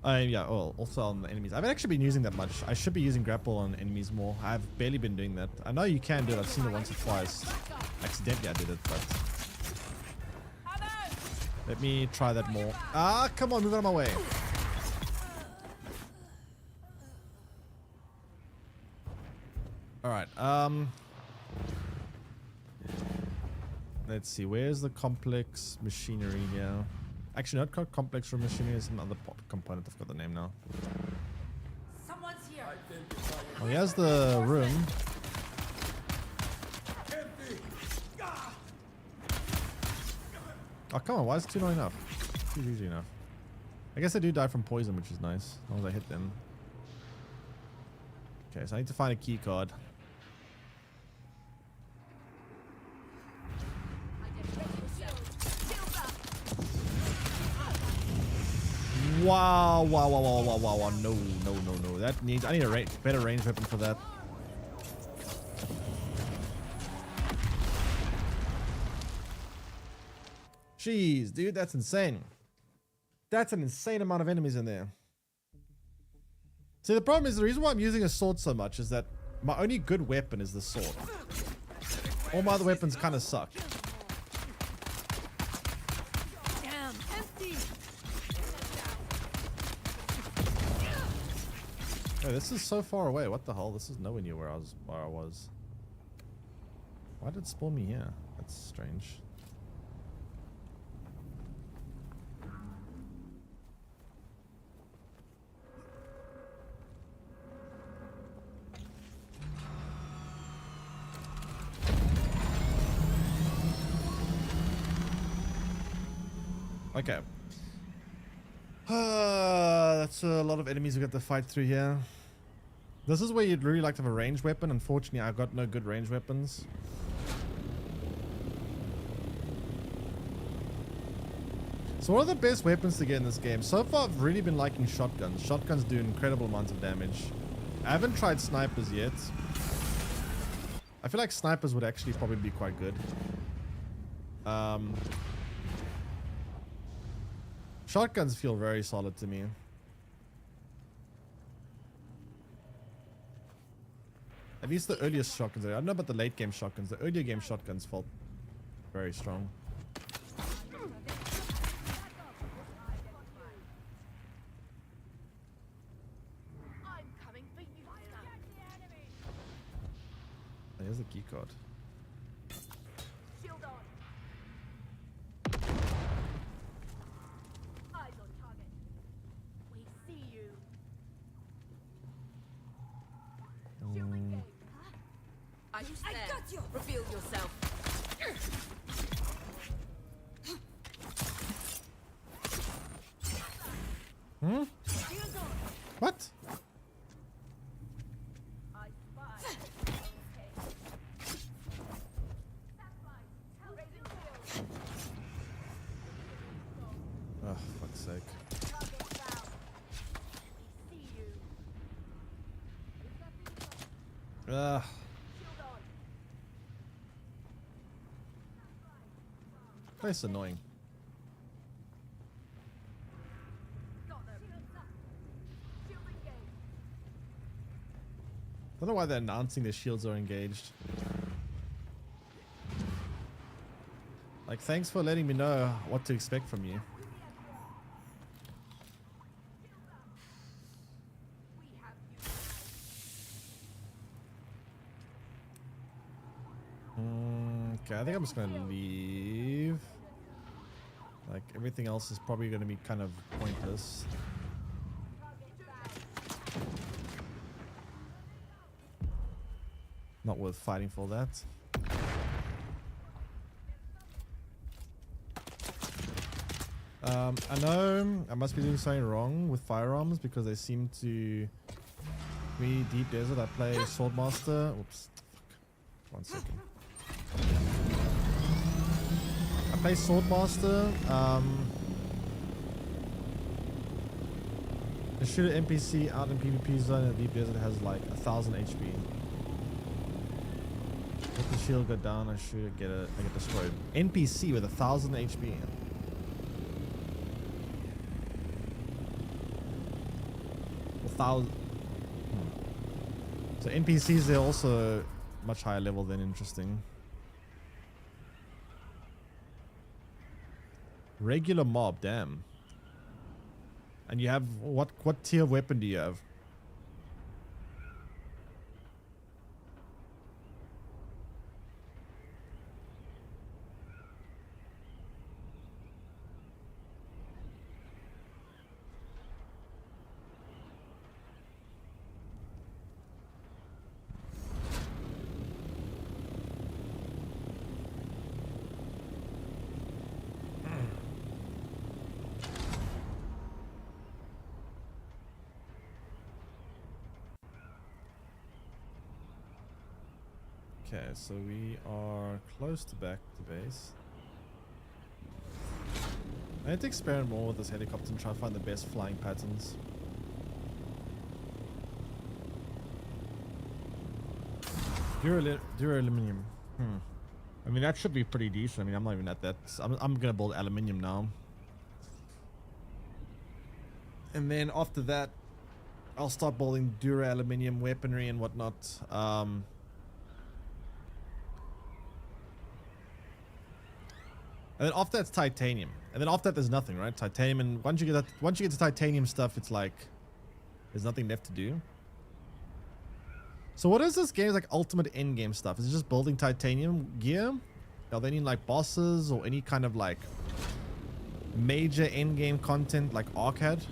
Yeah, well, also on the enemies. I haven't actually been using that much. I should be using grapple on enemies more. I've barely been doing that. I know you can do it. I've seen it once or twice. Accidentally I did it, but... Let me try that more. Ah, come on, move out of my way. Alright, let's see, where's the complex machinery here? Actually, not complex for machinery, is another component. I've got the name now. Someone's here. Oh, here's the room. Oh, come on, why is 2 not enough? 2 is easy enough. I guess I do die from poison, which is nice, as long as I hit them. Okay, so I need to find a key card. Wow. No. That needs, I need a better range weapon for that. Jeez, dude, that's insane. That's an insane amount of enemies in there. See, the problem is the reason why I'm using a sword so much is that my only good weapon is the sword. All my other weapons kind of suck. Damn, empty. Oh, this is so far away. What the hell? This is nowhere near where I was. Why did it spawn me here? That's strange. Okay. That's a lot of enemies we got to fight through here. This is where you'd really like to have a ranged weapon. Unfortunately, I've got no good ranged weapons. So what are the best weapons to get in this game? So far, I've really been liking shotguns. Shotguns do incredible amounts of damage. I haven't tried snipers yet. I feel like snipers would actually probably be quite good. Shotguns feel very solid to me. At least the earliest shotguns. I don't know about the late game shotguns. The earlier game shotguns felt very strong. I'm coming for you, Here's the key card. Shield on. Eyes on target. We see you. Shield engaged. Are you there? I got you. Reveal yourself. Hmm? Shield on. What? I spy. Okay. Raising shield. Oh, fuck's sake. Target found. We see you. Ugh. Shield on. That's annoying. Got them. Shield engaged. I don't know why they're announcing their shields are engaged. Like, thanks for letting me know what to expect from you. We have you. Okay, I think I'm just gonna leave. Like, everything else is probably gonna be kind of pointless. Not worth fighting for that. I know I must be doing something wrong with firearms because they seem to... Me, Deep Desert, I play Swordmaster. Oops. Fuck. 1 second. I play Swordmaster. The shooter NPC out in PvP zone in Deep Desert has like 1000 HP. Let the shield go down, I shoot it, I get destroyed. NPC with 1000 HP. 1,000. So NPCs, they're also much higher level than interesting. Regular mob, damn. And you have what tier of weapon do you have? Okay, so we are close to back to base. I need to experiment more with this helicopter and try to find the best flying patterns. Duraluminum. I mean, that should be pretty decent. I mean, I'm not even at that. I'm gonna build aluminium now. And then after that, I'll start building dura-aluminium weaponry and whatnot. And then after that's titanium. And then after that there's nothing, right? Titanium, and once you get to titanium stuff, it's like there's nothing left to do. So what is this game's like ultimate end game stuff? Is it just building titanium gear? Are they any like bosses or any kind of like major end game content like Arcade?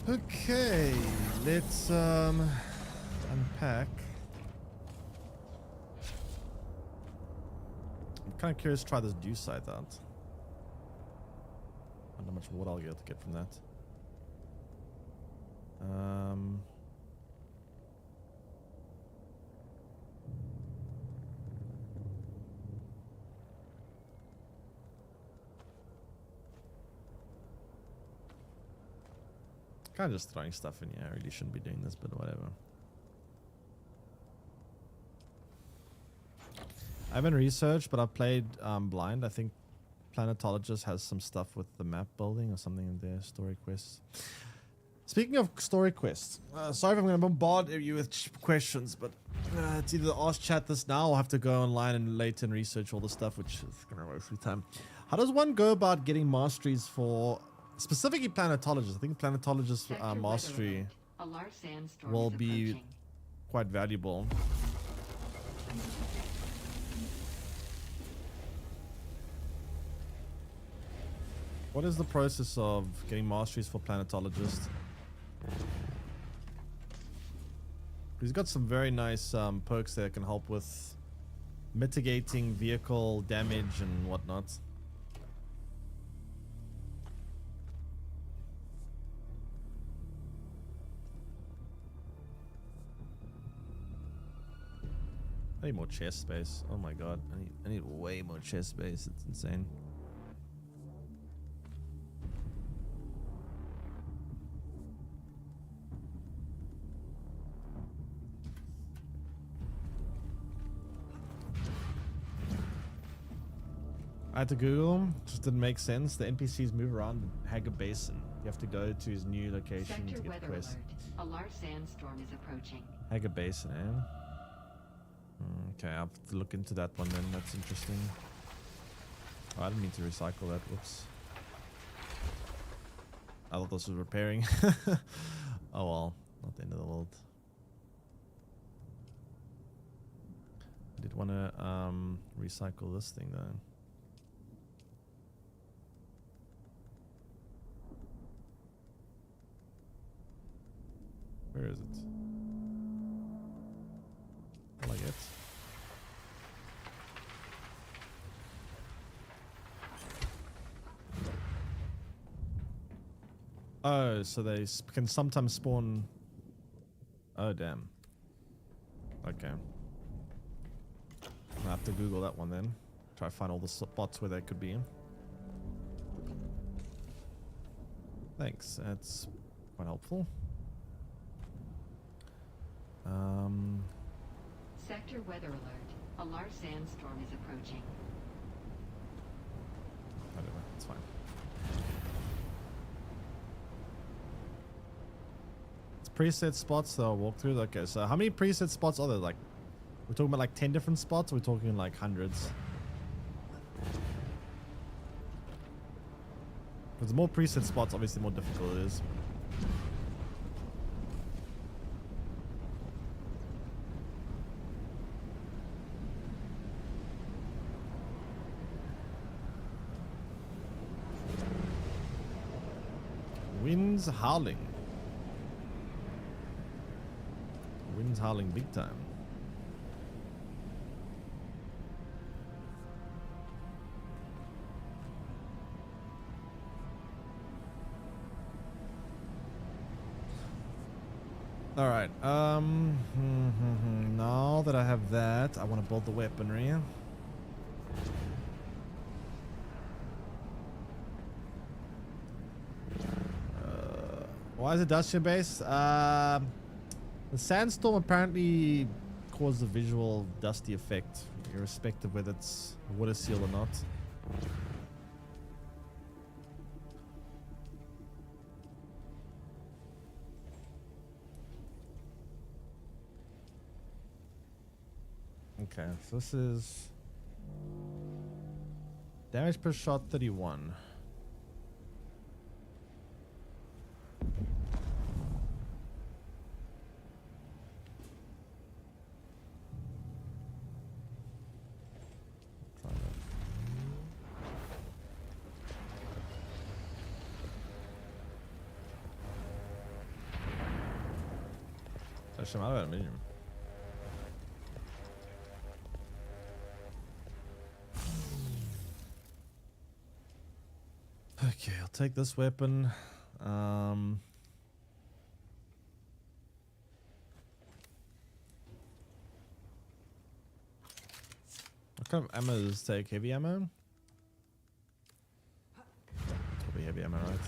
Okay, let's unpack. I'm kind of curious to try this Dew site out. wonder how much water I'll get from that. Kind of just throwing stuff in here. I really shouldn't be doing this, but whatever. I haven't researched, but I've played blind. I think Planetologist has some stuff with the map building or something in their story quests. Speaking of story quests, sorry if I'm going to bombard you with questions, but it's either ask chat this now or have to go online and later and research all the stuff, which is going to waste your time. How does one go about getting masteries for specifically Planetologist? I think Planetologist mastery A large sandstorm will is be approaching. quite valuable. What is the process of getting masteries for Planetologist? He's got some very nice perks that can help with mitigating vehicle damage and whatnot. I need more chest space. Oh my god, I need way more chest space. It's insane. I had to Google, just didn't make sense. The NPCs move around Hager Basin. You have to go to his new location Sector to get weather quests. alert. A large sandstorm is approaching. Hager Basin, eh? Okay, I'll have to look into that one then. That's interesting. Oh, I didn't mean to recycle that. Whoops. I thought this was repairing. Oh well, not the end of the world. I did want to recycle this thing though. Where is it? I like it. Oh, so they can sometimes spawn. Oh, damn. Okay. I'll have to Google that one then. Try to find all the spots where they could be. Thanks. That's quite helpful. Sector weather alert. A large sandstorm is approaching. Whatever, it's fine. It's preset spots that I'll walk through. Okay, so how many preset spots are there? Like, we're talking about like 10 different spots, or we're talking like hundreds? Because the more preset spots, obviously the more difficult it is. Winds howling. Winds howling big time. All right. Now that I have that, I want to build the weaponry. Why is it dusty base? The sandstorm apparently caused a visual dusty effect, irrespective whether it's water seal or not. Okay, so this is damage per shot 31. I'm out of aluminium. Okay, I'll take this weapon. What kind of ammo does this take? Heavy ammo? Probably heavy ammo, right?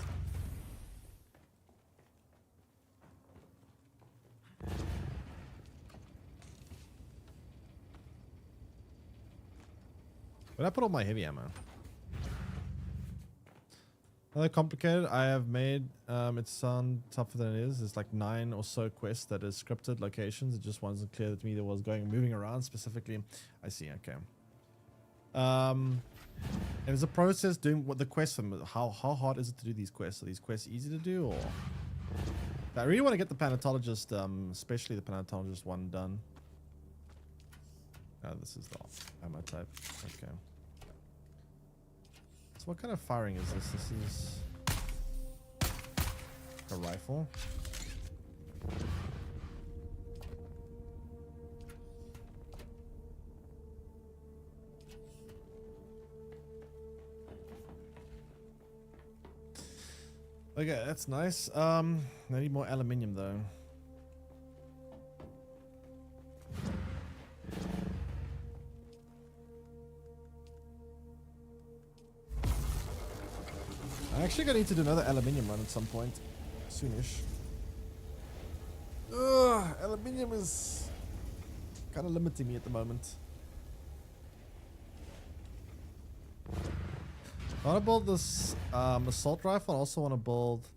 Where'd I put all my heavy ammo? Another complicated. I have made it sound tougher than it is. There's like 9 or so quests that is scripted locations. It just wasn't clear to me that was moving around specifically. I see. Okay. There's a process doing what the quests. How hard is it to do these quests? Are these quests easy to do, or? I really want to get the Planetologist, especially the Planetologist one done. Oh, this is the ammo type. Okay. So what kind of firing is this? This is a rifle. Okay, that's nice. I need more aluminium though. I'm actually gonna need to do another aluminium run at some point. Soonish. Ugh, aluminium is kind of limiting me at the moment. I want to build this assault rifle. I also want to build...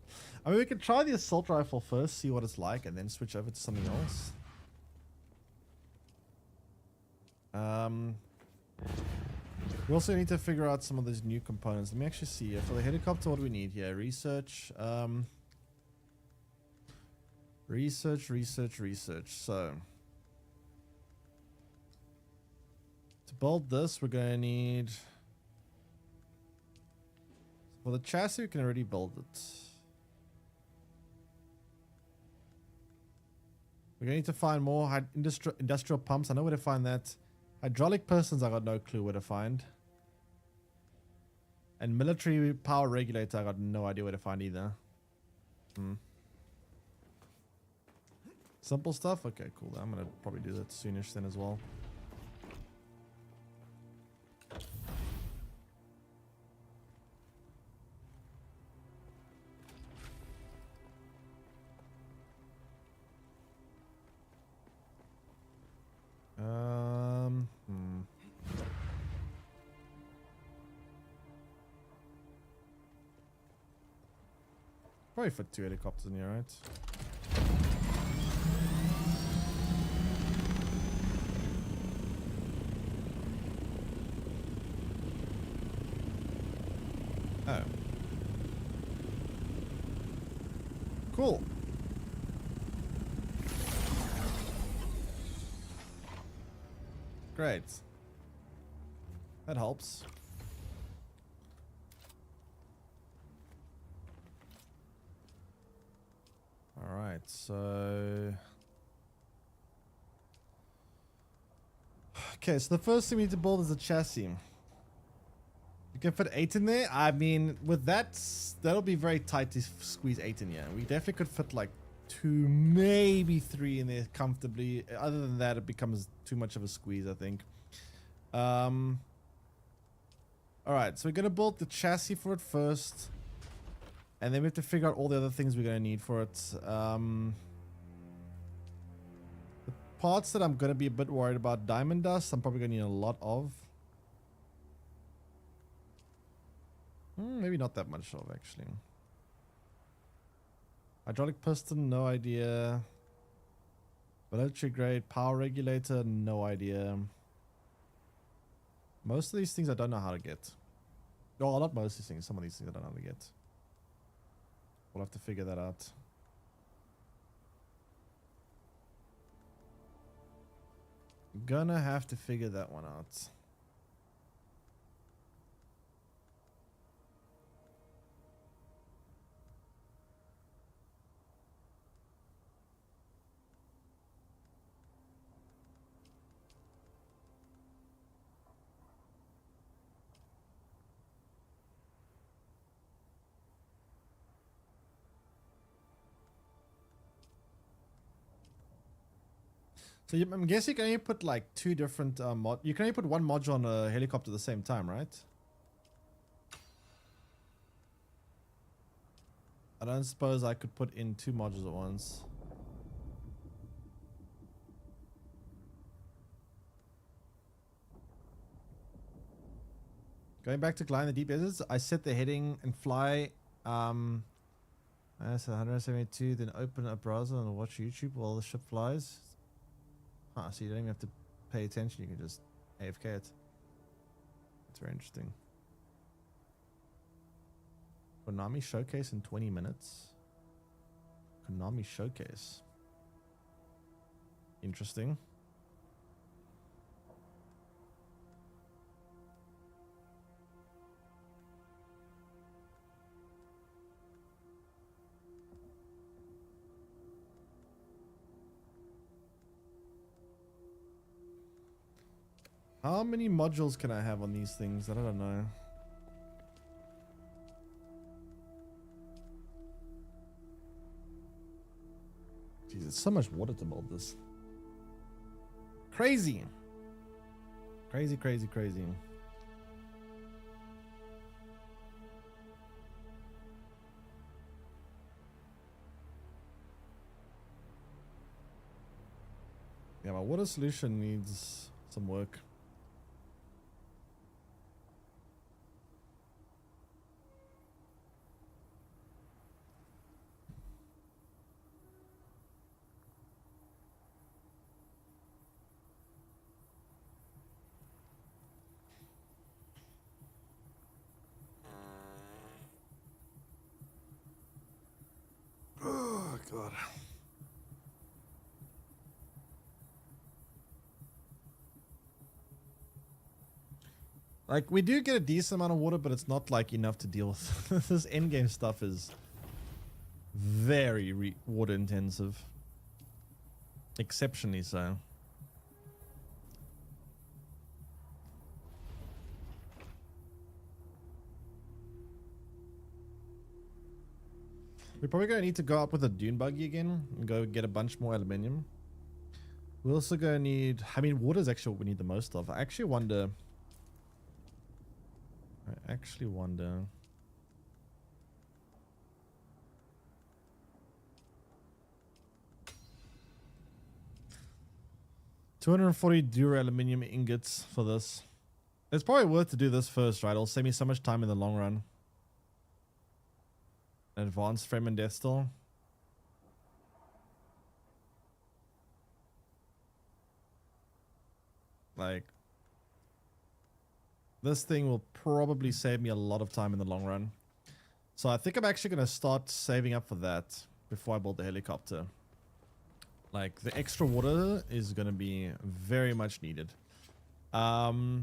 I mean, we could try the assault rifle first, see what it's like, and then switch over to something else. We also need to figure out some of these new components. Let me actually see here. For the helicopter, what do we need here? Research. Research. So, to build this, we're going to need... For the chassis, we can already build it. We're going to need to find more industrial pumps. I know where to find that. Hydraulic pistons, I got no clue where to find. And military power regulator, I got no idea where to find either. Simple stuff? Okay, cool. I'm going to probably do that soonish then as well. Probably fit 2 helicopters in here, right? Oh. Cool. Great. That helps. All right, so... Okay, so the first thing we need to build is a chassis. You can fit 8 in there. I mean, with that, that'll be very tight to squeeze 8 in here. We definitely could fit like 2, maybe 3 in there comfortably. Other than that, it becomes too much of a squeeze, I think. All right, so we're going to build the chassis for it first. And then we have to figure out all the other things we're going to need for it. The parts that I'm going to be a bit worried about, diamond dust, I'm probably going to need a lot of. Maybe not that much of, actually. Hydraulic piston, no idea. Military grade power regulator, no idea. Most of these things I don't know how to get. No, not most of these things. Some of these things I don't know how to get. We'll have to figure that out. Gonna have to figure that one out. So I'm guessing you can only put like two different you can only put one module on a helicopter at the same time, right? I don't suppose I could put in two modules at once. Going back to Glide in the Deep Deserts, I set the heading and fly that's 172, then open a browser and watch YouTube while the ship flies. So you don't even have to pay attention, you can just AFK it. That's very interesting. Konami Showcase in 20 minutes. Konami Showcase. Interesting. How many modules can I have on these things? I don't know. Jeez, it's so much water to build this. Crazy. Crazy, crazy, crazy. Yeah, my water solution needs some work. Oh, God. Like, we do get a decent amount of water, but it's not, like, enough to deal with. This endgame stuff is very water intensive. Exceptionally so. We're probably going to need to go up with a dune buggy again and go get a bunch more aluminium. We're also going to need... I mean, water is actually what we need the most of. I actually wonder... 240 dura aluminium ingots for this. It's probably worth to do this first, right? It'll save me so much time in the long run. Advanced frame and death still. Like, this thing will probably save me a lot of time in the long run. So I think I'm actually going to start saving up for that before I build the helicopter. Like, the extra water is going to be very much needed. But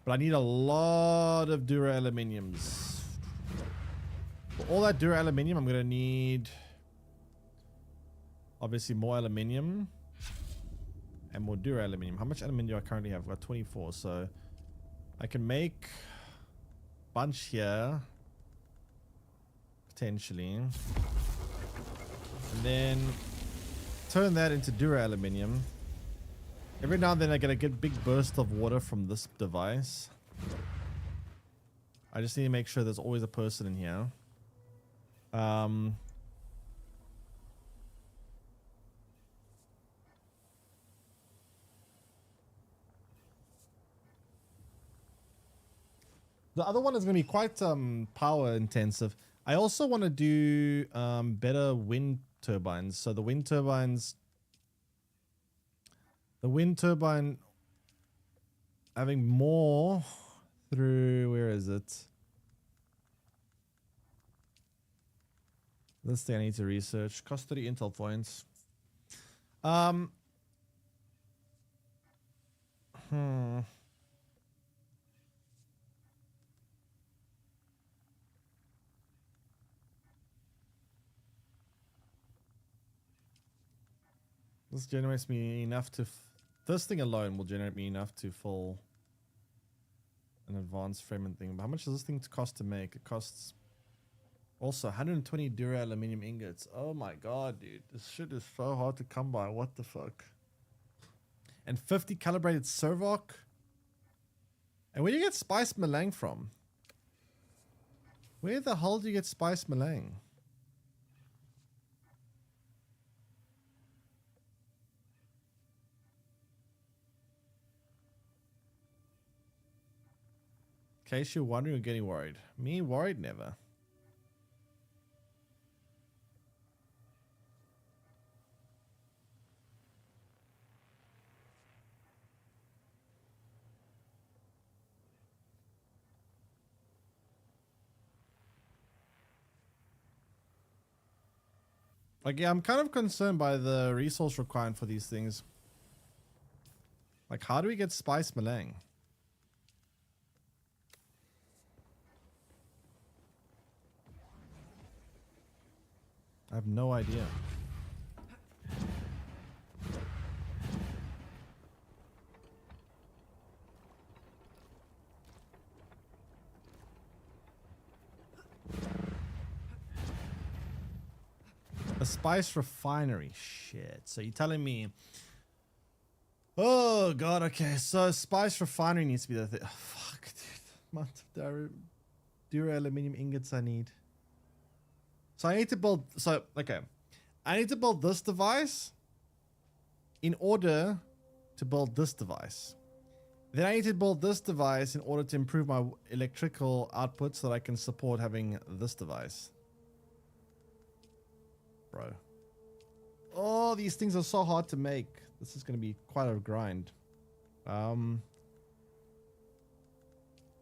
I need a lot of dura aluminiums. For all that dura aluminium, I'm going to need obviously more aluminium and more dura aluminium. How much aluminium do I currently have? I've got 24, so I can make a bunch here potentially, and then turn that into dura aluminium. Every now and then I get a good big burst of water from this device. I just need to make sure there's always a person in here. The other one is going to be quite power intensive. I also want to do better wind turbines. So the wind turbine having more through, where is it? This thing I need to research. Cost 30 intel points. This generates me enough to... this thing alone will generate me enough to fill an advanced framing thing. But how much does this thing cost to make? It costs... also 120 dura aluminium ingots. Oh my god, dude. This shit is so hard to come by. What the fuck? and 50 calibrated Servoc. And where do you get spiced Malang from? Where the hell do you get spiced Malang? In case you're wondering or getting worried. Me worried never. Like, yeah, I'm kind of concerned by the resource requirement for these things. Like, how do we get spice Malang? I have no idea. A spice refinery. Shit. So you're telling me... Oh, God. Okay. So spice refinery needs to be the thing. Oh, fuck, dude. The amount of Dura aluminium ingots I need. So I need to build... So, okay. I need to build this device in order to build this device. Then I need to build this device in order to improve my electrical output so that I can support having this device. Bro. Oh, these things are so hard to make. This is going to be quite a grind. I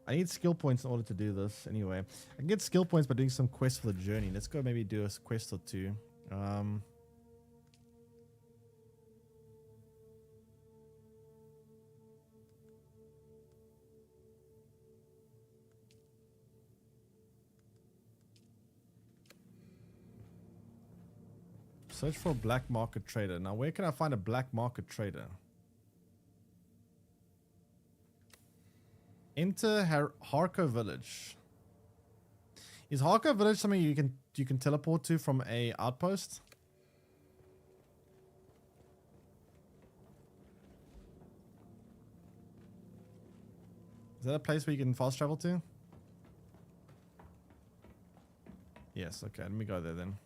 need skill points in order to do this anyway. I can get skill points by doing some quests for the journey. Let's go maybe do a quest or two. Search for a black market trader. Now, where can I find a black market trader? Enter Harko Village. Is Harko Village something you can teleport to from a outpost? Is that a place where you can fast travel to? Yes, okay, let me go there then.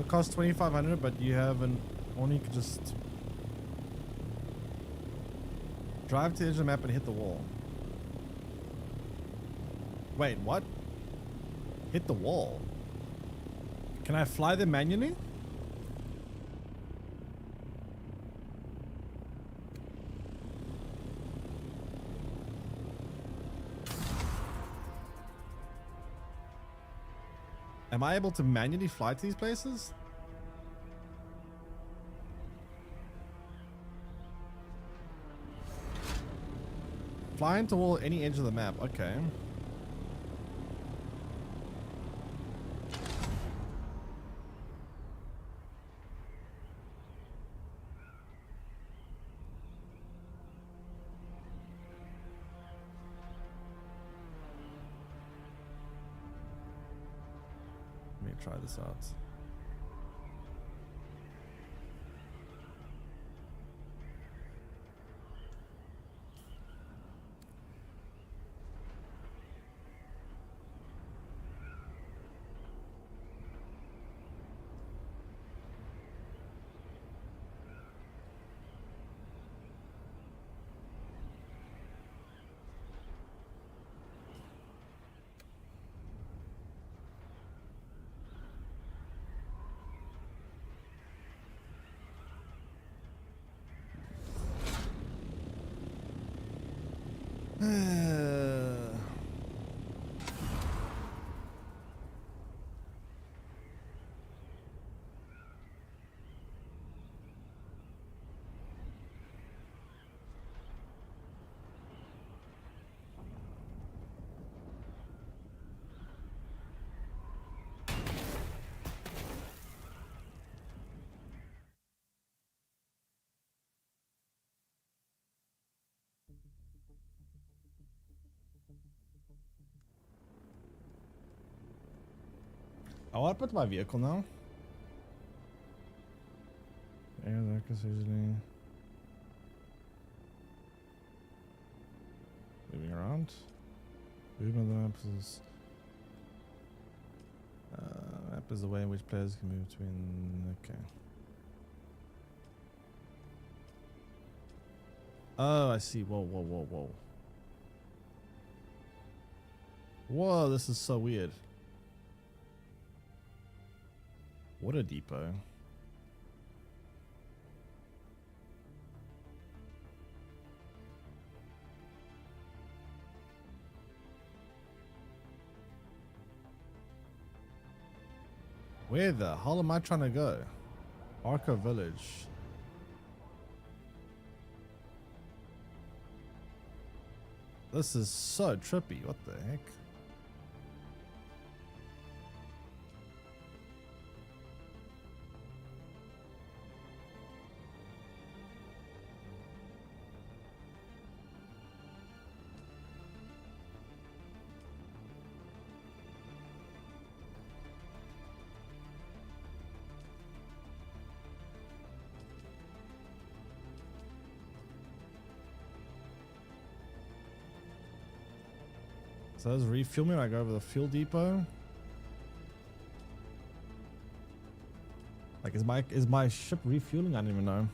Cost 2,500, but you have an only you could just drive to the edge of the map and hit the wall. Wait, what? Hit the wall? Can I fly them manually? Am I able to manually fly to these places? Flying to any edge of the map. Okay. Let me try this out. I want to put my vehicle now. Yeah, that is usually moving around. Movement of the map is map is the way in which players can move between. Okay. Oh, I see. Whoa, whoa, whoa, whoa. Whoa, this is so weird. Water depot. Where the hell am I trying to go? Arco Village. This is so trippy. What the heck? So there's refuel me when I go over the fuel depot. Like, is my ship refueling? I don't even know.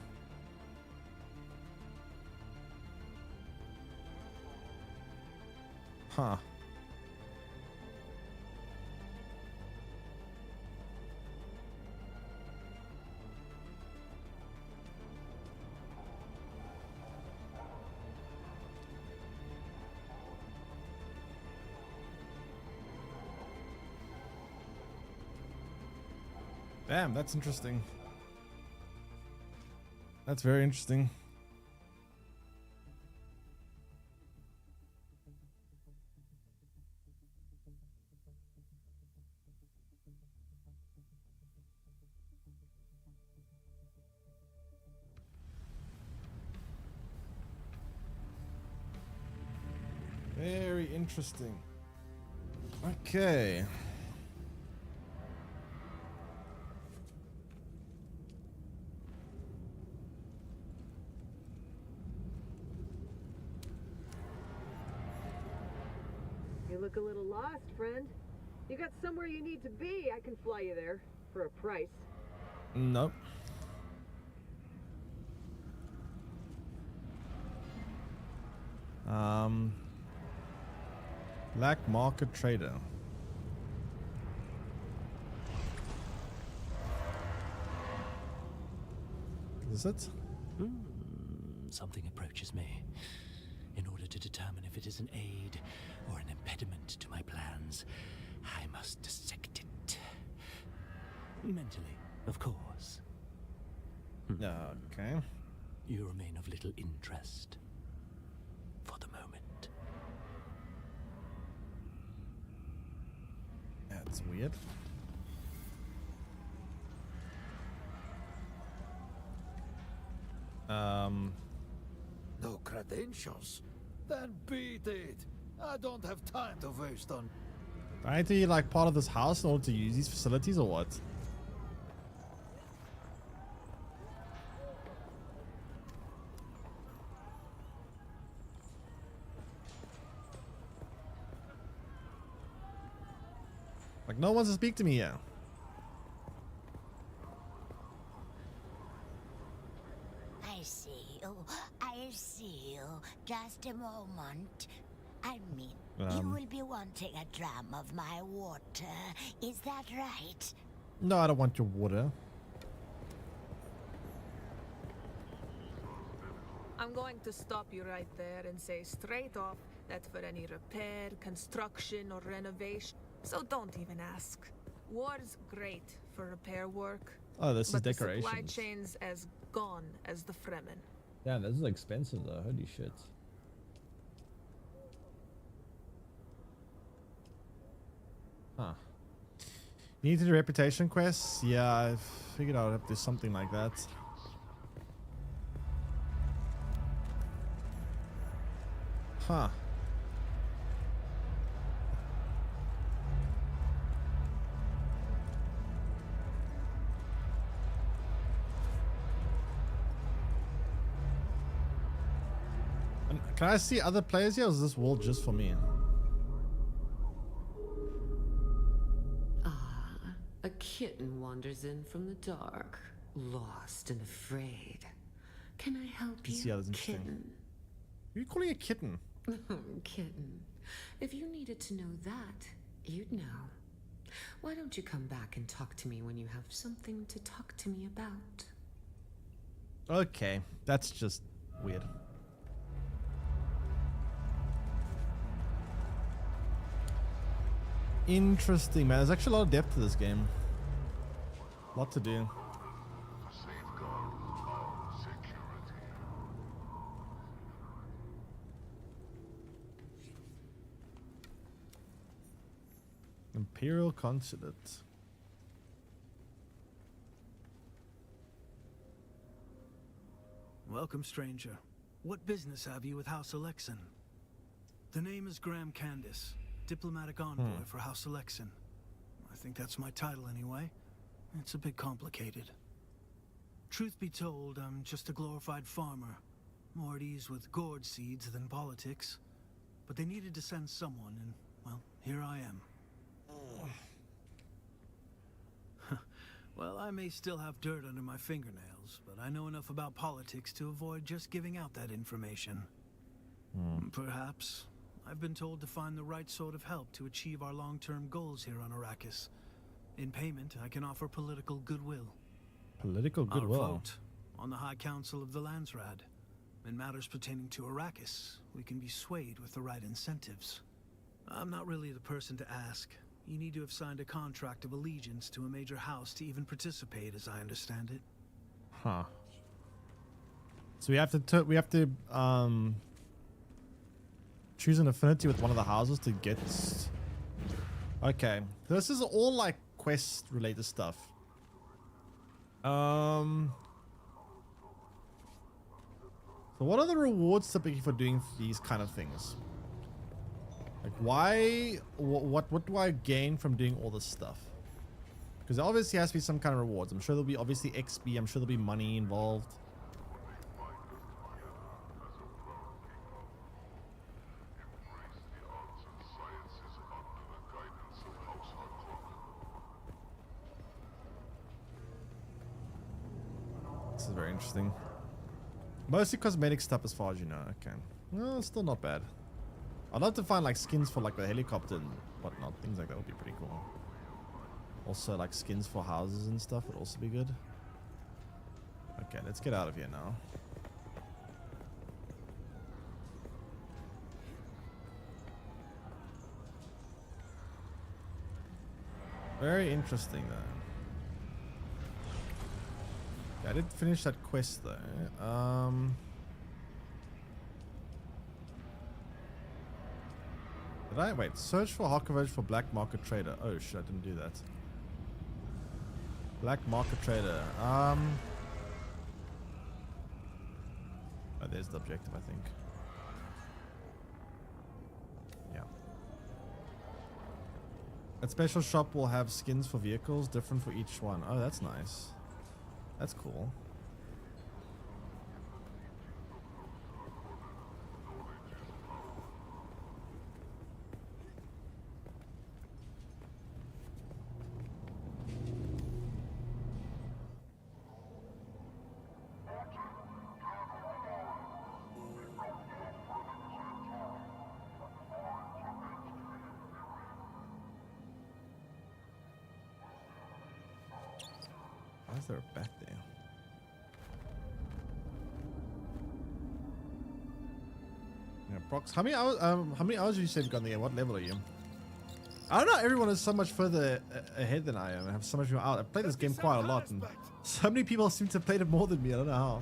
Huh. Damn, that's interesting. That's very interesting. Very interesting. Okay. You look a little lost, friend. You got somewhere you need to be. I can fly you there for a price. Nope. Black market trader. Is it? Something approaches me. In order to determine if it is an aid or an impediment to my plans, I must dissect it. Mentally, of course. Okay. You remain of little interest. For the moment. That's weird. No credentials? Then beat it. I don't have time to waste on... I need to be like part of this house in order to use these facilities or what? Like, no one wants to speak to me yet. I see you. I see you. Just a moment. I mean, you will be wanting a dram of my water. Is that right? No, I don't want your water. I'm going to stop you right there and say straight off that for any repair, construction, or renovation, so don't even ask. War's great for repair work. Oh, this is but decorations. the supply chain's as gone as the Fremen. Damn, this is expensive though. Holy shit. Huh. You need to do reputation quests? Yeah, I figured I would have to do something like that. Huh. And can I see other players here, or is this world just for me? A kitten wanders in from the dark, lost and afraid. Can I help you, kitten? Who are you calling a kitten? Kitten. If you needed to know that, you'd know. Why don't you come back and talk to me when you have something to talk to me about? Okay, that's just weird. Interesting, man. There's actually a lot of depth to this game. A lot to do. Imperial Consulate. Welcome, stranger. What business have you with House Alexan? The name is Graham Candace, diplomatic envoy for House Alexan. I think that's my title anyway. It's a bit complicated. Truth be told, I'm just a glorified farmer, more at ease with gourd seeds than politics. But they needed to send someone, and, well, here I am. Well, I may still have dirt under my fingernails, but I know enough about politics to avoid just giving out that information. Perhaps. I've been told to find the right sort of help to achieve our long-term goals here on Arrakis. In payment, I can offer political goodwill. Political goodwill? Our vote on the High Council of the Landsraad. In matters pertaining to Arrakis, we can be swayed with the right incentives. I'm not really the person to ask. You need to have signed a contract of allegiance to a major house to even participate, as I understand it. Huh. So we have to choose an affinity with one of the houses to get. Okay, this is all like quest related stuff. So what are the rewards typically for doing these kind of things? Like why, what do I gain from doing all this stuff? Because there obviously has to be some kind of rewards. I'm sure there'll be obviously XP. I'm sure there'll be money involved. This is very interesting. Mostly cosmetic stuff as far as you know. Okay. Well, it's still not bad. I'd love to find like skins for like the helicopter and whatnot. Things like that would be pretty cool. Also like skins for houses and stuff would also be good. Okay, let's get out of here now. Very interesting though. I did finish that quest though. Did I? Wait, search for Hakovich for black market trader. Oh shit, I didn't do that. Black market trader. Oh, there's the objective, I think. Yeah. That special shop will have skins for vehicles, different for each one. Oh, that's nice. That's cool. Why is there a bat there? Yeah, Prox. How many hours did you say you've got in the game? What level are you? I don't know. Everyone is so much further ahead than I am. I have so much more out. I've played this game quite a lot, and so many people seem to have played it more than me. I don't know how.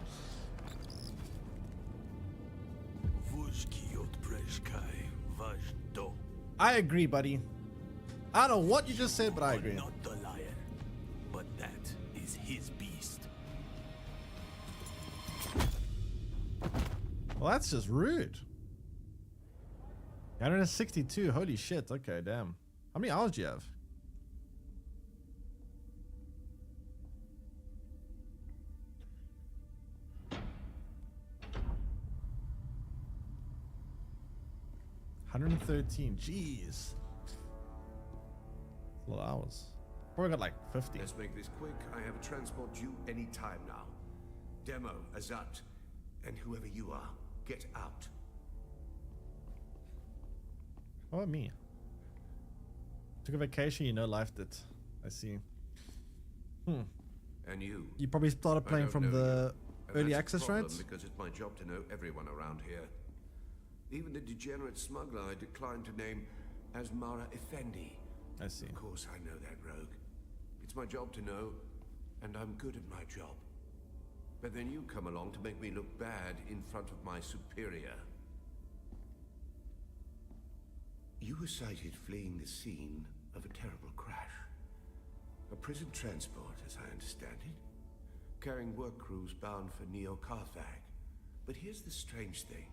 I agree, buddy. I don't know what you just said, but I agree. Not the lion, but that is his beast. Well, that's just rude. 162. Holy shit. Okay, damn. How many hours do you have? 113. Jeez. A lot of hours. Probably got like 50. Let's make this quick. I have a transport due any time now. Demo, Azat, and whoever you are, get out. What about me? Took a vacation, you know, lifed it. I see. And you? You probably started playing from the early access, right? Because it's my job to know everyone around here. Even the degenerate smuggler I declined to name as Mara Effendi. I see. Of course I know that rogue. It's my job to know, and I'm good at my job. But then you come along to make me look bad in front of my superior. You were sighted fleeing the scene of a terrible crash. A prison transport, as I understand it, carrying work crews bound for Neo-Carthag. But here's the strange thing.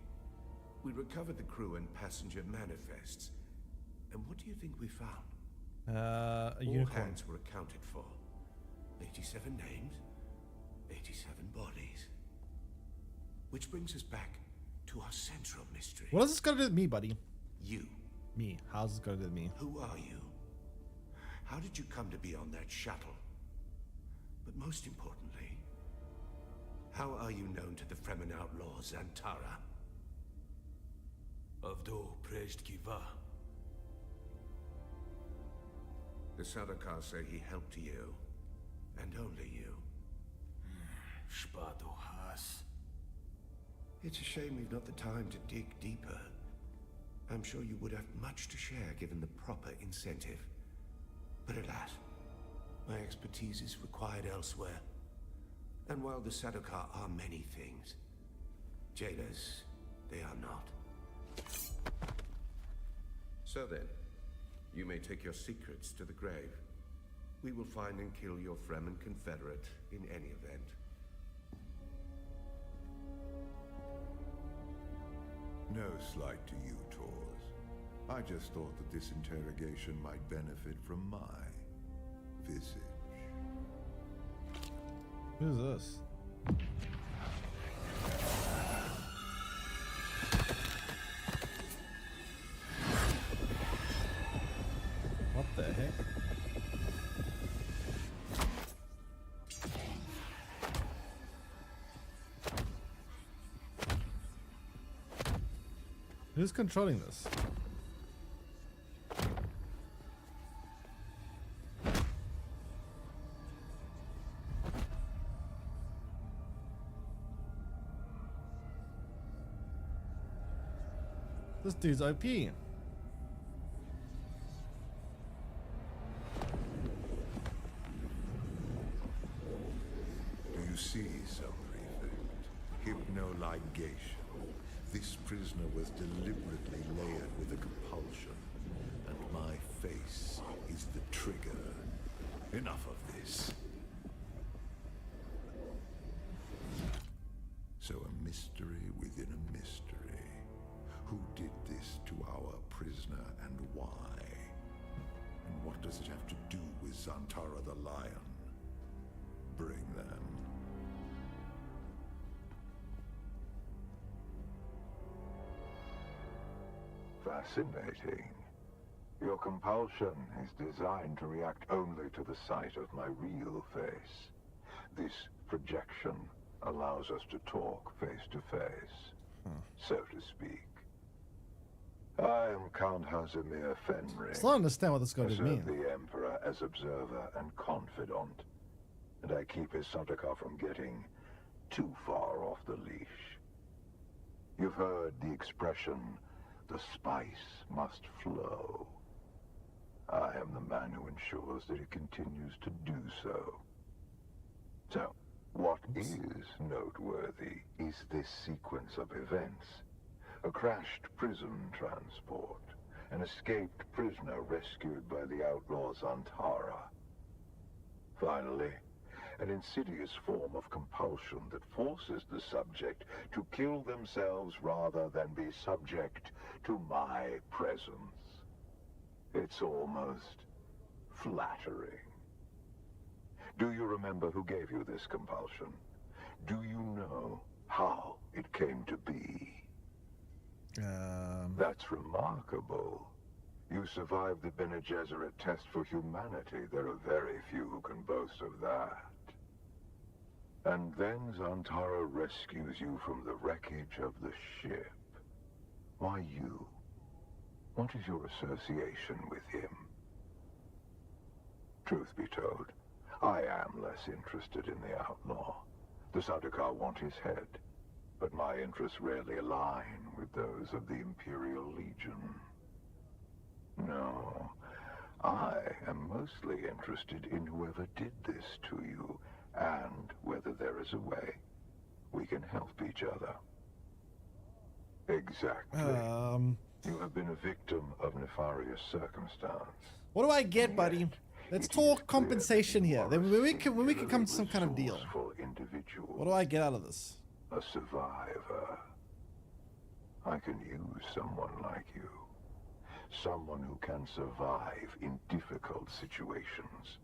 We recovered the crew and passenger manifests. And what do you think we found? A All unicorn. hands were accounted for. 87 names, 87 bodies. Which brings us back to our central mystery. What does this got to do with me, buddy? You. Me. How's this got to do with me? Who are you? How did you come to be on that shuttle? But most importantly, how are you known to the Fremen outlaw Zantara? Avdo Prezd Kiva. The Sardaukar say he helped you, and only you. Spado Has. It's a shame we've not the time to dig deeper. I'm sure you would have much to share given the proper incentive. But alas, my expertise is required elsewhere. And while the Sardaukar are many things, jailers, they are not. So then, you may take your secrets to the grave. We will find and kill your Fremen confederate in any event. No slight to you, Tors. I just thought that this interrogation might benefit from my visage. Who's this? What the heck? Who's controlling this? This dude's OP. Do you see, Sub-Prefect? Hypnoligation. This prisoner was deliberately layered with a compulsion, and my face is the trigger. Enough of this. So a mystery within a mystery. Who did this to our prisoner and why? And what does it have to do with Zantara the Lion? Bring them. Fascinating. Your compulsion is designed to react only to the sight of my real face. This projection allows us to talk face to face, so to speak. I am Count Hazimir Fenring. I still don't understand what this guy I did serve mean. the Emperor as observer and confidant, and I keep his Sardaukar from getting too far off the leash. You've heard the expression, the spice must flow. I am the man who ensures that it continues to do so. So, what is noteworthy is this sequence of events. A crashed prison transport, an escaped prisoner rescued by the outlaw Zantara. Finally, an insidious form of compulsion that forces the subject to kill themselves rather than be subject to my presence. It's almost flattering. Do you remember who gave you this compulsion? Do you know how it came to be? That's remarkable. You survived the Bene Gesserit test for humanity. There are very few who can boast of that. And then Zantara rescues you from the wreckage of the ship. Why you? What is your association with him? Truth be told, I am less interested in the outlaw. The Sardaukar want his head, but my interests rarely align with those of the Imperial Legion. No, I am mostly interested in whoever did this to you, and whether there is a way we can help each other. Exactly. You have been a victim of nefarious circumstance. What do I get, buddy? Let's talk compensation here. Then when we can come to some kind of deal. What do I get out of this? A survivor. I can use someone like you. Someone who can survive in difficult situations.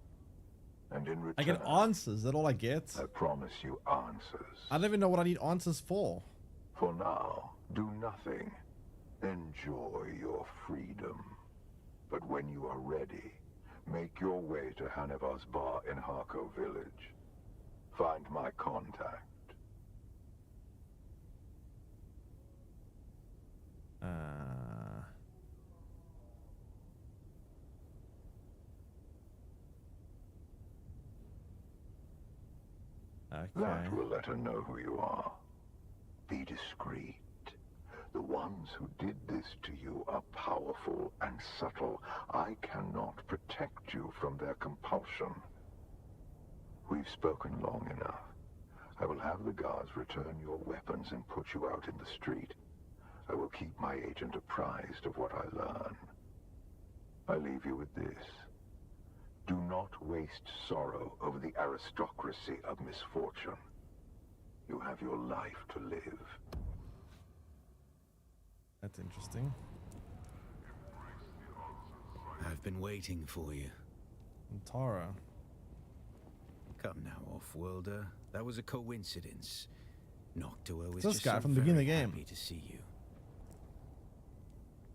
And in return, I get answers. Is that all I get? I promise you answers. I don't even know what I need answers for. For now, do nothing. Enjoy your freedom. But when you are ready, make your way to Hanevar's bar in Harko village. Find my contact. Okay. That will let her know who you are. Be discreet. The ones who did this to you are powerful and subtle. I cannot protect you from their compulsion. We've spoken long enough. I will have the guards return your weapons and put you out in the street. I will keep my agent apprised of what I learn. I leave you with this. Do not waste sorrow over the aristocracy of misfortune. You have your life to live. That's interesting. I've been waiting for you. Tara. Come now, Off-Worlder. That was a coincidence. Noctua was It's this just guy so from the beginning of the very game. happy to see you.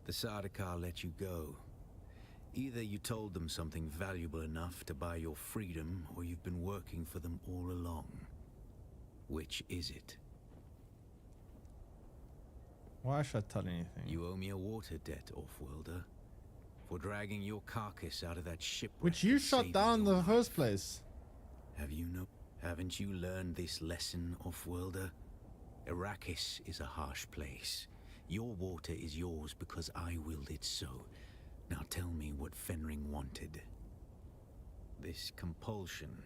The Sardaukar let you go. Either you told them something valuable enough to buy your freedom, or you've been working for them all along. Which is it? Why should I tell anything? You owe me a water debt, Off-Worlder, for dragging your carcass out of that shipwreck. Which you shot down in the first place. Haven't you learned this lesson, Off-Worlder? Arrakis is a harsh place. Your water is yours because I willed it so. Now tell me what Fenring wanted. This compulsion.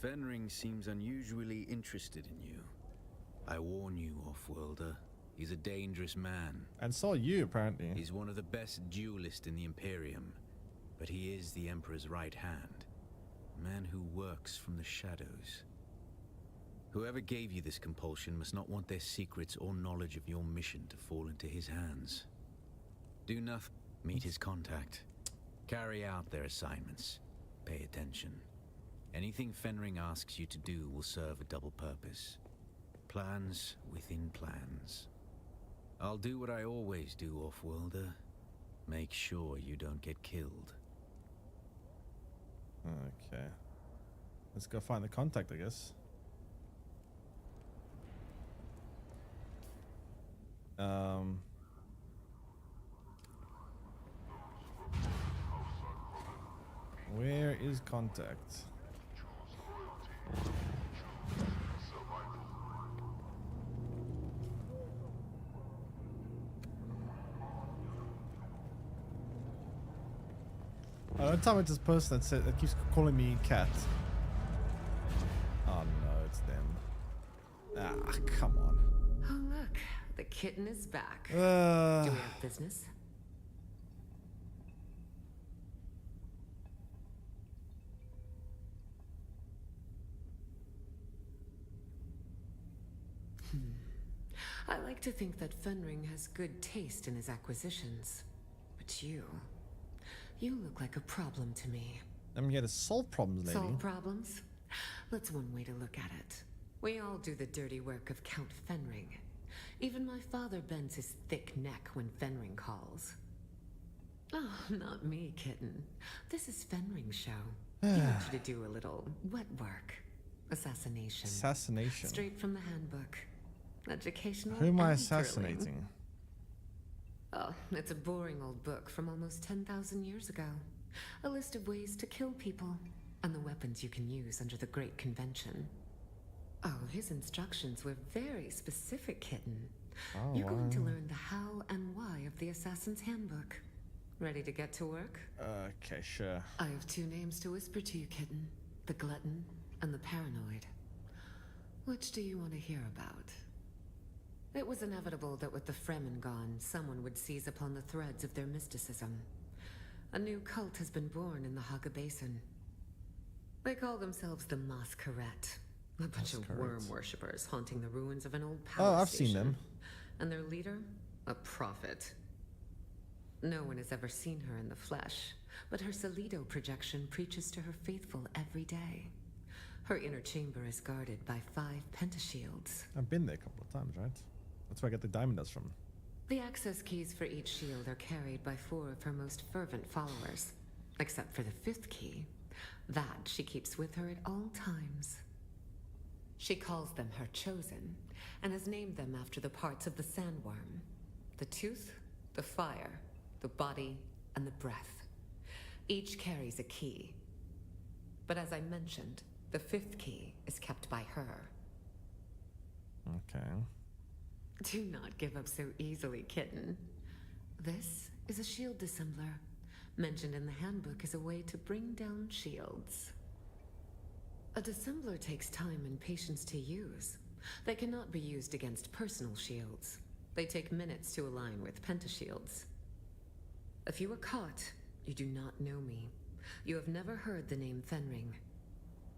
Fenring seems unusually interested in you. I warn you, Off-Worlder. He's a dangerous man. And so are you, apparently. He's one of the best duelists in the Imperium, but he is the Emperor's right hand. A man who works from the shadows. Whoever gave you this compulsion must not want their secrets or knowledge of your mission to fall into his hands. Do nothing. Meet his contact. Carry out their assignments. Pay attention. Anything Fenring asks you to do will serve a double purpose. Plans within plans. I'll do what I always do, Off-Worlder. Make sure you don't get killed. Okay. Let's go find the contact, I guess. Where is contact? Don't tell me it's this person that keeps calling me cat. Oh no, it's them. Ah, come on. Oh look, the kitten is back. Do we have business? I like to think that Fenring has good taste in his acquisitions. But you look like a problem to me. I'm here to solve problems, lady. Solve problems? That's one way to look at it. We all do the dirty work of Count Fenring. Even my father bends his thick neck when Fenring calls. Oh, not me, kitten. This is Fenring's show. He wants you to do a little wet work. Assassination. Assassination. Straight from the handbook. Educational. Who am I and assassinating? thrilling. Oh, it's a boring old book from almost 10,000 years ago. A list of ways to kill people, and the weapons you can use under the Great Convention. Oh, his instructions were very specific, kitten. Oh, You're going to wow. learn the how and why of the Assassin's Handbook. Ready to get to work? Okay, sure. I have two names to whisper to you, kitten. The Glutton and the Paranoid. Which do you want to hear about? It was inevitable that with the Fremen gone, someone would seize upon the threads of their mysticism. A new cult has been born in the Haga Basin. They call themselves the Masquerette. A bunch of worm worshippers haunting the ruins of an old power I've station. seen them. And their leader? A prophet. No one has ever seen her in the flesh, but her Solido projection preaches to her faithful every day. Her inner chamber is guarded by 5 pentashields. I've been there a couple of times, right? That's where I get the diamond dust from. The access keys for each shield are carried by 4 of her most fervent followers, except for the 5th key. That she keeps with her at all times. She calls them her chosen, and has named them after the parts of the sandworm. The tooth, the fire, the body, and the breath. Each carries a key. But as I mentioned, the 5th key is kept by her. Okay. Do not give up so easily, kitten. This is a shield dissembler, mentioned in the handbook as a way to bring down shields. A dissembler takes time and patience to use. They cannot be used against personal shields. They take minutes to align with pentashields. If you are caught, you do not know me. You have never heard the name Fenring.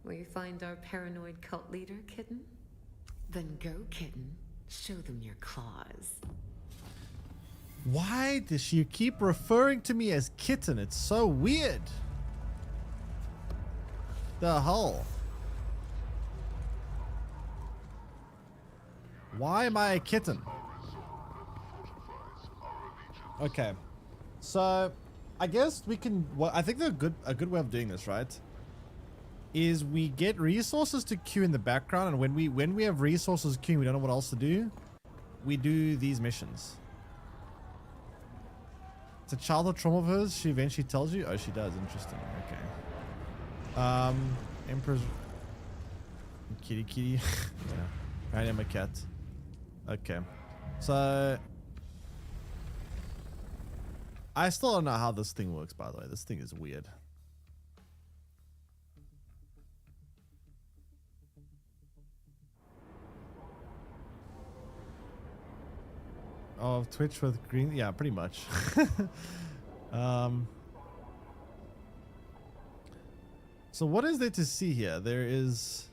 Will you find our paranoid cult leader, kitten? Then go, kitten. Show them your claws. Why does she keep referring to me as kitten? It's so weird. The hell? Why am I a kitten? Okay. So, I guess we can... Well, I think a good way of doing this, right? Is we get resources to queue in the background, and when we have resources queuing, we don't know what else to do. We do these missions. It's a childhood trauma of hers. She eventually tells you. Oh, she does. Interesting. Okay. Emperor's kitty. Yeah. I am a cat. Okay. So I still don't know how this thing works. By the way, this thing is weird. Oh, Twitch with green. Yeah, pretty much. So what is there to see here? There is...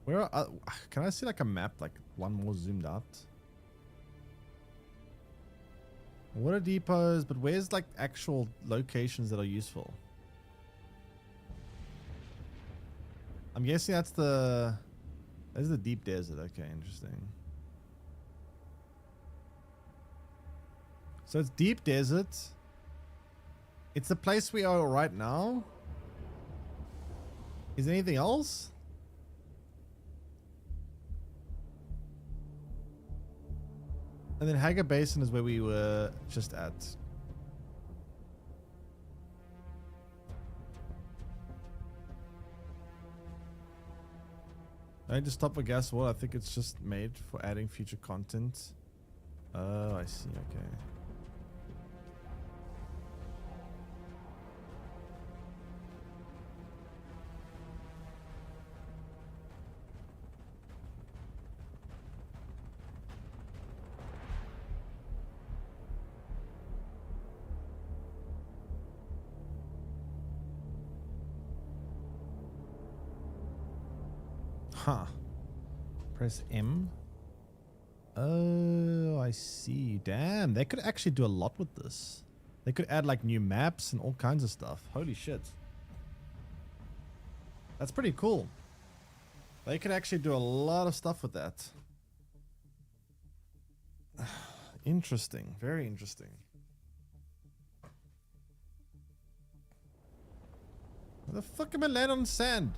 Where are... can I see like a map, like one more zoomed out? Water depots, but where's like actual locations that are useful? I'm guessing that's the deep desert. Okay, interesting. So it's deep desert. It's the place we are right now. Is there anything else? And then Haga Basin is where we were just at. I need to stop for gas wall. I think it's just made for adding future content. Oh, I see. Okay. Huh. Press M. Oh, I see. Damn, they could actually do a lot with this. They could add like new maps and all kinds of stuff. Holy shit. That's pretty cool. They could actually do a lot of stuff with that. Interesting. Very interesting. Where the fuck am I laying on sand?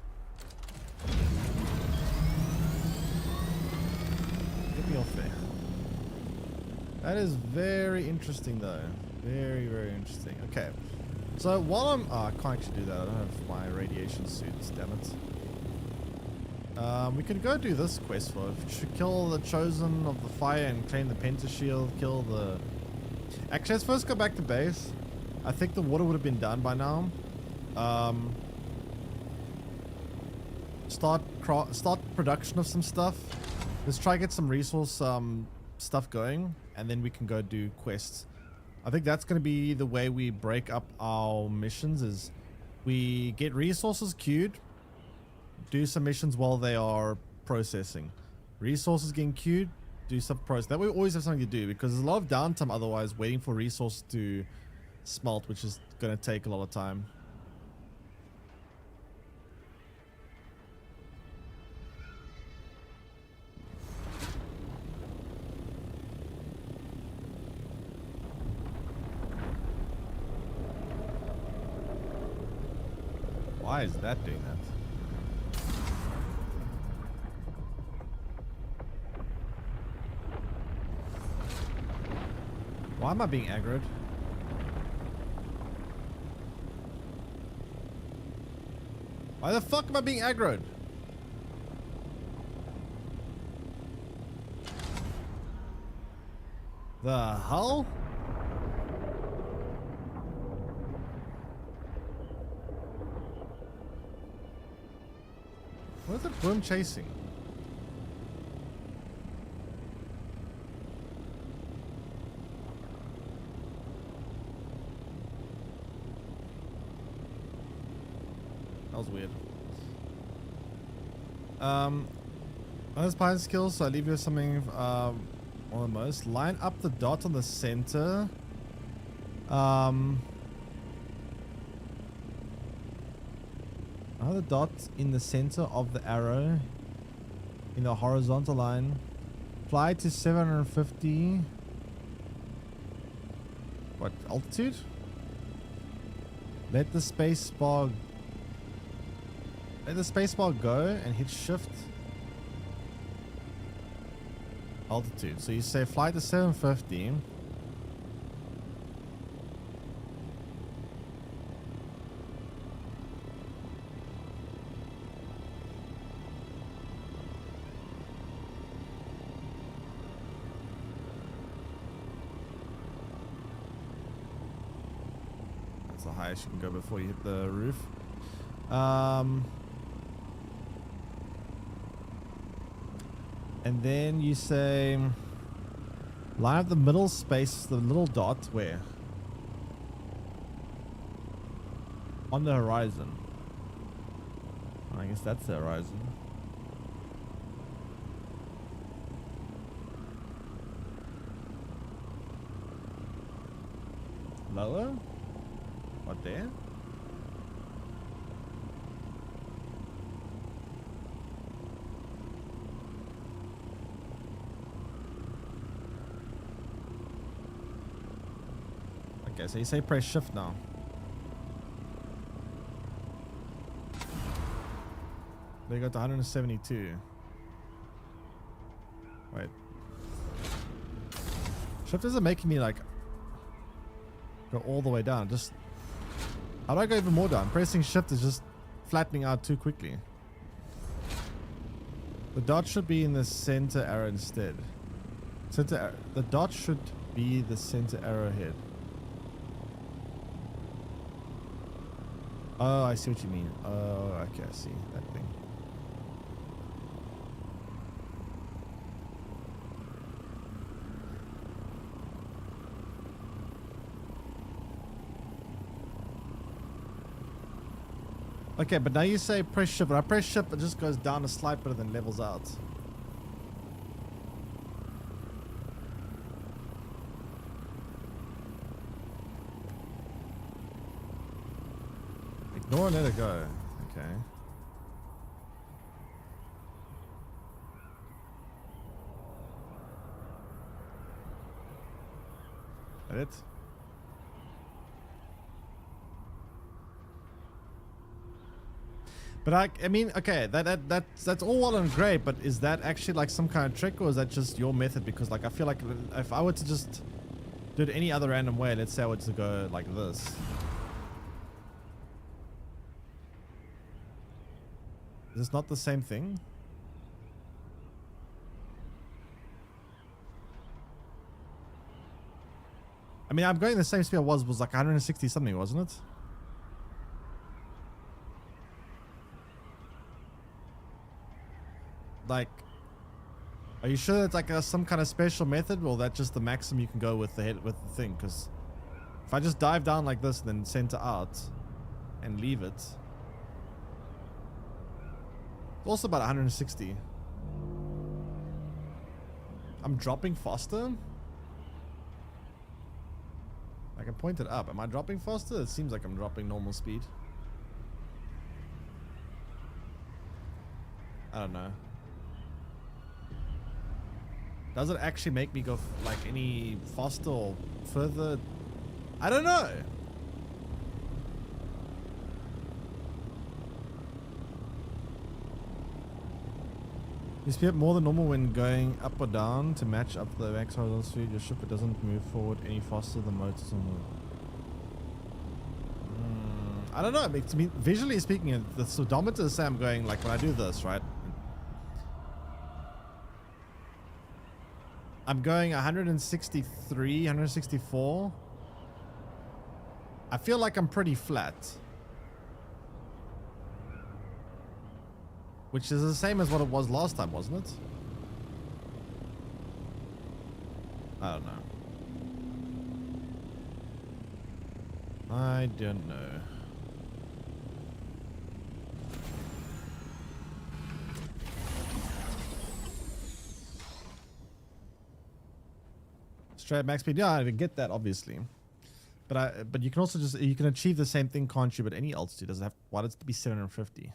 Get me off there. That is very interesting though. Very, very interesting. Okay. So while I'm... Oh, I can't actually do that. I don't have my radiation suits, damn it. We can go do this quest for kill the Chosen of the Fire and claim the Pentashield, kill the... Actually, let's first go back to base. I think the water would have been done by now. Start production of some stuff. Let's try get some resource stuff going, and then we can go do quests. I think that's going to be the way we break up our missions, is we get resources queued, do some missions while they are processing. Resources getting queued, do some process. That way we always have something to do, because there's a lot of downtime otherwise waiting for resources to smelt, which is going to take a lot of time. Why is that doing that? Why am I being aggroed? Why the fuck am I being aggroed? The hell? What is the broom chasing? That was weird. Those pilot skills, so I leave you with something almost. Line up the dot on the center. Another dot in the center of the arrow in the horizontal line. Fly to 750. What altitude? Let the space bar go and hit shift. Altitude. So you say fly to 750. That's the highest you can go before you hit the roof. And then you say line up the middle space, the little dot where? On the horizon. I guess that's the horizon. Lower? What, there? Okay, so you say press shift now. They got to 172. Wait. Shift isn't making me like go all the way down. Just how do I go even more down? Pressing shift is just flattening out too quickly. The dot should be in the center arrow instead. The dot should be the center arrowhead. Oh, I see what you mean. Oh, okay, I see that thing. Okay, but now you say press shift. When I press shift, it just goes down a slight bit and then levels out. Ignore and let it go. Okay. it. But I mean, okay, that's all well and great, but is that actually like some kind of trick, or is that just your method? Because like I feel like if I were to just do it any other random way, let's say I were to go like this. Is this not the same thing? I mean, I'm going the same speed I was like 160 something, wasn't it? Like, are you sure it's like some kind of special method, or that just the maximum you can go with the thing? Because if I just dive down like this and then center out and leave it, it's also about 160. I'm dropping faster. I can point it up. Am I dropping faster? It seems like I'm dropping normal speed. I don't know. Does it actually make me go like any faster or further? I don't know. You speed up more than normal when going up or down to match up the max horizontal speed. Your ship it doesn't move forward any faster than motors on the. I don't know. To me, visually speaking, the speedometer say I'm going like when I do this, right? I'm going 163, 164. I feel like I'm pretty flat. Which is the same as what it was last time, wasn't it? I don't know. I don't know. Straight max speed, yeah, I get that obviously, but you can also you can achieve the same thing, can't you? But any altitude doesn't have. Why does it be 750?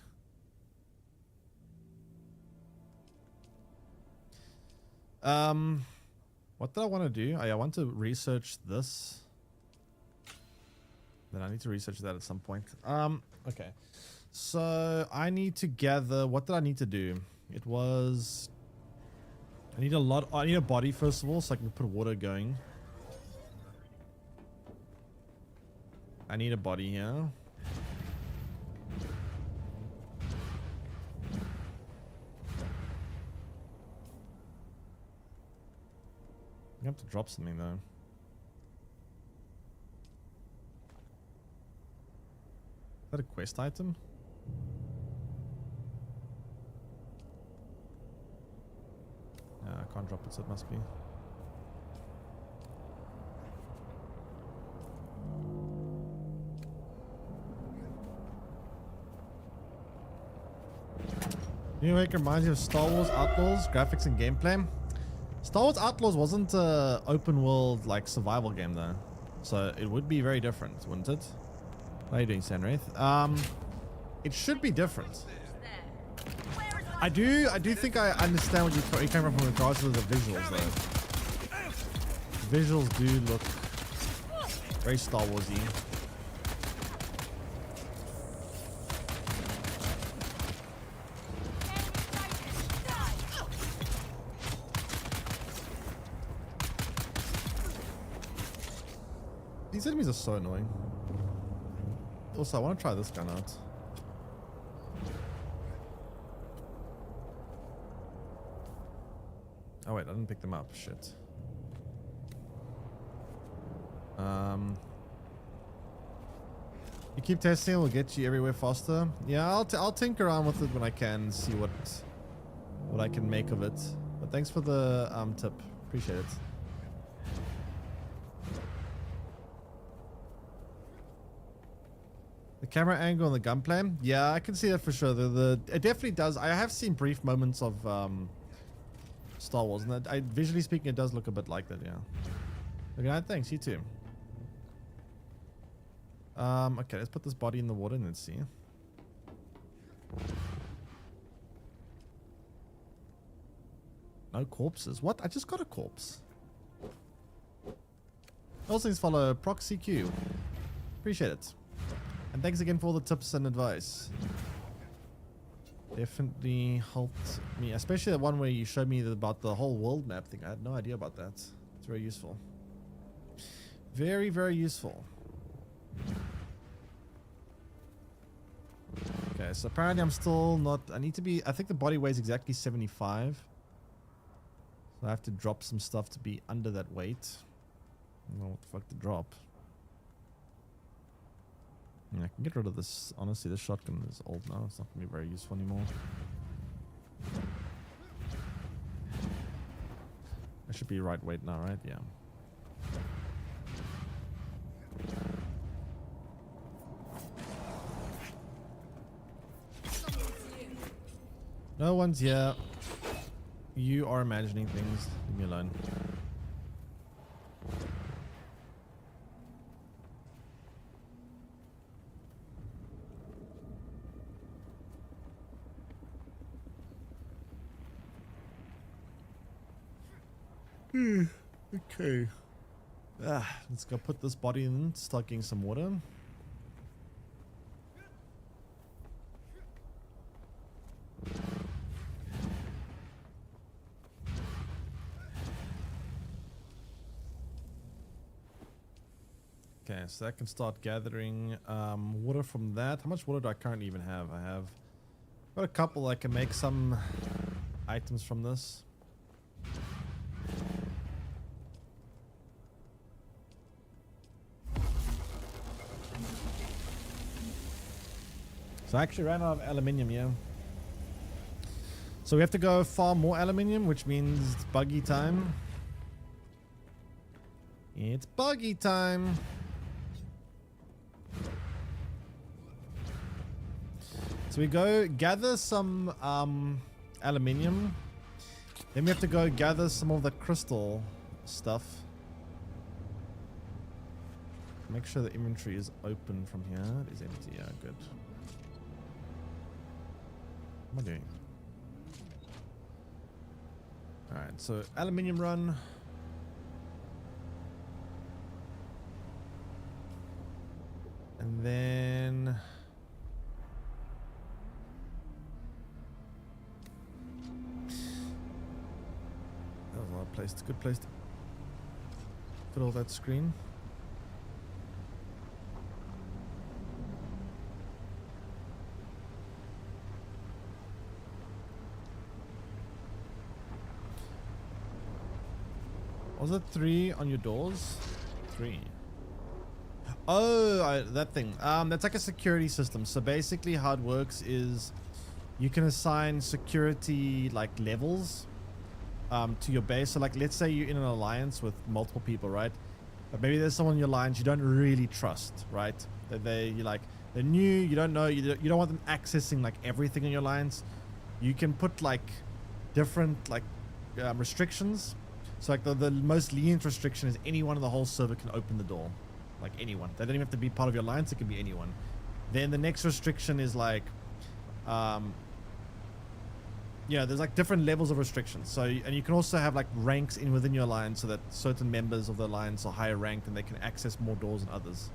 What did I want to do? I want to research this. Then I need to research that at some point. Okay, so I need to gather. What did I need to do? It was. I need a body first of all, so I can put water going. I need a body here. I have to drop something though. Is that a quest item? I can't drop it, so it must be. New Wake reminds you of Star Wars Outlaws, graphics and gameplay. Star Wars Outlaws wasn't an open world like survival game though, so it would be very different, wouldn't it? How are you doing, Sanwraith? It should be different. I do think I understand what you came from regards to the visuals though. The visuals do look very Star Warsy. These enemies are so annoying. Also, I want to try this gun out. Oh wait, I didn't pick them up. Shit. You keep testing, it will get you everywhere faster. Yeah, I'll tinker around with it when I can, see what I can make of it. But thanks for the tip. Appreciate it. The camera angle and the gunplay. Yeah, I can see that for sure. It definitely does. I have seen brief moments of Star Wars, and visually speaking, it does look a bit like that. Yeah. Okay, thanks. You too. Okay, let's put this body in the water and let's see. No corpses. What? I just got a corpse. Also, please follow ProxyQ. Appreciate it. And thanks again for all the tips and advice. Definitely helped me, especially the one where you showed me about the whole world map thing. I had no idea about that. It's very useful. Very, very useful. Okay, so apparently I'm still not... I need to be... I think the body weighs exactly 75. So I have to drop some stuff to be under that weight. I don't know what the fuck to drop. Yeah, I can get rid of this. Honestly, this shotgun is old now. It's not going to be very useful anymore. I should be right weight now, right? Yeah. No one's here. You are imagining things. Leave me alone. Okay. Let's go put this body in, start getting some water. Okay, so I can start gathering water from that. How much water do I currently even have? I have got a couple. I can make some items from this. So I actually ran out of aluminium, yeah. So we have to go farm more aluminium, which means it's buggy time. It's buggy time. So we go gather some aluminium. Then we have to go gather some of the crystal stuff. Make sure the inventory is open from here. It is empty, yeah, good. What am I doing? Alright, so aluminium run. And then... that was a lot of place. It's a good place to put all that screen. Was it 3 on your doors? 3. Oh, that thing. That's like a security system. So basically how it works is you can assign security like levels to your base. So like let's say you're in an alliance with multiple people, right? But maybe there's someone in your alliance you don't really trust, right? That they're new, you don't know, you don't want them accessing like everything in your alliance. You can put like different like restrictions. So like the most lenient restriction is anyone in the whole server can open the door. Like anyone. They don't even have to be part of your alliance, it can be anyone. Then the next restriction is like, yeah, there's like different levels of restrictions. So, and you can also have like ranks within your alliance so that certain members of the alliance are higher ranked and they can access more doors than others.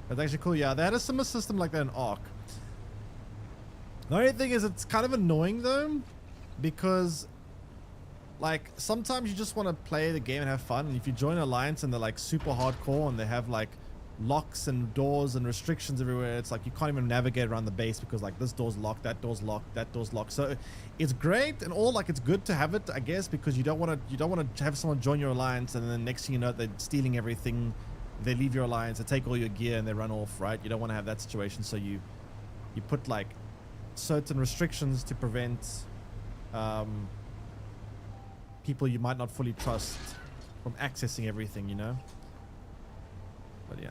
That's actually cool. Yeah, they had a similar system like that in Ark. The only thing is it's kind of annoying though, because like sometimes you just want to play the game and have fun, and if you join an alliance and they're like super hardcore and they have like locks and doors and restrictions everywhere, it's like you can't even navigate around the base because like this door's locked, that door's locked, that door's locked. So it's great and all, like it's good to have it, I guess, because you don't want to have someone join your alliance and then next thing you know they're stealing everything, they leave your alliance, they take all your gear and they run off, right? You don't want to have that situation, so you put like certain restrictions to prevent people you might not fully trust from accessing everything, you know? But yeah.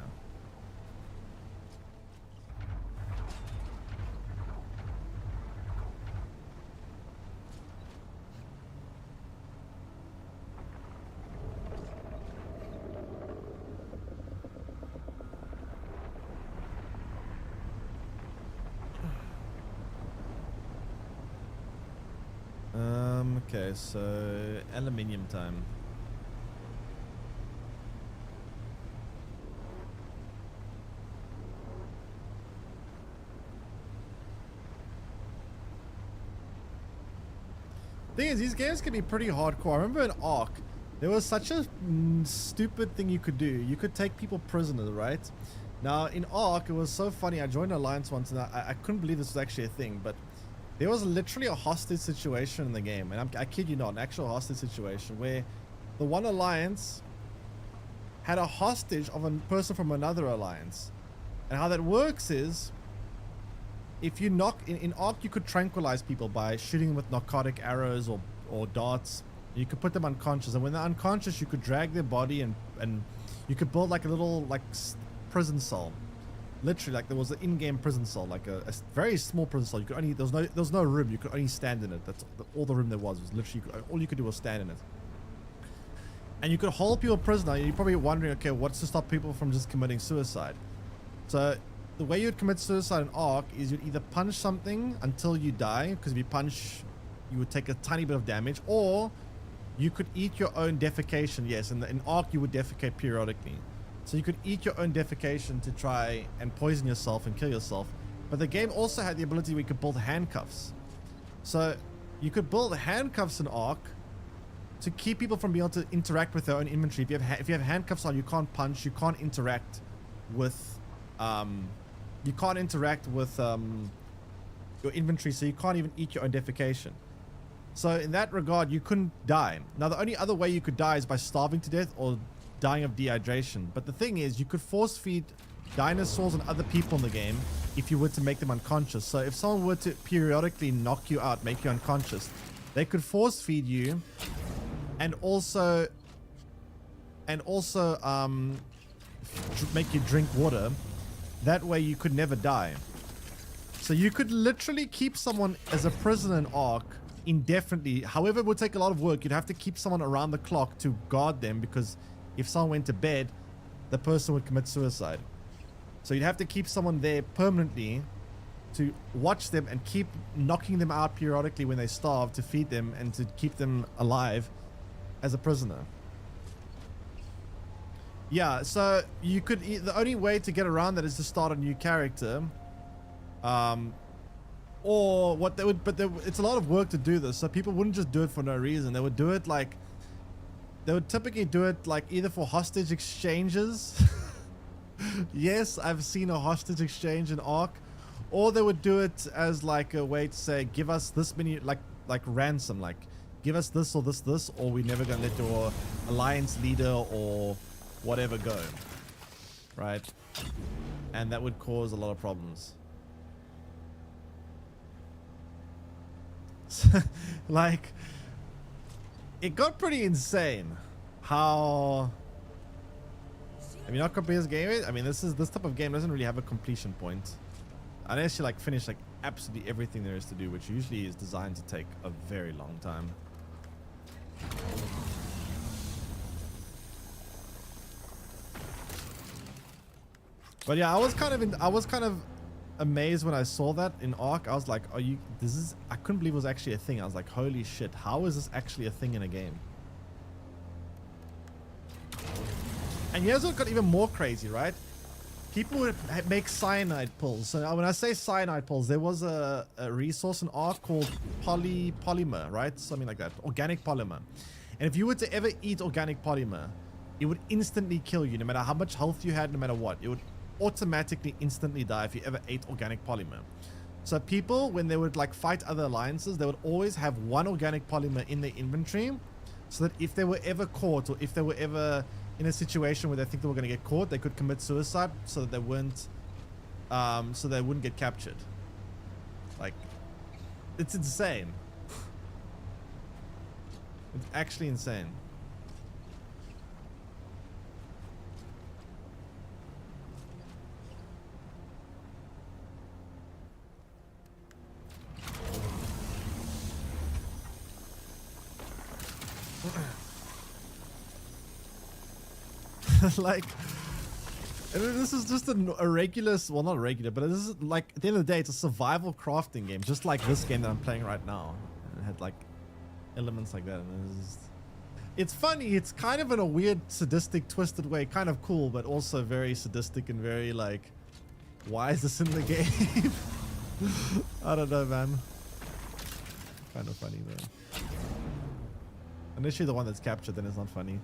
Okay, so aluminium time. Thing is, these games can be pretty hardcore. I remember in Ark, there was such a stupid thing you could do. You could take people prisoners, right? Now, in Ark, it was so funny. I joined Alliance once, and I couldn't believe this was actually a thing, but there was literally a hostage situation in the game, and I kid you not, an actual hostage situation where the one Alliance had a hostage of a person from another Alliance. And how that works is, if you knock in Ark, you could tranquilize people by shooting them with narcotic arrows or darts. You could put them unconscious, and when they're unconscious, you could drag their body and you could build like a little prison cell. Literally, like there was an in-game prison cell, like a very small prison cell. You could only there was no room. You could only stand in it. That's all the room there was literally all you could do was stand in it. And you could hold people prisoner. You're probably wondering, okay, what's to stop people from just committing suicide? So the way you'd commit suicide in Ark is you'd either punch something until you die, because if you punch, you would take a tiny bit of damage, or you could eat your own defecation. Yes, and in Ark you would defecate periodically. So you could eat your own defecation to try and poison yourself and kill yourself. But the game also had the ability where you could build handcuffs. So you could build handcuffs in Ark to keep people from being able to interact with their own inventory. If you have handcuffs on, you can't punch, you can't interact with your inventory, so you can't even eat your own defecation. So in that regard, you couldn't die. Now the only other way you could die is by starving to death or dying of dehydration. But the thing is, you could force feed dinosaurs and other people in the game if you were to make them unconscious. So if someone were to periodically knock you out, make you unconscious, they could force feed you and also make you drink water. That way you could never die. So you could literally keep someone as a prisoner in Ark indefinitely. However, it would take a lot of work. You'd have to keep someone around the clock to guard them, because if someone went to bed, the person would commit suicide. So you'd have to keep someone there permanently to watch them and keep knocking them out periodically when they starve, to feed them and to keep them alive as a prisoner. Yeah, so you could, the only way to get around that is to start a new character. Or what they would, but it's a lot of work to do this, so people wouldn't just do it for no reason. They would do it like, they would typically do it like either for hostage exchanges. Yes, I've seen a hostage exchange in Ark. Or they would do it as like a way to say, give us this many, like ransom, like give us this or this, or we're never gonna let your alliance leader or whatever go, right? And that would cause a lot of problems. Like, it got pretty insane how, I mean, not completed game. I mean, this type of game doesn't really have a completion point unless you like finish like absolutely everything there is to do, which usually is designed to take a very long time. But yeah, I was kind of amazed when I saw that in Ark. I was like, I couldn't believe it was actually a thing. I was like, holy shit, how is this actually a thing in a game? And here's what got even more crazy, right? People would make cyanide pills. So when I say cyanide pills, there was a resource in Ark called polymer, right? Something like that, organic polymer. And if you were to ever eat organic polymer, it would instantly kill you, no matter how much health you had, no matter what. It would automatically instantly die if you ever ate organic polymer. So people, when they would like fight other alliances, they would always have one organic polymer in their inventory, so that if they were ever caught, or if they were ever in a situation where they think they were going to get caught, they could commit suicide so that they weren't, so they wouldn't get captured. Like, it's insane. It's actually insane. Like, this is just a regular, well, not regular, but this is like, at the end of the day, it's a survival crafting game, just like this game that I'm playing right now. It had like elements like that, and it's funny. It's kind of in a weird, sadistic, twisted way, kind of cool, but also very sadistic and very like, why is this in the game? I don't know, man. Kind of funny though. Unless you're the one that's captured, then it's not funny.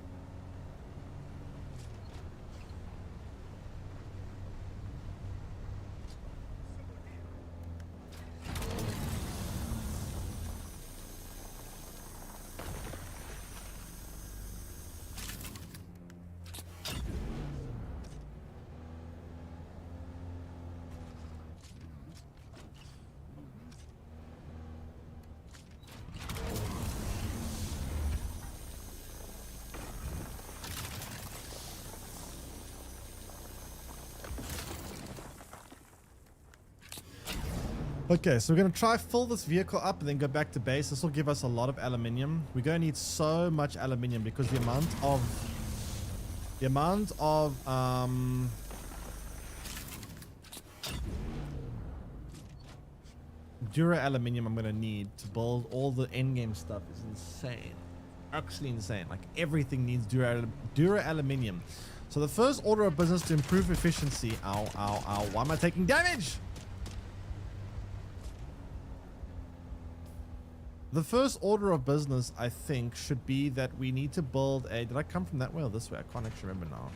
Okay, so we're going to try fill this vehicle up and then go back to base. This will give us a lot of aluminium. We're going to need so much aluminium because the amount of Dura aluminium I'm going to need to build all the endgame stuff is insane. Actually insane. Like everything needs Dura aluminium. So the first order of business to improve efficiency. Ow, ow, ow. Why am I taking damage? The first order of business, I think, should be that we need to build a... Did I come from that way or this way? I can't actually remember now.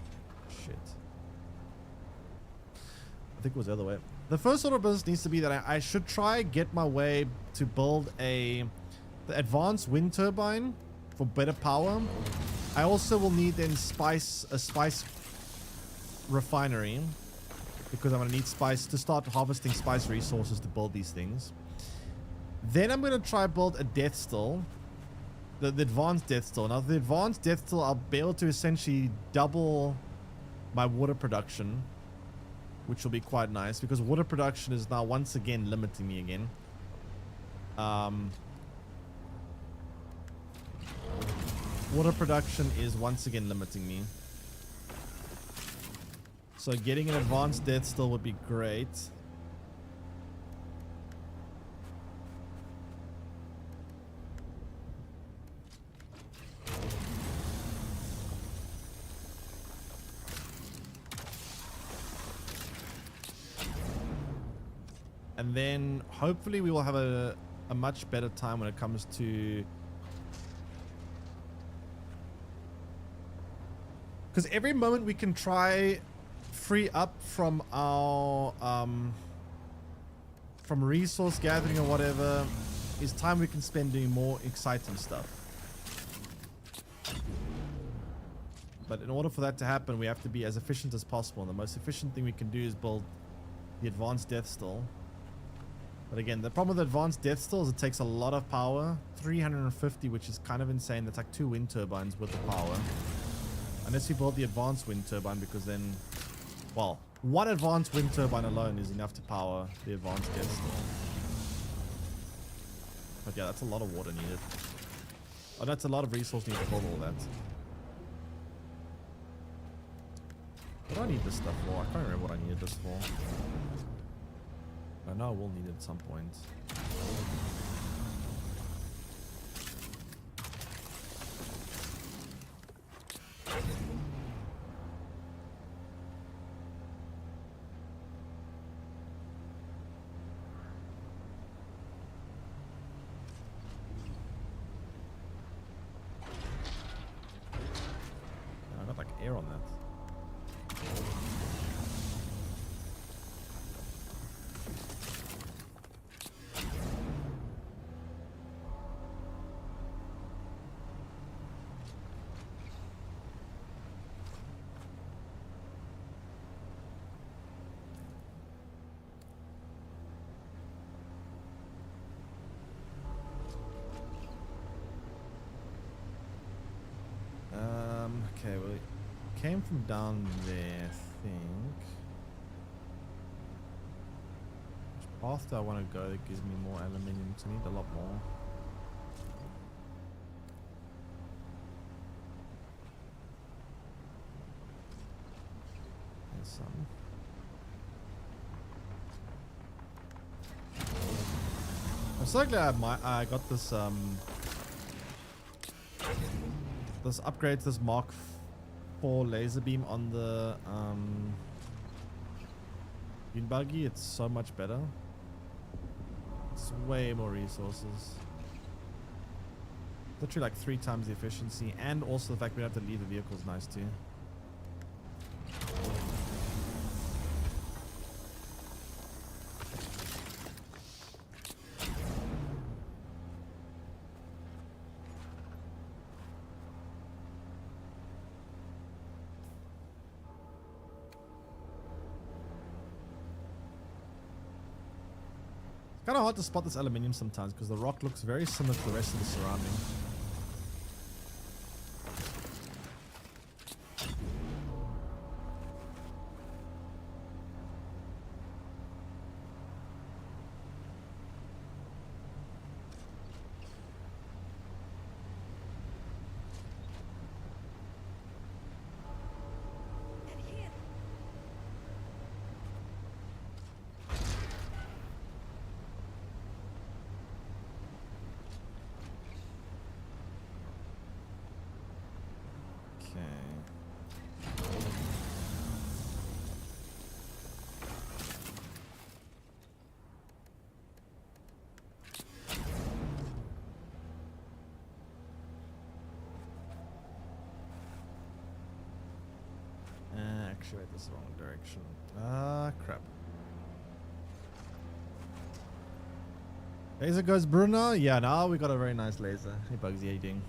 Shit. I think it was the other way. The first order of business needs to be that I should try get my way to build the advanced wind turbine for better power. I also will need then a spice refinery because I'm going to need spice to start harvesting spice resources to build these things. Then I'm going to try build a death still, the advanced death still. Now the advanced death still, I'll be able to essentially double my water production, which will be quite nice because water production is now once again limiting me again. Water production is once again limiting me. So getting an advanced death still would be great. And then hopefully we will have a much better time when it comes to... Because every moment we can try free up from our... from resource gathering or whatever is time we can spend doing more exciting stuff. But in order for that to happen, we have to be as efficient as possible. And the most efficient thing we can do is build the advanced death still. But again, the problem with advanced death still is it takes a lot of power. 350, which is kind of insane. That's like 2 wind turbines with the power. Unless you build the advanced wind turbine, because then... Well, one advanced wind turbine alone is enough to power the advanced death still. But yeah, that's a lot of water needed. Oh, that's a lot of resource needed to build all that. What do I need this stuff for? I can't remember what I needed this for. I know I will need it at some point. I got like air on that. Okay, well, it came from down there, I think. Which path do I want to go that gives me more aluminium? I need a lot more. There's some. I'm so glad I got this this upgrade to this Mark IV laser beam on the Dune Buggy. It's so much better. It's way more resources. Literally like 3 times the efficiency, and also the fact we don't have to leave the vehicle is nice too. Kind of hard to spot this aluminium sometimes because the rock looks very similar to the rest of the surrounding. Actually, this is the wrong direction. Ah, crap. Laser goes Bruno. Yeah, now we got a very nice laser. Hey, Bugsy, how you doing?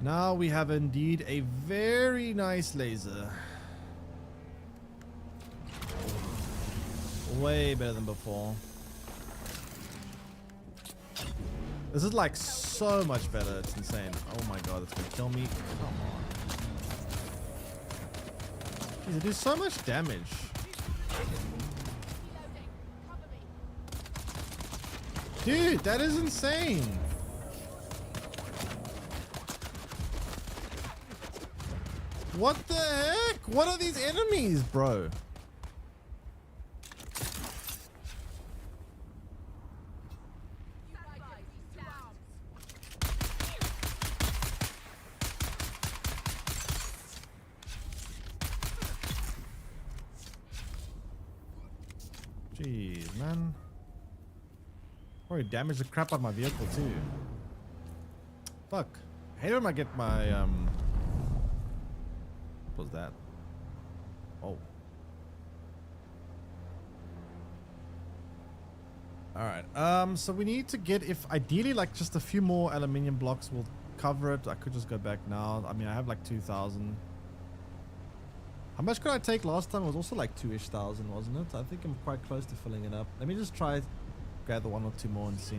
Now we have indeed a very nice laser. Way better than before. This is like so much better. It's insane. Oh my god, it's gonna kill me. Come on. Jeez, it does so much damage. Dude, that is insane. What the heck? What are these enemies, bro? Jeez, man. Probably damaged the crap out of my vehicle too. Fuck. I hate when I get my what was that? Oh. Alright. So we need to get, if ideally like just a few more aluminium blocks will cover it. I could just go back now. I mean, I have like 2,000. How much could I take last time? It was also like 2-ish thousand, wasn't it? I think I'm quite close to filling it up. Let me just try gather 1 or 2 more and see.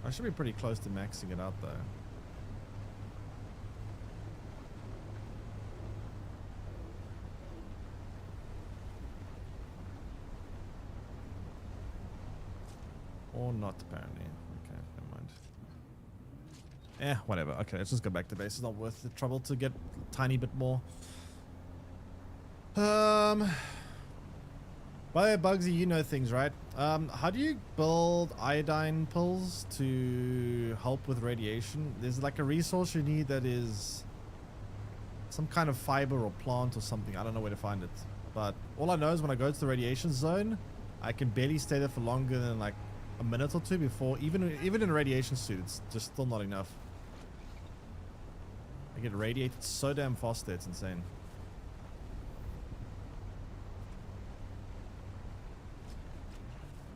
I should be pretty close to maxing it out though. Or not apparently. Okay, never mind. Whatever. Okay, let's just go back to base. It's not worth the trouble to get a tiny bit more. By the way, Bugsy, you know things, right? How do you build iodine pills to help with radiation? There's like a resource you need that is some kind of fiber or plant or something. I don't know where to find it. But all I know is when I go to the radiation zone, I can barely stay there for longer than like a minute or two before, even in a radiation suit, it's just still not enough. I get radiated so damn fast there, it's insane.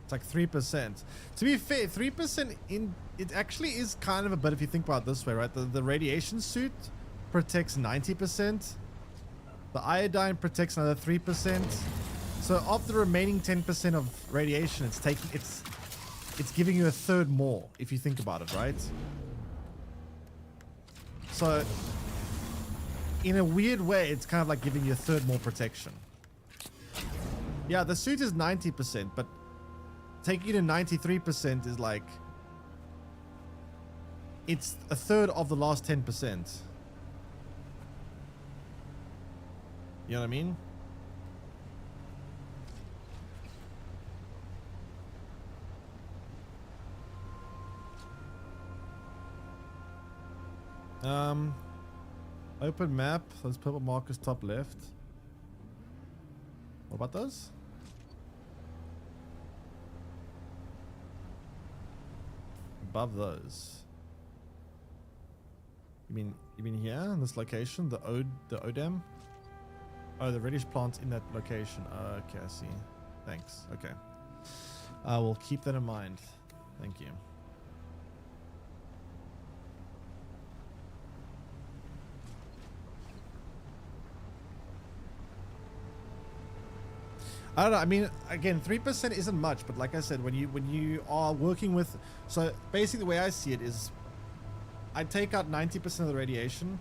It's like 3%. To be fair, 3% in it actually is kind of a bit if you think about it this way, right? The radiation suit protects 90%. The iodine protects another 3%. So of the remaining 10% of radiation, it's giving you a third more if you think about it, right? So in a weird way, it's kind of like giving you a third more protection. Yeah, the suit is 90%, but taking it to 93% is like, it's a third of the last 10%. You know what I mean? Open map. Those purple markers top left. What about those? above those. You mean here in this location, the Odam? Oh, the reddish plants in that location. Okay, I see. Thanks. Okay. I will keep that in mind. Thank you. I don't know. I mean, again, 3% isn't much, but like I said, when you are working with, so basically the way I see it is, I take out 90% of the radiation.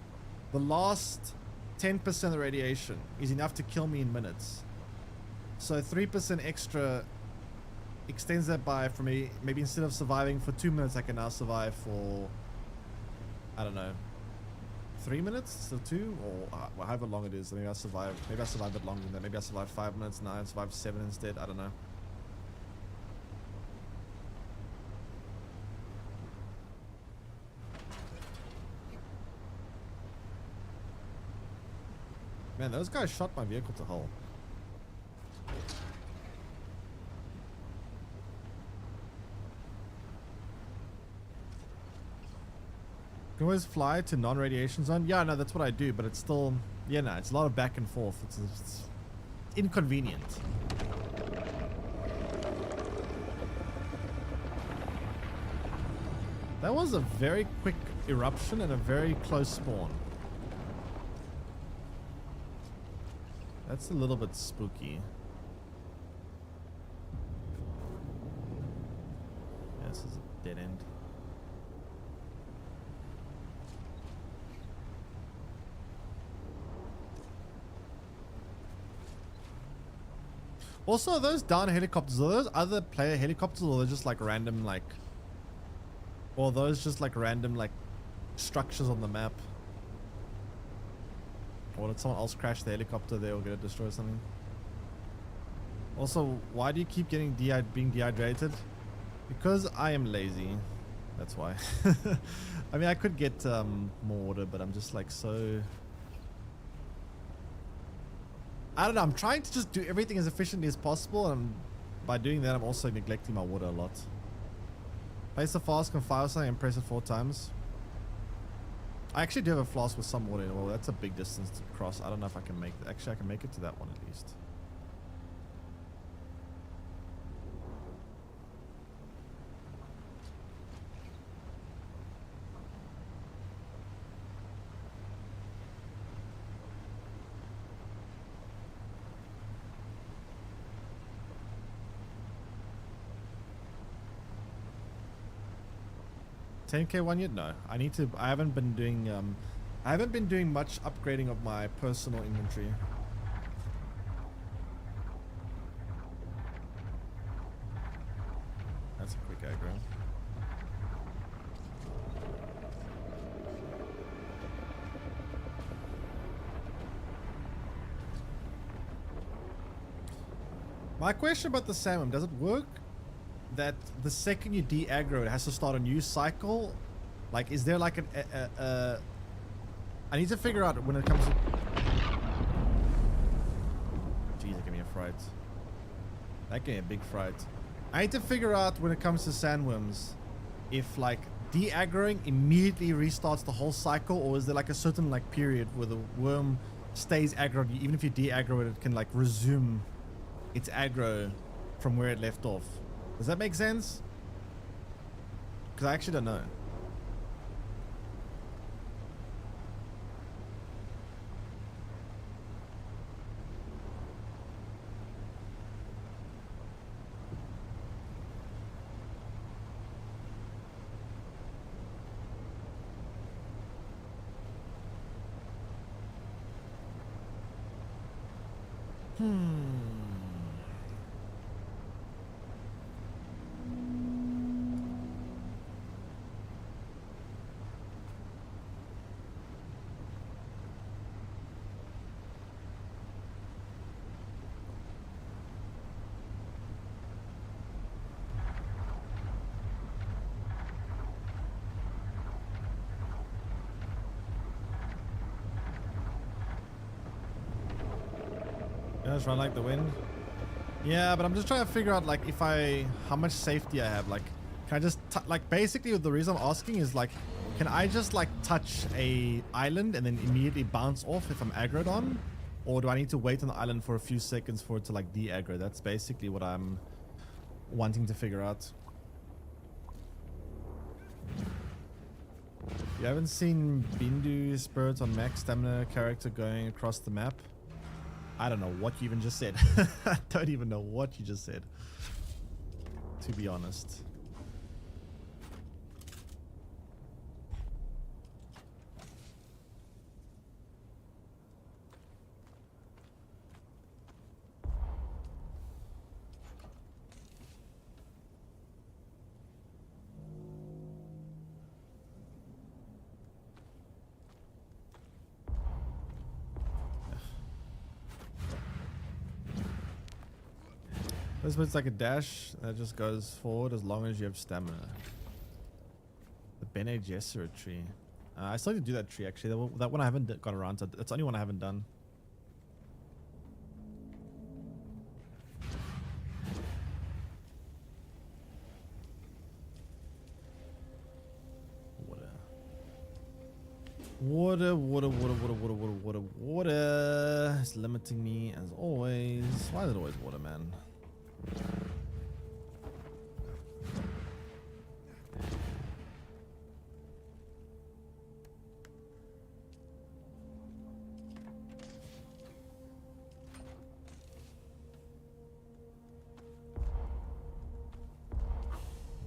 The last 10% of the radiation is enough to kill me in minutes. So 3% extra extends that by, for me, maybe instead of surviving for 2 minutes, I can now survive for, I don't know, 3 minutes, so 2, or however long it is. Maybe I survive a bit longer than that. Maybe I survive 5 minutes, now I survive 7 instead. I don't know. Man, those guys shot my vehicle to hull. You can always fly to non-radiation zone. Yeah, no, that's what I do, but it's still, yeah, no, it's a lot of back and forth. It's inconvenient. That was a very quick eruption and a very close spawn. That's a little bit spooky. Yeah, this is a dead end. Also, are those down helicopters, are those other player helicopters, or are they just like random, like, or are those just like random, like, structures on the map? Or did someone else crash the helicopter there or gonna destroy something? Also, why do you keep getting being dehydrated? Because I am lazy. That's why. I mean, I could get more water, but I'm just like so... I don't know, I'm trying to just do everything as efficiently as possible, and by doing that I'm also neglecting my water a lot. Place a flask on fire or something and press it 4 times. I actually do have a flask with some water in it. Well, that's a big distance to cross. I don't know if I can make that. Actually, I can make it to that one at least. $10K one yet? No. I need to. I haven't been doing. I haven't been doing much upgrading of my personal inventory. That's a quick aggro. My question about the salmon, does it work that the second you de-aggro it has to start a new cycle? Like, is there like I need to figure out when it comes to... Jeez, that gave me a fright. That gave me a big fright. I need to figure out when it comes to sandworms if like de-aggroing immediately restarts the whole cycle, or is there like a certain like period where the worm stays aggroed, even if you de-aggro it, it can like resume its aggro from where it left off. Does that make sense? Because I actually don't know. Just run like the wind. Yeah, but I'm just trying to figure out like if how much safety I have. Like, Can I just like basically the reason I'm asking is like, can I just like touch a island and then immediately bounce off if I'm aggroed on, or do I need to wait on the island for a few seconds for it to like de-aggro? That's basically what I'm wanting to figure out. You haven't seen Bindu Spirit on max stamina character going across the map? I don't know what you even just said. I don't even know what you just said, to be honest. This one's like a dash that just goes forward as long as you have stamina. The Bene Gesserit tree. I still need to do that tree actually. That one I haven't got around to. That's the only one I haven't done. Water. It's limiting me as always. Why is it always water, man?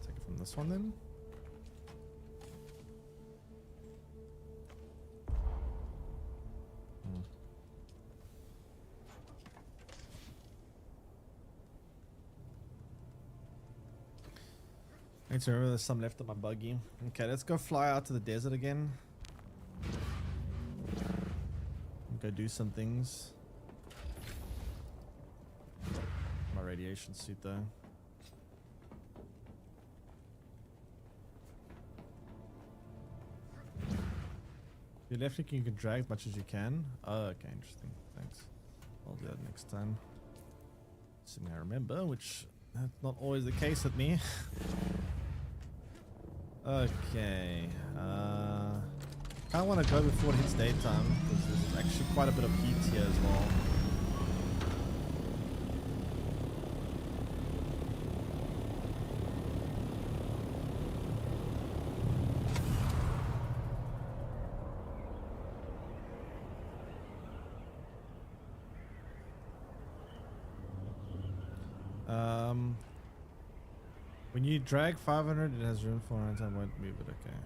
Take it from this one then. I need to remember there's some left of my buggy. Okay, let's go fly out to the desert again. Go do some things. My radiation suit though. You're left clicking, you can drag as much as you can. Oh, okay, interesting. Thanks. I'll do that next time. Assuming I remember, which that's not always the case with me. Okay. Kind of want to go before it hits daytime because there's actually quite a bit of heat here as well. When you drag 500, it has room for an time won't move it. Okay.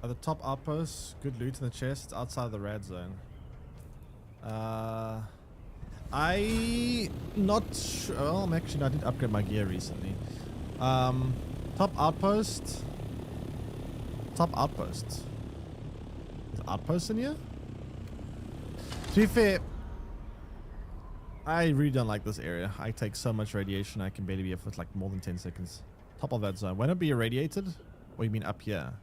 At the top outpost, good loot in the chest. It's outside of the red zone. I not sure. Well, I'm actually I did upgrade my gear recently. Top outpost. Top outpost. Is outpost in here? To be fair, I really don't like this area. I take so much radiation, I can barely be up for like more than 10 seconds. Top of that zone. Won't it be irradiated? Or you mean up here?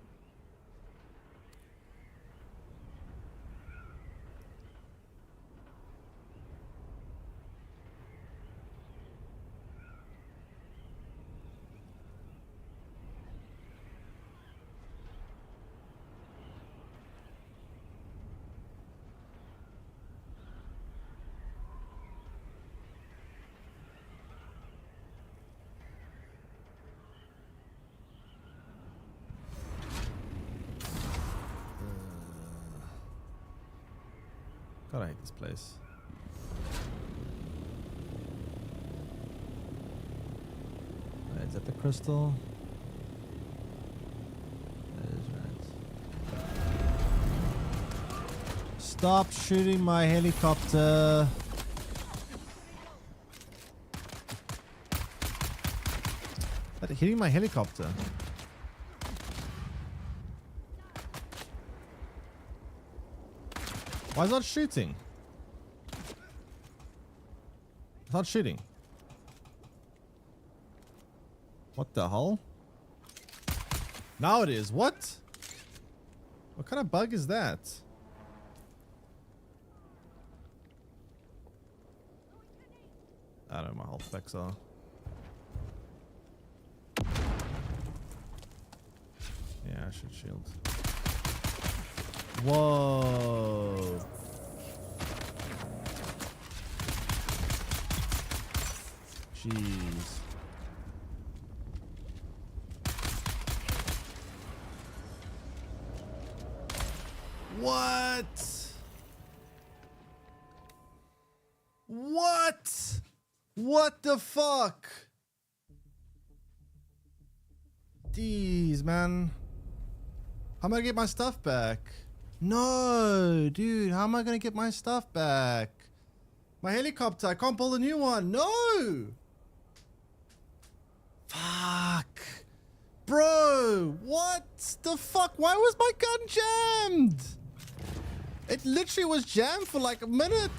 God, I hate this place. Is that the crystal? That is right. Stop shooting my helicopter. That hitting my helicopter. Why is it not shooting? It's not shooting. What the hell? Now it is. What? What kind of bug is that? I don't know what my health specs are. should shield. Whoa. Jeez. What? What? What the fuck? Jeez, man. How am I gonna get my stuff back? No, dude, how am I gonna get my stuff back? My helicopter, I can't build a new one. No! Fuck. Bro, what the fuck? Why was my gun jammed? It literally was jammed for like a minute.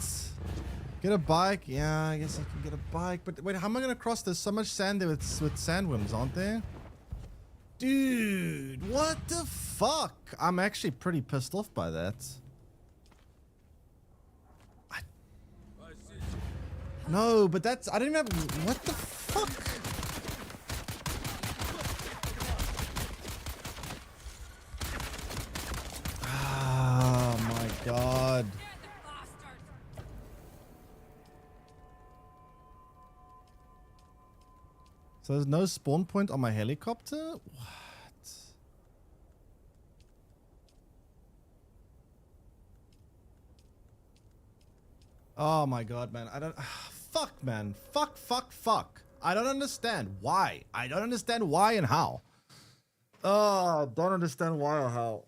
Get a bike? Yeah, I guess I can get a bike. But wait, how am I gonna cross? There's so much sand there with sandworms, aren't there? Dude, what the fuck? I'm actually pretty pissed off by that. No, but that's... I didn't have... What the fuck? Oh my god. So there's no spawn point on my helicopter? What? Oh my god, man. I don't... Fuck, man. Fuck, fuck, fuck. I don't understand why. I don't understand why and how. Oh, don't understand why or how.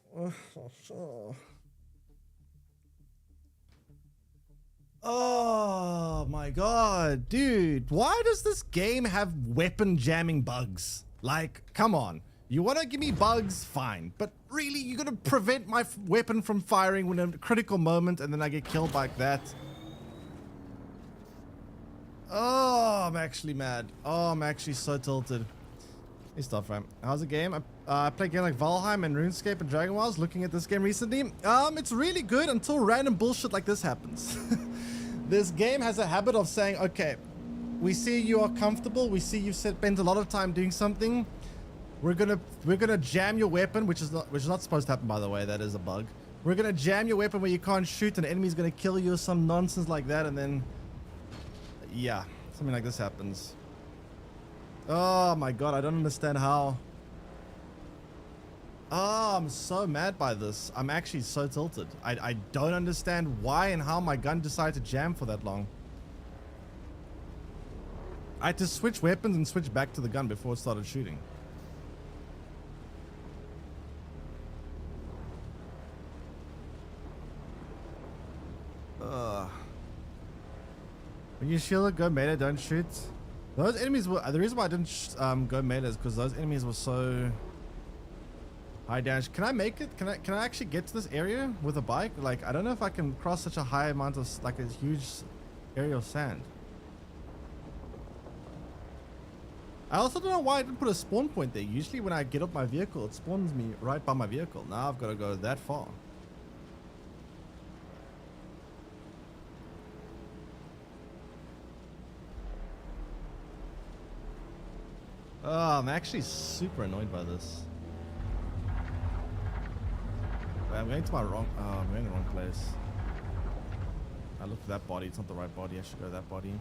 Oh my god, dude. Why does this game have weapon jamming bugs? Like, come on. You want to give me bugs? Fine. But really, you're going to prevent my weapon from firing when a critical moment and then I get killed like that? Oh, I'm actually mad. Oh, I'm actually so tilted. Hey, stuff, fam. How's the game? I play a game like Valheim and RuneScape and Dragon Wilds. Looking at this game recently. It's really good until random bullshit like this happens. This game has a habit of saying, okay, we see you are comfortable. We see you've spent a lot of time doing something. We're gonna jam your weapon, which is not supposed to happen, by the way. That is a bug. We're gonna jam your weapon where you can't shoot, and an enemy's gonna kill you or some nonsense like that, and then yeah, something like this happens. Oh my god, I don't understand how. Oh, I'm so mad by this. I'm actually so tilted. I don't understand why and how my gun decided to jam for that long. I had to switch weapons and switch back to the gun before it started shooting. When you shield it, go melee, don't shoot. Those enemies were... The reason why I didn't go melee is because those enemies were so high damage. Can I make it? Can I actually get to this area with a bike? Like, I don't know if I can cross such a high amount of... Like, a huge area of sand. I also don't know why I didn't put a spawn point there. Usually when I get up my vehicle, it spawns me right by my vehicle. Now I've got to go that far. Oh, I'm actually super annoyed by this. Wait, I'm going to my wrong... Oh, I'm going to the wrong place. I looked at that body. It's not the right body. I should go to that body.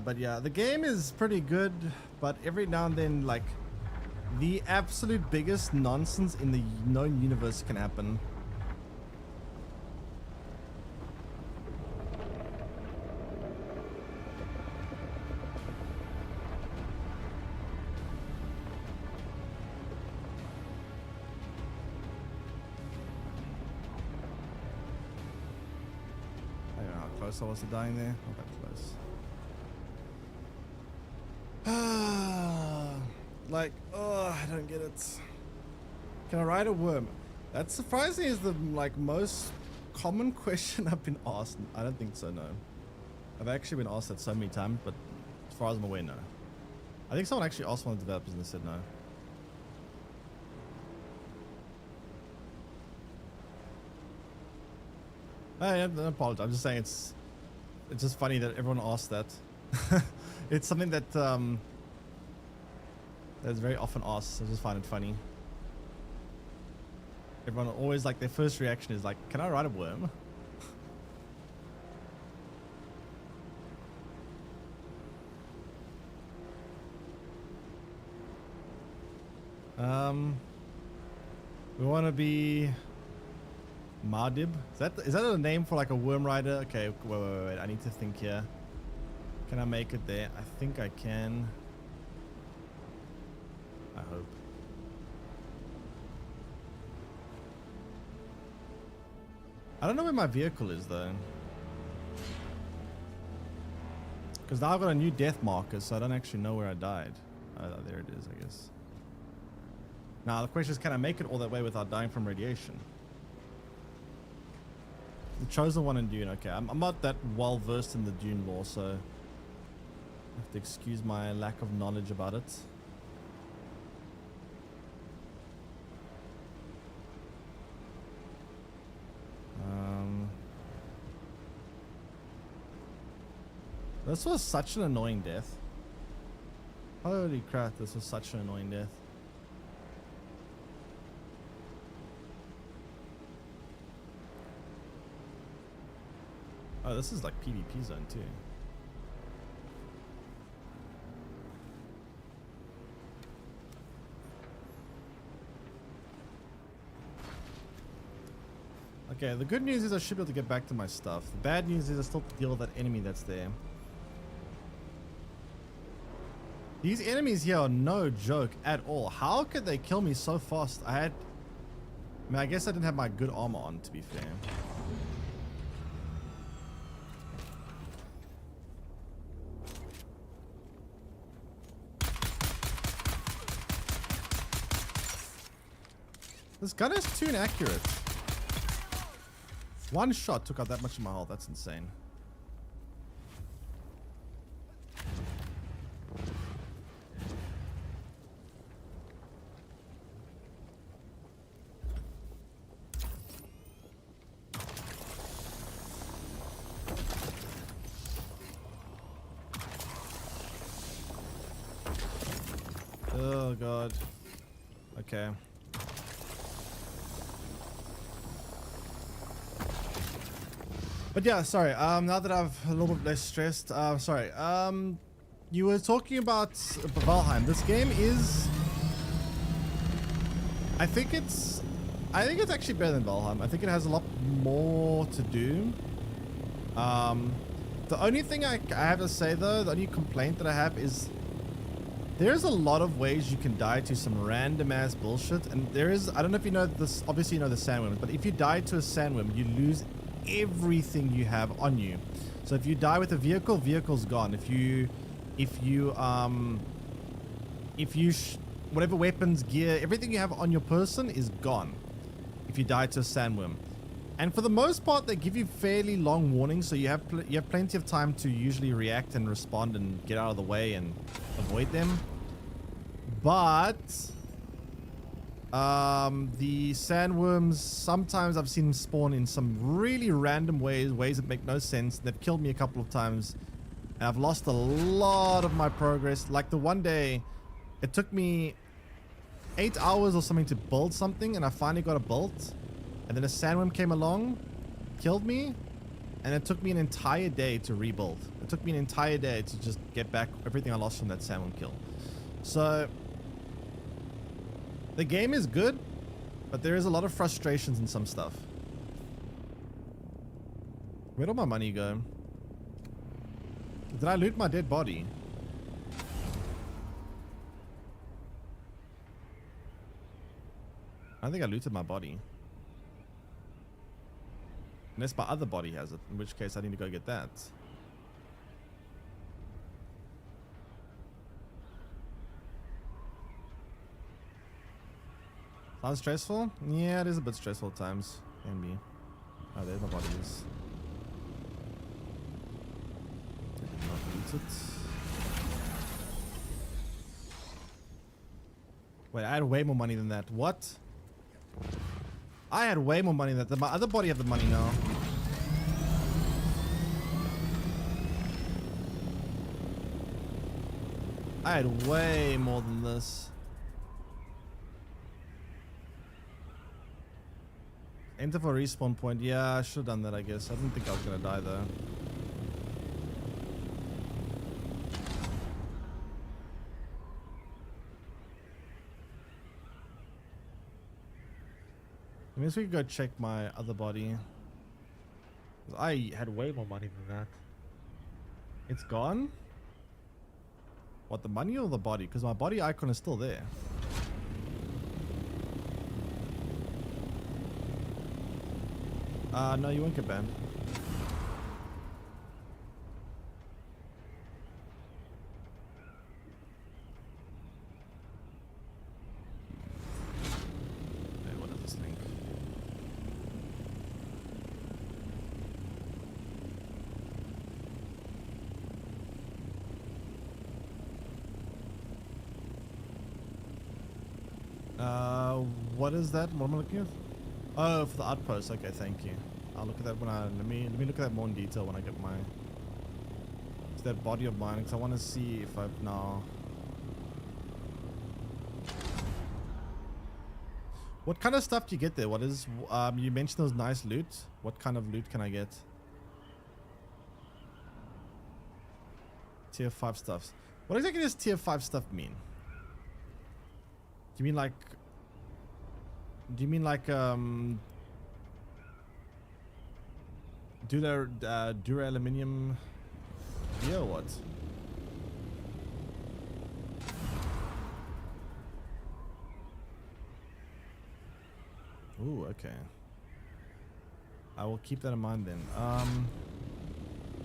But yeah, the game is pretty good, but every now and then, like, the absolute biggest nonsense in the known universe can happen. I don't know how close I was to dying there. Not that close. Like, oh, I don't get it. Can I ride a worm? That surprisingly is the like most common question I've been asked. I don't think so, no. I've actually been asked that so many times, but as far as I'm aware, no. I think someone actually asked one of the developers and they said no. I don't apologize. I'm just saying it's It's just funny that everyone asked that. It's something that that's very often asked. I just find it funny. Everyone always like their first reaction is like, "Can I ride a worm?" We want to be Mardib. Is that a name for like a worm rider? Okay, wait. I need to think here. Can I make it there? I think I can. I hope. I don't know where my vehicle is though. Because now I've got a new death marker, so I don't actually know where I died. Oh, there it is, I guess. Now the question is, can I make it all that way without dying from radiation? The Chosen One in Dune. Okay, I'm not that well versed in the Dune lore, so I have to excuse my lack of knowledge about it. This was such an annoying death. Holy crap, this was such an annoying death. Oh, this is like PvP zone too. Okay, the good news is I should be able to get back to my stuff. The bad news is I still have to deal with that enemy that's there. These enemies here are no joke at all. How could they kill me so fast? I mean, I guess I didn't have my good armor on, to be fair. This gun is too inaccurate. One shot took out that much of my health. That's insane. Oh god. Okay. But yeah, sorry. Now that I've a little bit less stressed, sorry. You were talking about Valheim. This game is, I think it's actually better than Valheim. I think it has a lot more to do. The only thing I have to say though, the only complaint that I have is there's a lot of ways you can die to some random ass bullshit, and there is, I don't know if you know this, obviously you know the sandworm, but if you die to a sandworm, you lose everything you have on you. So if you die with a vehicle, vehicle's gone. Whatever weapons, gear, everything you have on your person is gone if you die to a sandworm. And for the most part, they give you fairly long warnings, so you have plenty of time to usually react and respond and get out of the way and avoid them. But the sandworms, sometimes I've seen them spawn in some really random ways that make no sense. They've killed me a couple of times, and I've lost a lot of my progress. Like the one day, it took me 8 hours or something to build something, and I finally got it built. And then a sandworm came along, killed me, and it took me an entire day to rebuild. It took me an entire day to just get back everything I lost from that sandworm kill. So the game is good, but there is a lot of frustrations in some stuff. Where'd all my money go? Did I loot my dead body? I think I looted my body. Unless my other body has it, in which case I need to go get that. Sounds stressful? Yeah, it is a bit stressful at times. Can be. Oh, there my body is. I did not loot it. Wait, I had way more money than that. What? I had way more money than that. My other body have the money now. I had way more than this. Enter for respawn point. Yeah, I should have done that, I guess. I didn't think I was gonna die though. I mean, we could go check my other body. I had way more money than that. It's gone? What, the money or the body? Because my body icon is still there. No, you won't get banned. Hey, what is this link? What is that? What am I looking at? Oh, for the outpost. Okay, thank you. I'll look at that when I let me look at that more in detail when I get my that body of mine, because I want to see if I've now. What kind of stuff do you get there? What is you mentioned those nice loot. What kind of loot can I get? Tier 5 stuffs. What exactly does tier 5 stuff mean? Do you mean like dura-aluminium gear or what? Ooh, okay. I will keep that in mind then.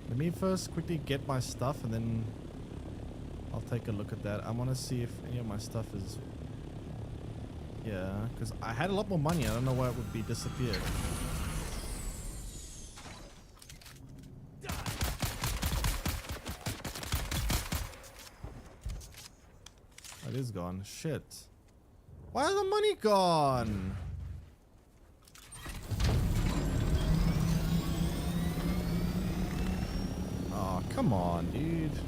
Let me first quickly get my stuff and then I'll take a look at that. I want to see if any of my stuff is... Yeah, because I had a lot more money. I don't know why it would be disappeared. It is gone. Shit. Why is the money gone? Oh, come on, dude.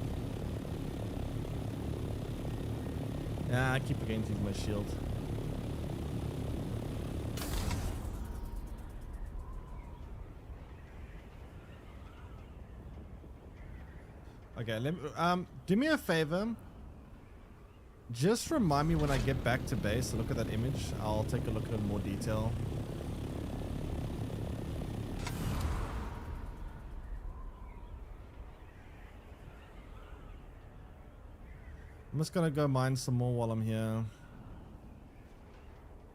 Yeah, I keep forgetting to use my shield. Okay, let me, do me a favor. Just remind me when I get back to base to look at that image. I'll take a look at it in more detail. I'm just gonna go mine some more while I'm here.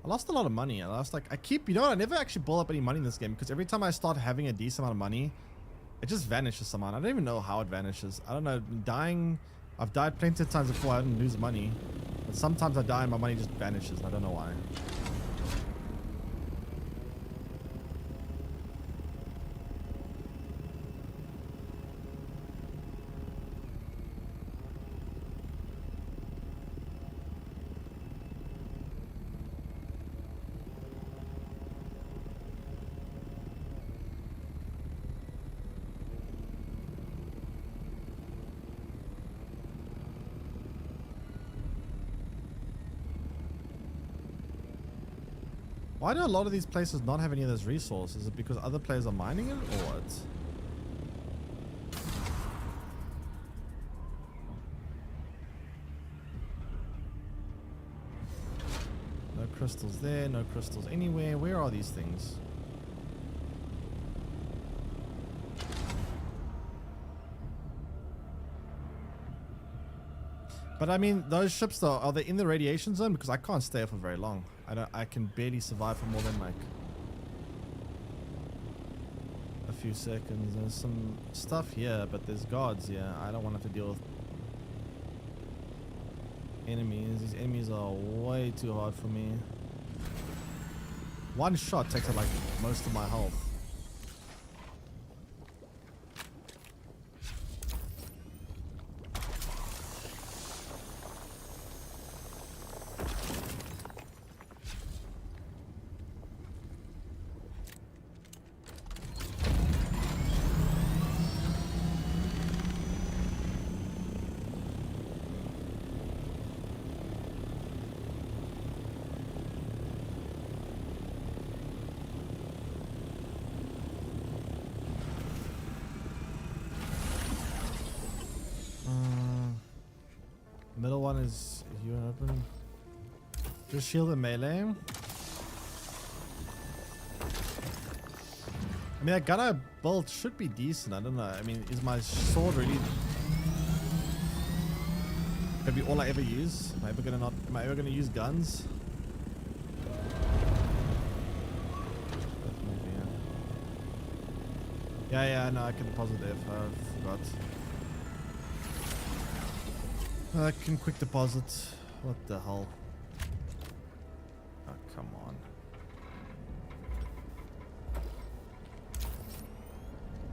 I lost a lot of money. You know what? I never actually build up any money in this game because every time I start having a decent amount of money, it just vanishes somehow. I don't even know how it vanishes. I don't know. I've died plenty of times before. I didn't lose money. But sometimes I die and my money just vanishes. And I don't know why. Why do a lot of these places not have any of those resources? Is it because other players are mining it or what? No crystals there, no crystals anywhere. Where are these things? But I mean, those ships though, are they in the radiation zone? Because I can't stay for very long. I can barely survive for more than like a few seconds. There's some stuff here, but there's guards here. I don't want to have to deal with enemies. These enemies are way too hard for me. One shot takes out like most of my health. one is you and open. Just shield and melee. I mean, that gunner bolt should be decent. I don't know. I mean, is my sword really gonna be all I ever use? Am I ever gonna use guns? Maybe, yeah, no, I can deposit there if I forgot. I can quick deposit. What the hell? Oh, come on.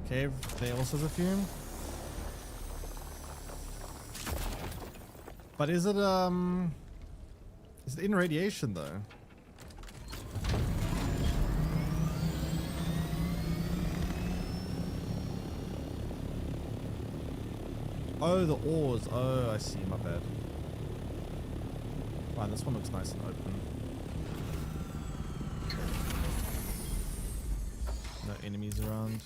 Cave, they also have a few. But is it in radiation though? Oh, the ores. Oh, I see. My bad. Wow, this one looks nice and open. No enemies around.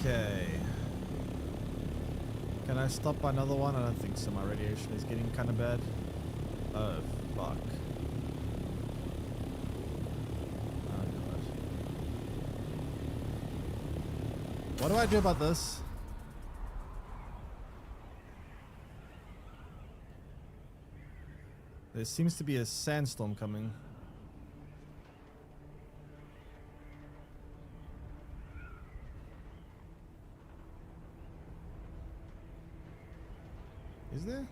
Okay. Can I stop by another one? I don't think so. My radiation is getting kind of bad. Oh, fuck. Oh, God. What do I do about this? There seems to be a sandstorm coming. Is there?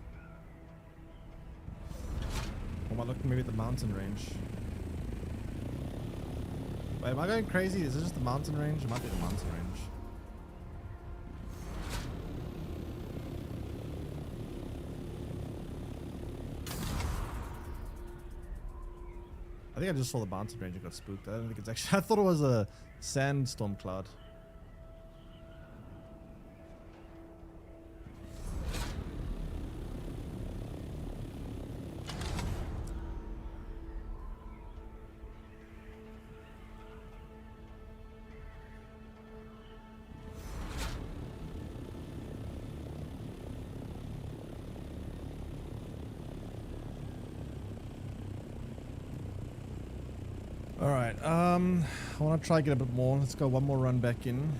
Or am I looking maybe at the mountain range? Wait, am I going crazy? Is it just the mountain range? It might be the mountain range. I think I just saw the mountain range and got spooked. I don't think it's actually... I thought it was a sandstorm cloud. Alright, I want to try to get a bit more. Let's go one more run back in.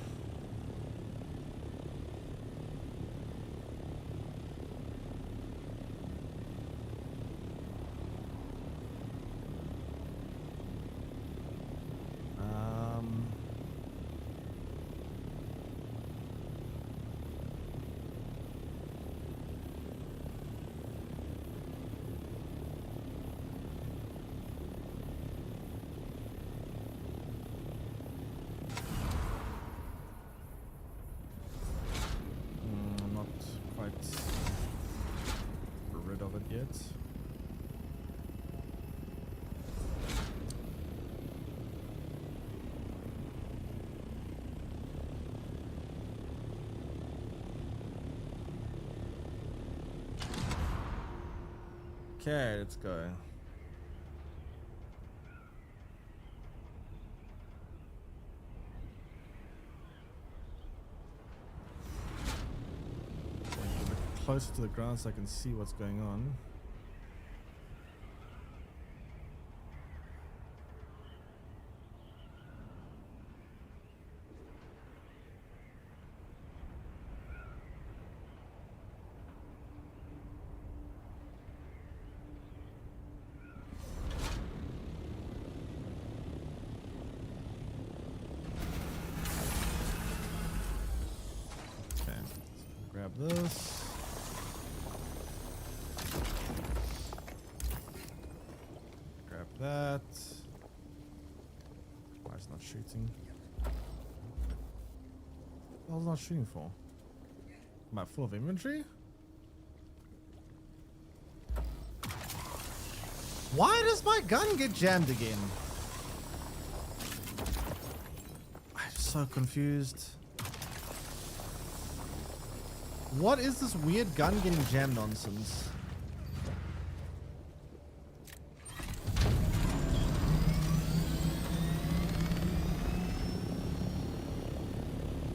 Okay, let's go. A bit closer to the ground so I can see what's going on. This. Grab that. Why is it not shooting? What was it not shooting for? Am I full of inventory? Why does my gun get jammed again? I'm so confused. What is this weird gun getting jammed nonsense?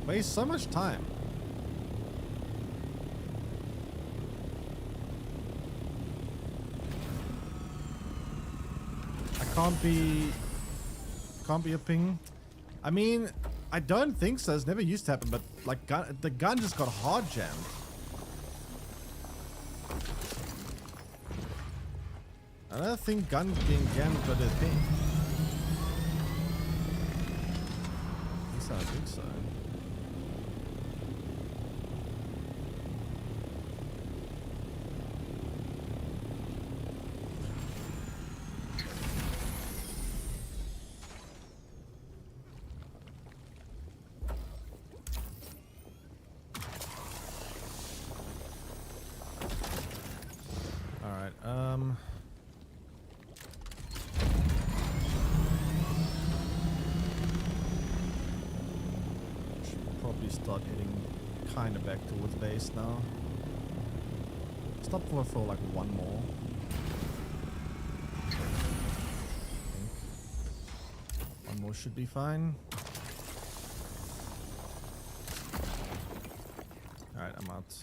Waste so much time. I can't be a ping. I mean, I don't think so. It's never used to happen, but like the gun just got hard jammed. I don't think gun being jammed got a thing. At least I don't think so. Start heading kind of back towards base now. Stop for like one more. One more should be fine. Alright, I'm out.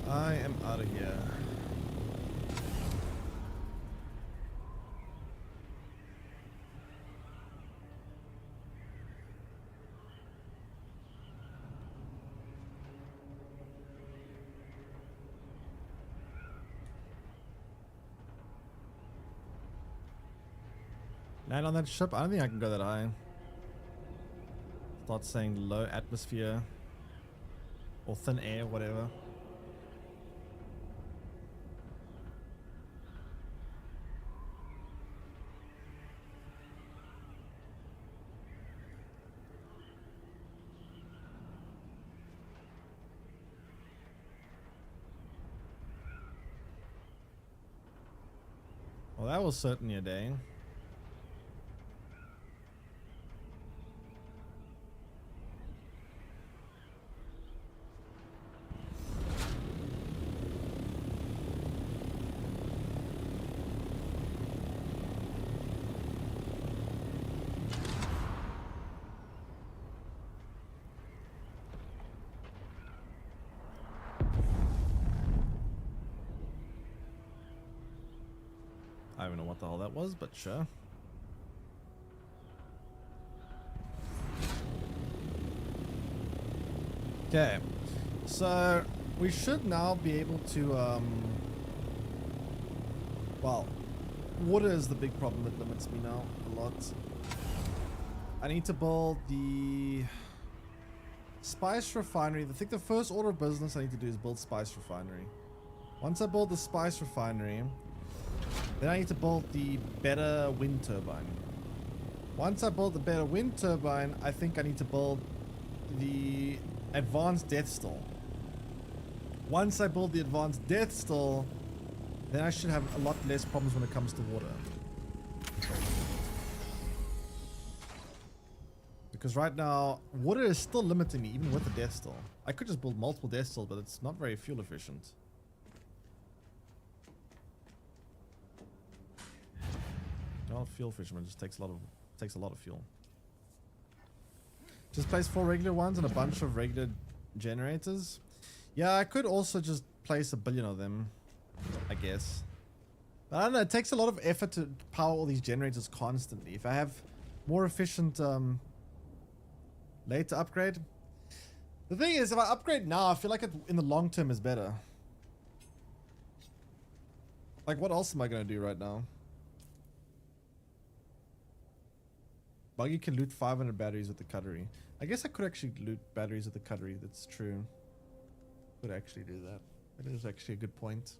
I am out of here. Land on that ship? I don't think I can go that high. Start saying low atmosphere or thin air, whatever. Well, that was certainly a day. I don't know what the hell that was, but sure. Okay, so we should now be able to, well, water is the big problem that limits me now a lot. I need to build the spice refinery. I think the first order of business I need to do is build spice refinery. Once I build the spice refinery, then I need to build the better wind turbine. Once I build the better wind turbine, I think I need to build the advanced death stall. Once I build the advanced death stall, then I should have a lot less problems when it comes to water. Because right now, water is still limiting me even with the death stall. I could just build multiple death stalls, but it's not very fuel efficient. Not fuel efficient, it just takes a lot of fuel. Just place 4 regular ones and a bunch of regular generators. Yeah, I could also just place 1 billion of them, I guess. But I don't know, it takes a lot of effort to power all these generators constantly. If I have more efficient later upgrade. The thing is, if I upgrade now, I feel like it in the long term is better. Like, what else am I going to do right now? Buggy can loot 500 batteries with the cutlery. I guess I could actually loot batteries with the cutlery. That's true. Could actually do that. That is actually a good point.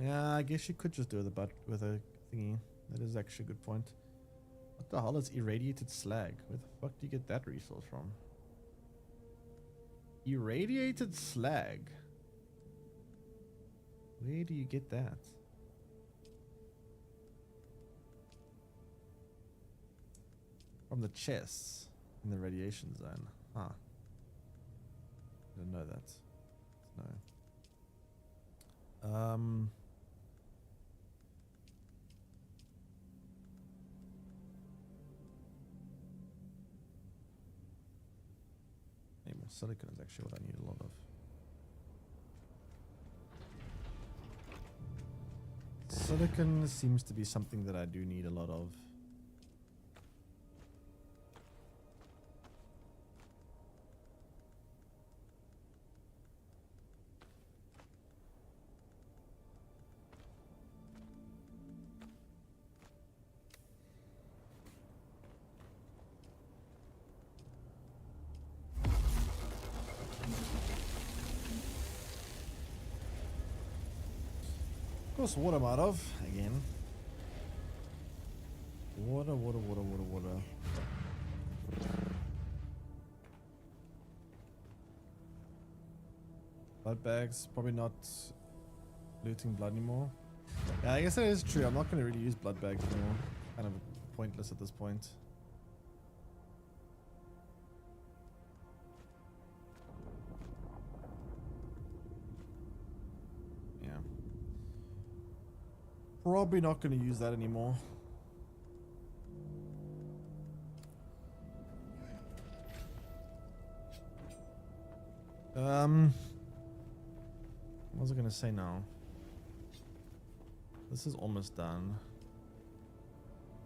Yeah, I guess you could just do it with a thingy. That is actually a good point. What the hell is irradiated slag? Where the fuck do you get that resource from? Irradiated slag. Where do you get that? From the chests in the radiation zone. Huh. Didn't know that. No. Hey, more silicon is actually what I need a lot of. Silicon seems to be something that I do need a lot of. Of course, water I'm out of again. Water. Blood bags, probably not looting blood anymore. Yeah, I guess that is true. I'm not going to really use blood bags anymore. Kind of pointless at this point. Yeah. Probably not going to use that anymore. What was I gonna say now? This is almost done.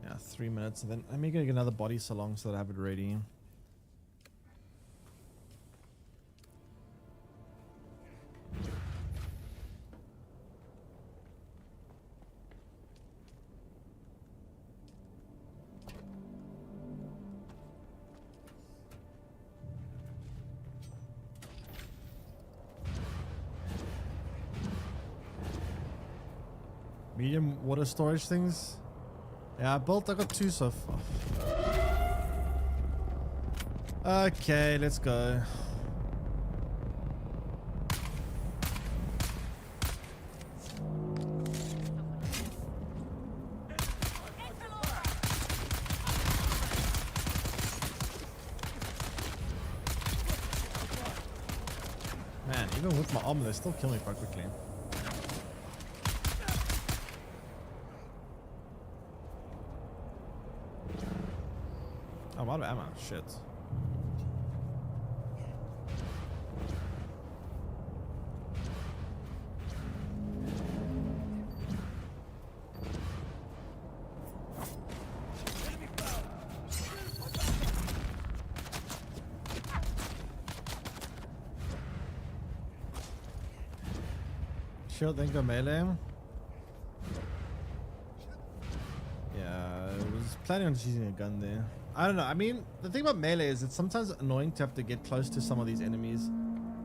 Yeah, 3 minutes, and then I may get another body salon so that I have it ready. Medium water storage things. Yeah, I got 2 so far. Okay, let's go. Man, even with my armor, they still kill me quite quickly. I'm out of ammo. Shit. Shield then go melee. Yeah, I was planning on just using a gun there. I don't know. I mean, the thing about melee is it's sometimes annoying to have to get close to some of these enemies.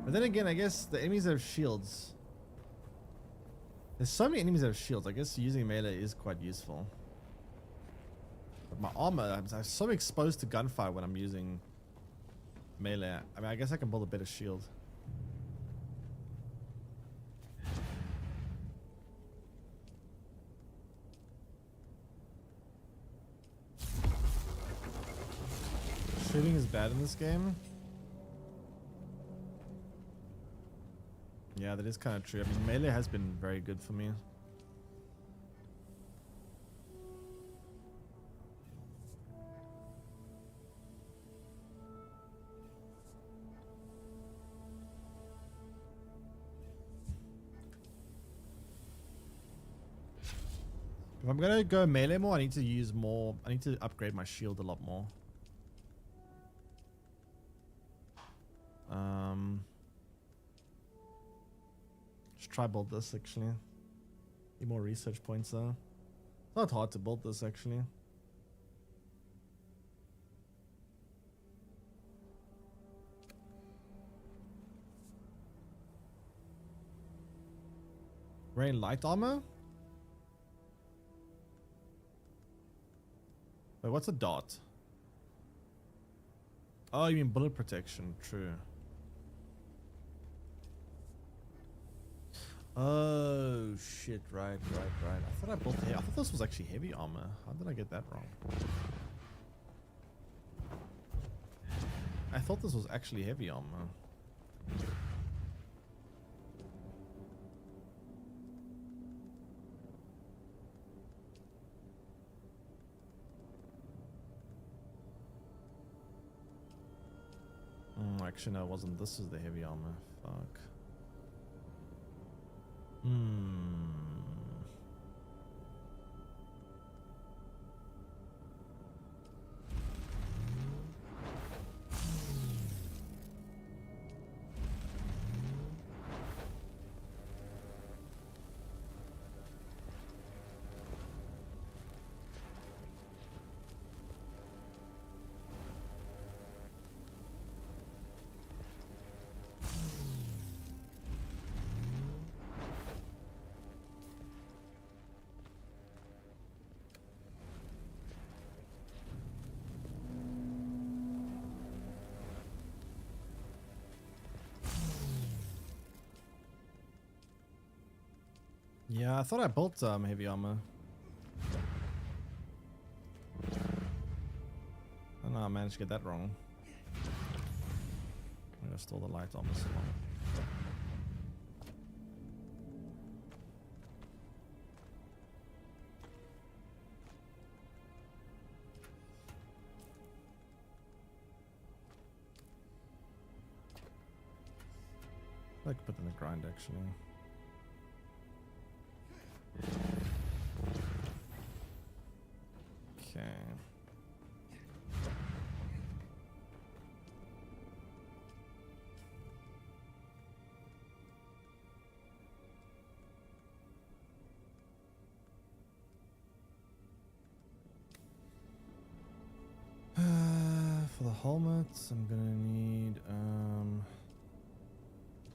But then again, I guess the enemies that have shields. There's so many enemies that have shields. I guess using melee is quite useful. But my armor, I'm so exposed to gunfire when I'm using melee. I mean, I guess I can build a better shield. Shooting is bad in this game. Yeah, that is kind of true. I mean, melee has been very good for me. If I'm gonna go melee more, I need to use more. I need to upgrade my shield a lot more. Just try build this actually. Need more research points though. It's not hard to build this actually. Wearing light armor? Wait, what's a dot? Oh, you mean bullet protection? True. Oh shit! Right. I thought I thought this was actually heavy armor. How did I get that wrong? I thought this was actually heavy armor. Actually, no, it wasn't. This is the heavy armor. Fuck. Yeah, I thought I built heavy armor. Oh no, I managed to get that wrong. I'm gonna store the light armor so long. I could put in a grind actually. Okay. For the helmets, I'm gonna need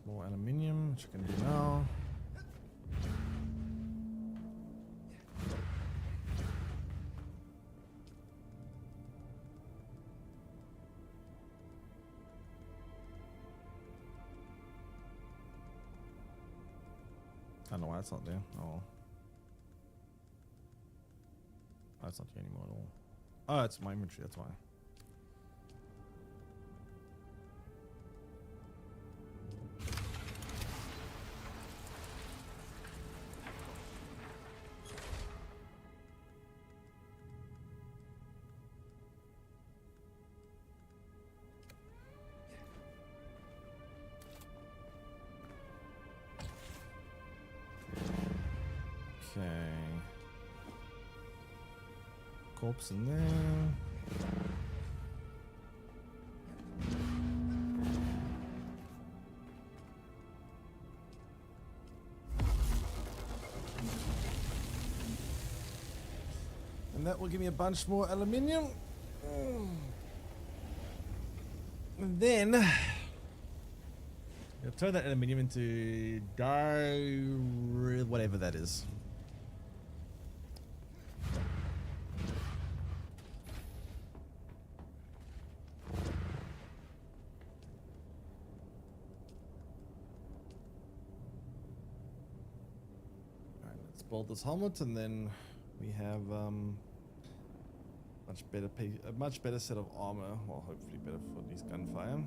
more aluminium, which I can do now. I don't know why it's not there. Oh, oh, it's not here anymore at all. Oh, it's my inventory. That's why. Okay. Corpse in there. And that will give me a bunch more aluminium. And then I'll turn that aluminium into whatever that is. Build this helmet, and then we have a much better set of armor. Well, hopefully better for at least gunfire.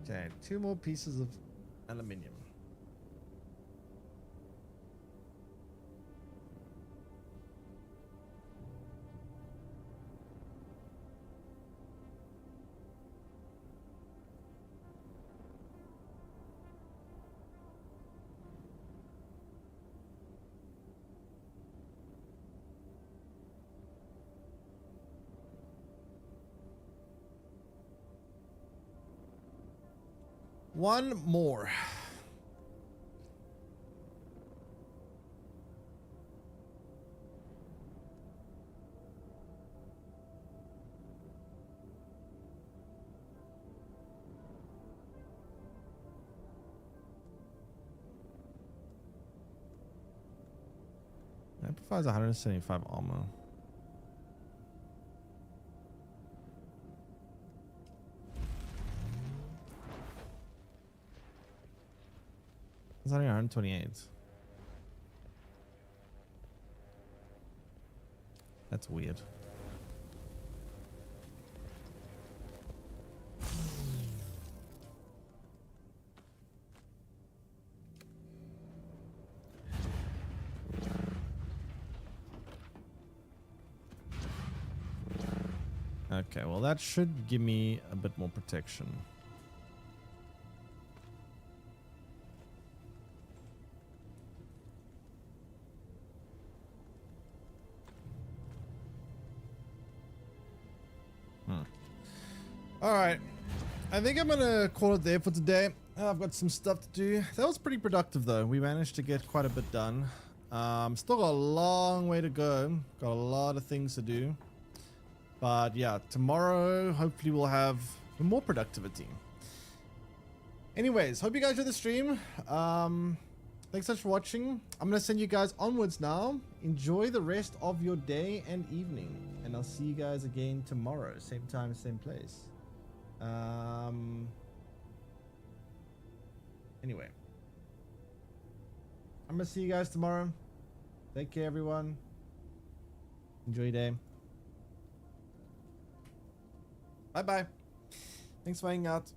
Okay, 2 more pieces of aluminium. One more. That provides 175 armor. It's only 128. That's weird. Okay, well that should give me a bit more protection. All right, I think I'm gonna call it there for today. I've got some stuff to do. That was pretty productive though. We managed to get quite a bit done. Still got a long way to go. Got a lot of things to do. But yeah, tomorrow hopefully we'll have more productivity. Anyways, hope you guys enjoyed the stream. Thanks so much for watching. I'm gonna send you guys onwards now. Enjoy the rest of your day and evening, and I'll see you guys again tomorrow, same time, same place. Anyway, I'm gonna see you guys tomorrow. Take care, everyone. Enjoy your day. Bye bye. Thanks for hanging out.